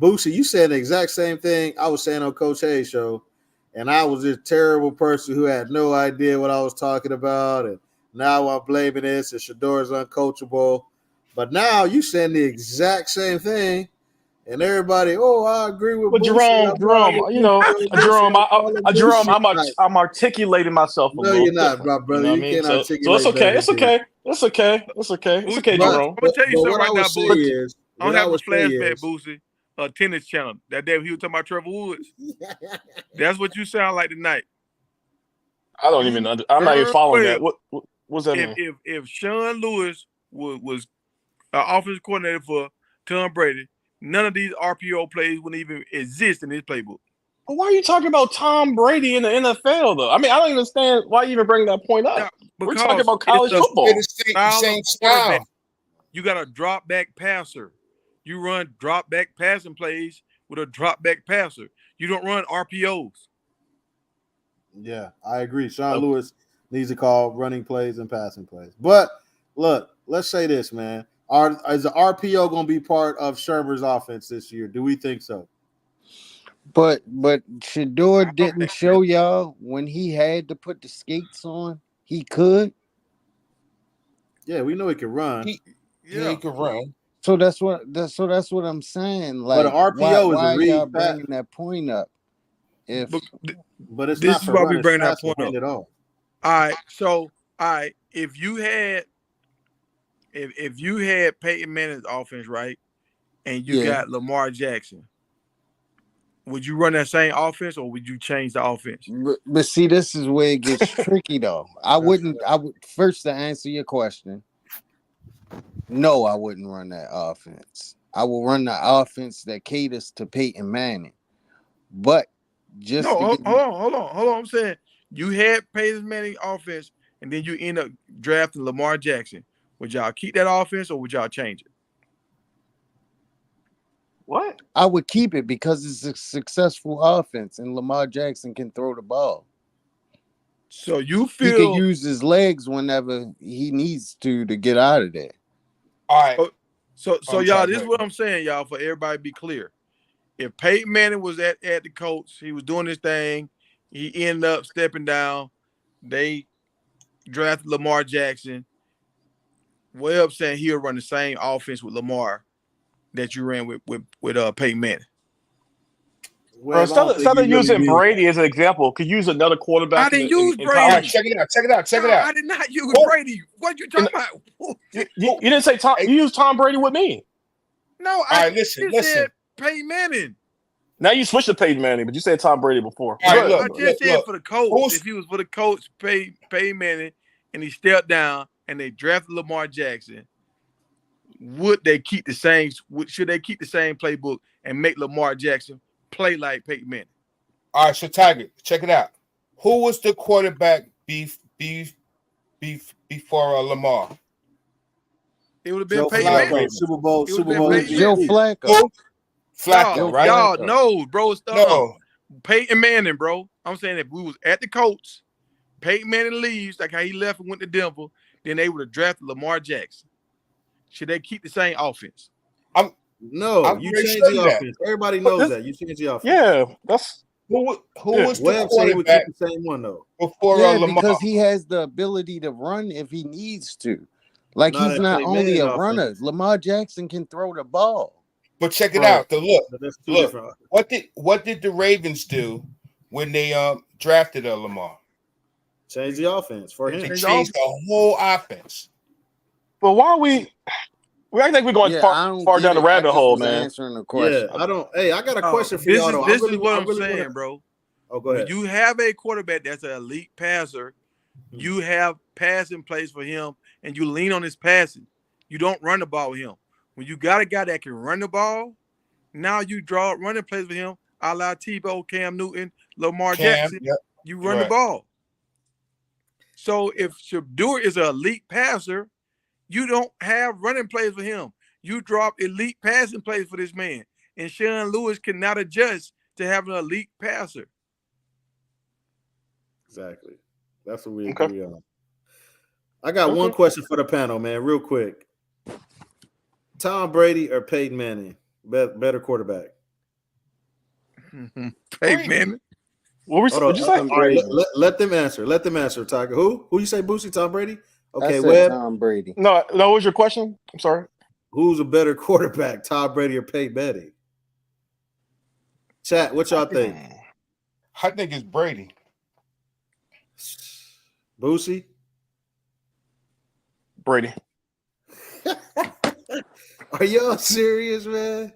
Boosie, you said the exact same thing I was saying on Coach Hayes' show, and I was this terrible person who had no idea what I was talking about, and now I'm blaming this, and Shador is uncoachable. But now you saying the exact same thing, and everybody, I agree with Boosie. Jerome, I'm articulating myself a little you're not, different, brother. You can't articulate. So it's okay. It's okay. It's okay. It's okay. It's okay, Jerome. I'm gonna tell you something right now, Boosie. I'm having a flashback, Boosie. Tennis channel. That day he was talking about Trevor Woods. That's what you sound like tonight. I don't even. I'm not even following that. What's that mean? If Sean Lewis was an offensive coordinator for Tom Brady, none of these RPO plays wouldn't even exist in his playbook. Well, why are you talking about Tom Brady in the NFL though? I mean, I don't understand why you even bring that point up. We're talking about college football. Same style. You got a drop back passer. You run drop back passing plays with a drop back passer. You don't run RPOs. Yeah, I agree. Sean Lewis needs to call running plays and passing plays. But look, let's say this, man. Is the RPO going to be part of Shermer's offense this year? Do we think so? But Shador didn't show y'all when he had to put the skates on, he could. Yeah, we know he can run. He can run. So that's what I'm saying. Like, but an RPO why is a read y'all bringing that point up? But it's this not is why we bring that point up at all. All right. If you had Peyton Manning's offense, right, and you got Lamar Jackson, would you run that same offense or would you change the offense? But see, this is where it gets tricky, though. I would first, to answer your question. No, I wouldn't run that offense. I will run the offense that caters to Peyton Manning. But hold on. I'm saying you had Peyton Manning offense, and then you end up drafting Lamar Jackson. Would y'all keep that offense or would y'all change it? What? I would keep it because it's a successful offense, and Lamar Jackson can throw the ball. So you feel he can use his legs whenever he needs to get out of there. All right. So y'all, this is what I'm saying, y'all, for everybody to be clear. if Peyton Manning was at the Colts, he was doing his thing. He ended up stepping down. They drafted Lamar Jackson. Webb saying he'll run the same offense with Lamar that you ran with Peyton Manning. Bro, instead of using Brady as an example, could use another quarterback. I didn't use Brady. All right, check it out. I did not use Brady. What you talking about? You didn't say Tom. You used Tom Brady with me. No, I listen. Said Peyton Manning. Now you switched to Peyton Manning, but you said Tom Brady before. All right, I just said for the Colts. If he was for the Colts, Peyton Manning, and he stepped down, and they drafted Lamar Jackson, would they keep the same? Should they keep the same playbook and make Lamar Jackson play like Peyton Manning? All right, so Tiger, check it out. Who was the quarterback before Lamar? It would have been Peyton Manning. Super Bowl. Joe Flacco. Flacco, right? Y'all, no, bro. No. Peyton Manning, bro. I'm saying if we was at the Colts, Peyton Manning leaves, like how he left and went to Denver, then they would have drafted Lamar Jackson. Should they keep the same offense? You changed the offense. Everybody knows that. You changed the offense. Yeah, that's who was Webb the said he would keep quarterback the same one though. before Lamar? Because he has the ability to run if he needs to. Like he's not only a runner. Lamar Jackson can throw the ball. But check it out. Look. What did the Ravens do when they drafted Lamar? Change the offense for him. They changed the whole offense. But why are we? We act like we're going far down the rabbit hole, man. Answering the question. Yeah, I don't. Hey, I got a question for y'all. This is what I'm saying, bro. Oh, go ahead. When you have a quarterback that's an elite passer, you have passing plays for him, and you lean on his passing. You don't run the ball with him. When you got a guy that can run the ball, now you draw running plays for him, a la Tebow, Cam Newton, Lamar Jackson. Yep. You run the ball. So if Shador is an elite passer, you don't have running plays for him. You drop elite passing plays for this man. And Sean Lewis cannot adjust to have an elite passer. Exactly. That's what we agree on. I got one question for the panel, man, real quick. Tom Brady or Peyton Manning? Better quarterback. Peyton Manning. What you say? Right, let them answer. Let them answer, Tiger. Who you say, Boosie? Tom Brady? Okay, Webb. Tom Brady. No, what was your question? I'm sorry. Who's a better quarterback, Tom Brady or Peyton Manning? Chat, what y'all think? I think it's Brady. Boosie? Brady. Are y'all serious, man?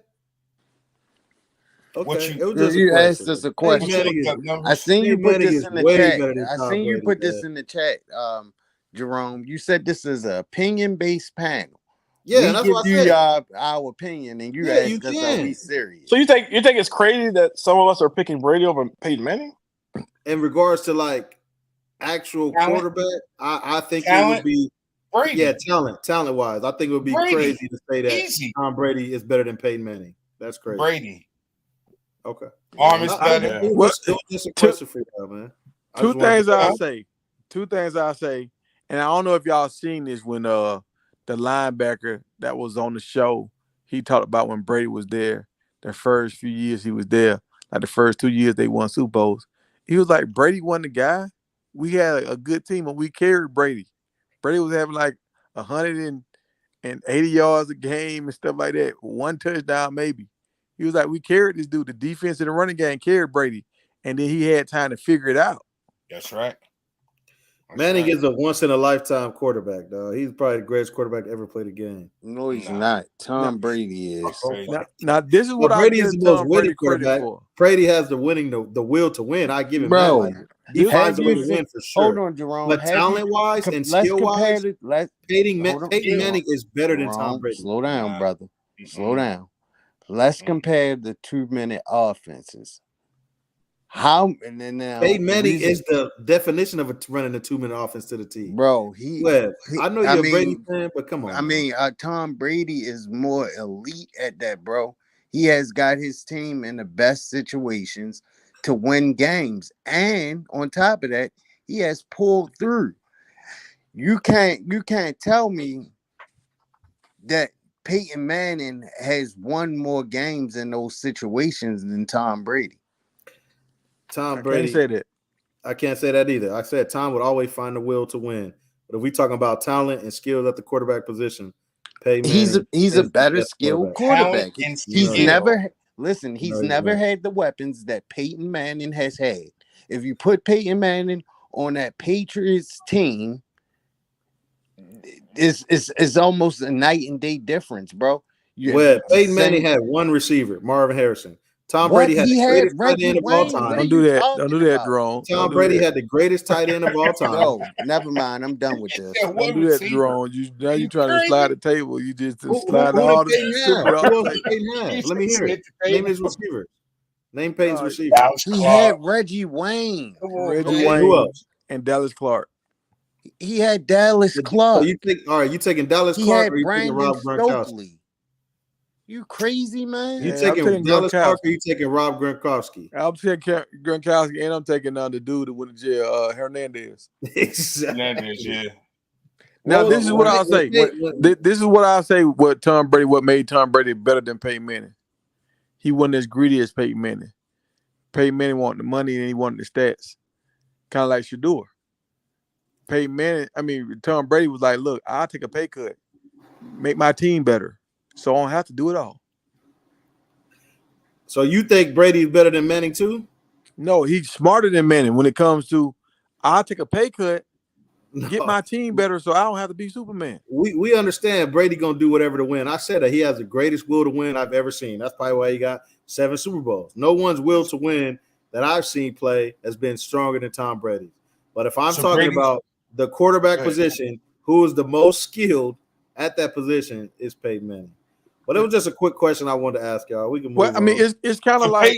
Okay, it was just you asked us a question. I seen you put this in the chat. I seen you put this in the chat, Jerome. You said this is an opinion-based panel. Yeah, that's what I said. Our opinion, and you asked us, are we serious? So you think it's crazy that some of us are picking Brady over Peyton Manning? In regards to like actual quarterback, I think it would be Brady. Yeah, talent-wise, I think it would be crazy to say that Tom Brady is better than Peyton Manning. That's crazy. Brady. Okay. Arm is better. It was just a question for y'all, man. Two things I'll say, and I don't know if y'all seen this when the linebacker that was on the show, he talked about when Brady was there, the first few years he was there, like the first 2 years they won Super Bowls. He was like, Brady wasn't the guy. We had a good team and we carried Brady. Brady was having like 180 yards a game and stuff like that. One touchdown maybe. He was like, we carried this dude. The defense and the running game carried Brady. And then he had time to figure it out. That's right. Manning is a once-in-a-lifetime quarterback, dog. He's probably the greatest quarterback to ever play the game. No, he's not. Tom Brady is. Now this is what Brady is the most winning quarterback. Brady has the will to win. I give him that. Like, he finds a way to win for sure. Hold on, Jerome. But talent-wise and skill-wise, Peyton Manning is better than Tom Brady. Slow down, brother. Slow down. Let's compare the 2-minute offenses. Peyton Manning is the definition of running a 2-minute offense to the team, bro. I know you're a Brady fan, but come on. Tom Brady is more elite at that, bro. He has got his team in the best situations to win games, and on top of that, he has pulled through. You can't tell me that Peyton Manning has won more games in those situations than Tom Brady. Tom I Brady. can't say that. I can't say that either. I said Tom would always find the will to win. But if we talking about talent and skills at the quarterback position, Peyton Manning He's a is the better best skilled Talent quarterback. and He's skill. never No, he's he's never not. had the weapons that Peyton Manning has had. If you put Peyton Manning on that Patriots team, it's almost a night and day difference, bro. Well, Peyton Manning had one receiver, Marvin Harrison. Tom What? Brady had He the had greatest tight Reggie end of all Wayne. time. What are Don't do you that. Don't talking do that, about? Jerome. Tom Don't do Brady that. had the greatest tight end of all time. Bro, never mind. I'm done with this. Yeah, Don't one do that, receiver. Jerome. Now you trying to crazy? slide the table. You just Who slide did all the Peyton super have? off Who the else table. did Peyton have? Let me hear it. Name his receivers. Name Peyton's receiver. Dallas He Clark. had Reggie Wayne. Come on, Reggie man. Okay, who Wayne else? and Dallas Clark. He had Dallas So Clark. you think all right? You taking Dallas He Clark had or you taking Brandon Rob Gronkowski? Stokely. You crazy, man? You Yeah, I'm taking taking Dallas Clark or Gronkowski. you taking Rob Gronkowski? I'm taking Gronkowski, and I'm taking the dude that went to jail, Hernandez. Exactly. Hernandez, yeah. Now, Well, this is what I'll say. This is what I'll say. What made Tom Brady better than Peyton Manning? He wasn't as greedy as Peyton Manning. Peyton Manning wanted the money and he wanted the stats, kind of like Shador. Tom Brady was like, "Look, I'll take a pay cut, make my team better, so I don't have to do it all." So you think Brady's better than Manning too? No, he's smarter than Manning when it comes to, I'll take a pay cut, get my team better, so I don't have to be Superman. We understand Brady gonna do whatever to win. I said that he has the greatest will to win I've ever seen. That's probably why he got 7 Super Bowls. No one's will to win that I've seen play has been stronger than Tom Brady. But if I'm talking about the quarterback position, who is the most skilled at that position is Peyton Manning. But it was just a quick question I wanted to ask y'all. We can move on. It's kind of like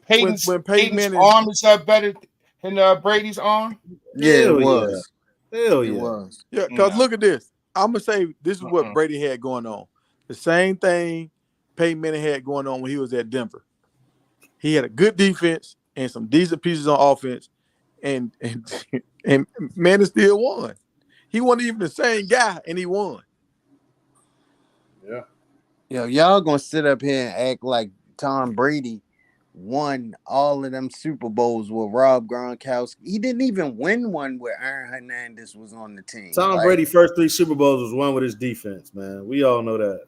Peyton's Peyton's arm is better than Brady's arm. Yeah, it was. Hell It yeah. was. Yeah, because look at this. I'm gonna say this is what Brady had going on. The same thing Peyton Manning had going on when he was at Denver. He had a good defense and some decent pieces on offense, and Manning still won. He wasn't even the same guy, and he won. Yeah. Yo, y'all gonna sit up here and act like Tom Brady won all of them Super Bowls with Rob Gronkowski. He didn't even win one where Aaron Hernandez was on the team. Tom Brady's first 3 Super Bowls was won with his defense, man. We all know that.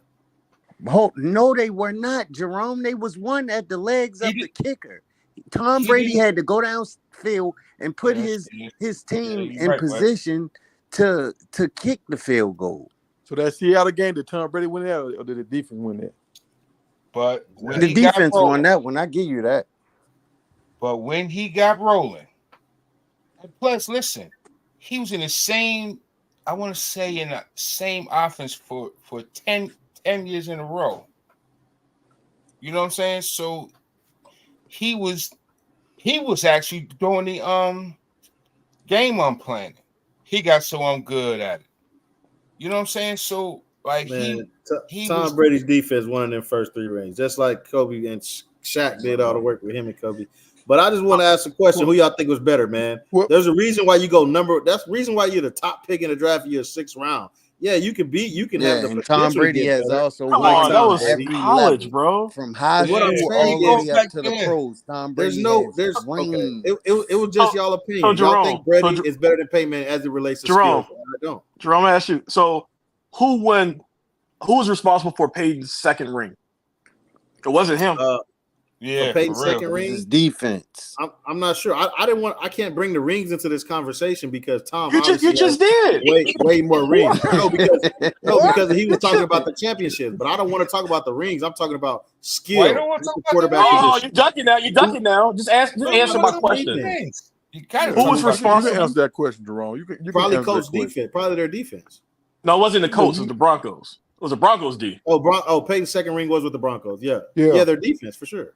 No, they were not, Jerome. They was one at the legs of the kicker. Tom Brady had to go downfield and put his team in position to kick the field goal. So that Seattle game, did Tom Brady win that, or did the defense win that? But the defense won that one. I give you that. But when he got rolling, and plus, listen, he was in the same, I want to say, in the same offense for 10 years in a row. You know what I'm saying? So he was actually doing the game planning. He got so good at it. You know what I'm saying? So like Tom Brady's defense won in them first 3 rings, just like Kobe and Shaq did all the work with him and Kobe. But I just want to ask a question: who y'all think was better, man? There's a reason why you go that's the reason why you're the top pick in the draft in your 6th round. Yeah, you can have the potential. Tom Brady has better. also Come on, that was every college, level, bro. from high school all the way up to the pros. Tom Brady It was just y'all opinion. Y'all think Brady is better than Peyton Manning as it relates to skills? I don't. Jerome, I ask you. So, who was responsible for Peyton's 2nd ring? It wasn't him. For Peyton's 2nd ring, his defense. I'm not sure. I can't bring the rings into this conversation because Tom you just did way more rings. because he was talking about the championships, but I don't want to talk about the rings. I'm talking about skill. You're ducking now. Just answer my question. Who was responsible? You can answer that question, Jerome. You can probably coach defense. Probably their defense. No, it wasn't the Colts. It was the Broncos. It was the Broncos D. Peyton's 2nd ring was with the Broncos. Yeah, their defense for sure.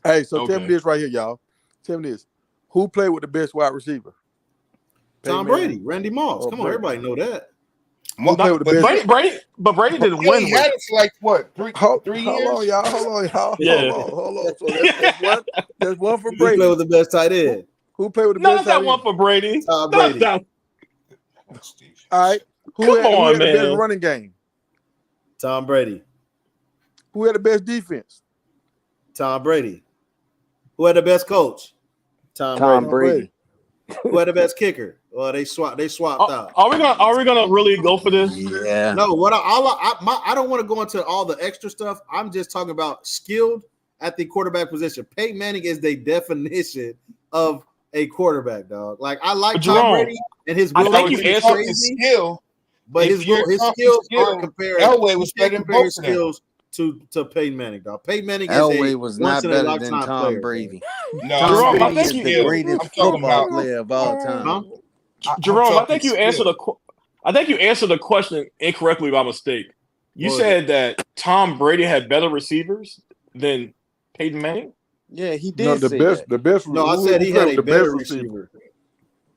Hey, so tell me this right here, y'all. Tell me this: who played with the best wide receiver? Tom Brady, Randy Moss. Come on, everybody know that. Brady didn't win. He had it for like what 3 years? Hold on, y'all. Yeah. Hold on. So there's one for Brady. Who played with the best tight end? Who played with the best tight end? Not that one for Brady. Tom Brady. All right. Who had the best running game? Tom Brady. Who had the best defense? Tom Brady. Who had the best coach? Tom Brady. Who had the best kicker? Well, they swapped out. Are we gonna really go for this? Yeah. No, I don't want to go into all the extra stuff. I'm just talking about skilled at the quarterback position. Peyton Manning is the definition of a quarterback, dog. Like I like Tom Brady and his I think ability you is answered crazy, skill. but his skills aren't compared. Elway was better than compare both his of them. skills to Peyton Manning, dog. Peyton Manning Elway is was once not in a better lifetime than Tom player, Brady. No, Tom Jerome, I Brady think is you- the greatest I'm talking football about- player of all time. Huh? Jerome, I talking think you answered the question incorrectly by mistake. You What was said that Tom Brady had better receivers than Peyton Manning. Yeah, he did No, the say best. that. The best. No, I who said he played had with a the better best receiver.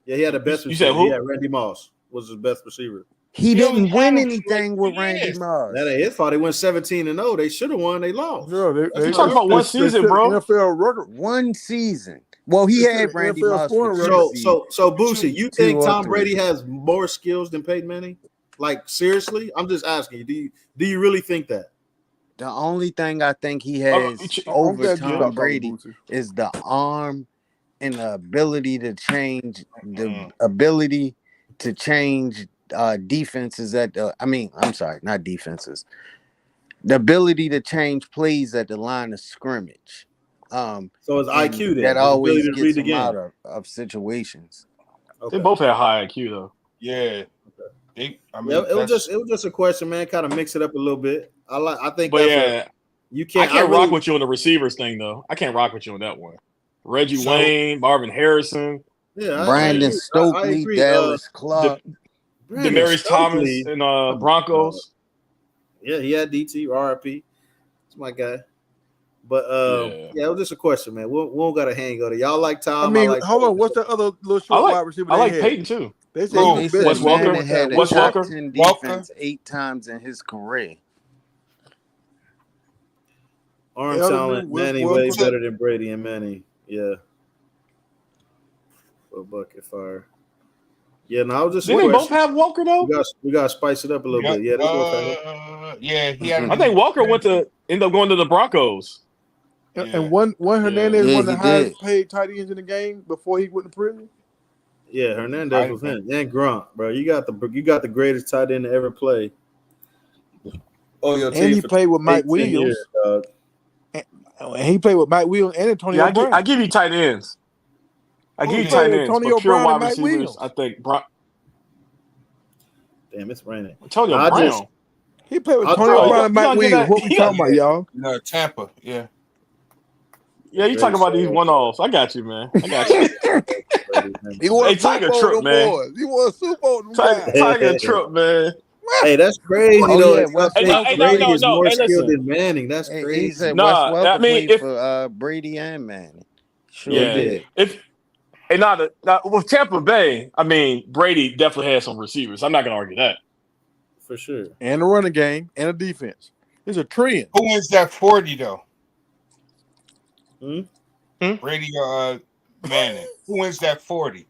Yeah, he had the best You receiver. said who? He had Randy Moss was his best receiver. He only didn't had win him for anything like with Randy years. Moss. That ain't his fault. They went 17-0. They should have won. They lost. No, they talking about one season, set bro. NFL record. One season. Well, he They set had an Randy NFL Moss for scoring two record. seasons. So Boosie, you think or Tom three. Brady has more skills than Peyton Manning? Like seriously, I'm just asking you. Do you really think that? The only thing I think he has I'm over glad you Tom stopped Brady talking, Boosie. is the arm and the ability to change defenses not defenses. The ability to change plays at the line of scrimmage. So it's and IQ then. that His always ability to read gets the him game. out of situations. Okay. They both had high IQ though. Yeah. It was just a question, man. Kind of mix it up a little bit. I think But that's yeah, you I can't. can't really, rock with you on the receivers thing though. I can't rock with you on that one. Reggie So- Wayne, Marvin Harrison, Yeah, Brandon I Stokely, agree. Dallas Clark. Brandon Demarius Thomas, Stokely. and Broncos. Yeah, he had DT, RIP. It's my guy. But yeah, it was just a question, man. We don't got to hang on it. Y'all like Tom? I mean, like hold Peyton. on. What's the other little I short like wide receiver I they like had? Peyton too. They said Who? he They was said Wes better. Walker? Manning had a Wes top Walker? 10 Walker? defense 8 times in his career. Arm Elderman, talent, Wes Manning Walker. way better than Brady and Manning. Yeah. For bucket fire. Yeah, no, I was just Didn't they both have Walker though? we got to spice it up a little bit. Yeah, they both had it. Yeah, he had. I think Walker ended up going to the Broncos. Yeah. And one Hernandez Yeah, one of the he highest did. paid tight ends in the game before he went to prison. Yeah, Hernandez was him. And Grunt, bro. You got the greatest tight end to ever play. Oh, your And he played with Mike Williams. And he played with Mike Williams and Antonio Yeah, Brown. I give you tight ends. I give you played tight with ends. Antonio But pure Brown and wide Mike receivers, Williams. I think Damn, it's raining. Antonio I Brown. just- He played with I'll Antonio tell you, Brown and you Mike gotta get Williams. that- What we you talking about, y'all? No, Tampa. Yeah. Yeah, you talking about these one-offs. I got you, man. I got you. He won Hey, a Super Tiger Bowl, Trip, them man. boys. He won a Super Bowl, them guys. Tiger Trip, man. Hey, that's crazy Oh, though. yeah, It's Wes not Walker saying no, Brady no, is no. more Hey, skilled listen. than Manning. That's He crazy. said Nah, Wes Welker I mean, played if- for Brady and Manning. Sure Yeah. did. With Tampa Bay, I mean, Brady definitely had some receivers. I'm not gonna argue that. For sure. And a running game and a defense. It's a trend. Who wins that 40 though? Hmm? Brady or Manning? Who wins that 40?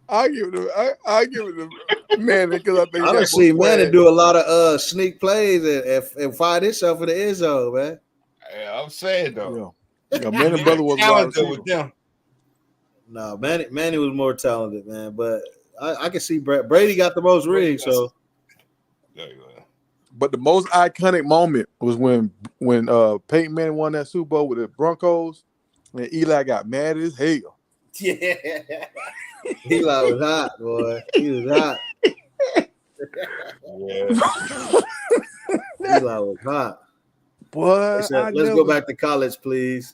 I give it to Manning because I think I done seen Manning do a lot of sneak plays and find himself in the end zone, man. Yeah, I'm saying though. Yeah, Manning brother was a wide Talented receiver. with them. No, Manning was more talented, man. But I can see Brady got the most rings, so There you go. But the most iconic moment was when Peyton Manning won that Super Bowl with the Broncos, and Eli got mad as hell. yeah. Eli was hot, boy. He was hot. Yeah. Eli was hot. Boy, They said, let's go back to college, please.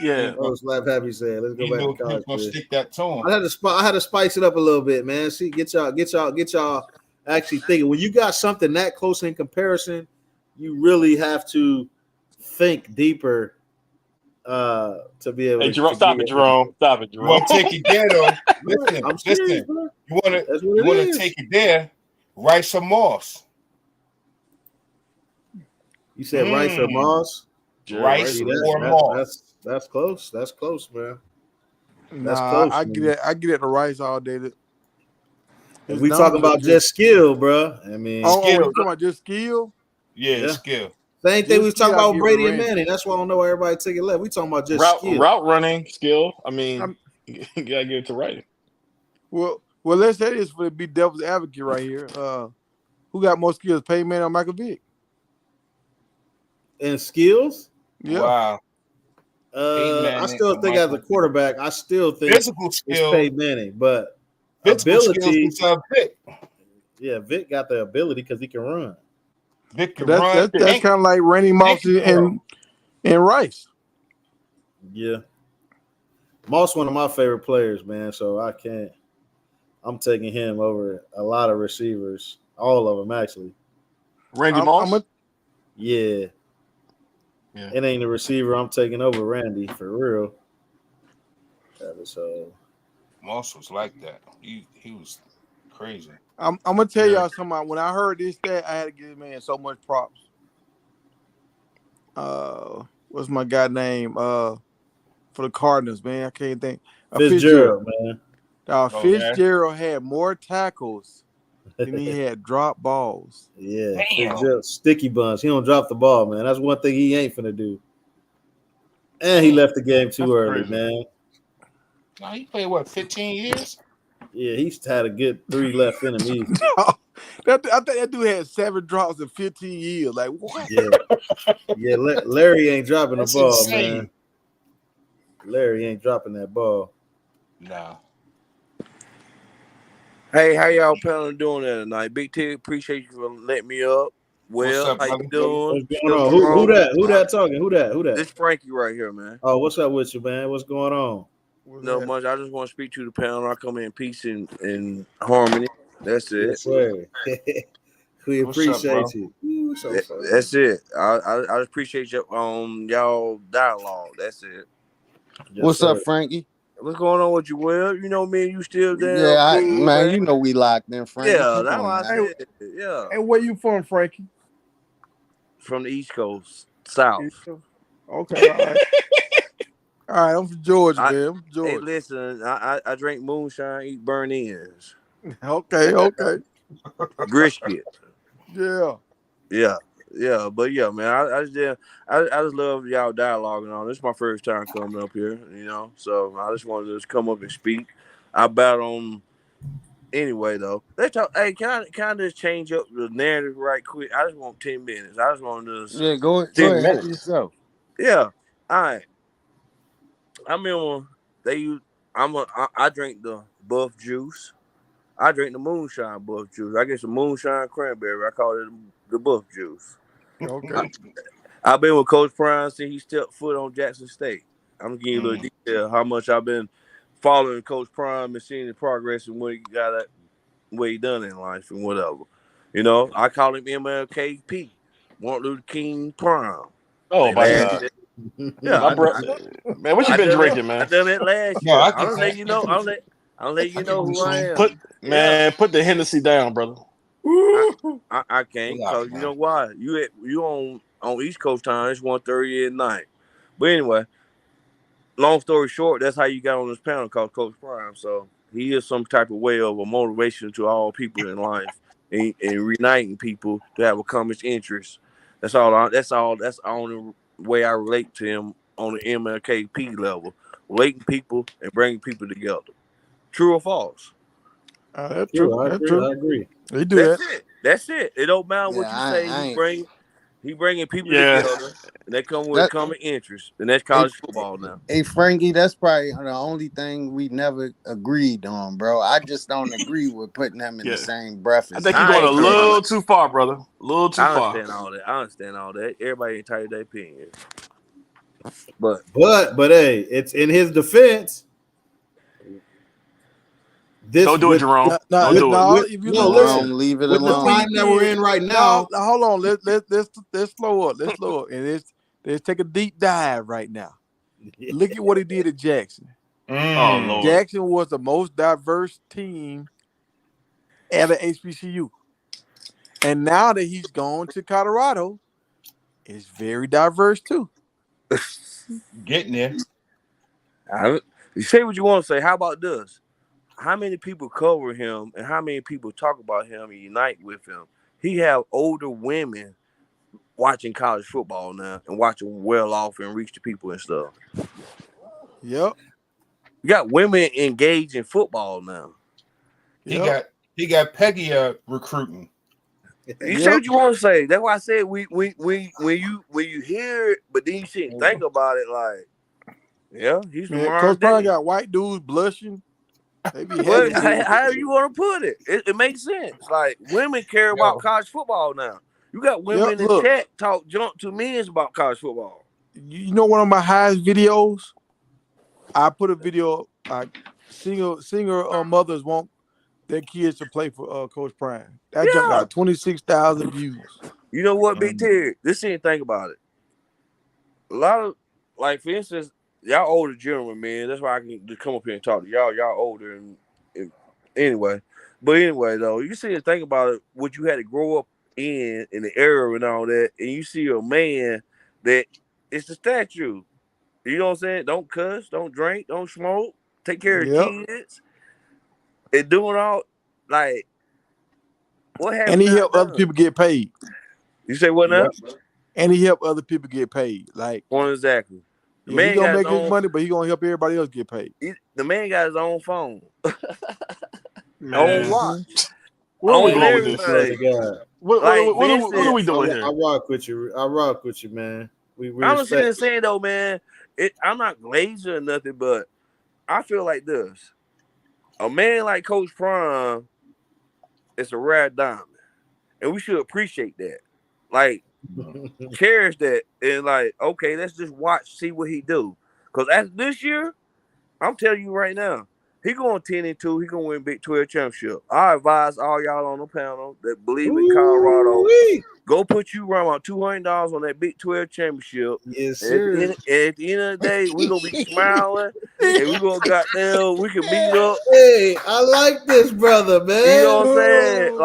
Yeah. Oh, Slap Happy said, let's go He back knew to he was college, gonna please. stick that to him. I had to spice it up a little bit, man. See, get y'all actually thinking. When you got something that close in comparison, you really have to think deeper to be able Hey, to Jerome, stop it, Jerome. Stop it, You Jerome. want to take it there though? Listen, I'm serious, listen. bro. You want That's to what it is. take it there? Rice or Moss? You said Rice or Moss? Rice See, or Moss? that's close. That's close, man. That's Nah, close, I man. get at the Rice all day. If we talking about just skill, bro. I mean, Oh, skill, we talking about just skill? Yeah, skill. Same thing we was talking I'll about give Brady to and Randy. Manning. That's why I don't know why everybody take it left. We talking about just skill. Route running skill. I mean, you gotta give it to Wright. Well, let's say this for the be devil's advocate right here. Who got more skills, Peyton Manning or Michael Vick? And skills? Yeah. Wow. I still think as a quarterback, I still think physical skill, it's Peyton Manning, but physical ability. skills Vic. Yeah, Vic got the ability because he can run. Vic can That's run. kind of like Randy Moss and Rice. Yeah. Moss one of my favorite players, man. So I'm taking him over a lot of receivers, all of them actually. Randy Moss. Yeah. It ain't a receiver I'm taking over Randy for real. So Moss was like that. He was crazy. I'm gonna tell y'all something. When I heard this stat, I had to give man so much props. What's my guy name? For the Cardinals, man. I can't think. Fitzgerald, man. Fitzgerald had more tackles than he had drop balls. Yeah, Fitzgerald, sticky buns. He don't drop the ball, man. That's one thing he ain't finna do. And he left the game too early, man. No, he played what, 15 years? Yeah, he's had a good 3 left in him. I think that dude had 7 drops in 15 years. Like what? Yeah, Larry ain't dropping the ball, insane. man. Larry ain't dropping that ball. No. Hey, how y'all planning on doing that tonight? Big T, appreciate you for letting me up. Well, up, how you doing? What's going on? Who that talking? Who that? This Frankie right here, man. Oh, what's up with you, man? What's going on? No much. I just want to speak to the panel. I come in peace and harmony. That's it. Yes, sir. We appreciate you. That's it. I just appreciate y'all dialogue. That's it. Yes, what's up, Frankie? What's going on with you, Will? You know me and you still there? Yeah, man, you know we locked in, Frankie. Yeah, that's why I said. Yeah. And where you from, Frankie? From the East Coast, South. Okay, all right. All right, I'm from Georgia, man. I'm from Georgia. Hey, listen, I drink moonshine, eat burnt ends. Okay. Brisket. Yeah. But yeah, man, I just love y'all dialoguing on. This is my first time coming up here, so I just wanted to just come up and speak. I battle on anyway though. Let's talk. Hey, can I just change up the narrative right quick? I just want 10 minutes. I just want to just go ahead yourself. Yeah. All right. I remember I drink the buff juice. I drink the moonshine buff juice. I get some moonshine cranberry. I call it the buff juice. Okay. I've been with Coach Prime since he stepped foot on Jackson State. I'm gonna give you a little detail how much I've been following Coach Prime and seeing the progress and what he done in life and whatever. I call him MLKP, Martin Luther King Prime. Oh my God. Yeah, man, what you been drinking, man? I done it last year. I don't let you know. I'll let you know who I am. Put the Hennessy down, brother. I can't because you know why? You on East Coast time. It's 1:30 at night. But anyway, long story short, that's how you got on this panel called Coach Prime. So he is some type of way of a motivation to all people in life and reuniting people to have a common interest. That's all. That's the only way I relate to him on the MLKP level, relating people and bringing people together. True or false? That's true. I agree. He do That's it. It don't matter what you say. He bringing people together, and they come with common interest, and that's college football now. Hey, Frankie, that's probably the only thing we never agreed on, bro. I just don't agree with putting them in the same breath. I think you're going a little too far, brother. A little too far. I understand all that. Everybody entitled to their opinion. But hey, it's in his defense. Don't do it, Jerome. Don't do it. If you listen, leave it with alone. the time that we're in right now. Hold on. Let's slow up. And let's take a deep dive right now. Look at what he did at Jackson. Oh Lord. Jackson was the most diverse team at an HBCU. And now that he's gone to Colorado, it's very diverse too. Getting there. You say what you want to say. How about this? How many people cover him and how many people talk about him and unite with him? He have older women watching college football now and watching well off and reach the people and stuff. Yep. You got women engaged in football now. Yep. He got Peggy recruiting. You say what you want to say. That's why I said when you hear it, but then you shouldn't think about it. Like, yeah, he's the modern Coach Prime day. got white dudes blushing. They be But happy. however you want to put it, it makes sense. Like women care about college football now. You got women in the chat talk junk to men about college football. You know, one of my highest videos, I put a video like single mothers want their kids to play for Coach Prime. That junk got 26,000 views. You know what, Big Terry? This ain't think about it. A lot of, like, for instance, y'all older gentlemen, man. That's why I can just come up here and talk to y'all. Y'all older and anyway. But anyway, though, you see and think about it, what you had to grow up in the era and all that, and you see a man that it's the statue. You know what I'm saying? Don't cuss, don't drink, don't smoke, take care of kids, and doing all like what happened. And he helped other people get paid. You say what now? And he helped other people get paid. Like, exactly. The man, he gonna make his money, but he gonna help everybody else get paid. The man got his own phone. Man. Own watch. What are we doing with this? What are we doing here? I rock with you, man. We I'm just saying though, man. I'm not lazy or nothing, but I feel like this: a man like Coach Prime is a rare diamond, and we should appreciate that. Like, cherish that, and like, okay, let's just watch, see what he do. Because after this year, I'm telling you right now, he going 10-2. He gonna win Big 12 championship. I advise all y'all on the panel that believe in Colorado, go put you around about $200 on that Big 12 championship. Yes, sir. At the end of the day, we gonna be smiling, and we gonna we can meet up. Hey, I like this brother, man. You know what I'm saying?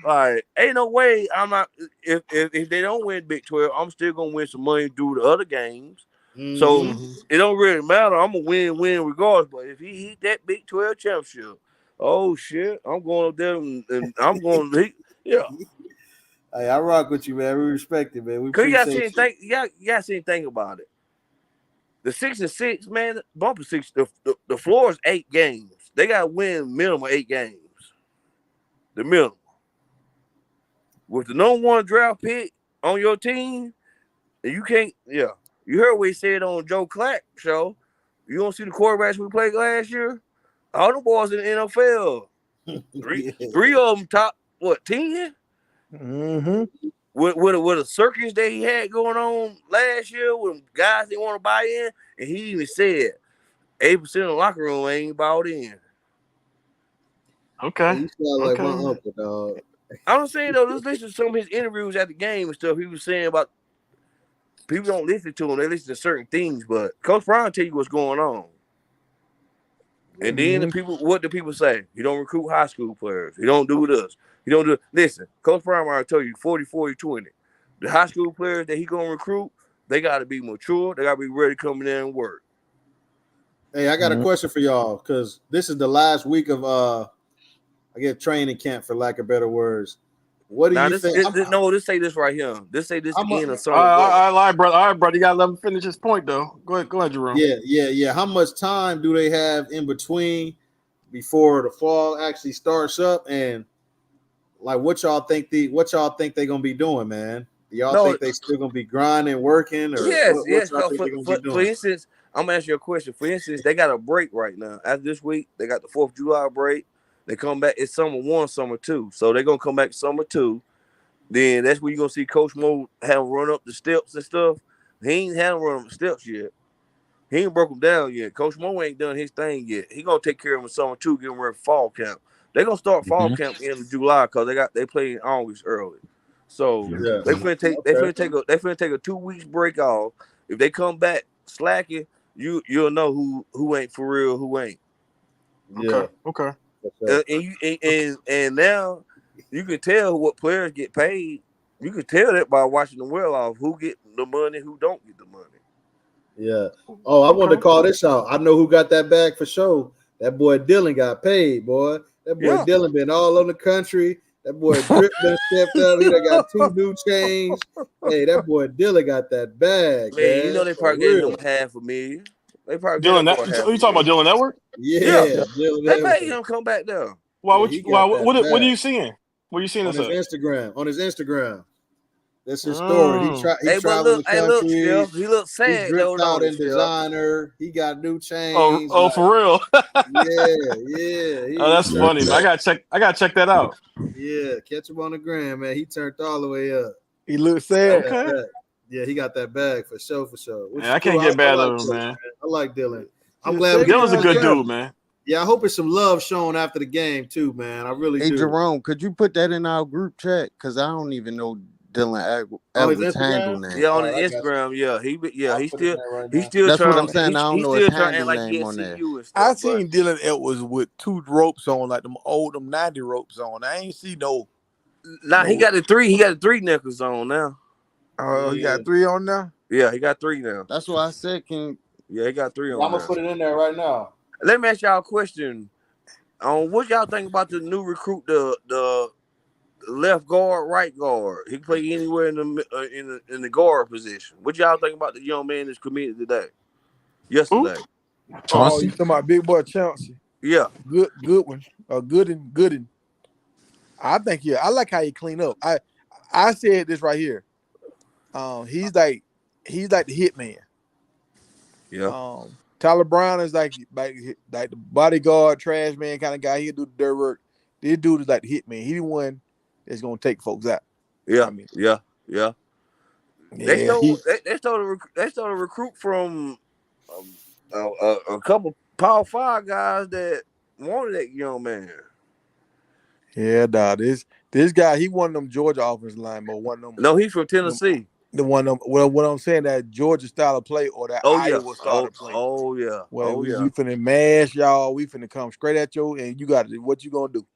Like, ain't no way I'm not. If they don't win Big 12, I'm still gonna win some money through the other games. So it don't really matter. I'm gonna win regardless. But if he hit that Big 12 championship, oh shit, I'm going up there and I'm going to yeah. Hey, I rock with you, man. We respect it, man. We Cause appreciate you gotta see anything about it. The 6-6, man, bumper 6. The floor is 8 games. They gotta win minimum 8 games. The minimum. With the number 1 draft pick on your team, and you can't, You heard what he said on Joe Clack show. You don't see the quarterbacks we played last year? All the boys in the NFL. Three of them top, 10? Mm-hmm. With a circus that he had going on last year with guys that want to buy in, and he even said 8% of the locker room ain't bought in. Okay. You sound like my uncle, dog. I'm saying though, let's listen to some of his interviews at the game and stuff. He was saying about people don't listen to him; they listen to certain things. But Coach Brown tell you what's going on, and then what do people say? You don't recruit high school players. You don't do this. You don't do. Listen, Coach Brown already told you 40-40-20. The high school players that he gonna recruit, they got to be mature. They got to be ready to come in there and work. Hey, I got a question for y'all because this is the last week of I guess training camp, for lack of better words. What do you think? This say this right here. This say this end of summer. All right, brother. All right, brother. You gotta let him finish his point though. Go ahead, Jerome. Yeah. How much time do they have in between before the fall actually starts up? And like, what y'all think they're gonna be doing, man? Do y'all think they still gonna be grinding, working, or yes. For instance, I'm gonna ask you a question. For instance, they got a break right now. After this week, they got the 4th of July break. They come back. It's summer 1, summer 2. So they're gonna come back summer 2. Then that's when you're gonna see Coach Mo have run up the steps and stuff. He ain't had them run up the steps yet. He ain't broke them down yet. Coach Mo ain't done his thing yet. He gonna take care of them in summer 2, get them ready for fall camp. They're gonna start fall camp in July because they play in August early. So they finna take a 2 weeks break off. If they come back slacking, you'll know who ain't for real, who ain't. Yeah. Okay. And now you can tell what players get paid. You can tell that by watching them well off who get the money, who don't get the money. Yeah. Oh, I wanted to call this out. I know who got that bag for sure. That boy Dylan got paid, boy. That boy Dylan been all over the country. That boy Drip done stepped up. He done got 2 new chains. Hey, that boy Dilla got that bag, Man, you know man. they For probably gave him real. $500,000. They probably gave Dylan, that boy you talking about $500,000. Dylan Network? Yeah, Yeah, Dilla they paid Network. him to come back there. Why? Yeah, he got that What are bag. you seeing? What are you seeing On this his at? Instagram. On his Instagram. That's his story. He Hey, but traveled look, the country. Steph, he looked He sad though, dripped out don't he, in Steph? designer. He got new Oh, chains. Like, for real? yeah. Oh, that's He funny. I gotta check that out. yeah, catch him on the gram, man. He turned all the way up. He looks sad. Okay. Yeah, he got that bag for sure. Which Yeah, is I can't cool. get bad I like of him, Dylan, man. I like Dylan. I'm He's glad we Dylan's a get good travel. dude, man. Yeah, I hope it's some love shown after the game too, man. I really Hey do. Jerome, could you put that in our group chat? Because I don't even know Dylan On his Edwards' handle Instagram? name. Yeah, on All his right, I got you. Instagram, I'll he's put it in still there right he's now. still That's what trying I'm saying. I don't he's know his still trying to act handle like he name at on there. CU and I stuff. But seen Dylan Edwards with 2 ropes on, like them 90 ropes on. I ain't see no. he got the 3. He got the 3 nickels on now. Oh, he got 3 on now. Yeah, he got 3 now. That's why I said, Yeah, he got 3 Yeah, on I'm gonna now. put it in there right now. Let me ask y'all a question. What y'all think about the new recruit, the left guard, right guard? He can play anywhere in the guard position. What y'all think about the young man that's committed yesterday? Oh, Chauncey? you talking about big boy Chauncey? Yeah. Good one. Gooden. I think I like how he clean up. I said this right here. He's like the hitman. Yeah. Tyler Brown is like the bodyguard, trash man kind of guy. He'll do the dirt work. This dude is like the hitman. He the one that's gonna take folks out. Yeah. I mean, Yeah. They yeah, stole a recruit from a couple Power 5 guys that wanted that young man. yeah, dog. This guy, he one of them Georgia offensive linemen, one of them. No, he's from Tennessee. The one of them. Well, what I'm saying, that Georgia style of play or that Iowa style of play. Oh yeah. Well, we finna mash y'all. We finna come straight at you, and you got it. What you gonna do?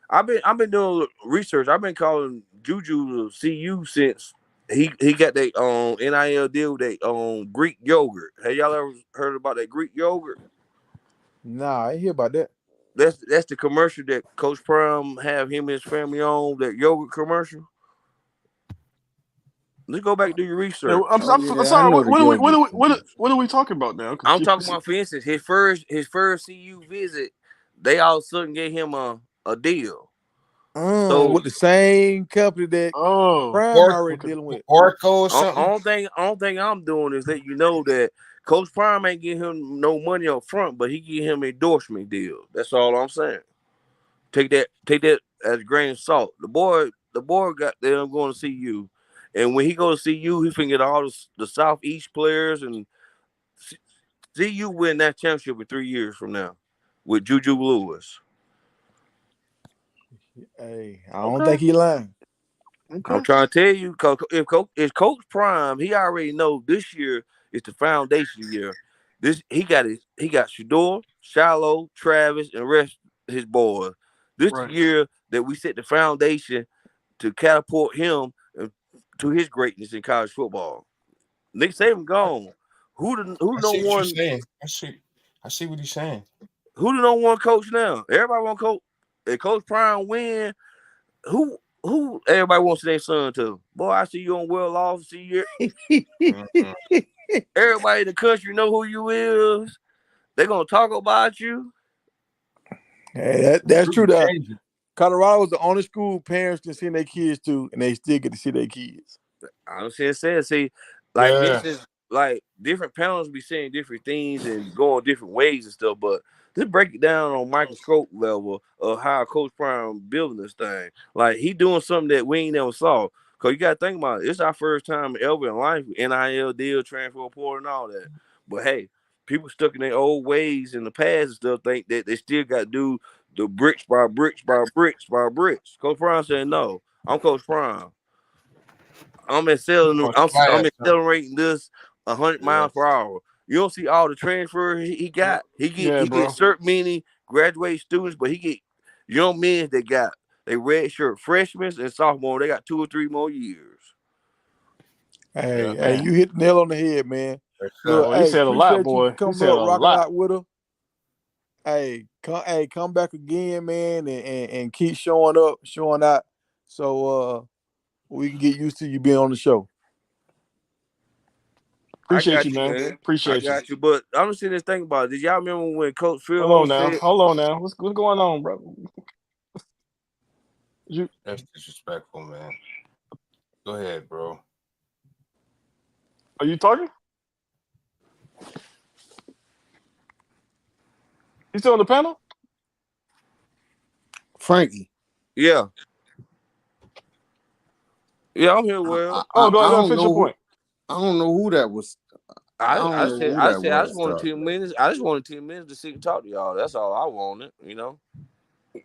I've been doing research. I've been calling Juju to CU since he got that NIL deal with that Greek yogurt. Have y'all ever heard about that Greek yogurt? Nah, I ain't hear about that. That's the commercial that Coach Prime have him and his family on, that yogurt commercial. Let's go back and do your research. Yeah, I'm sorry. What are we talking about now? I'm talking about, for instance, his first CU visit, they all of a sudden gave him a deal. So with the same company that Prime already dealing with. Oracle or something. Only thing I'm doing is let you know that Coach Prime ain't give him no money up front, but he give him an endorsement deal. That's all I'm saying. Take that as a grain of salt. The boy got them going to CU. And when he goes to CU, he can get all the Southeast players, and CU win that championship in 3 years from now with Juju Lewis. Hey, I don't think he lying. Okay. I'm trying to tell you, if Coach Prime, he already know this year is the foundation year. He got Shador, Shiloh, Travis, and rest his boys. This year that we set the foundation to catapult him to his greatness in college football. Nick Saban gone. Who don't want? I see what he's saying. Who don't want coach now? Everybody want coach. If Coach Prime win, who everybody wants their son to? Boy, I see you on Well Off. See you. Everybody in the country know who you is. They're gonna talk about you. Hey, that's true. Colorado was the only school parents can send their kids to, and they still get to see their kids. I understand. See, like different panels be saying different things and going different ways and stuff, but just break it down on microscope level of how Coach Prime building this thing. Like, he doing something that we ain't never saw. Cause you gotta think about it. It's our first time ever in life, NIL deal, transfer portal, and all that. But hey, people stuck in their old ways in the past and stuff think that they still got to do the bricks by bricks by bricks by bricks. Coach Prime said, "No, I'm Coach Prime. I'm accelerating this 100 miles per hour." You don't see all the transfers he got. He get certain many graduate students, but he get young men that got they red shirt freshmen and sophomore. They got 2 or 3 more years. Hey, you hit the nail on the head, man. Look, he said a lot, boy. Come up, rocking out with her. come back again, man, and keep showing up, showing out, so we can get used to you being on the show. Appreciate you, you, man. man. Appreciate I got you. But I'm just sitting there thinking about it. Did y'all remember when Coach Phil said? Hold on now. What's going on, bro? That's disrespectful, man. Go ahead, bro. Are you talking? You still on the panel? Frankie. Yeah. Yeah, I'm here. Well, go I ahead, don't finish your know. point. I don't know who that was. I said I just wanted 10 minutes. I just wanted 10 minutes to sit and talk to y'all. That's all I wanted.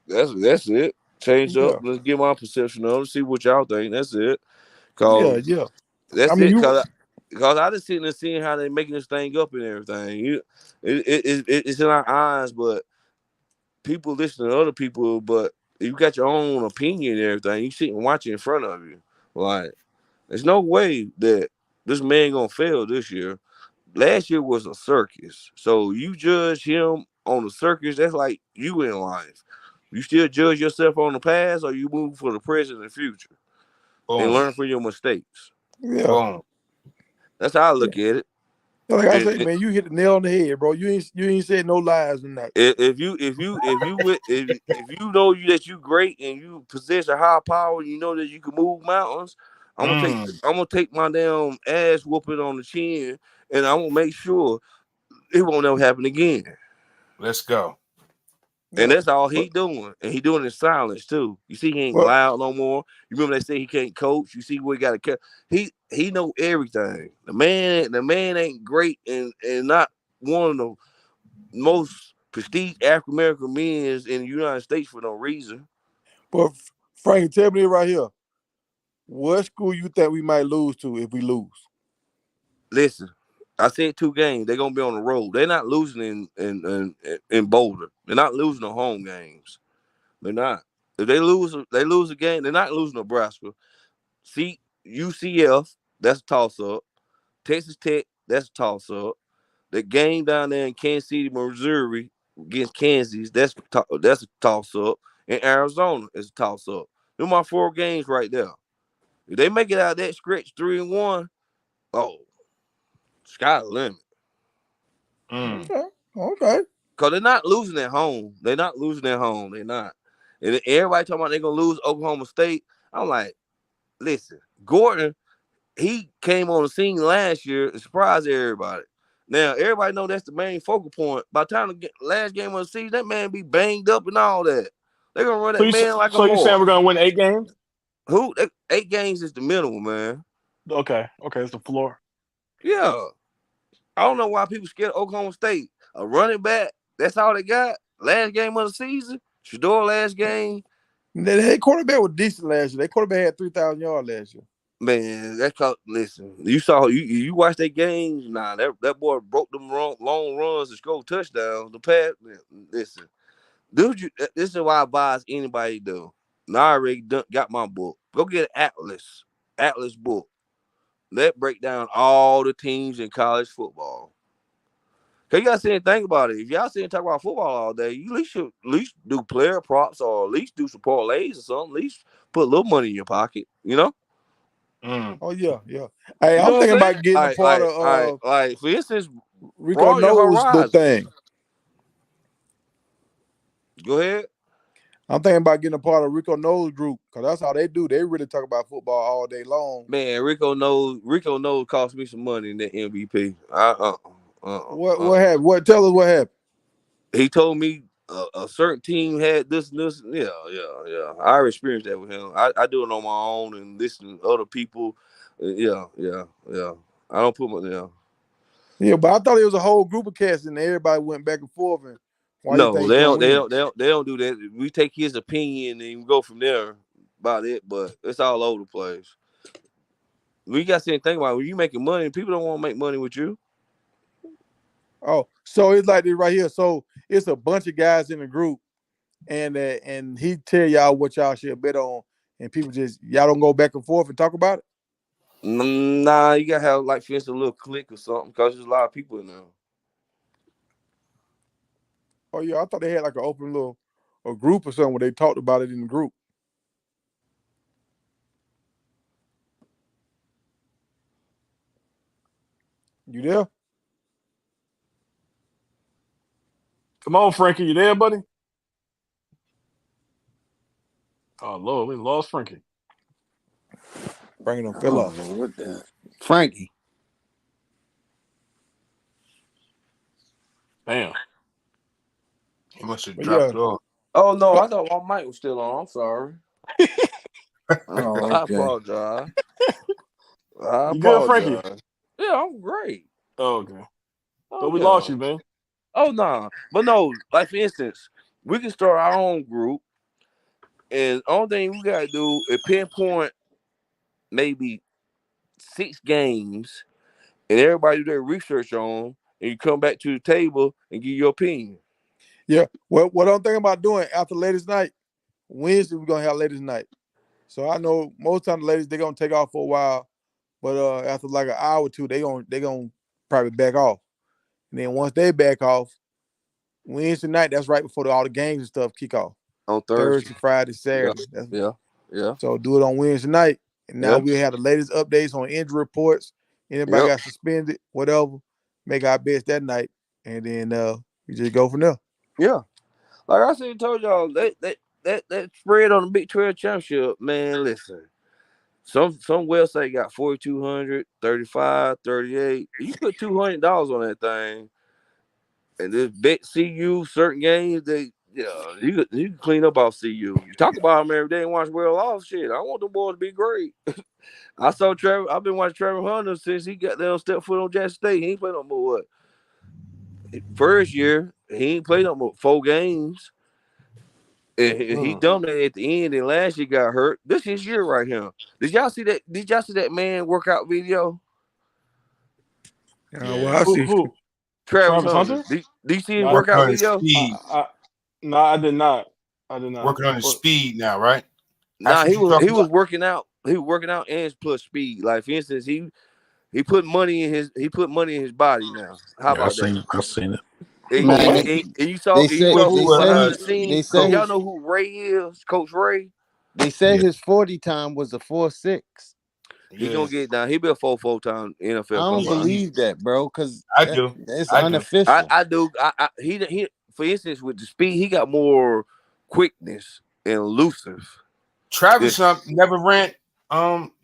That's it. Change up. Let's get my perception of it. See what y'all think. That's it. Yeah. That's it. Because I just sitting there seeing how they making this thing up and everything. It's in our eyes, but people listen to other people. But you got your own opinion and everything. You sit and watch it in front of you. Like, there's no way that this man gonna fail this year. Last year was a circus. So you judge him on the circus, that's like you in life. You still judge yourself on the past, or you move for the present and future and learn from your mistakes. Yeah. Boom. That's how I look at it. Like I say, man, you hit the nail on the head, bro. You ain't said no lies tonight. If you know that you great and you possess a high power, you know that you can move mountains. I'm gonna take my damn ass whooping on the chin, and I'm gonna make sure it won't ever happen again. Let's go. And that's all he doing. And he doing it in silence too. You see, he ain't loud no more. You remember they say he can't coach. You see where he got to cut. He know everything. The man ain't great and not one of the most prestige African American men in the United States for no reason. But Frank, tell me right here. What school you think we might lose to if we lose? Listen, I said 2 games. They're gonna be on the road. They're not losing in Boulder. They're not losing the home games. They're not. If they lose a game. They're not losing Nebraska. See, UCF, that's a toss-up. Texas Tech, that's a toss-up. The game down there in Kansas City, Missouri against Kansas, that's a toss-up. And Arizona is a toss-up. They're my 4 games right there. If they make it out of that stretch 3-1, sky the limit. Okay. Because they're not losing at home. They're not. And everybody talking about they're going to lose Oklahoma State. I'm like, listen, Gordon, he came on the scene last year and surprised everybody. Now, everybody know that's the main focal point. By the time the last game of the season, that man be banged up and all that. They're going to run that man like a So you saying we're going to win 8 games? 8 games is the minimum, man. Okay, it's the floor. Yeah. I don't know why people scared of Oklahoma State. A running back, that's all they got. Last game of the season, Shador last game. Their quarterback was decent last year. Their quarterback had 3,000 yards last year. Man, listen, you saw you watched their games. Nah, that boy broke them long runs and scored touchdowns. The pass, listen, dude, this is why I advise anybody to do. Now I already got my book. Go get an Atlas book. That break down all the teams in college football. Cause you gotta sit and think about it. If y'all sit and talk about football all day, you at least do player props or at least do some parlays or something. At least put a little money in your pocket, you know? Oh yeah. Hey, I'm thinking about getting a part of like for instance, Rico knows the thing. Go ahead. I'm thinking about getting a part of Rico knows group because that's how they do. They really talk about football all day long. Man, Rico knows cost me some money in that MVP. What happened? Tell us what happened. He told me a certain team had this and this. Yeah. I already experienced that with him. I do it on my own and listen to other people. Yeah. I don't put my Yeah, but I thought it was a whole group of cats and everybody went back and forth. And no, they don't do that. We take his opinion and we go from there about it. But it's all over the place. We got to think about it. When you making money, people don't want to make money with you. Oh, so it's like this right here. So it's a bunch of guys in the group, and he tell y'all what y'all should bet on, and people y'all don't go back and forth and talk about it. Nah, you gotta have like for instance a little clique or something because there's a lot of people in there. Oh yeah, I thought they had like an open little a group or something where they talked about it in the group. You there? Come on, Frankie, you there, buddy? Oh Lord, we lost Frankie. Bringing them fill up. What the Frankie? Damn. He must have But dropped yeah. off. Oh no, Oh, I thought my mic was still on. I'm sorry. Oh, I okay. apologize. I You good, Frankie? apologize. Yeah, I'm great. Oh, okay. Oh But we yeah. lost you, man. Oh no, but no. Like for instance, we can start our own group, and only thing we gotta do is pinpoint maybe 6 games, and everybody do their research on, and you come back to the table and give your opinion. yeah. Well, what I'm thinking about doing after ladies' night, Wednesday we're gonna have ladies' night. So I know most time the ladies they're gonna take off for a while, but after like an hour or two, they gonna probably back off. And then once they back off, Wednesday night, that's right before all the games and stuff kick off. On Thursday, Friday, Yeah, Saturday. yeah. So do it on Wednesday night. And now Yep. we'll have the latest updates on injury reports. Anybody got suspended, whatever. Make our bets that night. And then we just go from there. Yeah. Like I said, told y'all that spread on the Big 12 championship, man. Listen, some website got 4,200, 35, 38. You put $200 on that thing, and this bet CU certain games you can clean up off CU. You talk about them every day and watch well off shit. I want them boys to be great. I saw Trevor. I've been watching Trevor Hunter since he got there on step foot on Jackson State. He ain't played no more. What? First year he ain't played no more 4 games. And he dominated at the end, and last year got hurt. This is his year right here. Did y'all see that? Did y'all see that man workout video? Well, I see. Who? Travis Travis Hunter. Hunter? Did you see his No, Working workout on his video? speed. No, I did not. I did not. Working on his What? speed now, right? Nah, That's what you talking was about? working out. He was working out and plus speed. Like for instance, he put money in his body now. How Yeah, about that? I seen it. Man, And you saw they said who they was said behind he the scenes. they said Y'all his know who Ray is, Coach Ray. they said Yeah. his 40 time was a 4.6. He Yeah, gonna get down. He'll be a 4 time I NFL don't combine. believe that, bro, because I do. it's I do. unofficial. I do. He for instance with the speed, he got more quickness and elusive. Travis never ran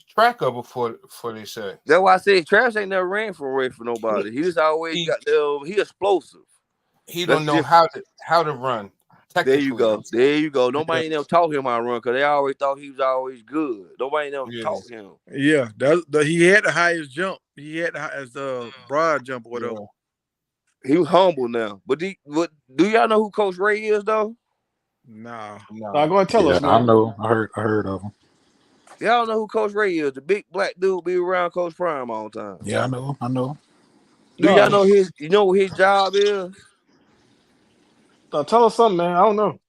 track up before they said. That's why I said Travis ain't never ran for away for nobody. He just always He got the he explosive. don't know Different. how to run There you technically. go. There you go. Yeah. Nobody never taught him how to run because they always thought he was always good. Nobody never Yeah. taught him. Yeah, he had the highest jump. He had the highest broad jump or whatever. Yeah. He was humble now. But do y'all know who Coach Ray is though? Nah. Go ahead and tell us, I man. know. I heard of him. Y'all know who Coach Ray is? The big black dude be around Coach Prime all the time. Yeah, I know. Do y'all No, know you know what his job is? tell us something, man. I don't know.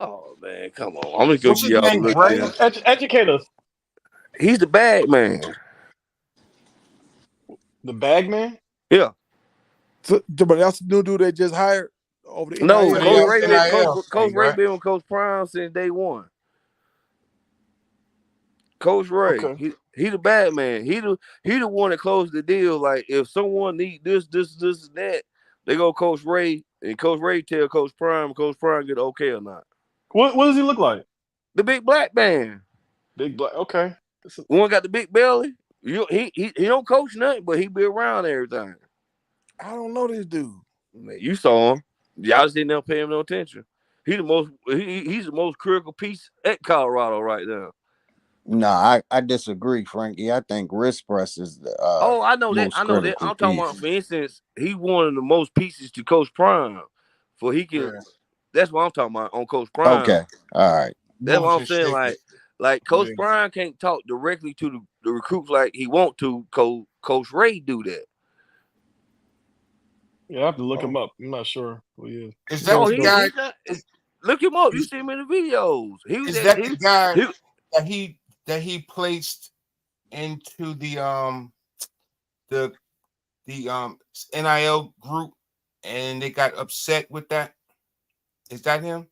Oh man, come on. I'm just gonna What's give his y'all a name? look Ray? here. Educate us. He's the bag man. The bag man? Yeah. So, but that's the new dude they just hired over the No, NIL. Coach NIL Ray thing, Ray right? been with Coach Prime since day one. Coach Ray, Okay. he the bad man. He the one that closed the deal. Like if someone need this, and that, they go Coach Ray, and Coach Ray tell Coach Prime get okay or not. What does he look like? The big black man. Big black. Okay. One got the big belly. He don't coach nothing, but he be around everything. I don't know this dude. Man, you saw him. Y'all just didn't pay him no attention. He's the most critical piece at Colorado right now. No, I disagree, Frankie. I think wrist press is the Oh, I know that. most I know that. critical I'm talking about, piece. for instance, he one of the most pieces to Coach Prime. For he can. Yeah. That's what I'm talking about on Coach Prime. Okay, all right. That's what I'm Moving saying. shape. Like Coach Yeah. Prime can't talk directly to the recruits like he want to. Coach Ray do that. Yeah, I have to look him up. I'm not sure who he is. Is that the guy? Look him up. You see him in the videos. Is that the guy that he placed into the NIL group and they got upset with that? Is that him?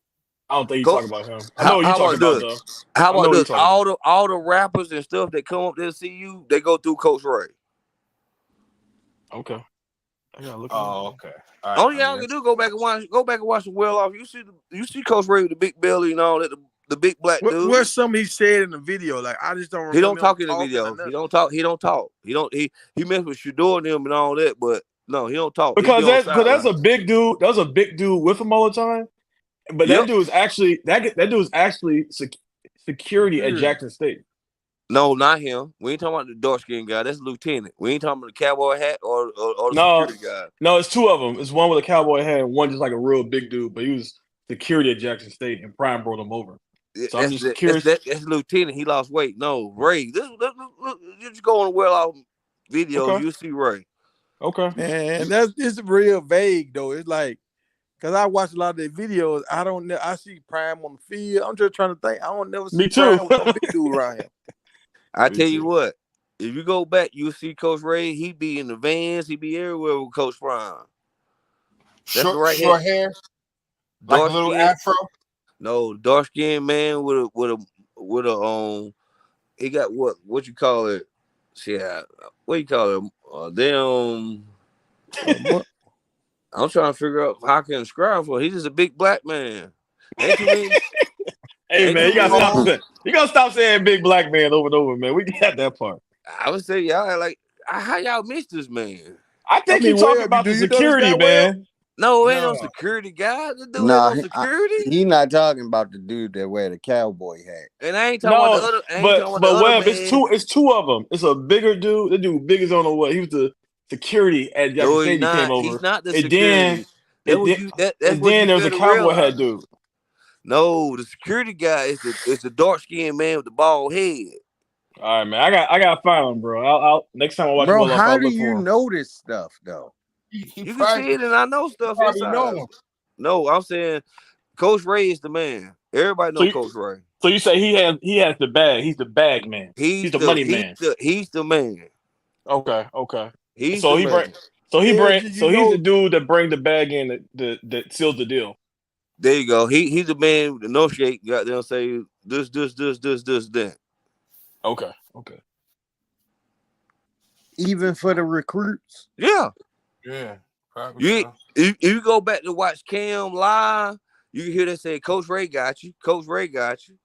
I don't think you Go. talking about him. I know what you How talking about about this? though. How I know about what you this? talking about. All the rappers and stuff that come up there to see you, they go through Coach Ray. Okay. I gotta look him up. Oh, okay. All right. All I mean, y'all can do go back and watch the Well Off. You see Coach Ray with the big belly and all that, the big black dude. Where's something he said in the video? Like I just don't remember. He don't talk in him the talking or video. nothing. He don't talk. He messed with Shador and them and all that, but no, he don't talk. He Because be on that's sideline. a big dude. That was a big dude with him all the time. But that dude is actually that dude is actually security at Jackson State. No, not him. We ain't talking about the dark skinned guy. That's lieutenant. We ain't talking about the cowboy hat or the security guy. No, it's two of them. It's one with a cowboy hat and one just like a real big dude. But he was security at Jackson State, and Prime brought him over. So I'm just curious. That's lieutenant. He lost weight. No, Ray. Look, you just go on the Well Off video. Okay. You'll see Ray. Okay. Man, it's real vague though. It's like, cause I watch a lot of their videos. I don't know. I see Prime on the field. I'm just trying to think. I don't never see Me too. Prime with no big dude around here. I tell you what. If you go back, you'll see Coach Ray. He be in the vans. He be everywhere with Coach Prime. That's short hair, like a little afro. No, dark skinned man with a he got what you call it? Yeah, what you call it? What? I'm trying to figure out how I can describe for. He's just a big black man. Ain't too many. Hey man, you gotta stop saying big black man over and over, man. We got that part. I would say y'all like how y'all missed this man. I think you're talking about the security, man. No, ain't no security guy. The dude ain't no security. He not talking about the dude that wear the cowboy hat. And I ain't talking about the other. But Webb, it's two of them. It's a bigger dude. The dude big as on the what? He was the security at Jackson State. He came over. He's not the and security. Then there was a cowboy hat dude. No, the security guy is the dark skinned man with the bald head. All right, man. I gotta find him, bro. I'll next time I watch. Bro, I'll how look do for you him. know this stuff though? You can see it, and I know stuff inside. No, I'm saying Coach Ray is the man. Everybody knows Coach Ray. So you say he has the bag. He's the bag man. He's the money man. He's the man. Okay. He's so the he man. He's the dude that bring the bag in that seals the deal. There you go. He's the man with the no shake. Got them say this, that. Okay. Even for the recruits. Yeah. Yeah. Probably If you go back to watch Cam live, you can hear they say Coach Ray got you. Coach Ray got you.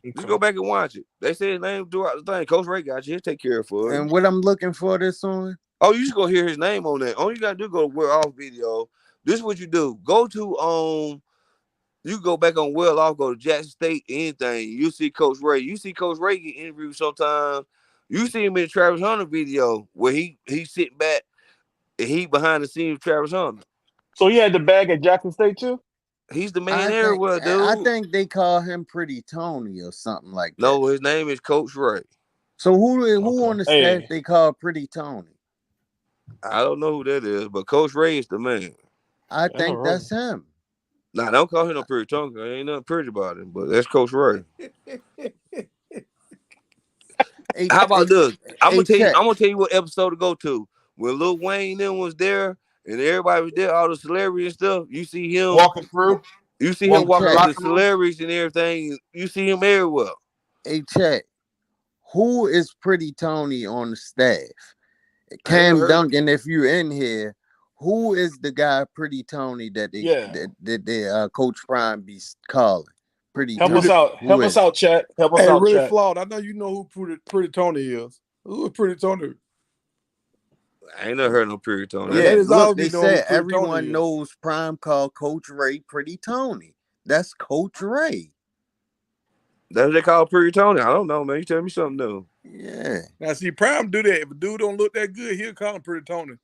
Okay. Just go back and watch it. They say his name throughout the thing. Coach Ray got you. He'll take care of it. And what I'm looking for this on? Oh, you just go hear his name on that. All you gotta do go to Well Off video. This is what you do. Go to you go back on Well Off, go to Jackson State, anything. You see Coach Ray. You see Coach Ray get interviewed sometimes. You see him in the Travis Hunter video where he's sitting back and he behind the scenes of Travis Hunter. So he had the bag at Jackson State too? He's the man everywhere, dude. I think they call him Pretty Tony or something like that. No, his name is Coach Ray. So who on the staff they call Pretty Tony? I don't know who that is, but Coach Ray is the man. I think that's him. Nah, don't call him no Pretty Tony. There ain't nothing pretty about him, but that's Coach Ray. How about this? I'm gonna tell you what episode to go to. When Lil Wayne then was there and everybody was there, all the celebrities and stuff, you see him walking through. You see him walking through the celebrities and everything. You see him everywhere. Hey, Chet, who is Pretty Tony on the staff? Cam Duncan, if you're in here, who is the guy Pretty Tony that Coach Prime be calling? Pretty Help Tony. Help us out, Chat. Help us out, really Chat. flawed. I know you know who Pretty Tony is. Who is Pretty Tony? I ain't never heard no Pretty Tony. Yeah, look, they said everyone knows Prime called Coach Ray Pretty Tony. That's Coach Ray. That's what they call Pretty Tony. I don't know, man. You tell me something new. Yeah. Now see, Prime do that. If a dude don't look that good, he'll call him Pretty Tony.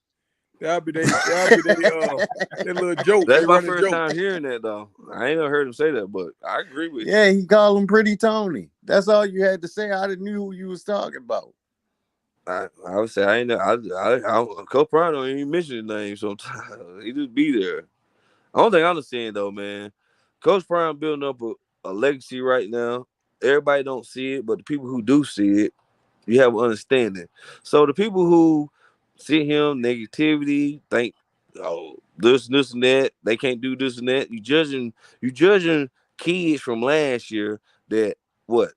That'll be their little joke. That's my first time hearing that, though. I ain't never heard him say that, but I agree with you. Yeah, he called him Pretty Tony. That's all you had to say. I knew who you was talking about. I would say I ain't know. Coach Prime don't even mention his name sometimes. He just be there. The only thing I'm saying though, man, Coach Prime building up a legacy right now. Everybody don't see it, but the people who do see it, you have an understanding. So the people who see him negativity, think oh, this and that. They can't do this and that. You judging kids from last year that what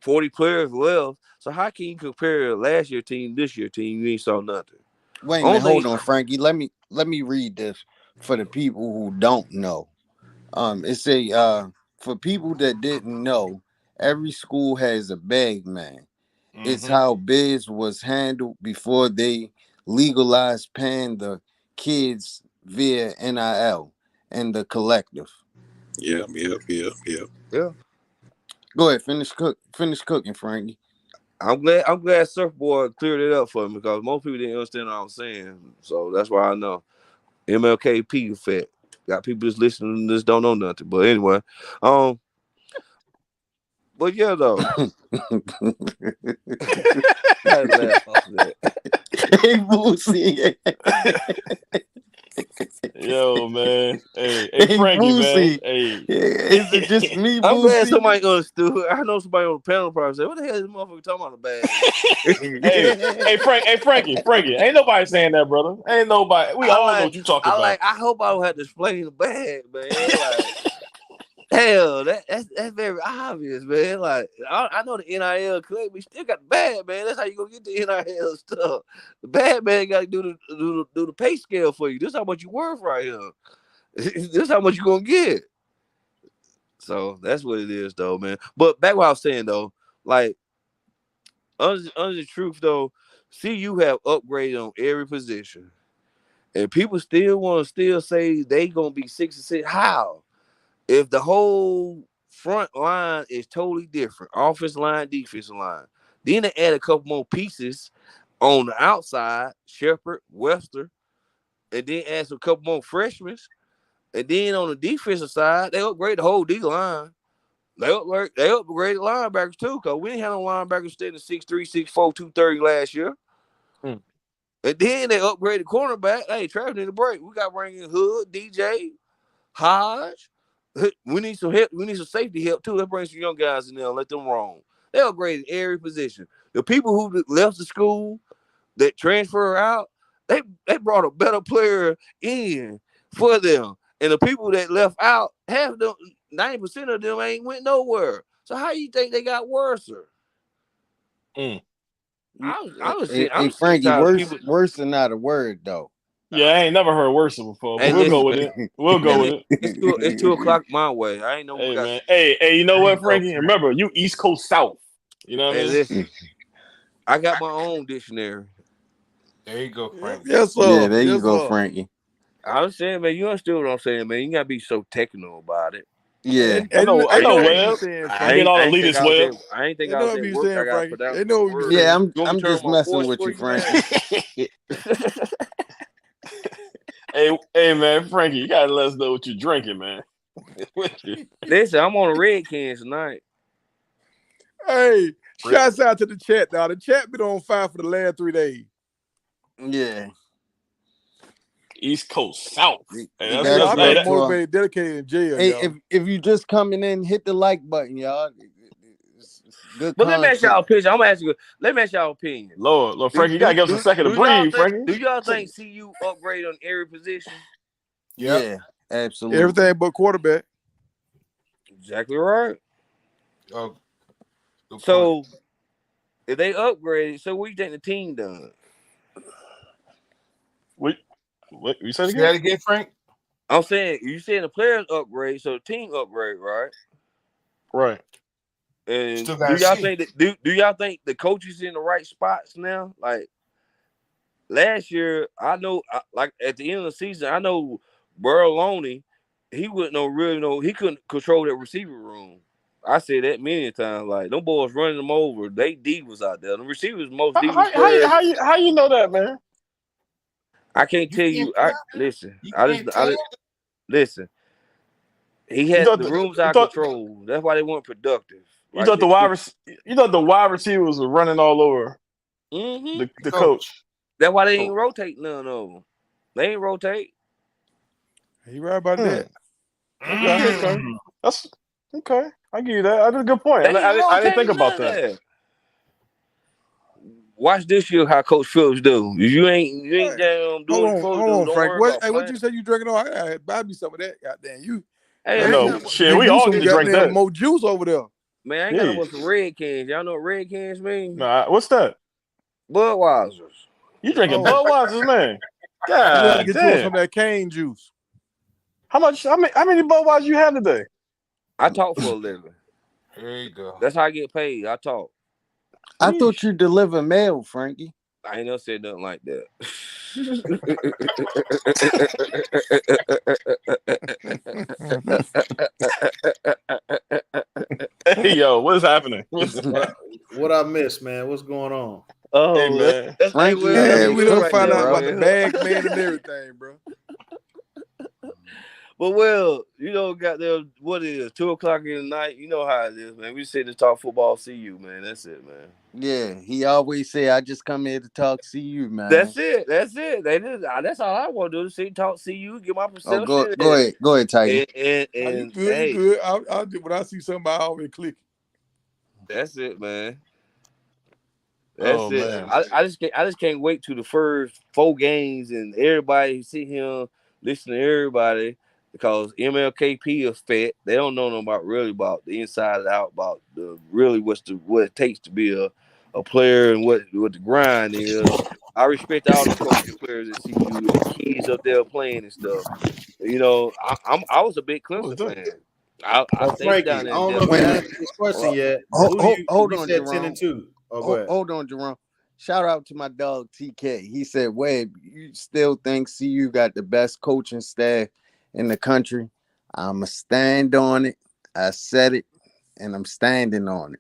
40 players left. So how can you compare last year team this year team? You ain't saw nothing. Wait a minute, hold on, Frankie. Let me read this for the people who don't know. It say for people that didn't know, every school has a bag man. It's how biz was handled before they legalized paying the kids via NIL and the collective. Yeah. Go ahead, finish cooking, Frankie. I'm glad Surfboard cleared it up for me because most people didn't understand what I was saying. So that's why I know. MLKP effect. Got people just listening to this don't know nothing. But anyway, but yeah though. I laugh off that. Hey, Boosie. Yo, man. Hey, Frankie, Boosie. man. Hey. Is it just me, Boosie? I'm glad somebody understood. I know somebody on the panel probably said, what the hell is this motherfucker talking about the bag? hey, Frankie. Ain't nobody saying that, brother. Ain't nobody. We all know what you talking about. I hope I don't have to explain the bag, man. Like, hell, that's very obvious, man. Like, I know the NIL collect, we still got the bad, man. That's how you gonna get the NIL stuff. The bad man got to do the pay scale for you. This is how much you worth right here. This is how much you gonna get. So that's what it is, though, man. But back what I was saying, though, like under the truth, though, CU have upgraded on every position, and people still want to say they gonna be 6-6. How? If the whole front line is totally different, offensive line, defensive line, then they add a couple more pieces on the outside, Shepard, Webster, and then add a couple more freshmen, and then on the defensive side, they upgrade the whole D line. They upgraded linebackers too, because we didn't have no linebackers standing 6'3", 6'4", 230 last year. And then they upgraded cornerback. Hey, Travis need a break. We got to bring in Hood, DJ, Hodge. We need some help. We need some safety help too. Let's bring some young guys in there and let them roam. They upgraded every position. The people who left the school that transfer out, they brought a better player in for them. And the people that left out, half of them, 90% of them ain't went nowhere. So how you think they got worse? Hey, Frankie, worse than not a word though. Yeah, I ain't never heard worse before. But we'll go with it. It's 2 o'clock my way. I ain't know. Hey, man. Hey, you know what, Frankie? Remember, you East Coast South. You know what I mean? Listen, I got my own dictionary. There you go, Frankie. Yes, sir. Yeah, there you go, Frankie. I was saying, man, you understand what I'm saying, man. You gotta be so technical about it. Yeah, I know, Web. I get all elitist Web. I ain't think I was at work. I got put out. Yeah, I'm just messing with you, Frankie. Hey, man, Frankie, you gotta let us know what you're drinking, man. Listen, I'm on a red can tonight. Hey, shouts out to the chat, dog. The chat been on fire for the last 3 days. Yeah. East Coast South. Hey, I've been motivated, dedicated in jail. Hey, if you just coming in, hit the like button, y'all. Good but let me ask y'all opinion. I'm asking you. Let me ask y'all opinion. Lord, Frankie, you gotta give us a second to breathe, Frankie. Do y'all think CU upgrade on every position? Yeah, absolutely. Everything but quarterback. Exactly right. So if they upgraded, so what do you think the team done? What you said again? Say that again, Frank? I'm saying you saying the players upgrade, so the team upgrade, right? Right. And do y'all think the coaches in the right spots now? Like last year, I know, like at the end of the season, I know Burrow Loney, he wouldn't know he couldn't control that receiver room. I said that many times. Like them boys running them over, they divas out there. The receivers most divas. How you know that, man? I can't tell you. Listen. Listen. He had the rooms out of control. That's why they weren't productive. You thought the wide receivers were running all over the coach. That's why they ain't rotate none of them. They ain't rotate. You right about that? Okay. That's okay. I give you that. That's a good point. I didn't think about that. watch this year how Coach Phillips do. If you ain't damn doing what you're supposed to Hold do, on, don't Frank. worry What? about Hey, what playing. you said you drinking on? I gotta buy me some of that. Goddamn, you. Hey, Man, No, shit, we you all some need to drink goddamn that. more juice over there. Man, I ain't got no more Jeez. some red cans. Y'all know what red cans mean? Nah, what's that? Budweisers. You drinking Oh, Budweisers, man? you gotta God get you on damn. some of that cane juice. How many Budweisers you have today? I talk for a living. There you go. That's how I get paid. I talk. I thought you deliver mail, Frankie. I ain't never said nothing like that. Hey, yo, what is happening? What I missed, man? What's going on? Oh, Hey, man. that's Frankie, well, yeah, that's Yeah, you we good done right find there, out about the man. bag man and everything, bro. But well, you know, got there. What it is 2:00 in the night. You know how it is, man. We sit to talk football. See you, man. That's it, man. Yeah, he always say, "I just come here to talk CU, man." That's it. That's it. That's all I want to do. Sit, talk, see you, get my Oh, perception. go ahead, Tiger. And Nah, you good, hey, you good. I'll do when I see somebody, I always click. that's it, man. Oh, That's it. man. I just can't wait to the first 4 games and everybody sit here listen to everybody because MLKP is fat. They don't know really about the inside and out about the really what it takes to be a player and what the grind is. I respect all the coaches, players at CU and the kids up there playing and stuff. You know, I was a big Clemson fan. I stayed Frankie, down I there. don't know if Wait you a minute. answered this question yet, but Hold you on, said Jerome. 10-2. Oh, go ahead. Hold on, Jerome. Shout out to my dog TK. He said, "Wade, you still think CU got the best coaching staff in the country?" I'ma stand on it. I said it, and I'm standing on it.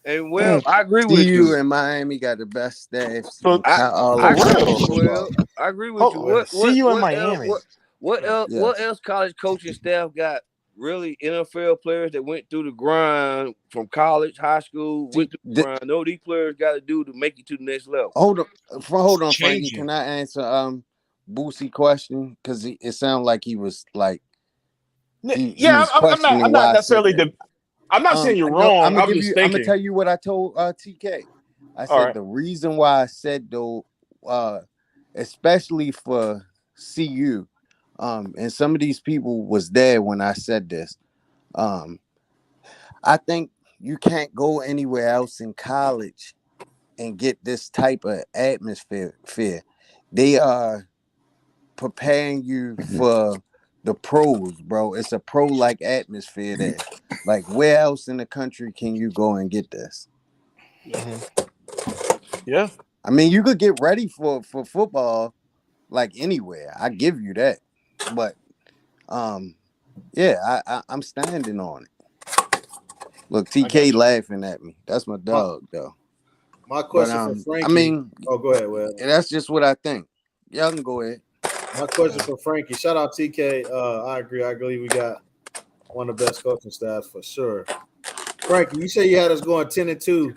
And well, I agree with CU you. and Miami got the best staffs So, in I all I of agree for with real? college you. football. Well, I agree with you. Oh, see you in Miami. Yes. What else college coaching staff got really NFL players that went through the grind from college, high school, See, went through the grind. Know these players got to do to make it to the next level. hold on, Frankie. Changing. Can I answer Boosie question? Because it sounded like he was like he was questioning I'm not why I said necessarily that. I'm not saying you're No, wrong. I'm just I'm gonna thinking. tell you what I told TK. I All said right. the reason why I said though, especially for CU, and some of these people was there when I said this. I think you can't go anywhere else in college and get this type of atmosphere. They are preparing you for the pros, bro. It's a pro-like atmosphere there. Like, where else in the country can you go and get this? Yeah. I mean, you could get ready for football like anywhere. I give you that. But yeah, I'm standing on it. Look, TK laughing at me. That's my dog, though. My But question for Frankie. I mean, go ahead, Will. that's just what I think. Y'all can go ahead. My question for Frankie. Shout out TK. I agree. I believe we got one of the best coaching staffs for sure. Frankie, you say you had us going 10-2.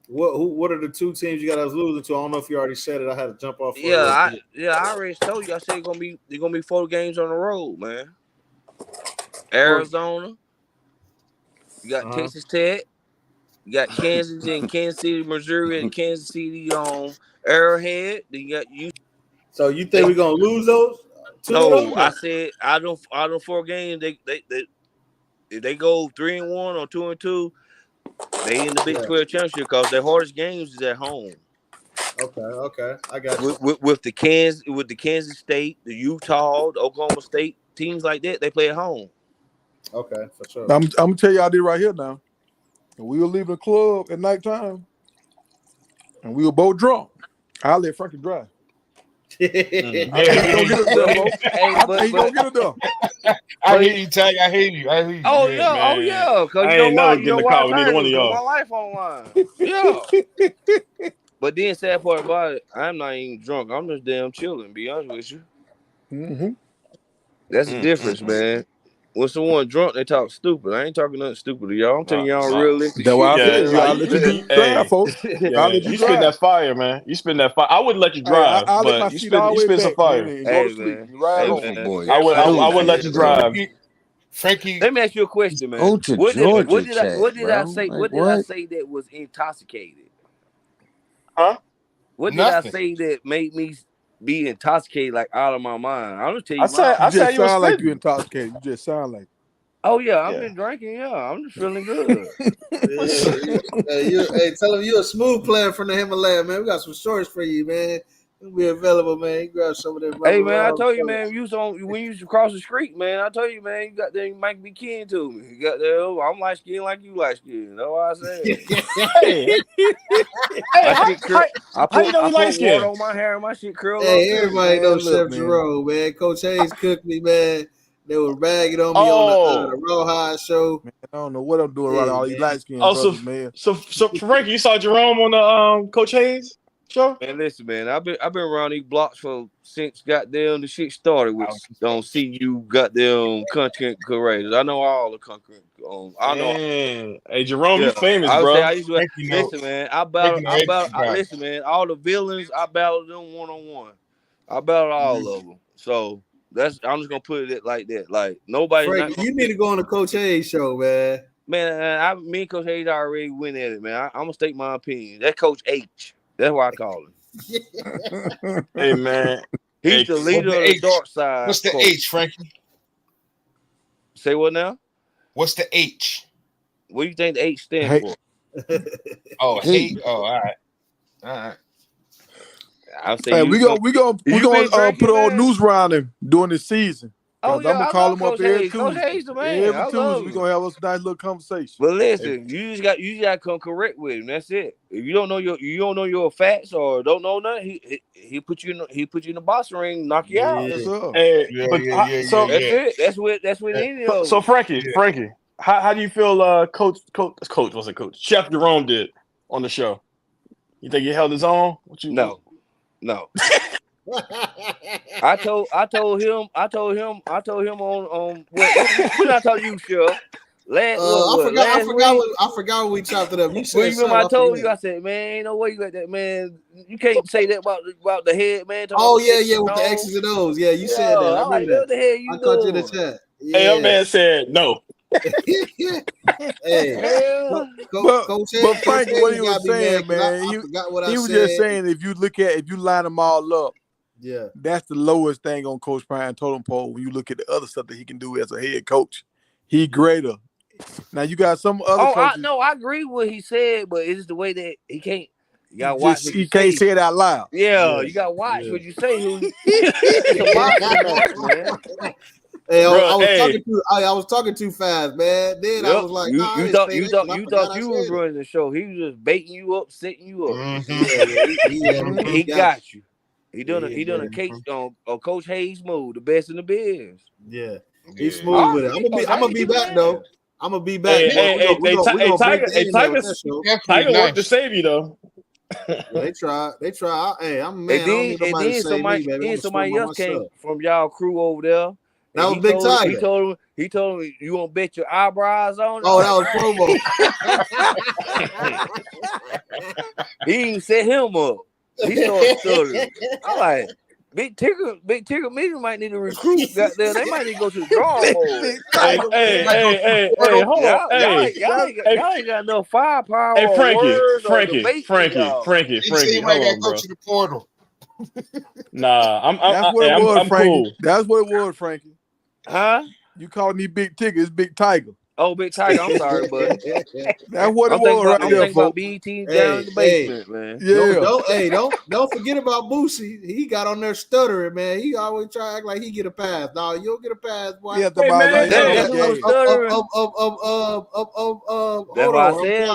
What are the 2 teams you got us losing to? I don't know if you already said it. I had to jump off. I already told you. I said they're gonna be 4 games on the road, man. Arizona, you got Texas Tech, you got Kansas and Kansas City, Missouri, and Kansas City on Arrowhead. Then you got you. So you think we're gonna lose those? 2 of No, them? I said out of 4 games, they if they go 3-1 or 2-2, they in the Big 12 championship because their hardest games is at home. Okay, I got you. With the Kansas State, the Utah, the Oklahoma State teams like that, they play at home. Okay, for sure. I'm gonna tell you I did right here now. We were leaving the club at nighttime, and we were both drunk. I let Frankie drive. Yeah. He gonna get us there, folks. He gonna get us there. I hear you, Tag. I hear you. Oh Yeah, yeah, man. oh yeah. Because I you know ain't why? never You get know in the why? car with neither one of y'all. My life online. Yeah. But then sad part about it, I'm not even drunk. I'm just damn chilling. Be honest with you. Mm-hmm. That's the difference, man. When someone drunk, they talk stupid. I ain't talking nothing stupid to y'all. I'm telling y'all realistic That's shit. why I said Yeah, I'll let you drive, folks. I'll let you you spit drive. that fire, man. You spit that fire. I wouldn't let you Hey, drive, I'll let my but you seat all the way spit some back, man, fire. and go to sleep. Man. You ride home. Beautiful boy. I Stupid, would let you drive. Frankie. Let me ask you a question, man. Go to What Georgia, did I say? bro. What Like, did I say that was intoxicated? Huh? What did I Nothing. say that made me be intoxicated, like out of my mind? I'm just tell you. I said You just you was sound like you spitting. intoxicated. You just sound like. Oh yeah, I've Yeah. been drinking. Yeah, I'm just feeling good. Hey, tell him you're a smooth player from the Himalaya, man. We got some shorts for you, man. It'll be available, man. You grab some of them. Hey man, I told you, man, when you cross the street, man. I told you, man, you got there, you might be kin to me. You got there, I'm light skinned like you light skinned. That's what I said. Hey, how you know you light water skin? on my hair and my shit curl up. Hey, everybody man, knows look, Chef Jerome, man. Coach Hayes cooked me, man. They were ragging on me on the Rawhide show. Man, I don't know what I'm doing right all these light skinned brothers, man. So Frankie, you saw Jerome on the Coach Hayes show? Man, listen, man, I've been around these blocks since goddamn the shit started with don't see you goddamn content creators. I know all the content. I know. Hey, Jerome, you famous, bro. I used to listen, man. Listen, man. All the villains, I battled them 1-on-1. I battled all of them. So I'm just gonna put it like that. Like nobody. Frankie, you need to go on the Coach Hayes show, man. Man, me and Coach Hayes already went at it, man. I'm gonna state my opinion. That's Coach H. That's what I call him. Hey man, he's the leader of the dark side. What's the H, Frankie? Say what now? What's the H? What do you think the H stands for? Oh, hate. Oh, all right. I'll say hey, we gonna put on news round him during this season. Oh yeah, I'm gonna call him up every Tuesday. Coach Hayes, the man. Every Tuesday we gonna have a nice little conversation. But listen, you just got to come correct with him. That's it. If you don't know your facts or don't know nothing, he put you in the boxing ring, knock you out. Hey, so that's it. That's what any of. So Frankie, how do you feel? Coach, what's it? Coach Chef Jerome did on the show. You think he held his own? No. I told him on what I told you, Chef. I forgot when we chopped it up. You said I told you. I said, man, ain't no way you got that, man. You can't say that about the head, man. With the X's and O's. Yeah, you said that. I remember that. What the hell you doing? Caught you in the chat. Yeah. Hey, your man said no. But Frank, what he was saying, man, he was just saying if you line them all up, yeah, that's the lowest thing on Coach Prime totem pole. When you look at the other stuff that he can do as a head coach, he greater. Now you got some other coaches. I agree with what he said, but it's the way that he can't. You gotta watch. He can't say it out loud. Yeah, you gotta watch what you say. It's a boxing match, man. Hey, I was talking too fast, man. Then I was like, you thought you was running the show. He was just baiting you up, setting you up. Mm-hmm. He got you. He done a case on Coach Hayes mode, the best in the biz. Yeah, he's smooth with it. I'm gonna be back though. I'm gonna be back. Hey, Tiger worked to save you though. They try. Hey, I'm man. And then somebody else came from y'all crew over there. That was Big Tiger. He told me you want to bet your eyebrows on it. Oh, that was promo. He even set him up. He started stuttering. I'm like, BigTigerMedia might need to recruit. Goddamn, they might need to go to the drawing board. Hey, hold on. Y'all ain't got enough firepower. Hey, Frankie. You might gotta go to the portal. Nah, that's what it was, Frankie. Cool. That's what it was, Frankie. Huh? You calling me Big Tigger? It's Big Tiger. Oh, Big Tiger. I'm sorry, buddy. That's what it was right there, folks. About BET down in the basement, man. Yeah. Don't forget about Boosie. He got on there stuttering, man. He always try to act like he get a pass. No, you don't get a pass, boy. Yeah, that's what I said,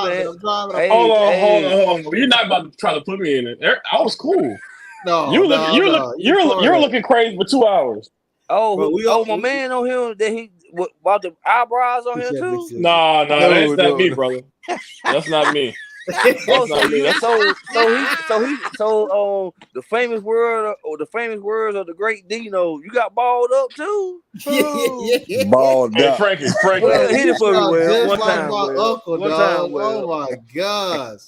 man. Hold on. You're not about to try to put me in it. I was cool. No, you're looking crazy for 2 hours. Oh, my man on him that he about the eyebrows on him too. No, that's not me, brother. That's not me. So the famous words of the great Dino, you got balled up too. Balled up. Frankie. Well, hit it for me, Will. One time, oh my gosh.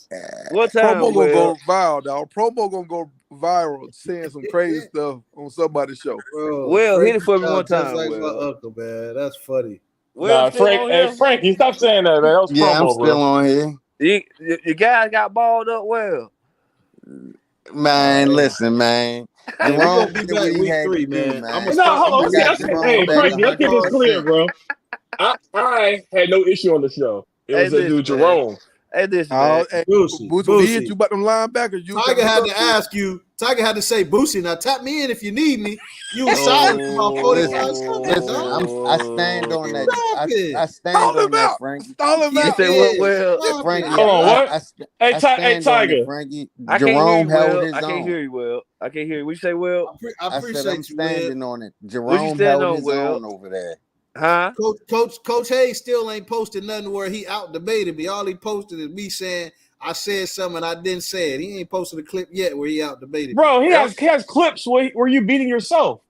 One time, Promo gonna go viral, dog. Promo gonna go viral, saying some crazy stuff on somebody's show. Well, hit it for me one time. Like my uncle, man. That's funny. Frankie, stop saying that, man. That was promo, I'm still on here. The guys got balled up well. Man, listen, man. Hey, we Jerome gonna be did what back he week had 3, to do, man. I'm man. gonna No, start. hold I'm on. gonna We See, let. got hey, Jerome I'm back gonna Frankie, let's get this clear, 100%. bro. I had no issue on the show. It Hey, was that dude listen, man. Jerome. Hey, listen, man. Oh, hey, Boosie. Boots, when he hit you about them linebackers, you kind Tiger of had to stuck with. ask you. Tiger had to say, Boosie, now tap me in if you need me. You was silent for about 45 seconds, Listen, dog. I stand on that. Stop it. I stand Stall on him that, out. Frankie. Stall him You out. say what? Yeah, Well, stop Frankie, it. Hold on, what? I Hey, stand on it, Tiger. Frankie. I can't hear Jerome you, held Will. his I can't own. hear you, Will. I can't hear you. What you say, Will? I I said I'm appreciate you, Will. standing on it. What you Jerome standing held on, his Will? own over there. Huh? Coach Hayes still ain't posted nothing where he out debated me. All he posted is me saying I said something and I didn't say it. He ain't posted a clip yet where he out debated me. Bro, he has clips where you beating yourself.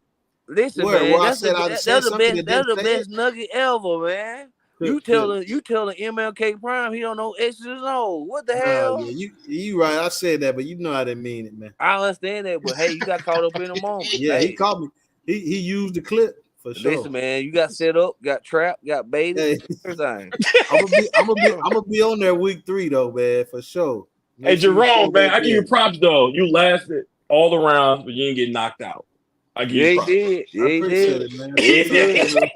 Listen, Where man, I that's said I said the something best. and That's didn't the say best nugget ever, man. You telling MLK Prime he don't know X's and O's. What the it. hell? Yeah, you right. I said that, but you know I didn't mean it, man. I understand that, but hey, you got caught up in the moment. Yeah, he Hey, called me. He used the clip for sure. listen, man, you got set up, got trapped, got baited, Hey, everything. I'm gonna be on there week 3 though, man, for sure. Hey, Make sure you Jerome, pull man, back I give you in. props though. You lasted all the rounds, but you didn't get knocked out. I give Yeah, you he props. did. I Yeah, he appreciate did. it, man. Yeah, he did. Sometimes,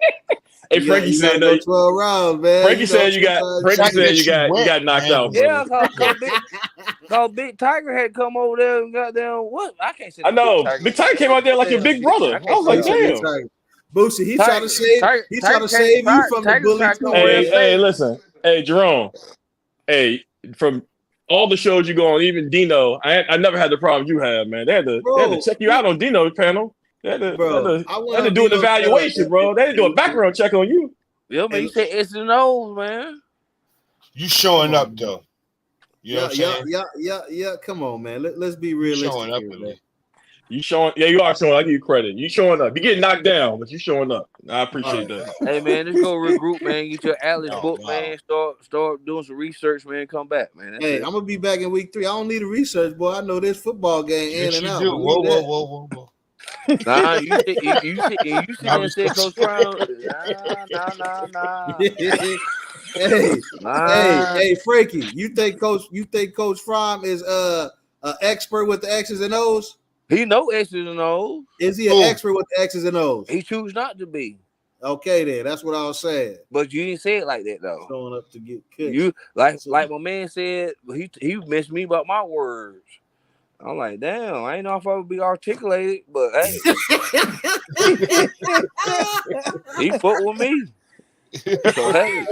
Hey, Frankie you gotta said go that. 12 rounds, man. Frankie You know, said you got. sometimes Frankie Trying to said get you you wet, got knocked man. out, bro. Yeah, cause Big Tiger had come over there and got down. What? I can't say I no Big know. Tiger. Big Tiger came out there What like the your hell big shit? brother. I I can't was say like, Appreciate nothing. it, damn. Tiger. Boosie, he trying to Tiger save you from the bully tried to too, come over there Hey, and man. hey, say, listen. Hey, Jerome. Hey, from all the shows you go on, even Dino, I never had the problem you have, man. They had to Bro, check you out on Dino's panel. They had I went to on do an Dino's channel evaluation, bro. They had to do a background check on you. yeah, man, you said X's and O's, man. You showing up though. You know what I'm saying? Yeah. Come on, man. Let's be You realistic showing up here, at man. least. You showing, yeah, you are showing. I give you credit. You showing up. You getting knocked down, but you showing up. I appreciate that. Hey, man, let's go regroup, man. Get your Atlas Oh book, wow. man. Start doing some research, man. Come back, man. That's Hey, it. I'm gonna be back in week 3. I don't need a research, boy. I know this football game in Yes, and you out. do. Believe that. Whoa. Nah, you sit Nah, there and say Coach Brown. Nah. Nah. hey, Frankie. You think Coach Fromm is an expert with the X's and O's? He know X's and O's. Is he an expert with the X's and O's? He choose not to be. Okay, then that's what I was saying. But you didn't say it like that though. Showing up to get cooked. You like my man said. He messed me about my words. I'm like, damn, I ain't know if I would be articulated, but hey, he fucked with me. So hey,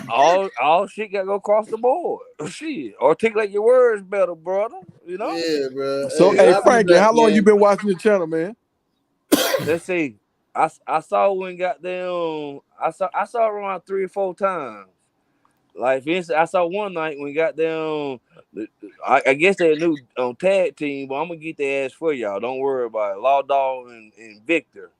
all shit got to go across the board. Shit, articulate your words better, brother. You know. Yeah, bro. So, Hey, hey, I'll be Frankie, back, how long man. you been watching the channel, man? Let's see. I saw when goddamn I saw it around 3 or 4 times. Like for instance, I saw one night when goddamn I guess they're new on tag team, but I'm gonna get their ass for y'all. Don't worry about it. Law Dog and Victor.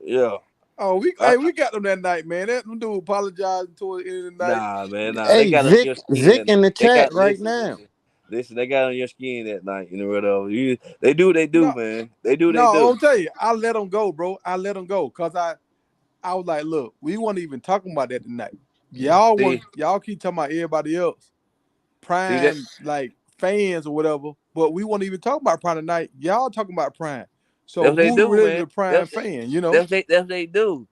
Yeah. Oh, we got them that night, man. That dude apologized toward the end of the night. Nah, man, nah. They Hey, got on your Vic skin. in the They chat got right now. listen, they got on your skin that night, you know whatever. They do what they do, No, man. They do what no, they do. I'll tell you, I let them go, bro. I let them go because I was like, look, we weren't even talking about that tonight. Y'all keep talking about everybody else, Prime, like fans or whatever, but we weren't even talking about Prime tonight. Y'all talking about Prime. So That's what they who do, really man. the Prime fan? You know, That's what they do.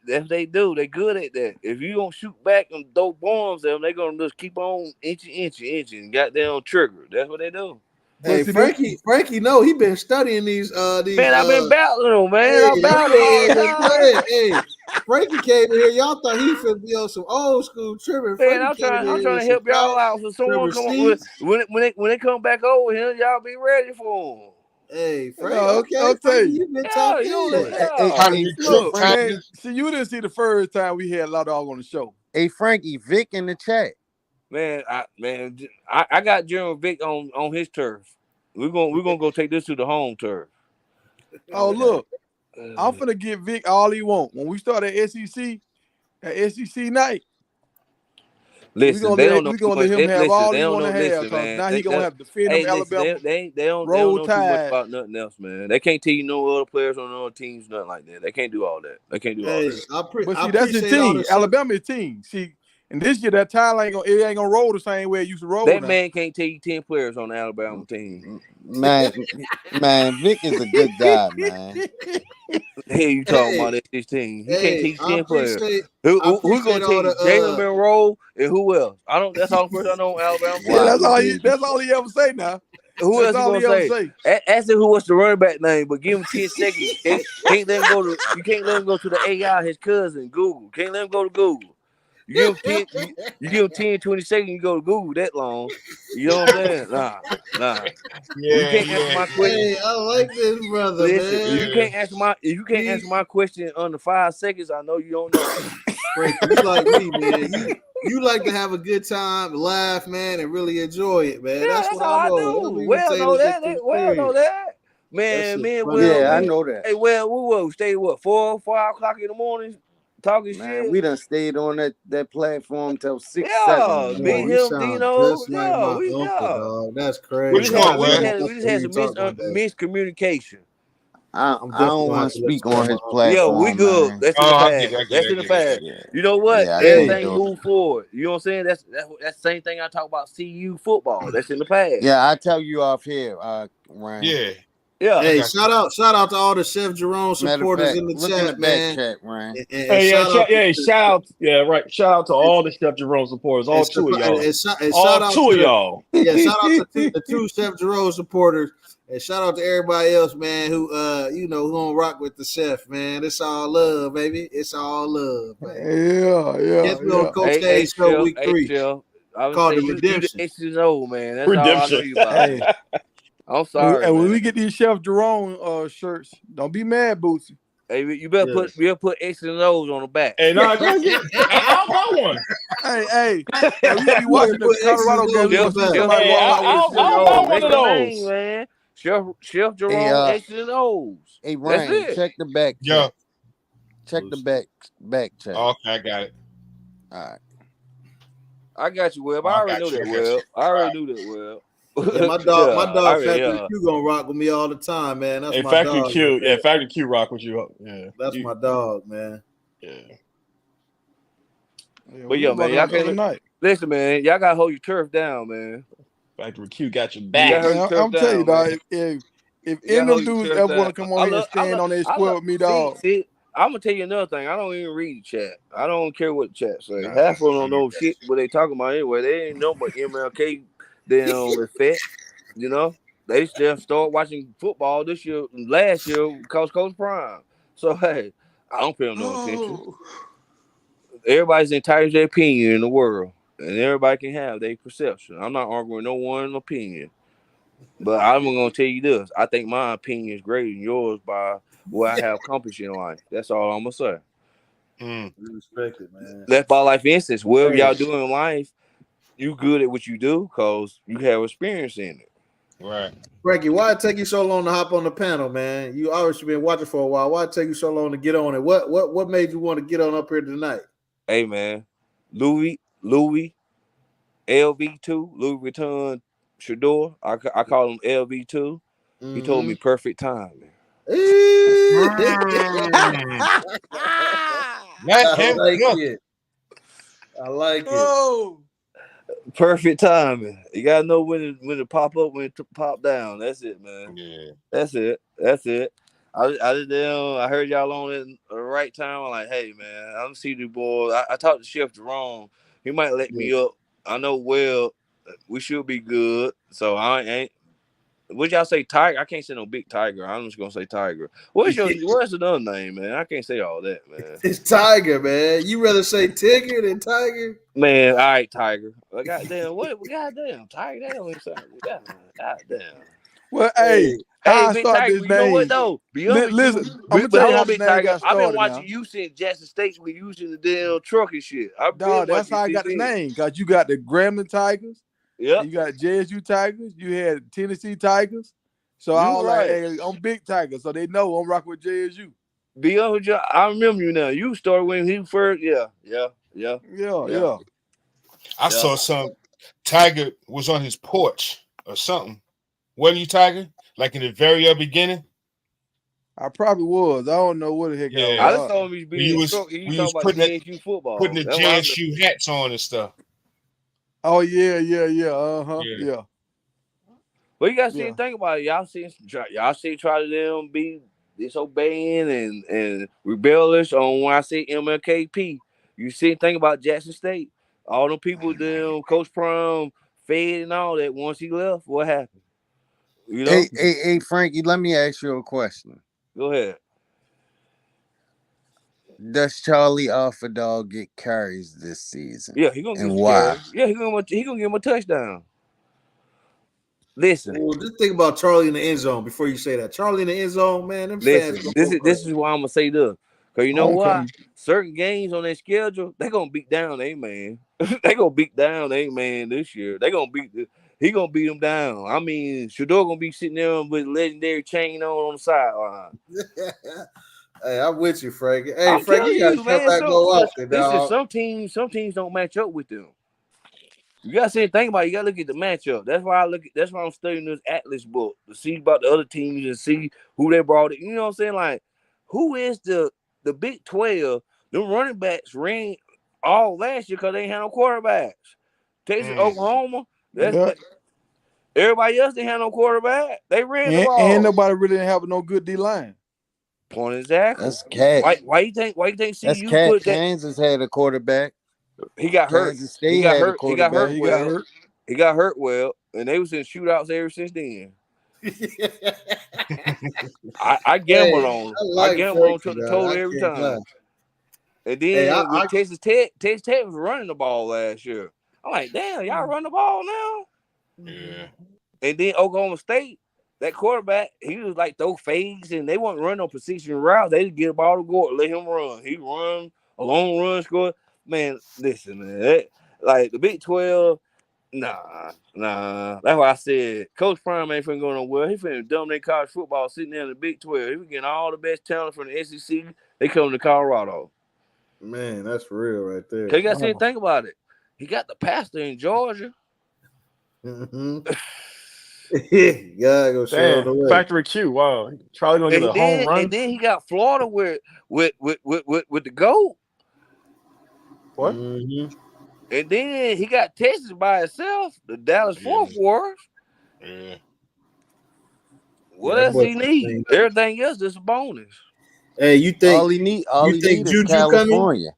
That's they do. They good at that. If you don't shoot back and throw bombs at them, they gonna just keep on inching, goddamn trigger. That's what they do. Hey, Frankie, no, he been studying these. Man, I've been battling them, man. Hey, I battle them all the time. Hey, Frankie came in here. Y'all thought he finna be on some old school tripping. Man, Frankie I'm came in trying here to some help y'all out. So someone Trevor come up with Steeds. when they come back over here, y'all be ready for them. Hey, Frank. no, Okay, I'll tell Frankie, you. you been Yeah, tapped you don't in. Look, man, see, you didn't see the first time we had Law Dog on the show. Hey, Frankie, Vic in the chat. Man, I got General Vic on his turf. We're gonna go take this to the home turf. Oh, look, I'm finna give Vic all he want. When we start at SEC night, listen, they don't know we too gonna much. let him have all They he don't want know. to have Listen, because man. now he gonna have to defend them Alabama. They don't Roll know too much Tide. about nothing else, man. They can't tell you no other players on no other teams, nothing like that. They can't do all that. They can't do all that. But see, that's his appreciate all team. the Alabama is team. See, And this year, that tile ain't gonna roll the same way it used to roll. That now. man can't tell you 10 players on the Alabama team. Man, Vic is a good guy, man. Hell, you talking about that 16? He can't teach 10 players. Who gonna tell you? Jalen Monroe and who else? I don't. That's all the person I know on Alabama. Yeah, that's all he ever say now. Who else you gonna say? Ask him who was the running back name, but give him 10 seconds. Can't let him go to. You can't let him go to the AI, his cousin, Google. Can't let him go to Google. You give him 10, 20 seconds, you go to Google that long. You know what I'm saying? Nah. Yeah, you can't answer my question. Hey, I like this brother, Listen, man. if you can't answer my question under 5 seconds, I know you don't know. Frank, you like me, man. You like to have a good time, laugh, man, and really enjoy it, man. Yeah, that's what all I know. do. Well, know that. Man, I know that. Hey, we will stay 4 o'clock in the morning talking shit. We done stayed on that platform till 6, 7. Me, him, Dino. Just like my uncle, dog. That's crazy. What you want, we just had some miscommunication. I don't want to speak on his platform. Yeah, we good. Man. That's in the past. That's in the past. You know what? Everything move forward. You know what I'm saying? That's the same thing I talk about CU football. That's in the past. Yeah, I tell you off here, Ryan. Yeah. Hey, shout out to all the Chef Jerome supporters in the chat, man. Chat, Ryan. Shout out. Yeah, right. Shout out to all the Chef Jerome supporters. All two of y'all. All two of y'all. Yeah, shout out to the two Chef Jerome supporters. And shout out to everybody else, man, who who don't rock with the chef, man. It's all love, baby. It's all love, man. Yeah. Guess we on Coach K's show week 3. Called the Redemption. You all man. That's all I know you about. I'm sorry. And when we get these Chef Jerome shirts, don't be mad, Bootsy. Hey, you better put X and O's on the back. Hey, no, I got one. Hey, we be watching the Colorado game. I'll buy one of those, man. Chef Jerome, X and O's. Hey, Ryan, check the back. Yeah. Check the back check. Okay, I got it. All right. I got you, Webb. I already knew that, Webb. I already knew that, Webb. Yeah, my dog Factory Q gonna rock with me all the time, man. That's my Factory dog. Q, yeah, Factory Q rock with you. Yeah, that's my dog, man. Yeah. But man, y'all can't listen, man. Y'all gotta hold your turf down, man. Factory Q got your back. I'm telling you, dog. If any of them dudes ever want to come on here and stand on their square with me, dog. See, I'm gonna tell you another thing. I don't even read the chat. I don't care what the chat say. Half of them don't know shit what they talking about anyway. They ain't know but MLK. They don't respect, you know. They still start watching football this year, last year, Coach Prime. So hey, I don't pay them no attention. Everybody's entitled to their opinion in the world, and everybody can have their perception. I'm not arguing no one opinion, but I'm gonna tell you this: I think my opinion is greater than yours by what I have accomplished in life. That's all I'm gonna say. Respect it, man. That's by life instance. Whatever y'all do in life, you good at what you do because you have experience in it. Right. Frankie, why it take you so long to hop on the panel, man? You obviously been watching for a while. Why it take you so long to get on it? What made you want to get on up here tonight? Hey, man. Louis, LV2, Louis Vuitton Shador. I call him LV2. Mm-hmm. He told me perfect timing. I like it. Perfect timing. You gotta know when to pop up, when to pop down. That's it, man. Yeah. That's it. I heard y'all on it at the right time. I'm like, hey, man, I'm see the boy. I talked to Chef Jerome. He might let me up. I know we should be good. So I ain't. Would y'all say Tiger? I can't say no Big Tiger. I'm just gonna say Tiger. What's another name, man? I can't say all that, man. It's Tiger, man. You rather say Tigger than Tiger? Man, all right, Tiger. Goddamn, goddamn, Tiger. That don't even sound good. Goddamn. Well, hey, how I Big started Tiger, this you name. know what though? Listen, I'm gonna tell you how Big Tiger. I've been watching you since Jackson State when you using the damn truck and shit. Dog, that's how I got the name. Cause you got the Gremlin Tigers. Yeah. You got JSU Tigers. You had Tennessee Tigers. So I was like, hey, I'm Big Tiger. So they know I'm rocking with JSU. I remember you now. You started when he first. Yeah. I saw some Tiger was on his porch or something. Wasn't you, Tiger? Like in the very beginning? I probably was. I don't know what the heck I Yeah. I was. just saw him he's When being you instructed. He was talking about putting that, JSU football. putting the That's what I know. JSU hats on and stuff. Oh yeah. Uh-huh. Yeah. Yeah. But you gotta see Yeah. and think about it. Y'all see try to them be disobeying and rebellious on when I say MLKP. You see and think about Jackson State. All them people them Coach Prom fed and all that. Once he left, what happened? You know? Hey, Frankie, let me ask you a question. Go ahead. Does Charlie Alpha Dog get carries this season? Yeah, he gonna And get why? scared. Yeah, he gonna give him a touchdown. Listen. Well, just think about Charlie in the end zone before you say that. Charlie in the end zone, man, them fans Listen, go this crazy. is why I'm gonna say this. Cause you know what? Homecoming. Certain games on their schedule, they gonna beat down a man. They gonna beat down a man this year. He gonna beat them down. I mean, Shador gonna be sitting there with legendary chain on the sideline. Hey, I'm with you, Frank. Hey, I'm Frank, telling you gotta you, cut man. that So go off there, listen, dog. some teams don't match up with them. You gotta say think about it. You gotta look at the matchup. That's why I'm studying this Atlas book to see about the other teams and see who they brought in. You know what I'm saying? Like, who is the Big 12? Them running backs ran all last year because they ain't had no quarterbacks. Texas, Oklahoma, Yeah. everybody else didn't have no quarterback. They ran the And ball. nobody really didn't have no good D line. Point exactly. That's cat. Why you think That's CU cat. put that? Kansas had a quarterback. He got hurt. Kansas He State got had a hurt. He got quarterback. hurt He got well. hurt. He got hurt well, and they was in shootouts ever since then. I gambled Hey, on. I I like gambled on Frankie, took the dog. total I every can't lie. time. And Hey, then with Texas Tech was running the ball last year. I'm like, damn, y'all run the ball now. Yeah. And then Oklahoma State, that quarterback, he was like throw fakes, and they wouldn't run no precision routes. They just get the ball to go, let him run. He run a long run, score. Man, listen, man, like the Big 12. Nah. That's why I said Coach Prime ain't finna go nowhere. He finna dominate college football sitting there in the Big 12. He was getting all the best talent from the SEC. They come to Colorado. Man, that's real right there. Cause you gotta sit and think about it. He got the pastor in Georgia. Mm-hmm. Gotta go show the way. Factory Q. Wow, Charlie gonna get a home run. And then he got Florida with the GOAT. What? Mm-hmm. And then he got Texas by itself, the Dallas Fort Worth. Yeah. What else he need? Everything else is a bonus. Hey, you think all he need Juju is California.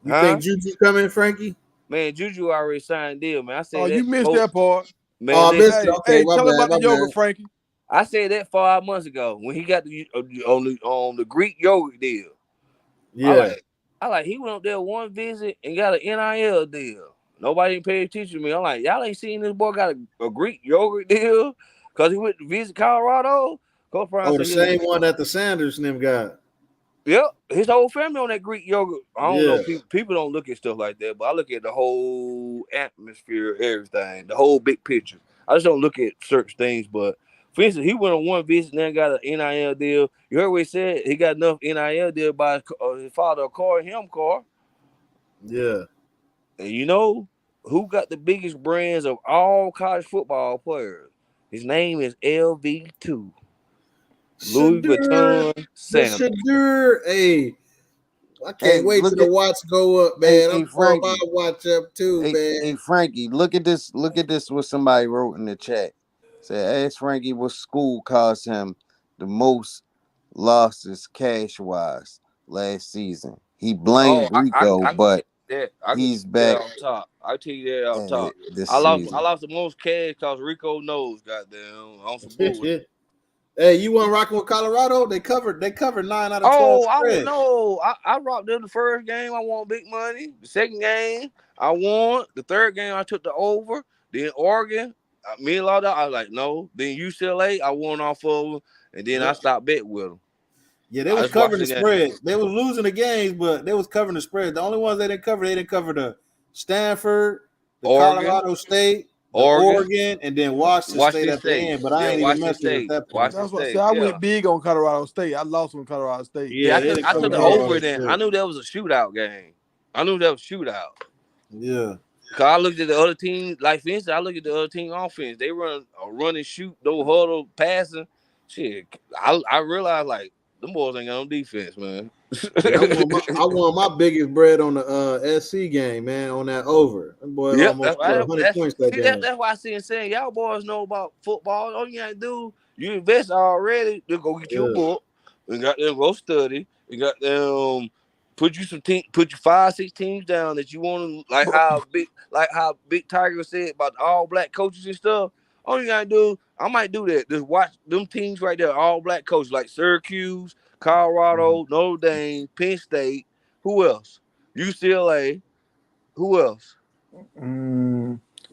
Coming? You think Juju coming, Frankie? Man, Juju already signed a deal, man. I said Oh, you missed that part. Man, I missed it. Okay, hey, tell him about the yogurt, Frankie. I said that 5 months ago when he got on the Greek yogurt deal. Yeah. I like he went up there one visit and got an NIL deal. Nobody didn't pay attention to me. I'm like, y'all ain't seen this boy got a Greek yogurt deal because he went to visit Colorado. The same one that the Sanders and them got. Yep, his whole family on that Greek yogurt. I don't know. Yeah. People don't look at stuff like that, but I look at the whole atmosphere, everything, the whole big picture. I just don't look at certain things. But for instance, he went on one visit and then got an NIL deal. You heard what he said? He got enough NIL deal by his father a car, him car. Yeah. And you know who got the biggest brands of all college football players? His name is LV2. Louis Vuitton Sandals. Hey, I can't wait till the watch go up, man. I'm throwing my watch up too, man. Hey, Frankie, look at this. Look at this. What somebody wrote in the chat. Said, ask Frankie what school cost him the most losses cash wise last season. He blamed Rico, but he's back. I'll tell you that off top. This I season. lost the most cash because Rico knows, goddamn, on some bullshit. Hey, you weren't rocking with Colorado? They covered 9 out of 12. Oh, I don't know. I rocked them the first game. I won big money. The second game, I won. The third game, I took the over. Then Oregon, me and Lauda, I was like, no. Then UCLA, I won off of them. And then I stopped betting with them. Yeah, they was covering the spread. They was losing the games, but they was covering the spread. The only ones they didn't cover the Stanford, the Oregon, Colorado State, Oregon, and then Washington State at the end. But I ain't even messing with that point. That's what I said. I went big on Colorado State. I lost on Colorado State. Yeah, I took the over then. I knew that was a shootout game. Yeah. Cause I looked at the other team, like for instance, I look at the other team offense. They run a run and shoot, no huddle, passing. shit, I realized like them boys ain't got no defense, man. Yeah, I won my biggest bread on the SC game, man, on that over. Them boys Yep, almost scored 100 points that game. That's why I see and saying y'all boys know about football. All you gotta do, you invest already, then go get your book and got them go study and got them put you 5-6 teams down that you want to how Big Tiger said about the all black coaches and stuff. All you gotta do, I might do that. Just watch them teams right there, all black coaches like Syracuse, Colorado, Notre Dame, Penn State. Who else? UCLA. Who else?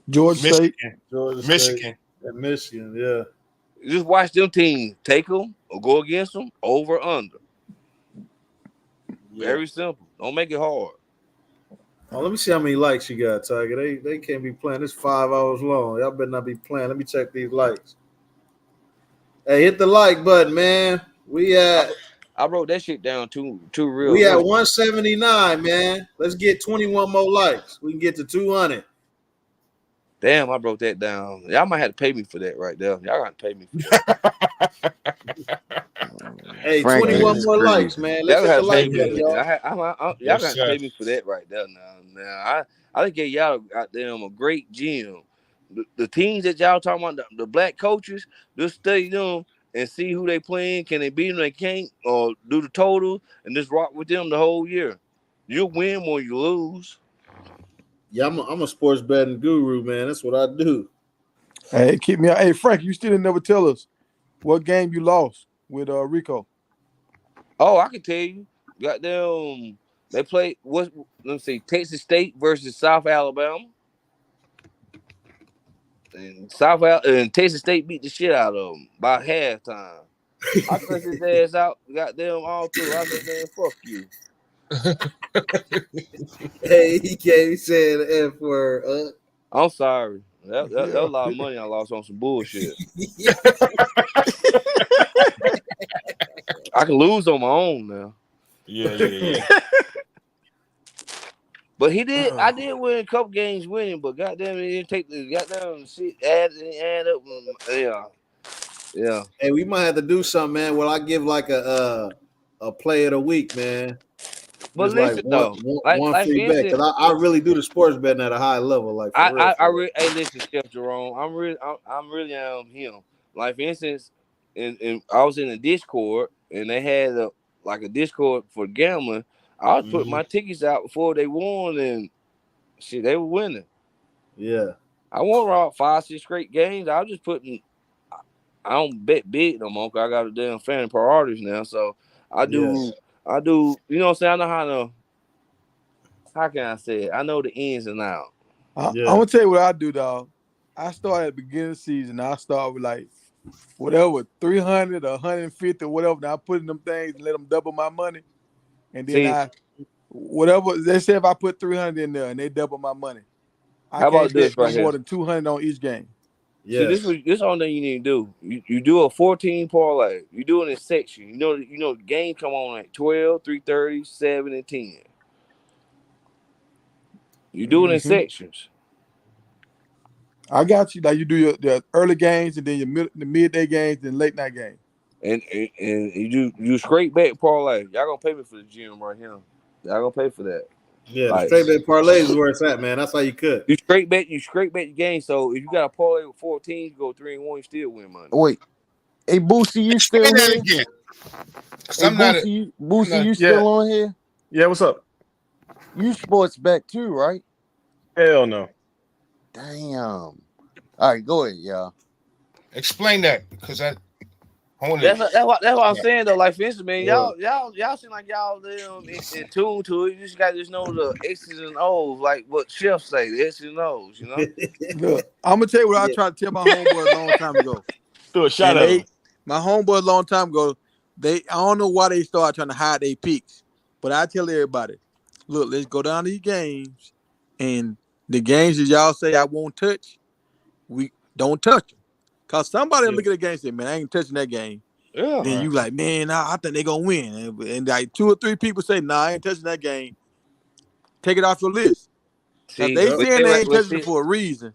Georgia State. Michigan, yeah. Just watch them teams. Take them or go against them. Over or under. Yeah. Very simple. Don't make it hard. Oh, let me see how many likes you got, Tiger. They can't be playing. It's 5 hours long. Y'all better not be playing. Let me check these likes. Hey, hit the like button, man. I wrote that shit down too real. We at 179, man. Let's get 21 more likes. We can get to 200. Damn, I wrote that down. Y'all might have to pay me for that right there. Y'all got to pay me for that. Hey, Frank, 21 more likes, man. Let's hit the like button, y'all. Y'all got to pay me for that right there now. I think y'all got them a great gym. The teams that y'all talking about, the black coaches, just study them and see who they playing. Can they beat them? They can't, or do the total and just rock with them the whole year. You'll win more you lose. Yeah, I'm a sports betting guru, man. That's what I do. Hey, keep me out. Hey, Frank, you still didn't never tell us what game you lost with Rico. Oh, I can tell you. Got them. They played. Let me see. Texas State versus South Alabama. And Texas State beat the shit out of them by halftime. I cussed his ass out. Got them all through. I said, man, fuck you. Hey, he can't say the F word. I'm sorry. That was a lot of money I lost on some bullshit. I can lose on my own now. Yeah. But he did. I did win a couple games winning, but goddamn, it didn't take the goddamn shit add up. Yeah. Hey, we might have to do something, man. Well, I give like a play of the week, man. But listen, like one free bet, because I really do the sports betting at a high level. Like hey, listen, Chef Jerome, I'm really him. Like for instance, and I was in a Discord and they had a Discord for gambling. I was putting my tickets out before they won, and shit, they were winning. Yeah, I won around 5-6 straight games. I was just putting. I don't bet big no more because I got a damn fan priorities now. So I do. I do. You know what I'm saying? I know how to. How can I say it? I know the ins and outs. I'm gonna tell you what I do, dog. I start at the beginning of the season. I start with like whatever 300 or 150 or whatever. Now I put in them things and let them double my money, and then whatever they say, if I put 300 in there and they double my money, I can't bet no more than 200 on each game. Yeah, see, this all thing you need to do. You do a 14 parlay. You do it in section. You know the game come on at 12, 3:30, 7, and 10. You do it in sections. I got you. Like you do your early games and then the midday games and late night games. And you straight bet parlay. Y'all gonna pay me for the gym right here. Y'all gonna pay for that. Yeah, the straight bet parlay is where it's at, man. That's how you could. You straight bet the game. So if you got a parlay with 14, you go 3-1, you still win money. Wait, hey Boosie, you still here? Again. Hey, Boosie, you still on here? Yeah, what's up? You sports bet too, right? Hell no. Damn. All right, go ahead, y'all. Explain that, because that's what I'm saying though. Like for instance, man, y'all seem like y'all in tune to it. You just got to know the X's and O's, like what Chef say, the X's and O's. You know. Look, I'm gonna tell you what I tried to tell my homeboys a long time ago. Do a shout out. My homeboys a long time ago. I don't know why they started trying to hide their picks, but I tell everybody, look, let's go down to these games, and the games that y'all say I won't touch, we don't touch them. Cause somebody look at the game and say, man, I ain't touching that game. Yeah. Then you like, man, I think they're gonna win. And like 2 or 3 people say, nah, I ain't touching that game. Take it off your list. See, they saying they ain't touching it for a reason.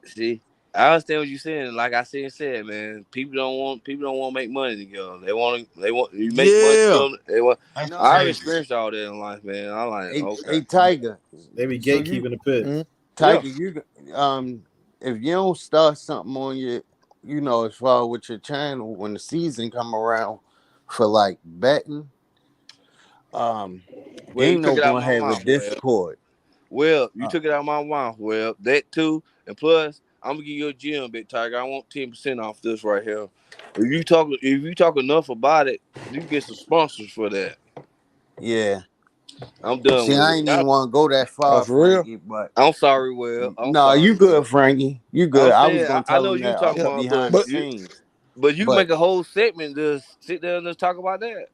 See, I understand what you're saying. Like I said, man, people don't want to make money together. They want you make money Yeah. together. They want. That's No, I've crazy. experienced all that in life, man. I'm like, okay, hey Tiger. They be So gatekeeping the pit. Mhm. Tiger, if you don't start something on your, as far with your channel when the season come around for like betting, well, you ain't took no it out gonna my have a mouth. Discord. Well, you took it out my mouth. Well, that too, and plus, I'm gonna give you a gym, Big Tiger. I want 10% off this right here. If you talk enough about it, you can get some sponsors for that. Yeah. I'm done See, with I it. ain't even want to go that Oh, far, for real? Frankie, but I'm sorry, Will. I'm no, you sorry, good, Will. Frankie. You good. I'm I was saying gonna I tell know him you that talking Yeah. about, behind the But scenes, but you can but make a whole segment just sit there and just talk about that.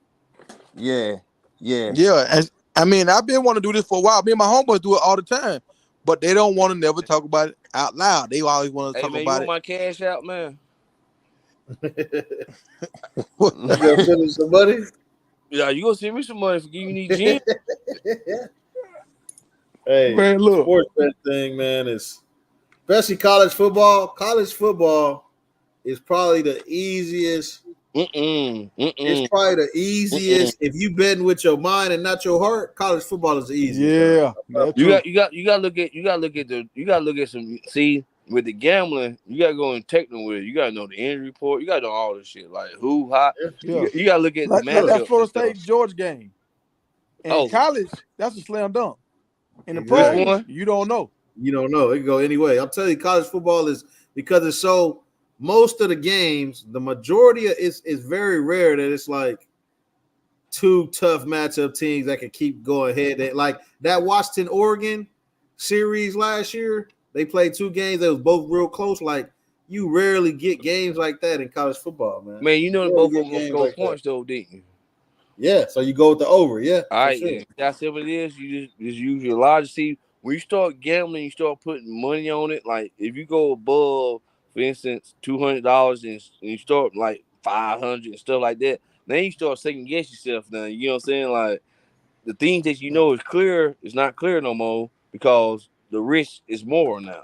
yeah, yeah. yeah, and I mean, I've been wanting to do this for a while. Me and my homeboys do it all the time, but they don't want to never talk about it out loud. They always want to Hey talk man, you about want it. my cash out, man? You gonna send him some money? Yeah, you gonna send me some money for giving me gym? Hey, Man, look. sports bet thing, man, is especially college football. College football is probably the easiest. It's Mm-mm. probably the easiest if you betting with your mind and not your heart. College football is the easiest, dog. Yeah, that's You true. got to look at some. See, with the gambling, you got to go and technical with it. You got to know the injury report. You got to know all this shit like who, hot. Yeah, You got to look at the like that matchups and Florida stuff. State Georgia game. In Oh, college, that's a slam dunk. In the which Exactly. pros, one? you don't know. You don't know. It can go any way. I'm telling you, college football is because it's so most of the games, the majority of it's very rare that it's like two tough matchup teams that can keep going head. Like that Washington Oregon series last year, they played two games that was both real close. Like you rarely get games like that in college football, man. Man, you know You that rarely both of get them gonna games score like that. points though, didn't you? Yeah, so you go with the over, yeah, All for right, sure. then. That's what it is. You just use your logic. See, when you start gambling, you start putting money on it. Like if you go above, for instance, $200 and you start like 500 and stuff like that, then you start second guess yourself. Now you know what I'm saying? Like the things that you know is clear is not clear no more because the risk is more now.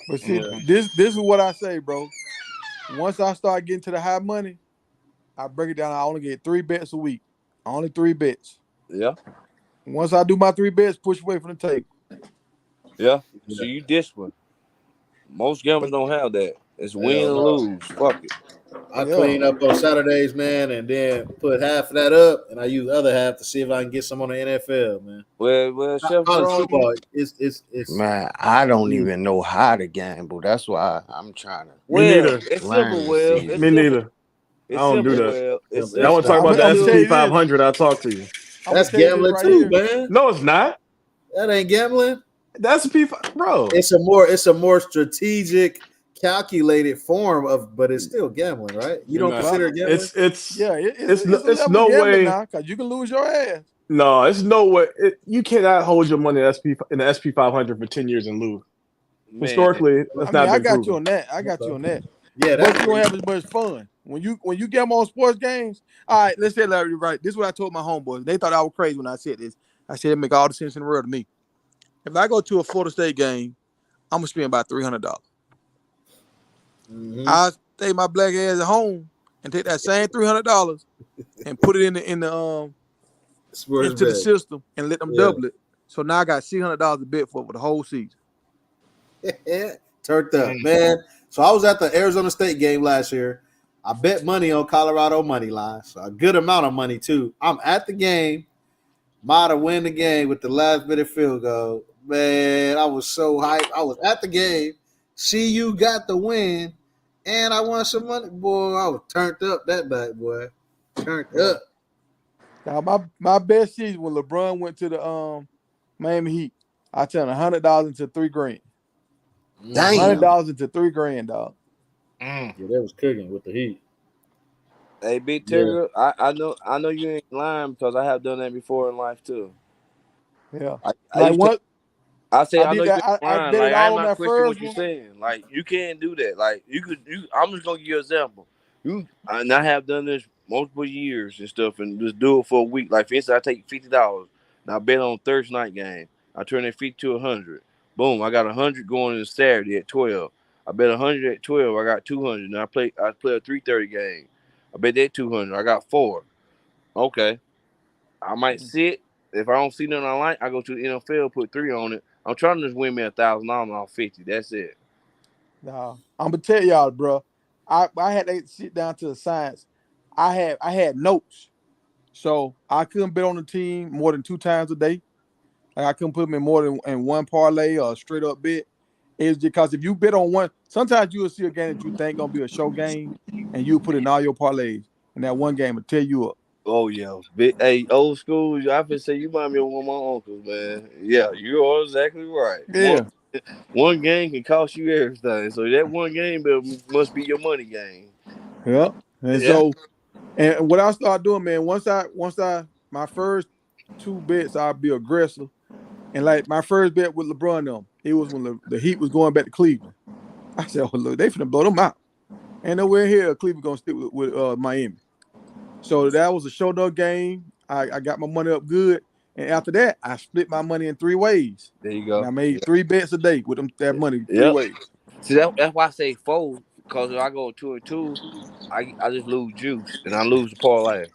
But see, Yeah. this is what I say, bro. Once I start getting to the high money, I break it down. I only get 3 bets a week. Only 3 bets. Yeah, Once I do my 3 bets, push away from the table. yeah. So Yeah. you discipline. Most gamblers But don't have that. It's win Hell and no. lose. Fuck it. I yeah, clean up on Saturdays, man, and then put half of that up, and I use the other half to see if I can get some on the NFL, man. Well, Chef College Jerome, football, it's Man, I don't easy. even know how to gamble. That's why I'm trying to Me well, neither. it's simple. learn this Well, it's Me season. simple. neither. I It's don't do simple. that. Well, it's Y'all It's want to simple. talk not about I'm the gonna simple. tell S&P you this. 500? I'll talk to you. I'm gonna That's tell you this gambling right too, here. man. No, it's not. That ain't gambling. The S&P, bro. It's a more strategic, calculated form of, but it's still gambling, right? You don't Nah, Well, consider it gambling? it's yeah, it's a it's level of no gambling way. now because you can lose your ass. No, it's no way. You cannot hold your money in the SP 500 for 10 years and lose. Man, Historically, that's I mean, not I been got you proven. on that. I got you Okay. on that. Yeah, But that's you don't have as much fun when you gamble on sports games. All right, let's say Larry, you're right. This is what I told my homeboys. They thought I was crazy when I said this. I said it make all the sense in the world to me. If I go to a Florida State game, I'm gonna spend about $300. mm-hmm. I stay my black ass at home and take that same $300 and put it Sports into the bet. system and let them Yeah. double it. So now I got $600 to bet for the whole season. Turned up, man. So I was at the Arizona State game last year. I bet money on Colorado money line, so a good amount of money too. I'm at the game, might have win the game with the last minute field goal. Man, I was so hyped. I was at the game. See, you got the win, and I won some money. Boy, I was turned up that night, boy. Turned Yeah. up. Now my best season when LeBron went to the Miami Heat, I turned $100 into $3,000. Damn. $100 into $3,000, dog. Yeah, that was cooking with the Heat. hey, Big Yeah. Tigger, I know you ain't lying because I have done that before in life too. Yeah. I Like used to. what I say I I know did you that, ain't I lying. bet it Like I all am on not that questioning first what you're one. saying. Like you can't do that. Like you could. I'm just gonna give you an example. And I have done this multiple years and stuff, and just do it for a week. Like for instance, I take $50. And I bet on Thursday night game. I turn that 50 to 100. Boom, I got 100 going in Saturday at 12. I bet 100 at 12. I got 200. And I play a 330 game. I bet that 200. I got 4. Okay. I might sit. If I don't see nothing I like, I go to the NFL, put 3 on it. I'm trying to just win me $1,000 on 50. That's it. Nah, I'm gonna tell y'all, bro. I had to sit down to the science. I had notes, so I couldn't bet on the team more than 2 times a day. Like I couldn't put them in more than in one parlay or a straight up bet. It's because if you bet on one, sometimes you will see a game that you think gonna be a show game, and you put in all your parlays, and that one game will tear you up. Oh yeah, hey, old school. I been say you remind me of one of my uncles, man. Yeah, you are exactly right. Yeah. One game can cost you everything. So that one game must be your money game. Yeah. And so, and what I start doing, man, once I my first 2 bets, I'll be aggressive. And like my first bet with LeBron, it was when the Heat was going back to Cleveland. I said, "Oh look, they finna blow them out." And nowhere here, Cleveland gonna stick with Miami. So that was a show dog game. I got my money up good, and after that, I split my money in 3 ways. There you go. And I made 3 bets a day with that money 3 ways. See, that's why I say 4, because if I go 2 and 2, I just lose juice and I lose the parlay.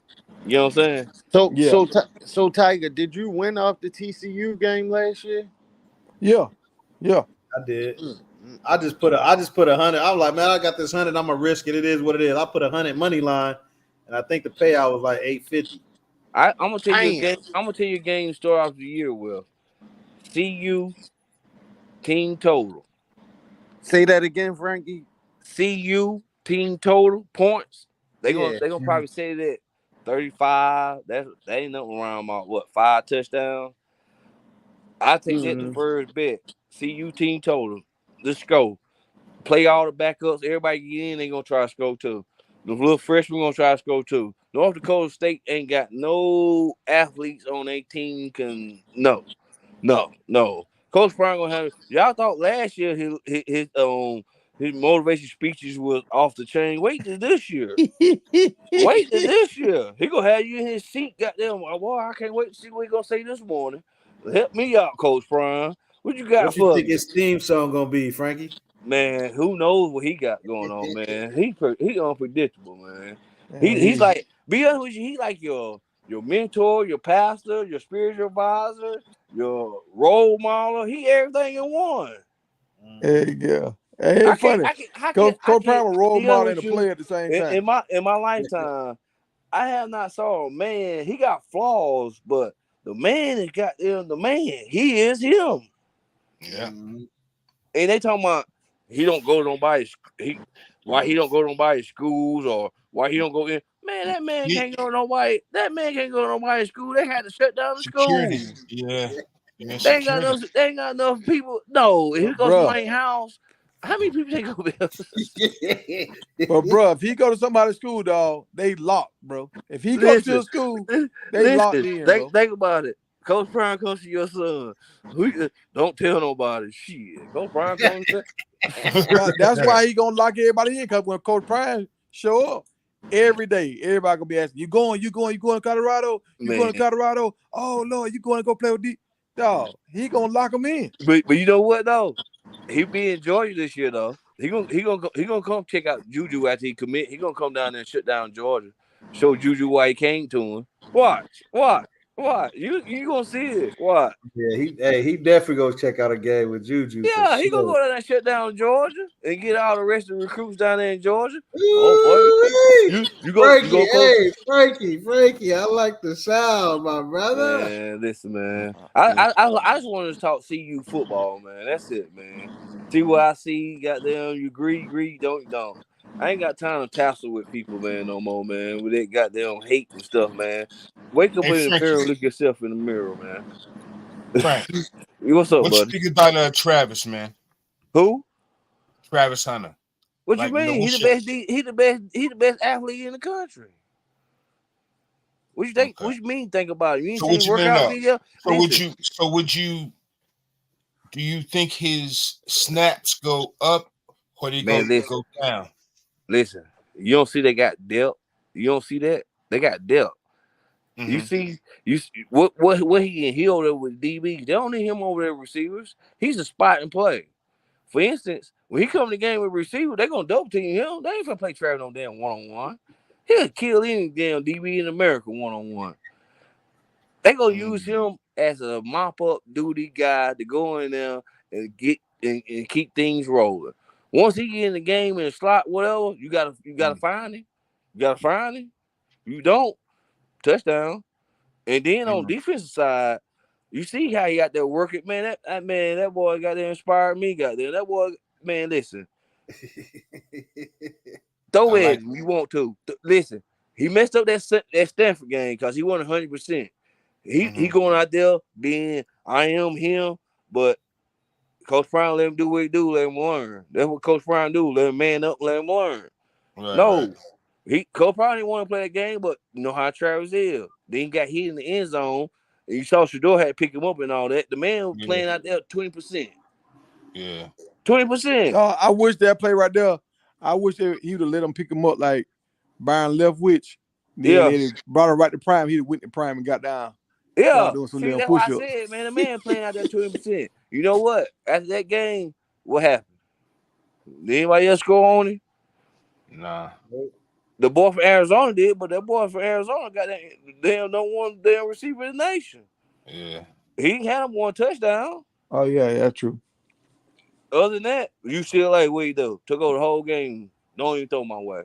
You know what I'm saying? So Tiger, did you win off the TCU game last year? Yeah. I did. I just put 100. I was like, man, I got this 100. I'm gonna risk it. It is what it is. I put 100 money line, and I think the payout was like 850. I'm gonna tell you a game. I'm gonna tell you a game to start off the year with. CU team total. Say that again, Frankie. CU team total points. They gonna probably say that 35. That ain't nothing around about what 5 touchdowns. I take that the first bet. CU team total. Let's go. Play all the backups. Everybody get in. They gonna try to score too. The little freshmen gonna try to score too. North Dakota State ain't got no athletes on their team. No. Coach Brown gonna have. Y'all thought last year his motivation speeches was off the chain. Wait till this year. He gonna have you in his seat. Goddamn, boy, I can't wait to see what he gonna say this morning. Help me out, Coach Brown. What you got What for you me? think his theme song gonna be, Frankie? Man, who knows what he got going on, man? He unpredictable, man. He's like, be honest with you, he like your mentor, your pastor, your spiritual advisor, your role model. He everything in one. Yeah. Hey, funny. Coach Brown was role model and a player at the same time. In my lifetime, I have not saw a man. He got flaws, but the man is got the man. He is him. Yeah. And they talking about he don't go to nobody's why he don't go to nobody's schools or why he don't go in. Man, that man can't go to nobody. That man can't go to nobody's school. They had to shut down the Security. school. Yeah. They ain't got enough people. No, if he goes to my house, how many people they go there? But bro, if he go to somebody's school, dog, they locked, bro. If he goes to a school, they locked in. Think about it. Coach Brown comes to your son. Don't tell nobody. Shit. Coach Brown comes to That's why he gonna lock everybody in, because when Coach Brown show up every day, everybody gonna be asking, you going to Colorado? Going to Colorado? Oh Lord, you going to go play with D? Dog, he gonna lock them in. But you know what though? He be in Georgia this year though. He gonna come check out Juju after he commit. He gonna come down there and shut down Georgia. Show Juju why he came to him. Watch. You gonna see it. What? Yeah, he definitely goes check out a game with Juju. Yeah, he gonna go down there and shut down Georgia and get all the rest of the recruits down there in Georgia. Oh boy, you go Frankie, I like the sound, my brother. Man, listen, man. I just wanted to talk CU football, man. That's it, man. See what I see, goddamn, you agree, don't. I ain't got time to tassel with people, man, no more, man. With that goddamn hate and stuff, man. Wake up in the mirror and look yourself in the mirror, man. Frank, what's up, buddy? What you think about Travis, man? Who? Travis Hunter. What you mean? He the best athlete in the country. What you think? Okay. What you mean? Think about it. You ain't seen workout video. Do you think his snaps go up or they go down? Listen, you don't see they got depth. You don't see that they got depth. Mm-hmm. You see what he can heal there with DB. They don't need him over there receivers. He's a spot and play. for instance, when he come to the game with receiver, they gonna double team him. They ain't gonna play Travis no damn 1-on-1. He'll kill any damn DB in America 1-on-1. They gonna use him as a mop up duty guy to go in there and get and keep things rolling. Once he get in the game and slot whatever, you gotta find him. You gotta find him. You don't, touchdown. And then on defensive side, you see how he got there working, man. That boy got there inspired me. Got there. That boy, man. Listen, throw it if you want to. Listen, he messed up that Stanford game because he won 100%. He going out there being I am him, but Coach Brown let him do what he do, let him learn. That's what Coach Brown do. Let him man up, let him learn. Coach Brown didn't want to play that game, but you know how Travis is. Then he got hit in the end zone, and you saw Shador had to pick him up and all that. The man was playing out there 20%. Yeah. 20%. I wish that play right there. I wish he would have let him pick him up like Byron Leftwich. Then they brought him right to prime. He'd have went to prime and got down. Yeah. Doing some See, damn that's what I push-ups. said, man. The man playing out there 20%. You know what? After that game, what happened? Did anybody else score on him? Nah. The boy from Arizona did, but that boy from Arizona got that damn no one damn receiver in the nation. Yeah. He had him one touchdown. Oh yeah, that's true. Other than that, you still like what he do? Took over the whole game. Don't even throw my way.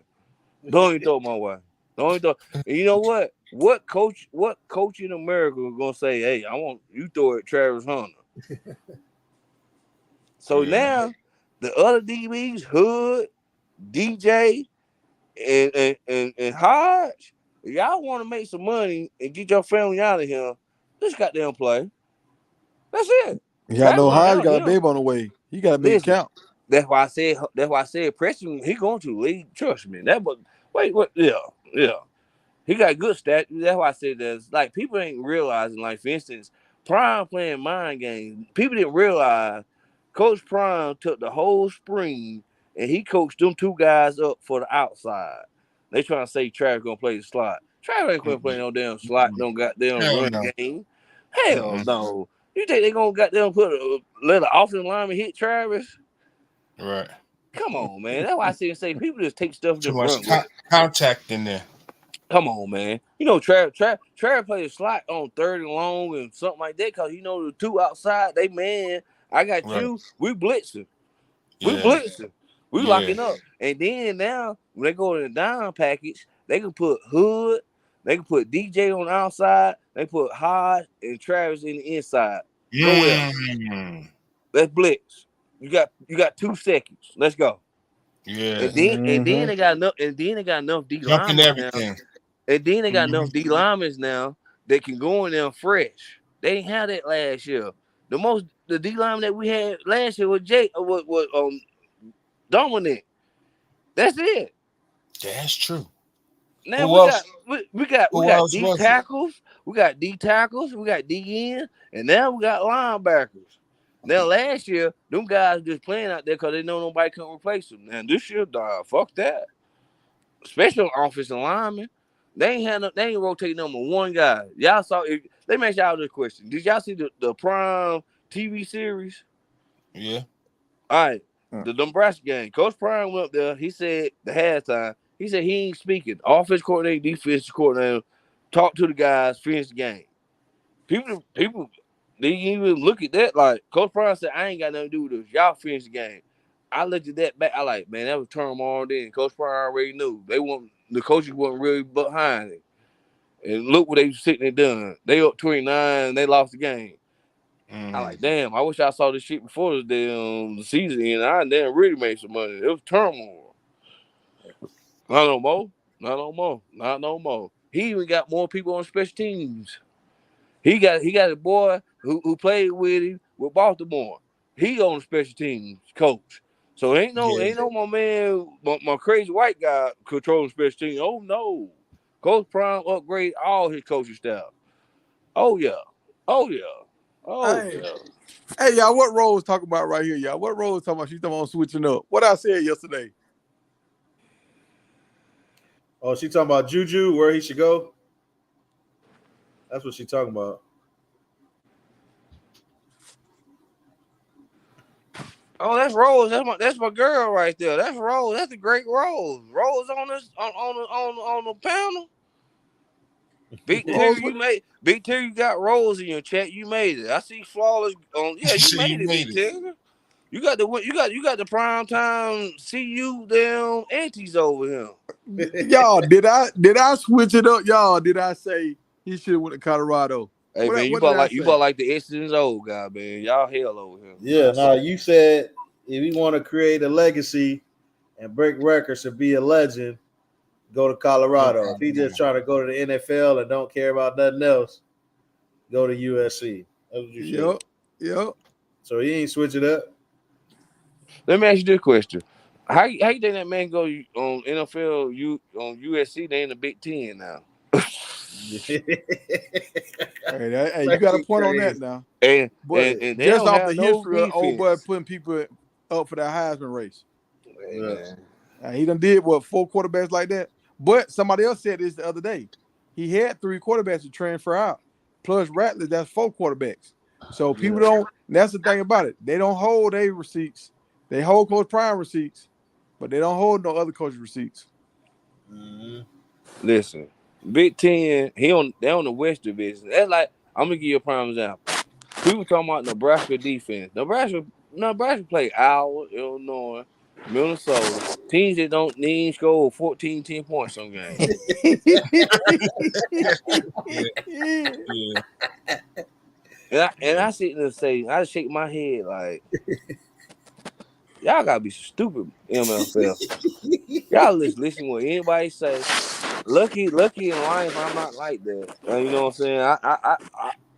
Don't even throw my way. Don't even throw. And you know what? What coach in America is gonna say, hey, I want you throw it Travis Hunter? So now the other DBs, Hood, DJ, and Hodge, if y'all want to make some money and get your family out of here, just goddamn play. That's it. Yeah, I know Hodge got a babe on the way. He got to make it count. That's why I said Preston, he going to lead. Trust me. Yeah. He got good stats. That's why I said this. Like, people ain't realizing, like, for instance, Prime playing mind games. People didn't realize Coach Prime took the whole spring and he coached them two guys up for the outside. They trying to say Travis gonna play the slot. Travis ain't gonna play no damn slot, no goddamn run game. Hell no. You think they gonna goddamn let an offensive lineman hit Travis? Right. Come on, man. That's why I say people just take stuff Too and much run with it. contact in there. Come on, man. You know, Travis played a slot on 3rd and long and something like that because, you know, the two outside, they man, I got you. We blitzing. We blitzing. We locking up. And then now, when they go in the down package, they can put Hood, they can put DJ on the outside, they put Hodge and Travis in the inside. Go with Let's blitz. You got 2 seconds. Let's go. Yeah. And then they got enough D linemen now. And then they got enough D linemen now that can go in there fresh. They didn't have that last year. The D lineman that we had last year was Dominic. That's it. That's true. Now we got D tackles. We got D tackles. We got D ends, and now we got linebackers. Now last year, them guys just playing out there because they know nobody can replace them. Now this year, dog, fuck that. Especially on offensive linemen, they ain't rotate number one guy. Y'all saw it. Let me ask y'all this question: did y'all see the Prime TV series? Yeah. All right, the Nebraska game. Coach Prime went up there. He said the halftime. He said he ain't speaking. Offense coordinator, defense coordinator, talk to the guys, finish the game. People, they even look at that like Coach Prime said, I ain't got nothing to do with this. Y'all finish the game. I looked at that back. I like, man, that was turmoil then. Coach Prime already knew. The coaches wasn't really behind it. And look what they was sitting there doing. They up 29 and they lost the game. I like, damn, I wish I saw this shit before the damn season and I damn really made some money. It was turmoil. Not no more. He even got more people on special teams. He got a boy who played with him with Baltimore. He on the special teams coach. So ain't no my man, my crazy white guy controlling special teams. Oh no. Coach Prime upgrade all his coaching staff. Oh yeah. Hey, y'all, what Rose talking about right here, y'all? What Rose talking about? She's talking about switching up. What I said yesterday. Oh, she talking about Juju, where he should go? That's what she talking about. Oh, that's Rose. That's my girl right there. That's Rose. That's a great Rose. Rose on this on the panel. Big Tigger, Big Tigger, you got Rose in your chat. You made it. I see Flawless on. Yeah, you made it, Big Tigger. You got the prime time CU damn aunties over here. Y'all, did I switch it up? Y'all, did I say he should have went to Colorado? Hey man, you felt like the X's old guy, man. Y'all hell over here. Yeah, no, you said if you want to create a legacy and break records and be a legend, go to Colorado. If he just trying to go to the NFL and don't care about nothing else, go to USC. That's what you said. Yep. So he ain't switch it up. Let me ask you this question: How you think that man go on NFL? On USC? They in the Big Ten now. Hey, you got a point on that now. And they just off the history of old boy putting people up for that Heisman race. Yeah. He done did 4 quarterbacks like that. But somebody else said this the other day. He had 3 quarterbacks to transfer out. Plus Rattler, that's 4 quarterbacks. So people don't. That's the thing about it. They don't hold their receipts. They hold Coach Prime receipts, but they don't hold no other coach's receipts. Mm-hmm. Listen, Big Ten, they on the West Division. That's like, I'm gonna give you a prime example. People talking about Nebraska defense. Nebraska play Iowa, Illinois, Minnesota. Teams that don't need score 14, 10 points some games. Yeah. And I sit there and say, I shake my head like, y'all gotta be stupid, MFL. Y'all just listen to what anybody say. Lucky in life, I'm not like that. You know what I'm saying?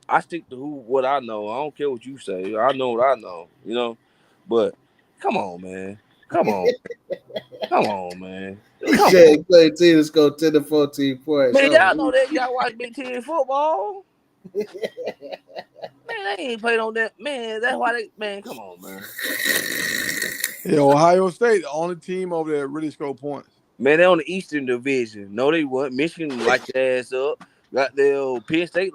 I stick to what I know. I don't care what you say. I know what I know. You know, but come on, man. Come on, man. He said play team to score 10 to 14 points. Man, y'all know that. Y'all watch Big Ten football. Man, they ain't played on that. Man, that's why they. Man, come on, man. Yeah, Ohio State, the only team over there really scored points. Man, they're on the Eastern Division. No, they weren't. Michigan light their ass up. Got their Penn State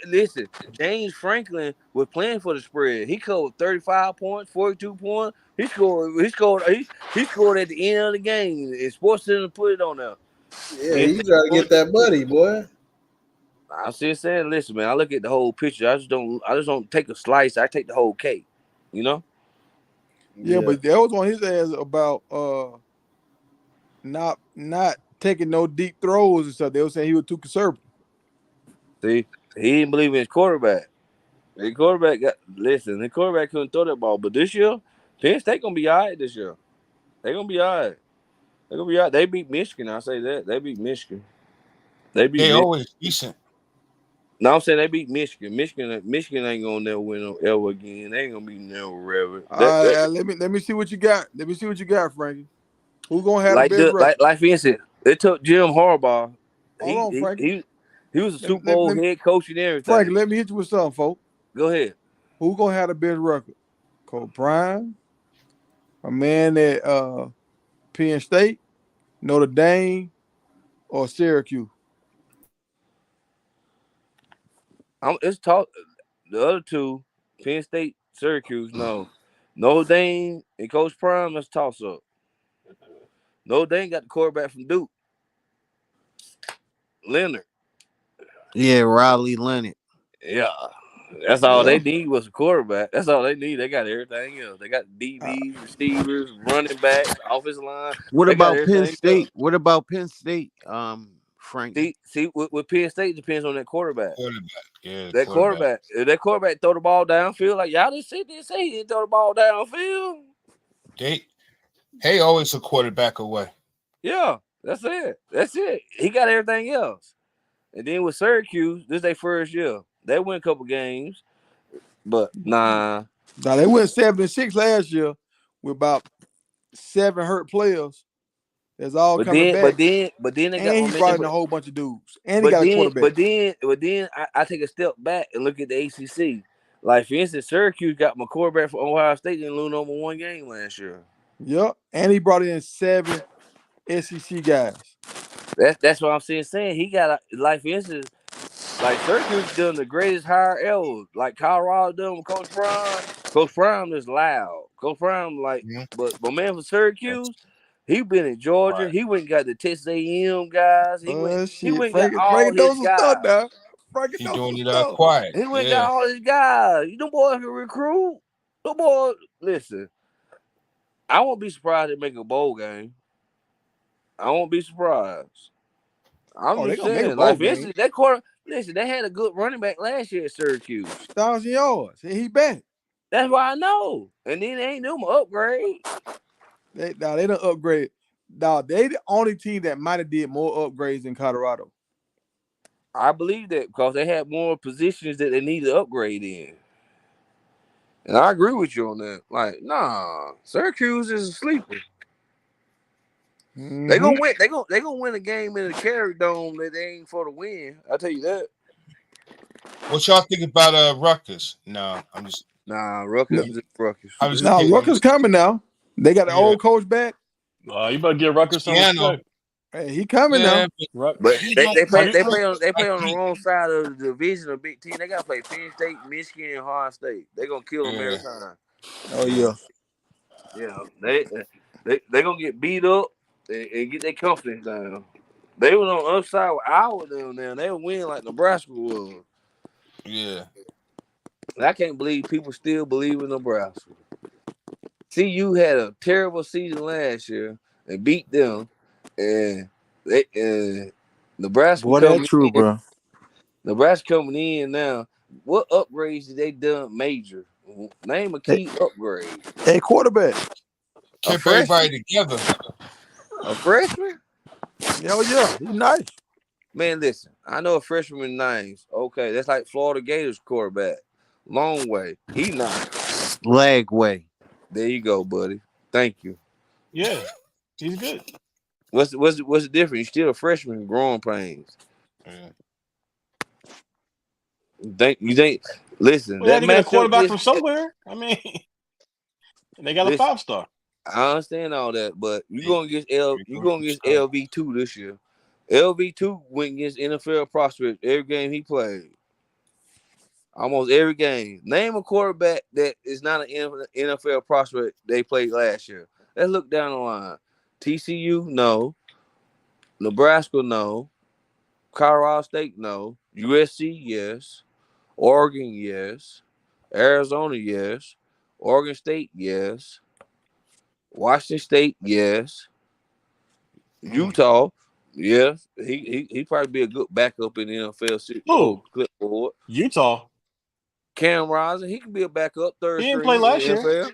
listen, James Franklin was playing for the spread. He scored 35 points, 42 points. He scored at the end of the game. And Sports Center put it on there. Yeah, he trying to get that money, boy. I'm still saying, listen, man, I look at the whole picture. I just don't take a slice. I take the whole cake. You know? Yeah, but that was on his ass about not taking no deep throws and stuff. They were saying he was too conservative. See, he didn't believe in his quarterback. The quarterback couldn't throw that ball. But this year, Penn State gonna be all right this year. They're gonna be all right. They beat Michigan. I say that. They beat Michigan. They always decent. No, I'm saying they beat Michigan. Michigan ain't gonna never win ever again. They ain't gonna be never ever. Let me see what you got. Let me see what you got, Frankie. Who's gonna have the best record? Like for instance, they took Jim Harbaugh. Hold on, Frankie. He was a Super Bowl head coach and everything. Frankie, let me hit you with something, folks. Go ahead. Who's gonna have the best record? Coach Prime, a man at Penn State, Notre Dame, or Syracuse? It's talk. The other two, Penn State, Syracuse, no. Notre Dame and Coach Prime, that's toss up. Notre Dame got the quarterback from Duke, Leonard. Yeah, Riley Leonard. Yeah. That's all they need was a quarterback. That's all they need. They got everything else. They got DBs, receivers, running backs, offensive line. What about Penn State? What about Penn State, Frank? See, with Penn State depends on that quarterback. Yeah, that quarterback. If that quarterback throw the ball downfield, like y'all just sit there and say he didn't throw the ball downfield. They always a quarterback away. Yeah, that's it. He got everything else. And then with Syracuse, this is their first year. They win a couple games, but nah. Now they went 7-6 last year with about 7 hurt players. That's all coming back. But then they got he brought in a whole bunch of dudes. And he got a quarterback. But then I take a step back and look at the ACC. Like for instance, Syracuse got my quarterback from Ohio State didn't lose over 1 game last year. Yep, and he brought in 7 SEC guys. That's what I'm saying. He got like for instance, like Syracuse done the greatest hire ever. Like Colorado done with Coach Prime. Coach Prime is loud. Coach Brown, like, Yeah. but man for Syracuse, he been in Georgia. Right. He went and got the Texas A&M guys. He went Shit. and got Frankie all his knows some stuff guys. now. Frankie He knows some doing it stuff. quiet. He went and Yeah. got all his guys. You know, boys can recruit. The boy, listen, I won't be surprised they make a bowl game. I won't be surprised. I'm Oh, they just gonna make a saying, bowl like, game. Vincent, that quarter, listen, they had a good running back last year at Syracuse. 1,000 yards. He back. That's why I know. And then they ain't them upgrade. They done upgrade. Now they the only team that might have did more upgrades than Colorado. I believe that because they had more positions that they need to upgrade in. And I agree with you on that. Like, nah, Syracuse is a sleeper. Mm-hmm. They gonna win. They gonna win a game in the Carry Dome that they ain't for the win. I'll tell you that. What y'all think about Rutgers? No, I'm just Rutgers. Rutgers. I was Now kidding. Rutgers coming now. They got the old coach back. You better give Rutgers some respect. Hey, he coming now. But they play on the wrong side of the division of Big Ten. They gotta play Penn State, Michigan, and Ohio State. They gonna kill them every time. Oh yeah. Yeah, they gonna get beat up and get their confidence down. They was on the other side with Iowa down there. They would win like Nebraska was. Yeah. And I can't believe people still believe in Nebraska. CU had a terrible season last year and beat them, and Nebraska Boy, coming that's true, in. bro. Nebraska coming in now. What upgrades did they done major? Name a key upgrade. Hey, quarterback. Kept everybody together. A freshman? Hell yeah, he's nice. Man, listen, I know a freshman names. Okay, that's like Florida Gators quarterback. Long way. He nice. Leg way. There you go, buddy. Thank you. Yeah, he's good. What's the difference? You're still a freshman, growing pains. You think? Listen, Well, they had to get a matchup quarterback from somewhere. I mean, they got a 5-star. I understand all that, but you going against LV2 this year. LV2 went against NFL prospects every game he played. Almost every game. Name a quarterback that is not an NFL prospect they played last year. Let's look down the line. TCU, no. Nebraska, no. Colorado State, no. USC, yes. Oregon, yes. Arizona, yes. Oregon State, yes. Washington State, yes. Utah, yes. He probably be a good backup in the NFL clipboard. Utah. Cam Rising, he can be a backup third He didn't string play last in the year. NFL.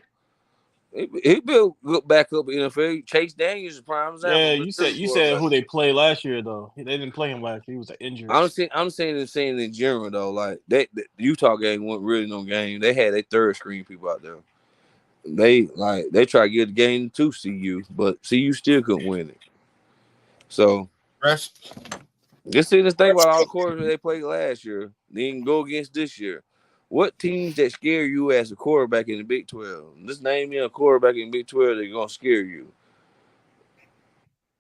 He be a good backup in the NFL. Chase Daniels is a prime example. Yeah, you said who they played last year though. They didn't play him last year. He was injured. I'm saying in general though, like that the Utah game wasn't really no game. They had their third string people out there. They try to get the game to CU, but CU still couldn't win it. So just see this thing about all the quarters they played last year. They can go against this year. What teams that scare you as a quarterback in the Big 12? Just name me a quarterback in the Big 12 that's gonna scare you.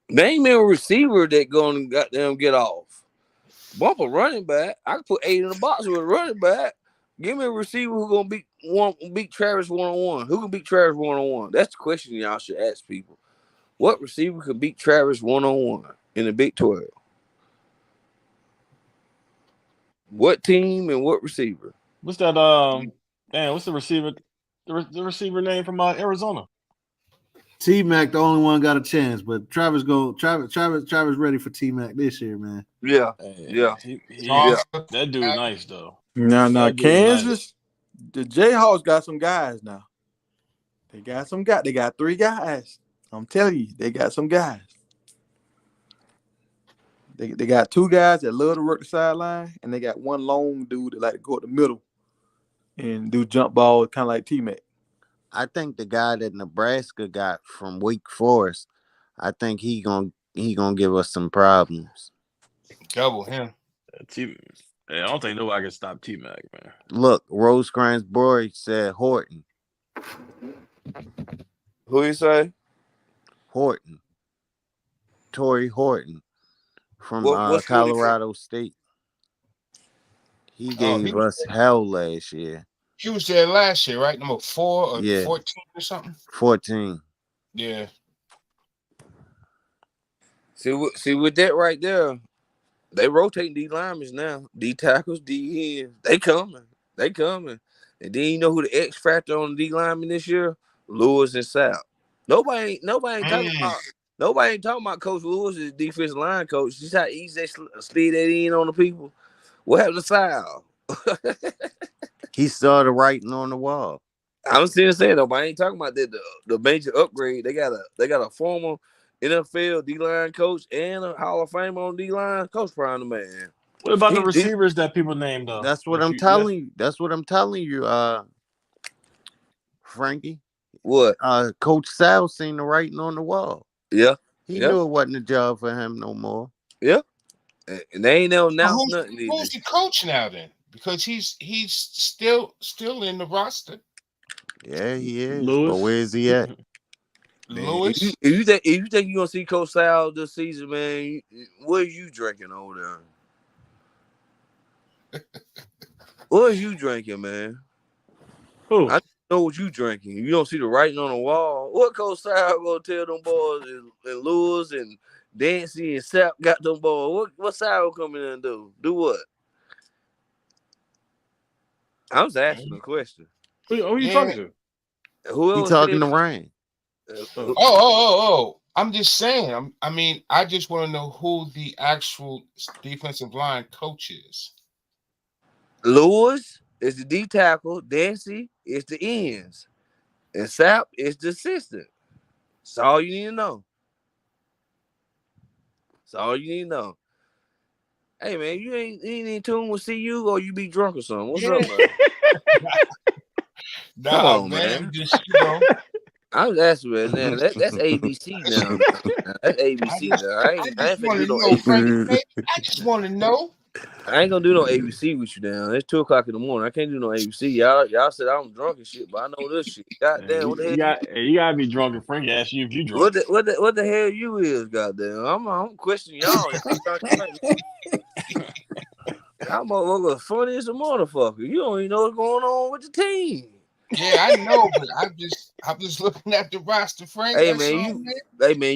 Name me a receiver that gonna goddamn get off. Bump a running back. I can put 8 in the box with a running back. Give me a receiver who gonna beat Travis one-on-one. Who can beat Travis one-on-one? That's the question y'all should ask people. What receiver could beat Travis one-on-one in the Big 12? What team and what receiver? What's that? What's the receiver? The receiver name from Arizona? T-Mac, the only one got a chance, but Travis ready for T-Mac this year, man. Yeah. That dude nice though. Now Kansas, nice. The Jayhawks got some guys now. They got some guys. They got 3 guys. I'm telling you, they got some guys. They got 2 guys that love to work the sideline, and they got 1 long dude that like to go up the middle and do jump ball, kind of like T-Mac. I think the guy that Nebraska got from Wake Forest, I think he gonna give us some problems. Double him. I don't think nobody can stop T-Mac, man. Look, Rosecrans Boy said Horton. Who you say? Horton. Torrey Horton from Colorado State. He gave us hell last year. He was there last year, right? Number 4 or 14 or something. 14. Yeah. See with that right there, they rotating D linemen now. D tackles, D ends. They coming. And then you know who the X factor on the D lineman this year? Lewis and Sal. Nobody ain't talking about Coach Lewis as defensive line coach. See how easy they slid that in on the people. What happened to Sal? He started writing on the wall. I'm still saying nobody ain't talking about that. The major upgrade. They got a former NFL D-line coach and a Hall of Fame on D-line. Coach Prime, man. What about the receivers that people named though? That's what I'm telling you. That's what I'm telling you, Frankie. What? Coach Sal seen the writing on the wall. Yeah. He knew it wasn't a job for him no more. Yeah. And they ain't never announced nothing. Who's the coach now then? Because he's still in the roster. Yeah, he is. Lewis. But where's he at? Lewis. If you think you're gonna see Coach Sal this season, man, what are you drinking over there? What are you drinking, man? Who? I know what you drinking. You don't see the writing on the wall. What Coach Sal gonna tell them boys and Lewis and Dancy and Sap got them boys? What Sal come in and do? Do what? I was asking a question. Who are you talking to? Who else? He talking to Ryan. I'm just saying. I just want to know who the actual defensive line coach is. Lewis is the D tackle. Dancy is the ends, and Sap is the assistant. That's all you need to know. Hey man, you ain't in tune with CU or you be drunk or something. What's up, man? Come on, man. I'm just, I was asking, man. That's ABC now. That's ABC now. I just want to know. I ain't gonna do no ABC with you now. It's 2:00 in the morning. I can't do no ABC. Y'all said I'm drunk and shit, but I know this shit. Goddamn, what the hell? You gotta be drunk and Frankie ask you if you drunk. What the hell you is, goddamn? I'm questioning y'all. Y'all motherfuckers funny as a motherfucker. You don't even know what's going on with the team. Yeah, I know, but I'm just looking at the roster, Frank. Hey man,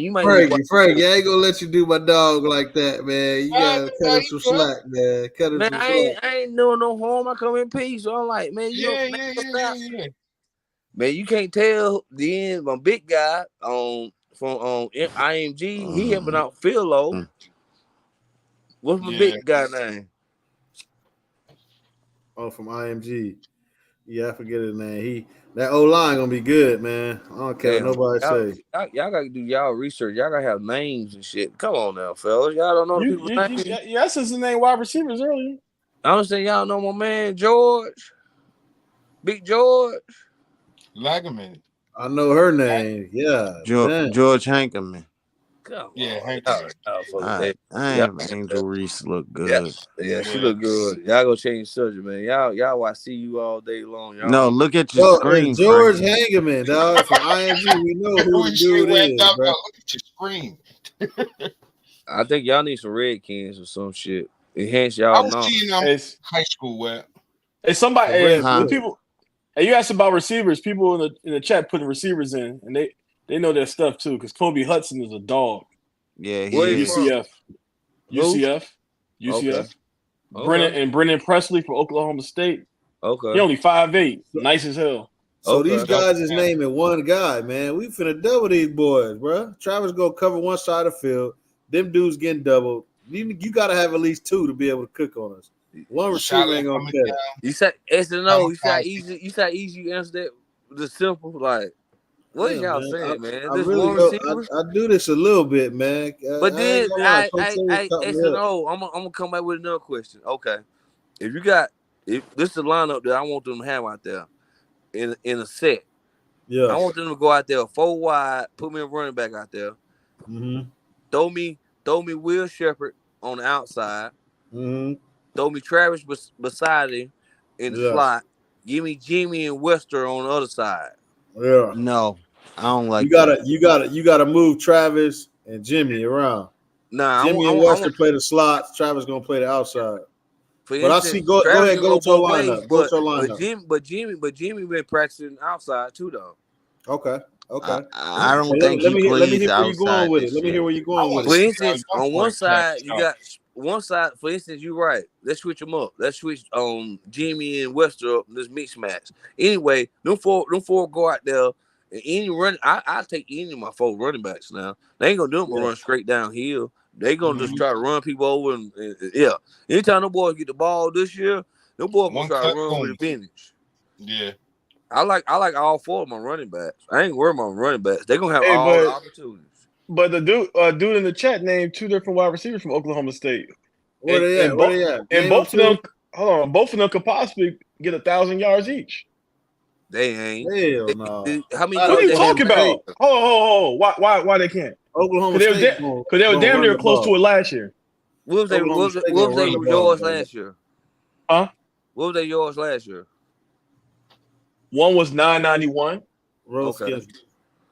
you might Frank, I ain't gonna let you do my dog like that, man. You gotta cut him some slack, man. Cut him some slack. I ain't doing no harm. I come in peace. So I'm like, man, yeah. Man, you can't tell then my big guy from IMG, he helping out Philo. What's my big guy name? Oh, from IMG. Yeah, I forget his name. That O-line gonna be good, man. I don't care what nobody say. Y'all gotta do y'all research. Y'all gotta have names and shit. Come on now, fellas. Y'all don't know the people's names. Yeah, since the name wide receivers earlier. I don't say y'all know my man George. Big George. Lagerman. I know her name. Yeah. George Hankerman. Come on. Angel Reese look good. Yeah, she look good. Y'all go change subject, man. Y'all watch CU all day long. Y'all no, look at your screen. George Hangerman, dog. From IMG, we know who the dude is, bro. Look at your screen. I think y'all need some red cans or some shit. Enhance y'all knowledge. High school where. Hey, somebody, people. Hey, you asked about receivers. People in the chat putting receivers in, and they know their stuff too, because Kobe Hudson is a dog. Yeah, he is. UCF. Okay. Brennan Presley from Oklahoma State. Okay. He only 5'8", nice as hell. So these guys is naming one guy, man. We finna double these boys, bro. Travis go cover one side of the field. Them dudes getting doubled. You gotta have at least two to be able to cook on us. One receiver ain't gonna get it. You said S and O. You said easy. You answered that. The simple, like. What is y'all saying, man? I do this a little bit, man. But then I S&O, I'm gonna come back with another question. Okay, if this is the lineup that I want them to have out there in a set. Yeah, I want them to go out there 4 wide, put me a running back out there. Mm-hmm. Throw me Will Shepherd on the outside. Mm-hmm. Throw me Travis beside him in the slot. Give me Jimmy and Wester on the other side. Yeah. No, I don't like you gotta move Travis and Jimmy around. Nah, Jimmy and Wester play the slots. Travis gonna play the outside. For But I instance, see. Go Travis ahead. can Go go with your both ways, lineup. Go with your but lineup. Jimmy been practicing outside too, though. Okay. Okay. I don't Let, think let he me hear. Let me plays hear where you going outside with it. this Let me year. hear where you I going want with to For it. see instance, how young on boy one side catch you out. got one side. For instance, you're right. Let's switch them up. Let's switch Jimmy and Wester up. This mix match. Anyway, them four go out there and any run. I take any of my 4 running backs now. They ain't gonna do them but Yeah. run straight downhill. They gonna just Mhm. try to run people over and yeah. Anytime them boys get the ball this year, them boys gonna One try to cut, run with boom. the finish. Yeah. I like all 4 of my running backs. I ain't worried about running backs. They gonna have Hey, all the opportunities. but the dude in the chat named 2 different wide receivers from Oklahoma State. Where they at? And Where they at? and Name them both of them, two. hold on, both of them could possibly get 1,000 yards each. They ain't. Hell no. How many Not What are yards you they had Oklahoma talking last State. about? year? Hold. Why they can't? Oklahoma Because State gonna they were damn run near the close to ball. it last year. What Oklahoma was State gonna they run the ball, yards man. last year? Huh? What was their yards last year? One was 991, Okay.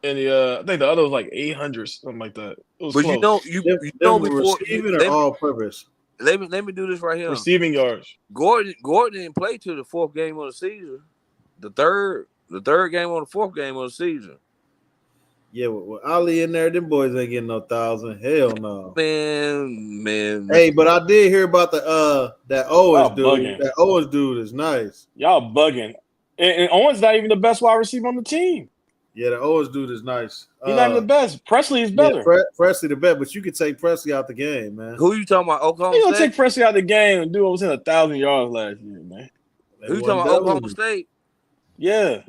and I think the other was like 800, something like that. It was But you know, close. Them before receiving or all purpose? let me do this right here. Receiving yards. Gordon didn't play till the 4th game of the season. The third game on the 4th game of the season. Yeah, with Ali in there, them boys ain't getting no 1,000. Hell no. Man. Hey, but I did hear about the that Owens Y'all dude. bugging. That Owens dude is nice. Y'all bugging. And Owen's not even the best wide receiver on the team. Yeah, the Owens dude is nice. He's not even the best. Presley is Yeah, better. Presley the best, but you could take Presley out the game, man. Who you talking about? How Oklahoma you gonna State? take Presley out of the game and do what was in 1,000 yards last year, man? Who you talking about? Oklahoma State? Yeah.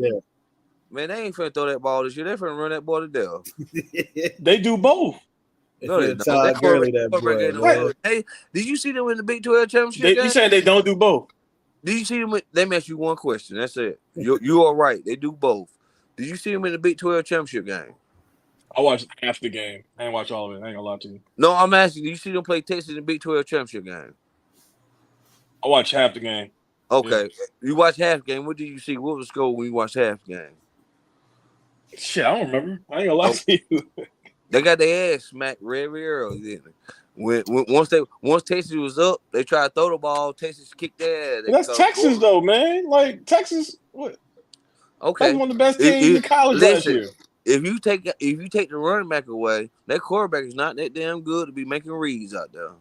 Man, they ain't finna throw that ball this year. They finna run that ball to death. They do both. No, they don't. Todd Gurley, that boy, man. Hey, did you see them in the Big 12 championship game? You saying they don't do both? Did you see them? Let me ask you one question. That's it. You are right. They do both. Did you see them in the Big 12 championship game? I watched half the game. I ain't watch all of it. I ain't gonna lie to you. No, I'm asking. Did you see them play Texas in the Big 12 championship game? I watched half the game. Okay. Yeah. You watched half the game. What did you see? What was the score when you watched half the game? Shit, I don't remember. I ain't gonna lie to you. They got their ass smacked very early, didn't they? Once Texas was up, they tried to throw the ball. Texas kicked their ass. That's Texas though, man. Like Texas, what? Okay, that's one of the best teams in college last year. If you take the running back away, that quarterback is not that damn good to be making reads out there.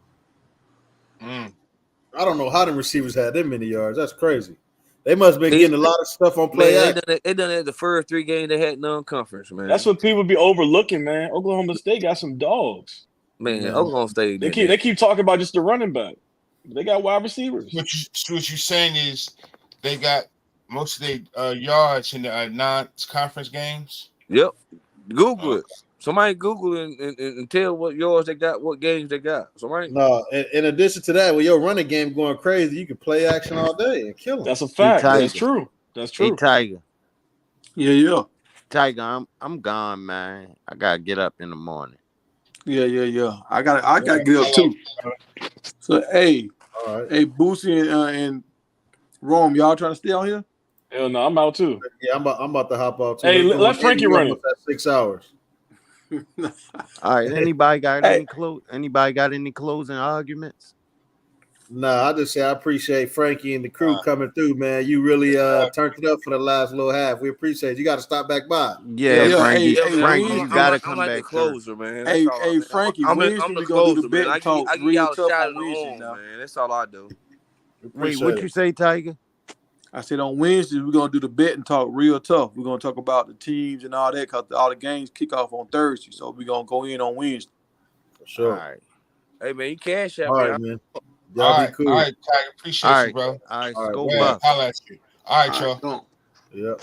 I don't know how the receivers had that many yards. That's crazy. They must have been getting a lot of stuff on play action. They done it the first 3 games they had non-conference, man. That's what people be overlooking, man. Oklahoma State got some dogs. Man, Oklahoma State. They keep talking about just the running back. They got wide receivers. What you're saying is they got most of their yards in the non-conference games? Yep. Google it. Somebody Google and tell what yards they got, what games they got. Somebody. No, in addition to that, with your running game going crazy, you can play action all day and kill them. That's a fact. That's true. That's true. Hey, Tiger. Yeah. Tiger, I'm gone, man. I gotta get up in the morning. Yeah. I gotta get up too. So hey, all right. Hey, Boosie and Rome, y'all trying to stay out here? Hell no, I'm out too. Yeah, I'm about to hop out too. Hey, let Frankie run it. 6 hours. All right. Anybody got any closing arguments? Nah, I just say I appreciate Frankie and the crew coming through, man. You really turned it up for the last little half. We appreciate it. You got to stop back by. Yeah, Frankie, you got to come back. The closer, man. Hey, Frankie, I'm the closer, man. I give y'all a shot in the arm, man. That's all I do. Wait, what you say, Tiger? I said on Wednesdays we're gonna do the bet and talk real tough. We're gonna talk about the teams and all that because all the games kick off on Thursday, so we're gonna go in on Wednesday. For sure. All right. Hey man, you cash out, all right, man. Y'all be cool. All right, Tiger. Appreciate you, bro. All right, go Bucks. Holla at you. All right, y'all. Yep.